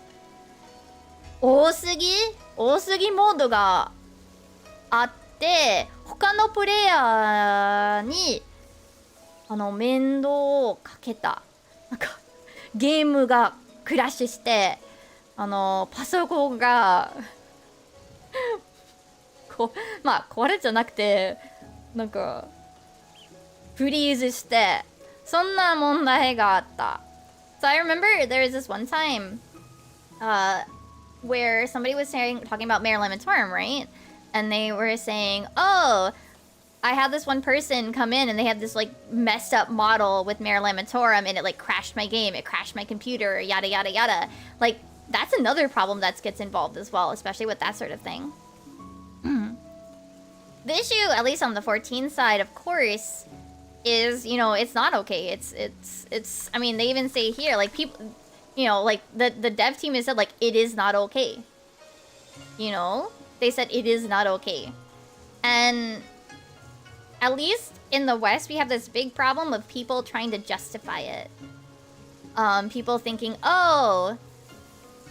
多すぎモードがあって他のプレイヤーに面倒をかけた。なんかゲームがクラッシュしてパソコンがまあ壊れじゃなくてなんかフリーズしてそんな問題があった。So I remember there was this one time where somebody was talking about Mayor Lamatorum, right? And they were saying, oh, I had this one person come in and they had this like messed up model with Mayor Lamatorum and it like crashed my game, it crashed my computer, yada yada yada. Like that's another problem that gets involved as well, especially with that sort of thing. The issue, at least on the 14 side, of course, is, you know, it's not okay. It's I mean, they even say here, like, people, you know, like, the dev team has said, like, it is not okay. You know? They said it is not okay. And at least in the West, we have this big problem of people trying to justify it. People thinking, oh,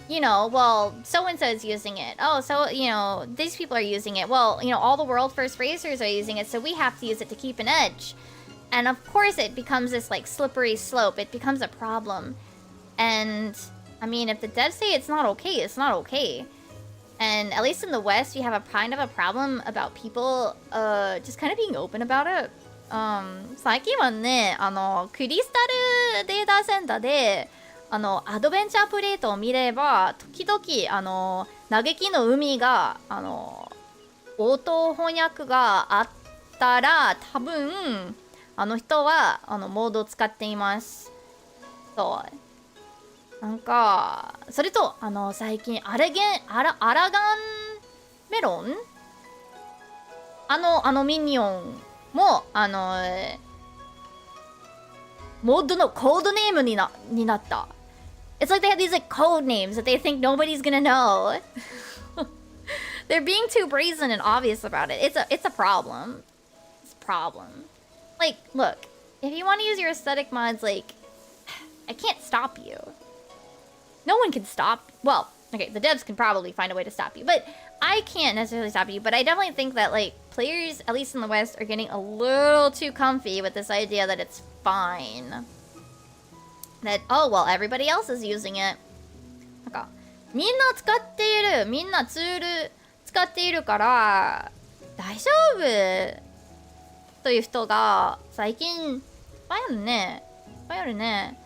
you know, well, so-and-so is using it. Oh, so, you know, these people are using it. Well, you know, all the world first racers are using it, so we have to use it to keep an edge. And of course it becomes this, like, slippery slope. It becomes a problem. And, I mean, if the devs say it's not okay, it's not okay. And at least in the West, we have a kind of a problem about people, just kind of being open about it. 最近はね、クリスタルデータセンターで、アドベンチャープレートを見れば、時々、嘆きの海が、応答翻訳があったら、多分、人は、モードを使っています。そう。なんか、それと、最近、アラガンメロンミニオンも、モードのコードネームになった。It's like they have these like code names that they think nobody's gonna know. They're being too brazen and obvious about it. It's a problem. It's a problem. Like, look, if you want to use your aesthetic mods, like, I can't stop you. No one can stop. Well, okay, the devs can probably find a way to stop you, but I can't necessarily stop you. But I definitely think that like players, at least in the West, are getting a little too comfy with this idea that it's fine. That, oh, well, everybody else is using it. なんか、みんな使っている、みんなツール使っているから、大丈夫という人が最近いっぱいあるね。いっぱいあるね。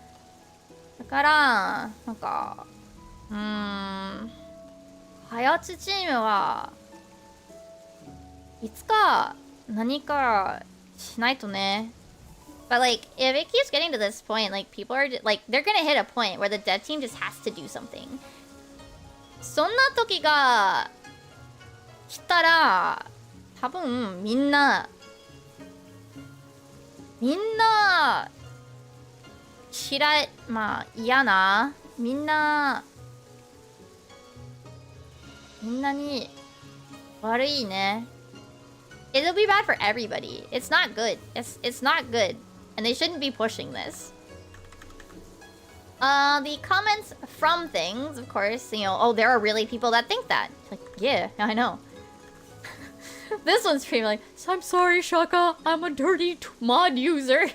だから、なんか、開発チームはいつか何かしないとね。But like, if it keeps getting to this point, like people are like, they're gonna hit a point where the dev team just has to do something. そんな時が来たら、多分みんな嫌い、まあ嫌な、みんなに悪いね。It'll be bad for everybody. It's not good. It's not good. And they shouldn't be pushing this. The comments from things, of course, you know, oh, there are really people that think that. Like, yeah, I know. This one's pretty like, I'm sorry, Shaka, I'm a dirty mod user.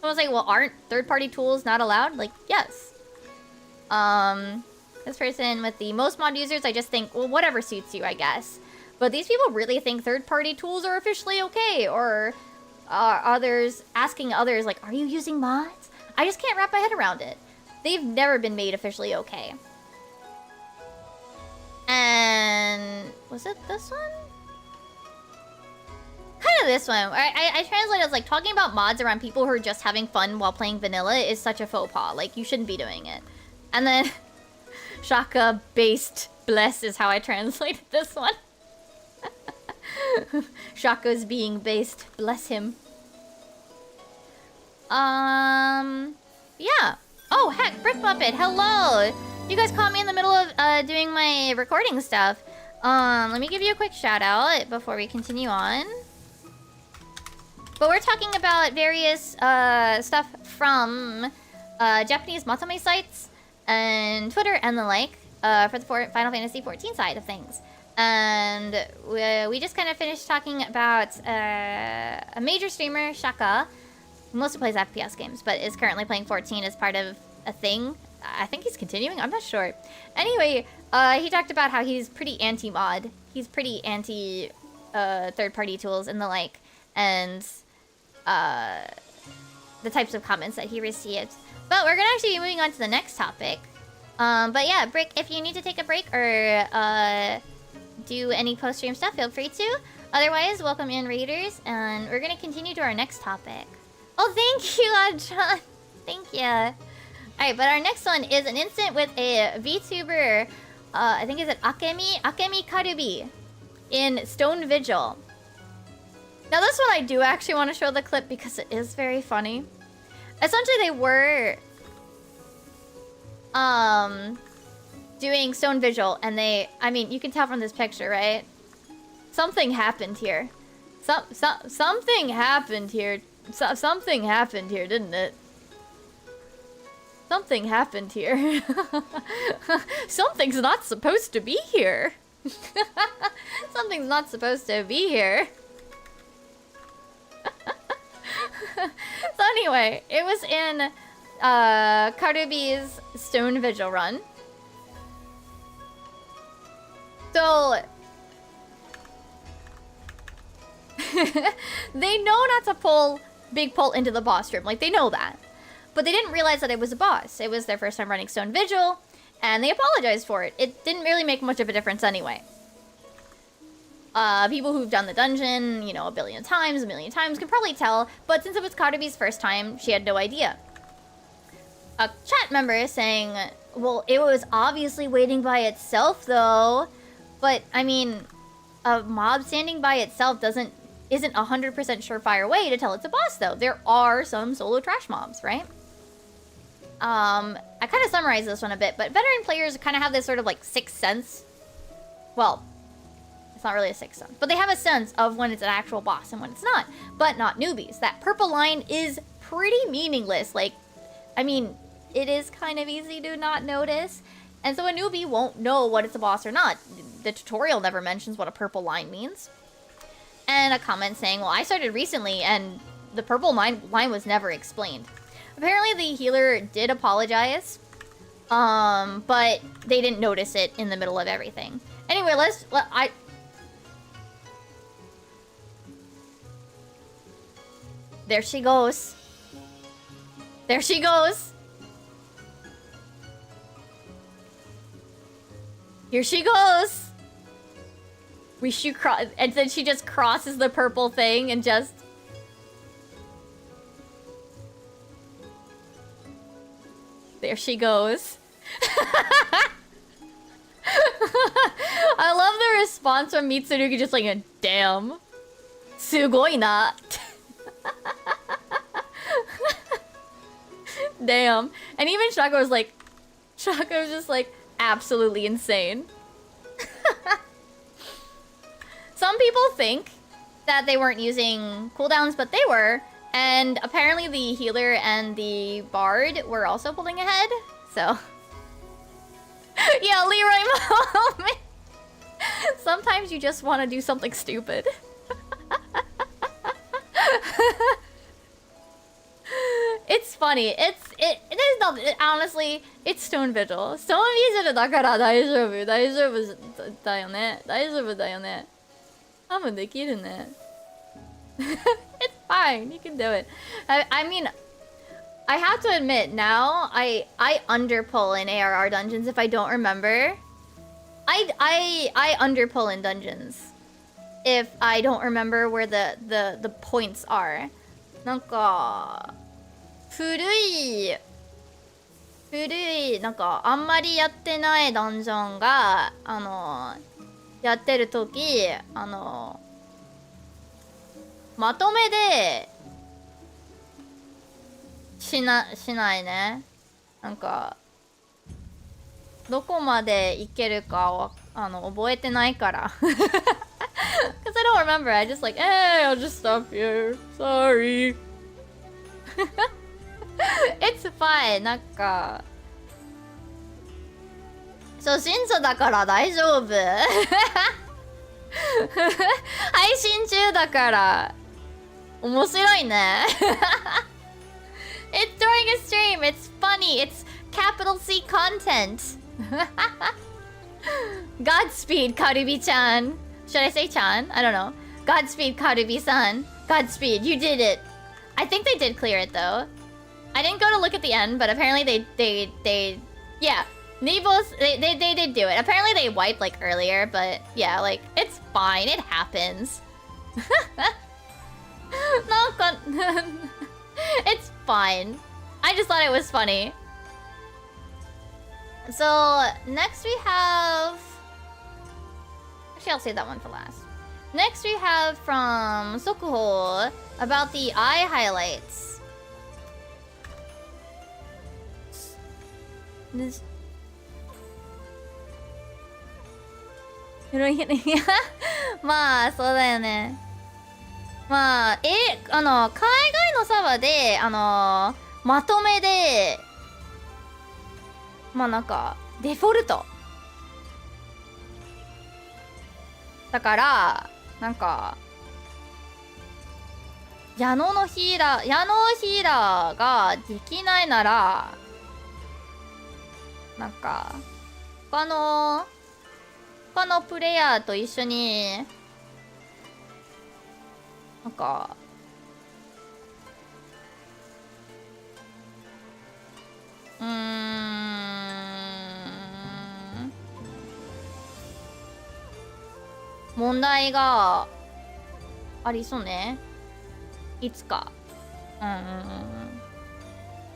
Someone's like, well, aren't third-party tools not allowed? Like, yes. This person with the most mod users, I just think, well, whatever suits you, I guess. But these people really think third-party tools are officially okay, or others asking others like, are you using mods? I just can't wrap my head around it. They've never been made officially okay. And was it this one? Kind to this one. I translate as like talking about mods around people who are just having fun while playing vanilla is such a faux pas. Like, you shouldn't be doing it. And then Shaka based bless is how I translated this one. Shaka's being based. Bless him. Yeah. Oh, heck, Brick Muppet, hello! You guys caught me in the middle of doing my recording stuff. Let me give you a quick shout out before we continue on. But we're talking about various stuff from Japanese matame sites and Twitter and the like for the Final Fantasy XIV side of things. And we just kind of finished talking about a major streamer, Shaka, who mostly plays FPS games, but is currently playing 14 as part of a thing. I think he's continuing, I'm not sure. Anyway, he talked about how he's pretty anti-mod. He's pretty anti third-party tools and the like, and the types of comments that he received. But we're gonna actually be moving on to the next topic. But yeah, Brick, if you need to take a break or do any post-stream stuff, feel free to. Otherwise, welcome in raiders, and we're gonna continue to our next topic. Oh, thank you, Adjan. Thank you. Alright, but our next one is an incident with a VTuber, I think it's at Akemi Karubi in Stone Vigil. Now this one I do actually want to show the clip because it is very funny. Essentially they were doing Stone Vigil and I mean, you can tell from this picture, right? Something happened here. Something happened here. Something happened here, didn't it? Something happened here. Something's not supposed to be here. Something's not supposed to be here. So anyway, it was in Karubi's Stone Vigil run. So they know not to pull Big Pull into the boss room. Like, they know that. But they didn't realize that it was a boss. It was their first time running Stone Vigil, and they apologized for it. It didn't really make much of a difference anyway. People who've done the dungeon, you know, a million times can probably tell, but since it was Karubi's first time, she had no idea. A chat member is saying, well, it was obviously waiting by itself, though. But, I mean, a mob standing by itself isn't 100% surefire way to tell it's a boss, though. There are some solo trash mobs, right? I kind of summarized this one a bit, but veteran players kind of have this sort of like sixth sense. Well, it's not really a sixth sense, but they have a sense of when it's an actual boss and when it's not, but not newbies. That purple line is pretty meaningless. Like, I mean, it is kind of easy to not notice, and so a newbie won't know what it's a boss or not. The tutorial never mentions what a purple line means. And a comment saying, well, I started recently and the purple line was never explained. Apparently the healer did apologize, but they didn't notice it in the middle of everything. Anyway, there she goes. There she goes. Here she goes. And then she just crosses the purple thing and just... There she goes. I love the response from Mitsurugi, just like, damn. Sugoi na. Damn. And even Shaka was just like, absolutely insane. Some people think that they weren't using cooldowns, but they were. And apparently the healer and the bard were also pulling ahead, so... Yeah, Leroy moment! Sometimes you just want to do something stupid. It's funny. It is not... honestly, it's Stone Vigil. Stone Vigil だから大丈夫だよね。大丈夫だよね。多分できるね。It's fine, you can do it. I mean, I have to admit, now I underpull in ARR dungeons if I don't remember. I underpull in dungeons. if I don't remember where the points are. なんか古いなんかあんまりやってないダンジョンがやってる時まとめでしないね。なんかどこまでいけるかは覚えてないから。Cause I don't remember. I just like, hey, I'll just stop here. Sorry. It's fine. なんか初心者だから大丈夫。配信中だから面白いね。It's during a stream. It's funny. It's capital C content. Godspeed, Karubi-chan. Should I say Chan? I don't know. Godspeed, Karubi-san. Godspeed, you did it. I think they did clear it though. I didn't go to look at the end, but apparently they yeah. Nebos, they did do it. Apparently they wiped like earlier, but yeah, like it's fine. It happens. It's fine. I just thought it was funny. So next we have. Actually, I'll save that one for last. Next we have from Sokuho about the eye highlights. This. まあそうだよね。まあ海外のサバでまとめでまあなんかデフォルトだからなんか矢野ヒーラーができないならなんか他のプレイヤーと一緒になんか問題がありそうね。いつか。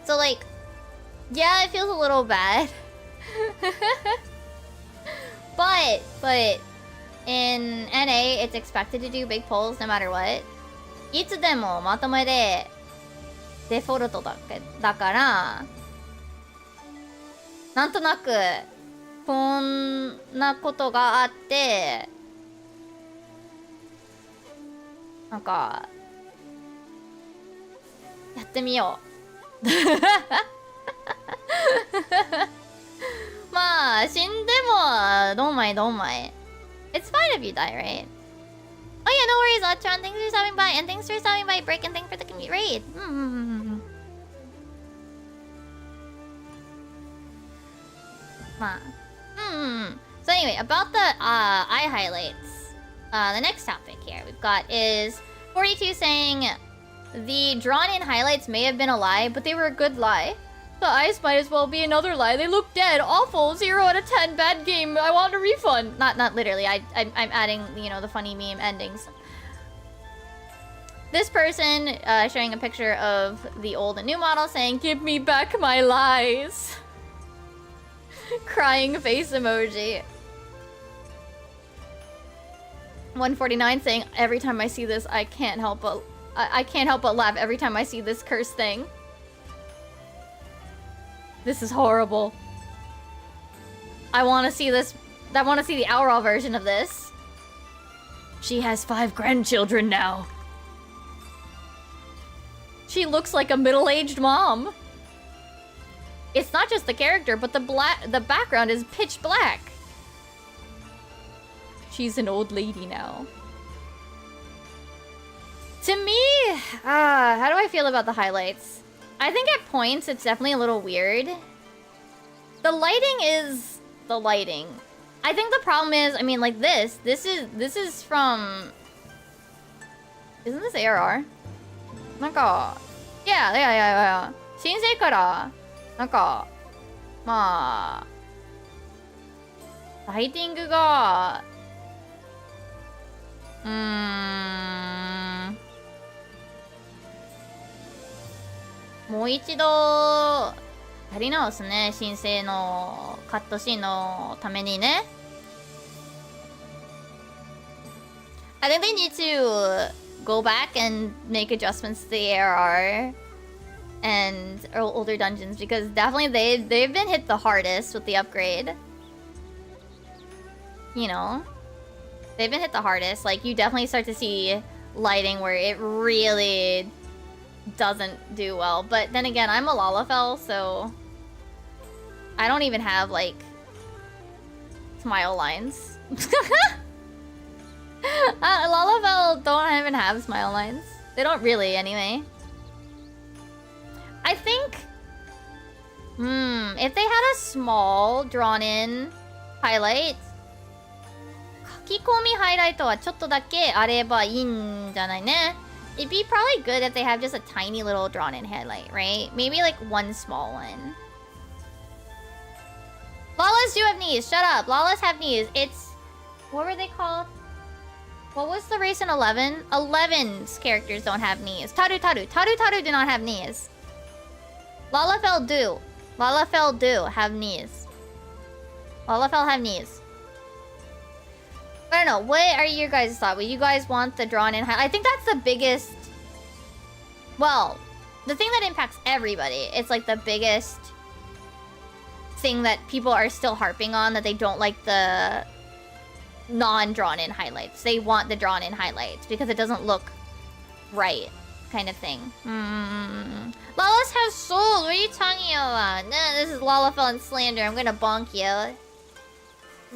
So like, yeah, it feels a little bad. But in NA, it's expected to do big polls no matter what. いつでもまとめでデフォルトだからなんとなくこんなことがあってなんかやってみよう。まあ死んでもdon't mind. It's fine if you die, right? Oh yeah, no worries, Atron. Thanks for stopping by, and thanks for stopping by, Brick, and thanks for the commute raid. So anyway, about the eye highlights. The next topic here we've got is 42 saying the drawn-in highlights may have been a lie, but they were a good lie. The eyes might as well be another lie. They look dead, awful, 0 out of 10, bad game. I want a refund. Not literally. I'm adding, you know, the funny meme endings. This person showing a picture of the old and new model saying, "Give me back my lies." Crying face emoji. 149 saying, "Every time I see this, I can't help but laugh every time I see this cursed thing. This is horrible. I want to see this. I want to see the Aurora version of this. She has 5 grandchildren now. She looks like a middle-aged mom. It's not just the character, but the background is pitch black. She's an old lady now." To me, how do I feel about the highlights? I think at points it's definitely a little weird. The lighting is the lighting. I think the problem is, I mean, like this is from. Isn't this ARR? なんか yeah. 申請からなんかまあライティングがもう一度やり直すね。申請のカットシーンのためにね。I think they need to go back and make adjustments to the ARR and older dungeons because definitely they've been hit the hardest with the upgrade. You know, they've been hit the hardest. Like you definitely start to see lighting where it really doesn't do well. But then again, I'm a Lalafell, so I don't even have like smile lines. Lalafell don't even have smile lines. They don't really, anyway. I think, if they had a small drawn-in highlight, 書き込みハイライトはちょっとだけあればいいんじゃないね。It'd be probably good if they have just a tiny little drawn-in highlight, right? Maybe like one small one. Lalas do have knees. Shut up. Lalas have knees. It's... What were they called? What was the race in 11? 11's characters don't have knees. Taru do not have knees. Lalafell do. Lalafell do have knees. Lalafell have knees. I don't know. What are your guys' thoughts? Would you guys want the drawn-in highlight? I think that's the biggest... Well, the thing that impacts everybody. It's like the biggest thing that people are still harping on, that they don't like the non-drawn-in highlights. They want the drawn-in highlights because it doesn't look right, kind of thing. Lalas has souls. What are you talking about? Nah, this is Lalafell and slander. I'm gonna bonk you.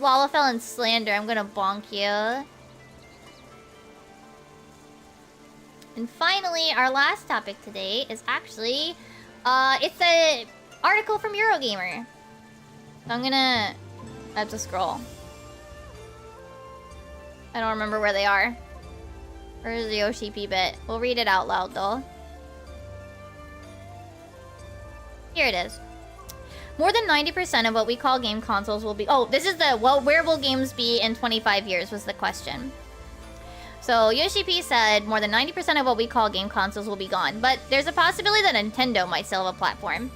Lalafell and slander. I'm gonna bonk you. And finally, our last topic today is actually, it's an article from Eurogamer. So I'm gonna have to scroll. I don't remember where they are. Where's the OCP bit? We'll read it out loud though. Here it is. More than 90% of what we call game consoles will be... Oh, this is the... Well, where will games be in 25 years was the question. So, Yoshi P said more than 90% of what we call game consoles will be gone. But there's a possibility that Nintendo might still have a platform.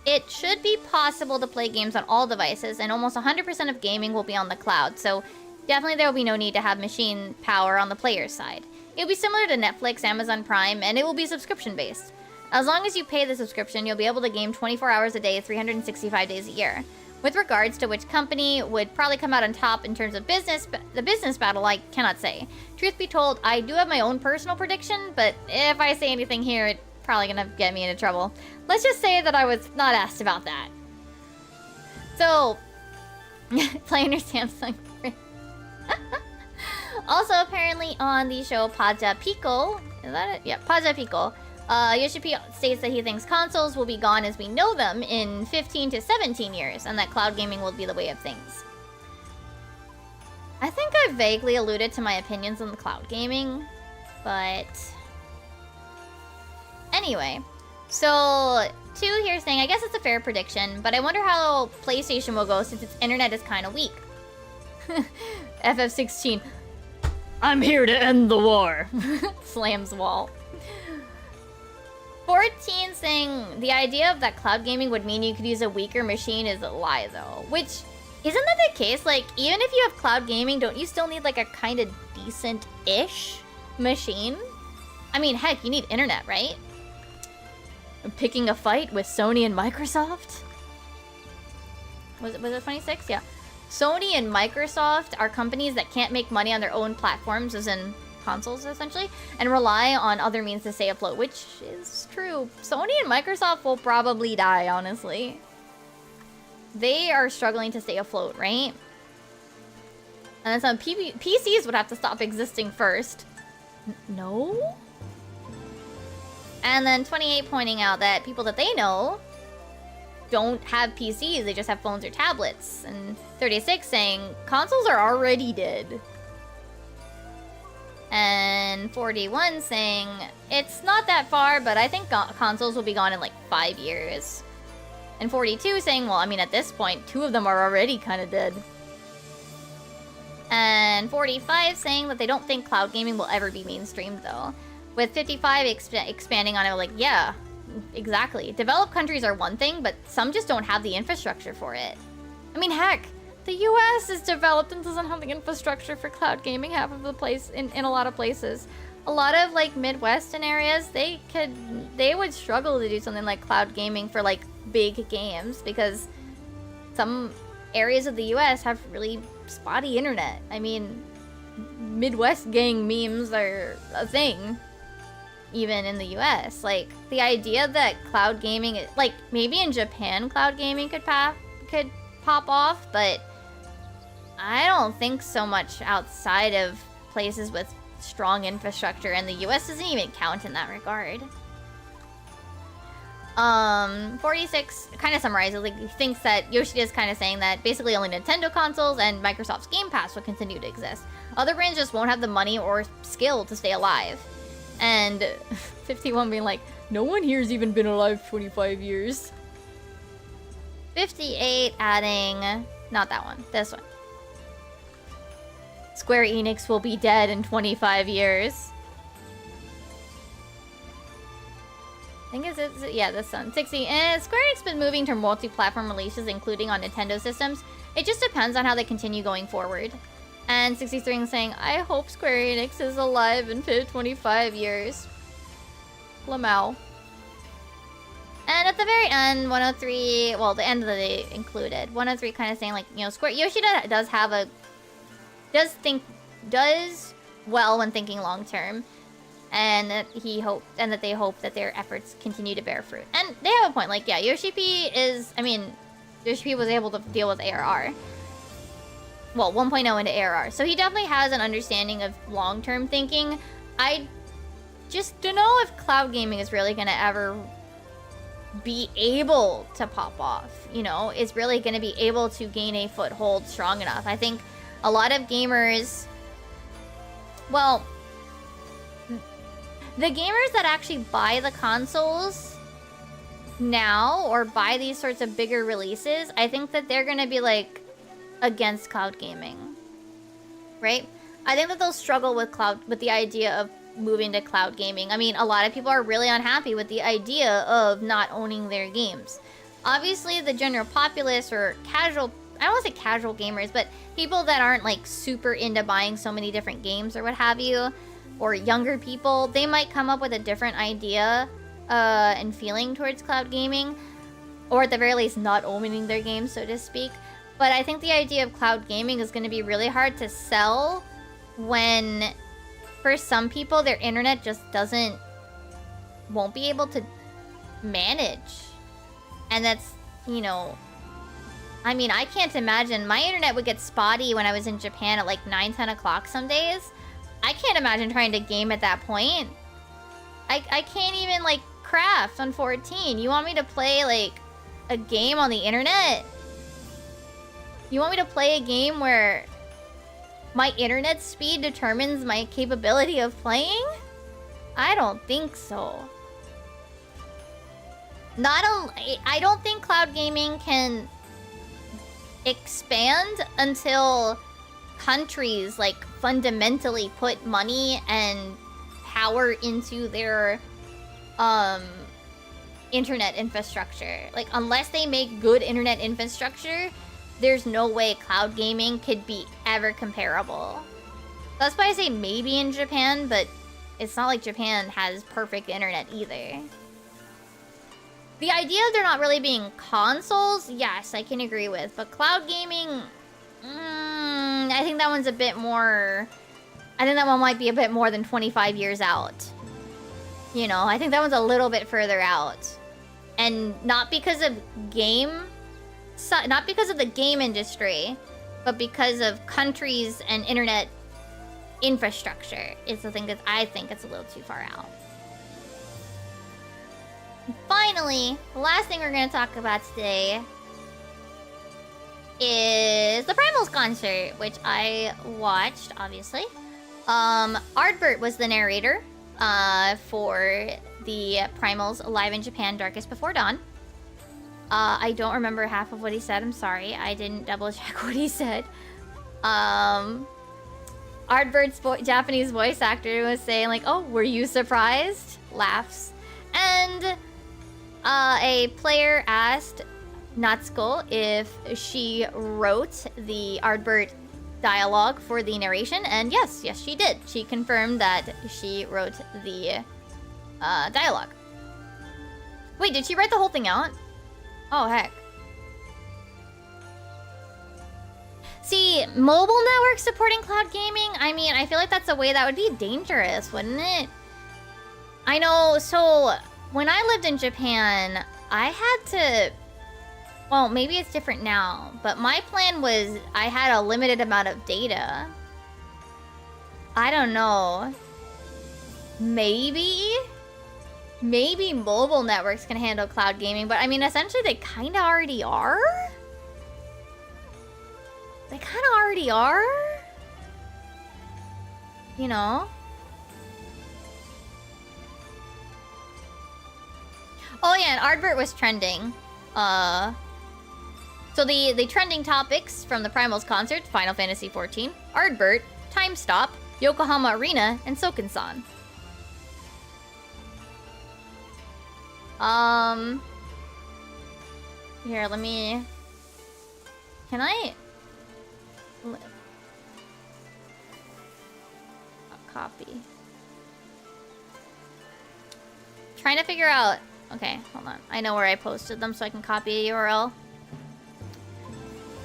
It should be possible to play games on all devices, and almost 100% of gaming will be on the cloud. So, definitely there will be no need to have machine power on the player's side. It will be similar to Netflix, Amazon Prime, and it will be subscription-based. As long as you pay the subscription, you'll be able to game 24 hours a day, 365 days a year. With regards to which company would probably come out on top in terms of the business battle, I cannot say. Truth be told, I do have my own personal prediction, but if I say anything here, it's probably gonna get me into trouble. Let's just say that I was not asked about that. So, playing your Samsung. Also, apparently on the show Paja Pico, is that it? Yeah, Paja Pico. Yoshi P states that he thinks consoles will be gone as we know them in 15 to 17 years, and that cloud gaming will be the way of things. I think I vaguely alluded to my opinions on the cloud gaming, but... Anyway, so 2 here saying, I guess it's a fair prediction, but I wonder how PlayStation will go since its internet is kind of weak. FF16. I'm here to end the war. Slams wall. 14 saying the idea of that cloud gaming would mean you could use a weaker machine is a lie though. Which, isn't that the case? Like, even if you have cloud gaming, don't you still need like a kind of decent-ish machine? I mean, heck, you need internet, right? I'm picking a fight with Sony and Microsoft? Was it 26? Yeah. Sony and Microsoft are companies that can't make money on their own platforms, as in consoles essentially, and rely on other means to stay afloat, which is true. Sony and Microsoft will probably die, honestly. They are struggling to stay afloat, right? And then some PCs would have to stop existing first. No? And then 28 pointing out that people that they know don't have PCs, they just have phones or tablets. And 36 saying consoles are already dead. And 41 saying, it's not that far, but I think consoles will be gone in like 5 years. And 42 saying, well, I mean, at this point, 2 of them are already kind of dead. And And 45 saying that they don't think cloud gaming will ever be mainstreamed though. With 55 expanding on it, like, yeah, exactly. Developed countries are one thing, but some just don't have the infrastructure for it. I mean, heck, the US is developed and doesn't have the infrastructure for cloud gaming half of the place in a lot of places. A lot of like Midwestern areas, they would struggle to do something like cloud gaming for like big games because some areas of the US have really spotty internet. I mean, Midwest gang memes are a thing even in the US. Like the idea that cloud gaming, like maybe in Japan cloud gaming could pop off, but I don't think so much outside of places with strong infrastructure, and the US doesn't even count in that regard. 46 kind of summarizes, like, he thinks that Yoshida's kind of saying that basically only Nintendo consoles and Microsoft's Game Pass will continue to exist. Other brands just won't have the money or skill to stay alive. And 51 being like, no one here's even been alive 25 years. 58 adding, not that one, this one. Square Enix will be dead in 25 years. I think it's yeah, this one. 60. Square Enix been moving to multi-platform releases, including on Nintendo systems. It just depends on how they continue going forward. And 63 is saying, I hope Square Enix is alive in 25 years. Lamau. And at the very end, 103, well, the end of the day included. 103 kind of saying, like, you know, Yoshida does well when thinking long term, and that they hope that their efforts continue to bear fruit. And they have a point, like, yeah, Yoshi P was able to deal with ARR. Well, 1.0 into ARR, so he definitely has an understanding of long-term thinking. I just don't know if cloud gaming is really gonna ever be able to pop off, you know? Is really gonna be able to gain a foothold strong enough. I think a lot of gamers, well, the gamers that actually buy the consoles now or buy these sorts of bigger releases, I think that they're gonna be like against cloud gaming, right? I think that they'll struggle with the idea of moving to cloud gaming. I mean, a lot of people are really unhappy with the idea of not owning their games. Obviously, the general populace or casual, I don't want to say casual gamers, but people that aren't like super into buying so many different games or what have you, or younger people, they might come up with a different idea and feeling towards cloud gaming, or at the very least not owning their games, so to speak. But I think the idea of cloud gaming is going to be really hard to sell when, for some people, their internet just won't be able to manage. And that's, you know, I mean, I can't imagine. My internet would get spotty when I was in Japan at like 9, 10 o'clock some days. I can't imagine trying to game at that point. I can't even like craft on 14. You want me to play like a game on the internet? You want me to play a game where my internet speed determines my capability of playing? I don't think so. I don't think cloud gaming can expand until countries like fundamentally put money and power into their internet infrastructure. Like, unless they make good internet infrastructure, there's no way cloud gaming could be ever comparable. That's why I say maybe in Japan, but it's not like Japan has perfect internet either. The idea of there not really being consoles, yes, I can agree with. But cloud gaming, I think that one's a bit more... I think that one might be a bit more than 25 years out. You know, I think that one's a little bit further out. And not because of not because of the game industry, but because of countries and internet infrastructure is the thing that I think it's a little too far out. Finally, the last thing we're going to talk about today is the Primals concert, which I watched, obviously. Ardbert was the narrator for the Primals Live in Japan Darkest Before Dawn. I don't remember half of what he said. I'm sorry. I didn't double check what he said. Ardbert's Japanese voice actor was saying like, "Oh, were you surprised?" Laughs. And a player asked Natsuko if she wrote the Ardbert dialogue for the narration, and yes, she did. She confirmed that she wrote the dialogue. Wait, did she write the whole thing out? Oh, heck. See, mobile networks supporting cloud gaming, I mean, I feel like that's a way that would be dangerous, wouldn't it? I know, so when I lived in Japan, I had to... Well, maybe it's different now, but my plan was I had a limited amount of data. I don't know. Maybe mobile networks can handle cloud gaming, but I mean, essentially they kind of already are? They kind of already are? You know? Oh yeah, and Ardbert was trending. So the trending topics from the Primals concert, Final Fantasy XIV, Ardbert, Time Stop, Yokohama Arena, and Soken-san. Here, let me... Can I... Copy. Trying to figure out... Okay, hold on. I know where I posted them so I can copy a URL.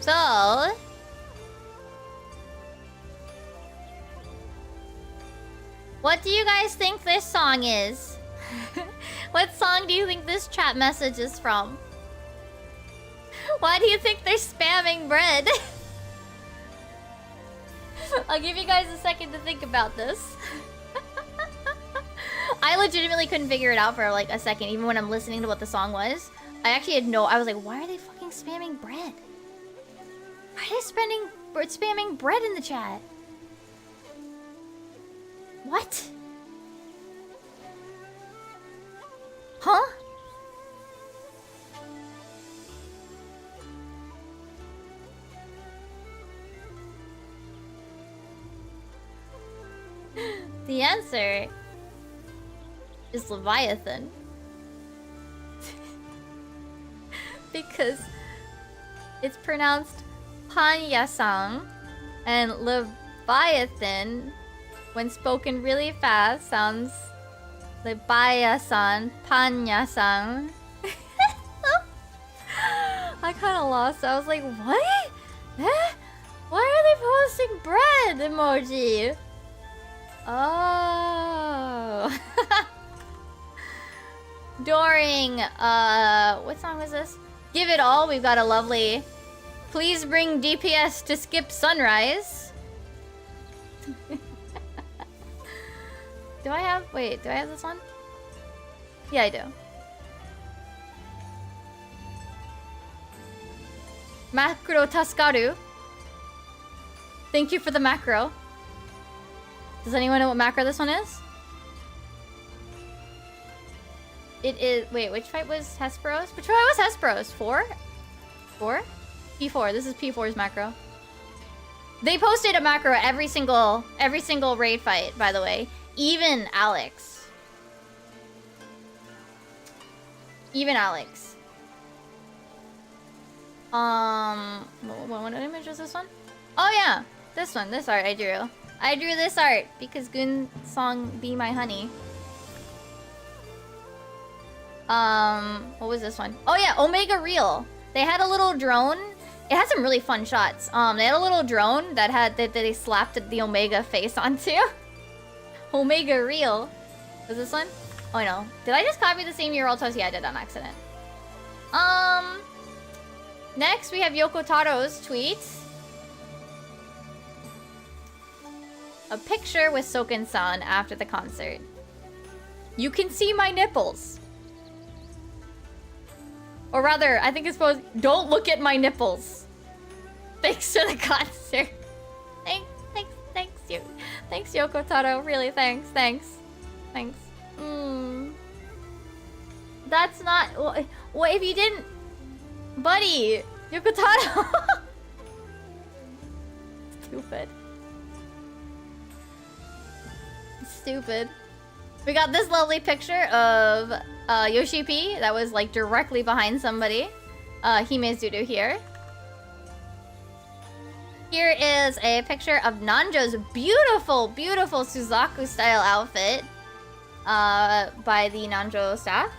So... What do you guys think this song is? What song do you think this chat message is from? Why do you think they're spamming bread? I'll give you guys a second to think about this. I legitimately couldn't figure it out for like a second, even when I'm listening to what the song was. I actually had no... I was like, why are they fucking spamming bread? Why are they spamming bread in the chat? What? Huh? The answer is Leviathan. Because it's pronounced Panya-san, and Leviathan, when spoken really fast, sounds Leviathan, Panya-san. I kind of lost. I was like, what? Eh? Why are they posting bread emoji? Oh. During, what song was this? Give It All, we've got a lovely... Please bring DPS to skip sunrise. Do I have this one? Yeah, I do. Macro Taskaru. Thank you for the macro. Does anyone know what macro this one is? It is... Wait, which fight was Hesperos? Which fight was Hesperos? 4? 4? P4. This is P4's macro. They posted a macro every single raid fight, by the way. Even Alex. Even Alex. What image was this one? Oh yeah, this one. This art I drew. I drew this art because Gun song "Be My Honey." What was this one? Oh yeah, Omega Real. They had a little drone. It had some really fun shots. They had a little drone that they slapped the Omega face onto. Omega Real. Was this one? Oh no. Did I just copy the same URL twice? Yeah, I did on accident. Next we have Yoko Taro's tweet. A picture with Soken-san after the concert. You can see my nipples. Or rather, I think it's supposed... Don't look at my nipples. Thanks for the concert. Thanks, Yoko Taro. Really, thanks. That's not... What if you didn't... Buddy! Yoko Taro! Stupid. stupid. We got this lovely picture of Yoshi P that was like directly behind somebody. Himezudu here. Here is a picture of Nanjo's beautiful, beautiful Suzaku style outfit by the Nanjo staff.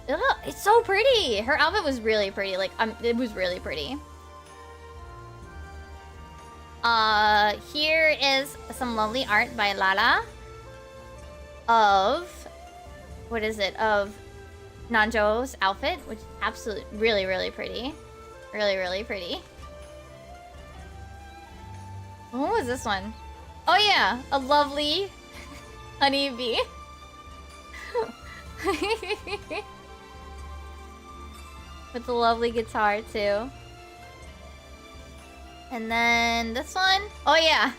Ugh, it's so pretty. Her outfit was really pretty. Like, it was really pretty. Here is some lovely art by Lala of, what is it, of Nanjo's outfit, which is absolutely really, really pretty. Really, really pretty. What was this one? Oh yeah, a lovely honeybee. With the lovely guitar too. And then this one. Oh yeah.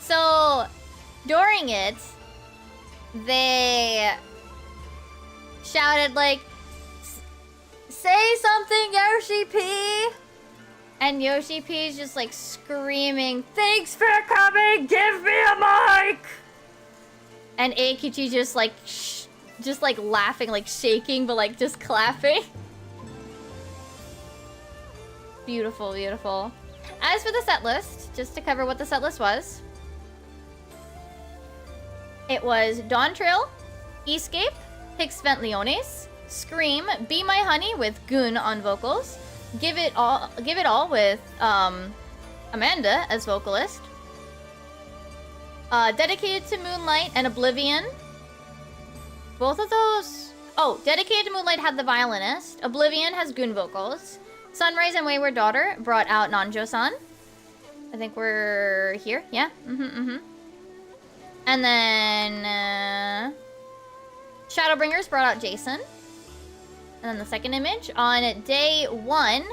So during it, they shouted like, "Say something, Yoshi P!" And Yoshi P is just like screaming, "Thanks for coming, give me a mic!" And Eikichi just like, just like laughing, like shaking, but like just clapping. Beautiful, beautiful. As for the set list, just to cover what the set list was, it was Dawn Trail, Escape, Hicksvent Leones, Scream, Be My Honey with Goon on vocals, Give It All with Amanda as vocalist, Dedicated to Moonlight and Oblivion. Both of those... Oh, Dedicated to Moonlight had the violinist. Oblivion has Goon vocals. Sunrise and Wayward Daughter brought out Nanjo-san. I think we're here. Yeah. And then Shadowbringers brought out Jason. And then the second image on day 1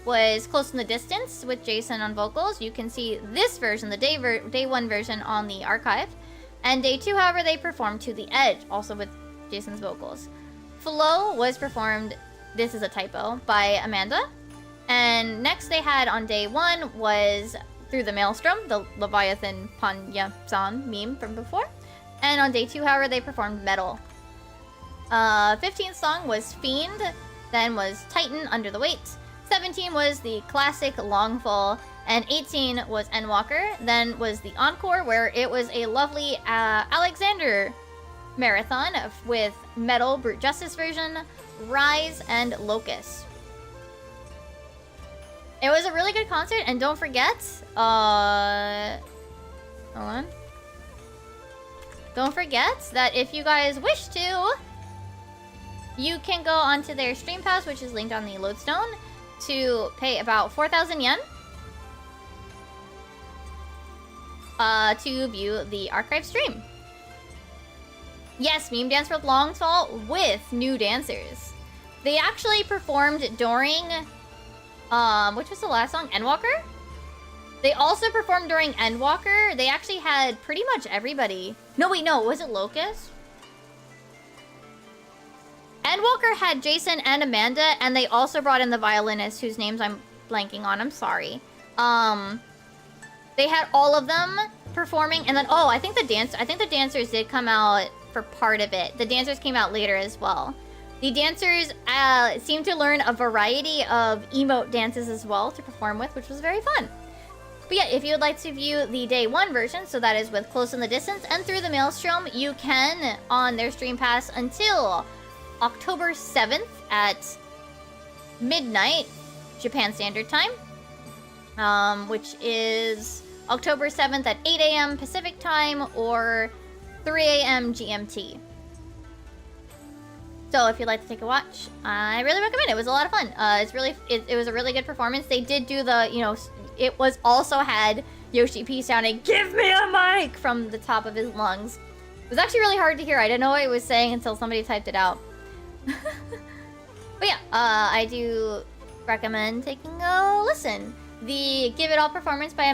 was Close in the Distance with Jason on vocals. You can see this version, the day 1 version on the archive. And day 2, however, they performed To the Edge, also with Jason's vocals. Flow was performed, this is a typo, by Amanda. And next they had on day 1 was Through the Maelstrom, the Leviathan Panya-san meme from before. And on day 2, however, they performed Metal. 15th song was Fiend, then was Titan Under the Weight. 17 was the classic Longfall, and 18 was Endwalker. Then was the encore, where it was a lovely Alexander marathon with Metal, Brute Justice version, Rise, and Locust. It was a really good concert, and don't forget, hold on. Don't forget that if you guys wish to, you can go onto their Stream Pass, which is linked on the Lodestone, to pay about 4,000 yen to view the archive stream. Yes, Meme Dance with Longfall with new dancers. They actually performed during, which was the last song? Endwalker? They also performed during Endwalker. They actually had pretty much everybody. No, wait, no, was it Locust? Endwalker had Jason and Amanda, and they also brought in the violinist, whose names I'm blanking on. I'm sorry. They had all of them performing, and then I think the dancers did come out for part of it. The dancers came out later as well. The dancers seemed to learn a variety of emote dances as well to perform with, which was very fun. But yeah, if you would like to view the day 1 version, so that is with Close in the Distance and Through the Maelstrom, you can on their Stream Pass until October 7th at midnight, Japan Standard Time, which is October 7th at 8 a.m. Pacific Time or 3 a.m. GMT. So if you'd like to take a watch, I really recommend it. It was a lot of fun. It was a really good performance. They did do the, it was also had Yoshi P sounding, "Give me a mic!" from the top of his lungs. It was actually really hard to hear. I didn't know what he was saying until somebody typed it out. But yeah, I do recommend taking a listen. The Give It All performance by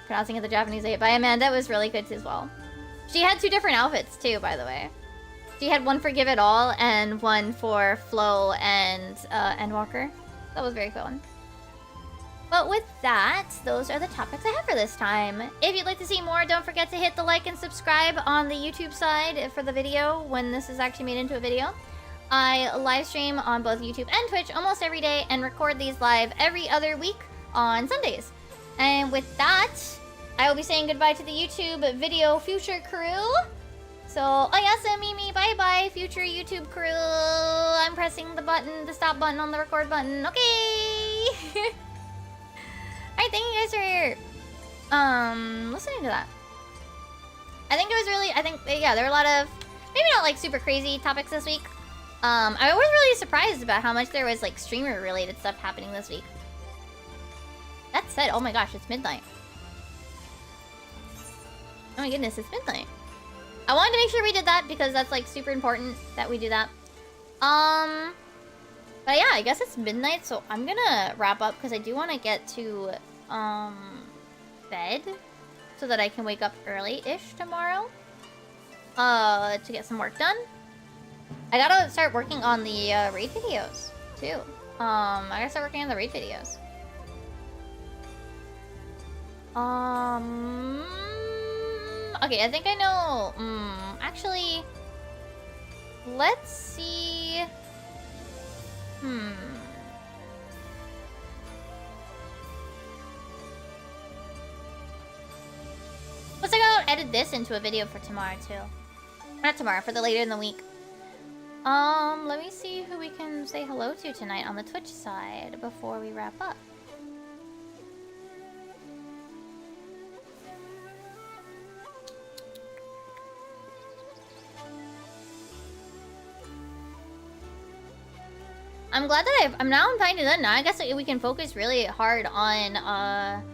pronouncing it the Japanese way, by Amanda was really good as well. She had 2 different outfits too, by the way. She had one for Give It All and one for Flow and Endwalker. That was very fun. But with that, those are the topics I have for this time. If you'd like to see more, don't forget to hit the like and subscribe on the YouTube side for the video when this is actually made into a video. I live stream on both YouTube and Twitch almost every day and record these live every other week on Sundays. And with that, I will be saying goodbye to the YouTube video future crew. So, Oyasumimi, bye-bye, future YouTube crew. I'm pressing the button, the stop button on the record button. Okay! Alright, thank you guys for listening to that. I think there were a lot of, maybe not like super crazy topics this week. I was really surprised about how much there was like streamer related stuff happening this week. That said, oh my gosh, it's midnight. Oh my goodness, it's midnight. I wanted to make sure we did that because that's like super important that we do that. But yeah, I guess it's midnight, so I'm gonna wrap up because I do want to get to bed so that I can wake up early-ish tomorrow to get some work done. I gotta start working on the raid videos too. I gotta start working on the raid videos. Okay, I think I know. Actually, let's see. Let's go edit this into a video for tomorrow too. Not tomorrow, for the later in the week. Let me see who we can say hello to tonight on the Twitch side before we wrap up. I'm glad that I'm finding that now. I guess we can focus really hard on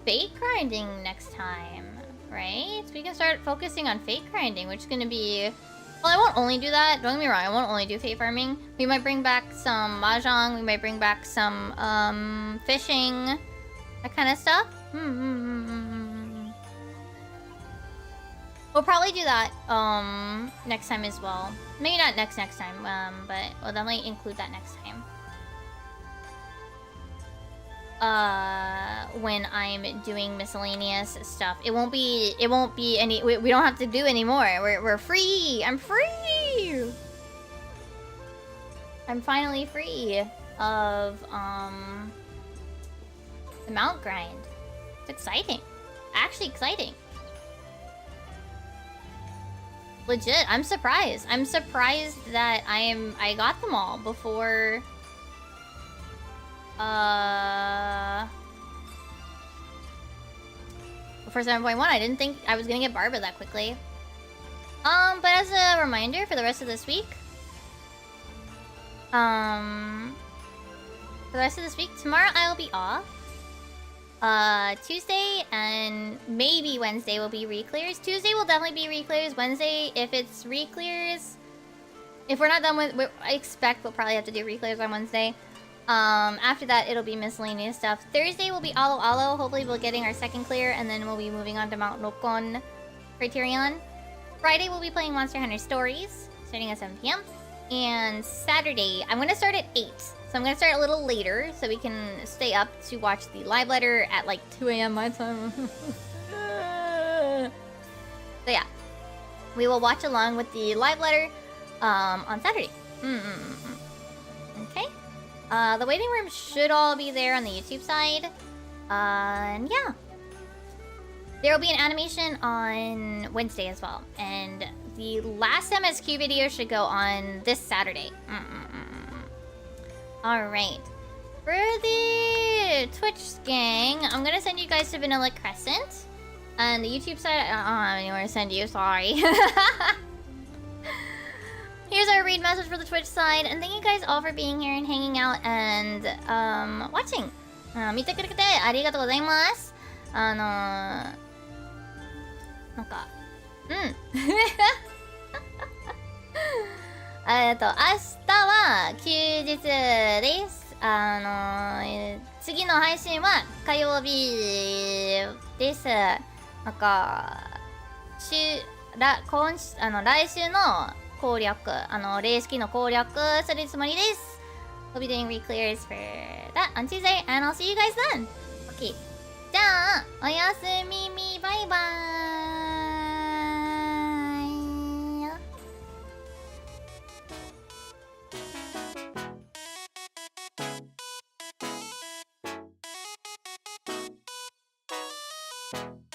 fake grinding next time, right? So we can start focusing on fake grinding, which is gonna be, well, I won't only do that. Don't get me wrong, I won't only do fake farming. We might bring back some mahjong. We might bring back some fishing, that kind of stuff. We'll probably do that next time as well. Maybe not next time, but we'll definitely include that next time. When I'm doing miscellaneous stuff, it won't be any. We don't have to do anymore. We're free. I'm free. I'm finally free of the mount grind. It's exciting. Actually exciting. Legit, I'm surprised. I'm surprised that I got them all before 7.1. I didn't think I was gonna get Barba that quickly. But as a reminder for the rest of this week, tomorrow I'll be off. Tuesday and maybe Wednesday will be re-clears. Tuesday will definitely be re-clears. Wednesday, if it's re-clears, if we're not done with, I expect we'll probably have to do re-clears on Wednesday. After that, it'll be miscellaneous stuff. Thursday will be alo. Hopefully we'll getting our second clear, and then we'll be moving on to Mount Nokon Criterion. Friday, we'll be playing Monster Hunter Stories, starting at 7 p.m. And Saturday, I'm gonna start at 8. So I'm gonna start a little later so we can stay up to watch the live letter at like 2 a.m. my time. So yeah, we will watch along with the live letter on Saturday. Okay. The waiting room should all be there on the YouTube side. And yeah. There will be an animation on Wednesday as well. And the last MSQ video should go on this Saturday. Alright. For the Twitch gang, I'm gonna send you guys to Vanilla Crescent. And the YouTube side, I don't have anywhere to send you, sorry. Here's our read message for the Twitch side. And thank you guys all for being here and hanging out and watching. 見てくれてありがとうございます。なんか、明日は休日です。次の配信は火曜日です。なんか、来週の攻略、レース機の攻略するつもりです。We'll be doing re-clears for that on Tuesday, and I'll see you guys then. Okay. じゃあ、おやすみみ、バイバーイ。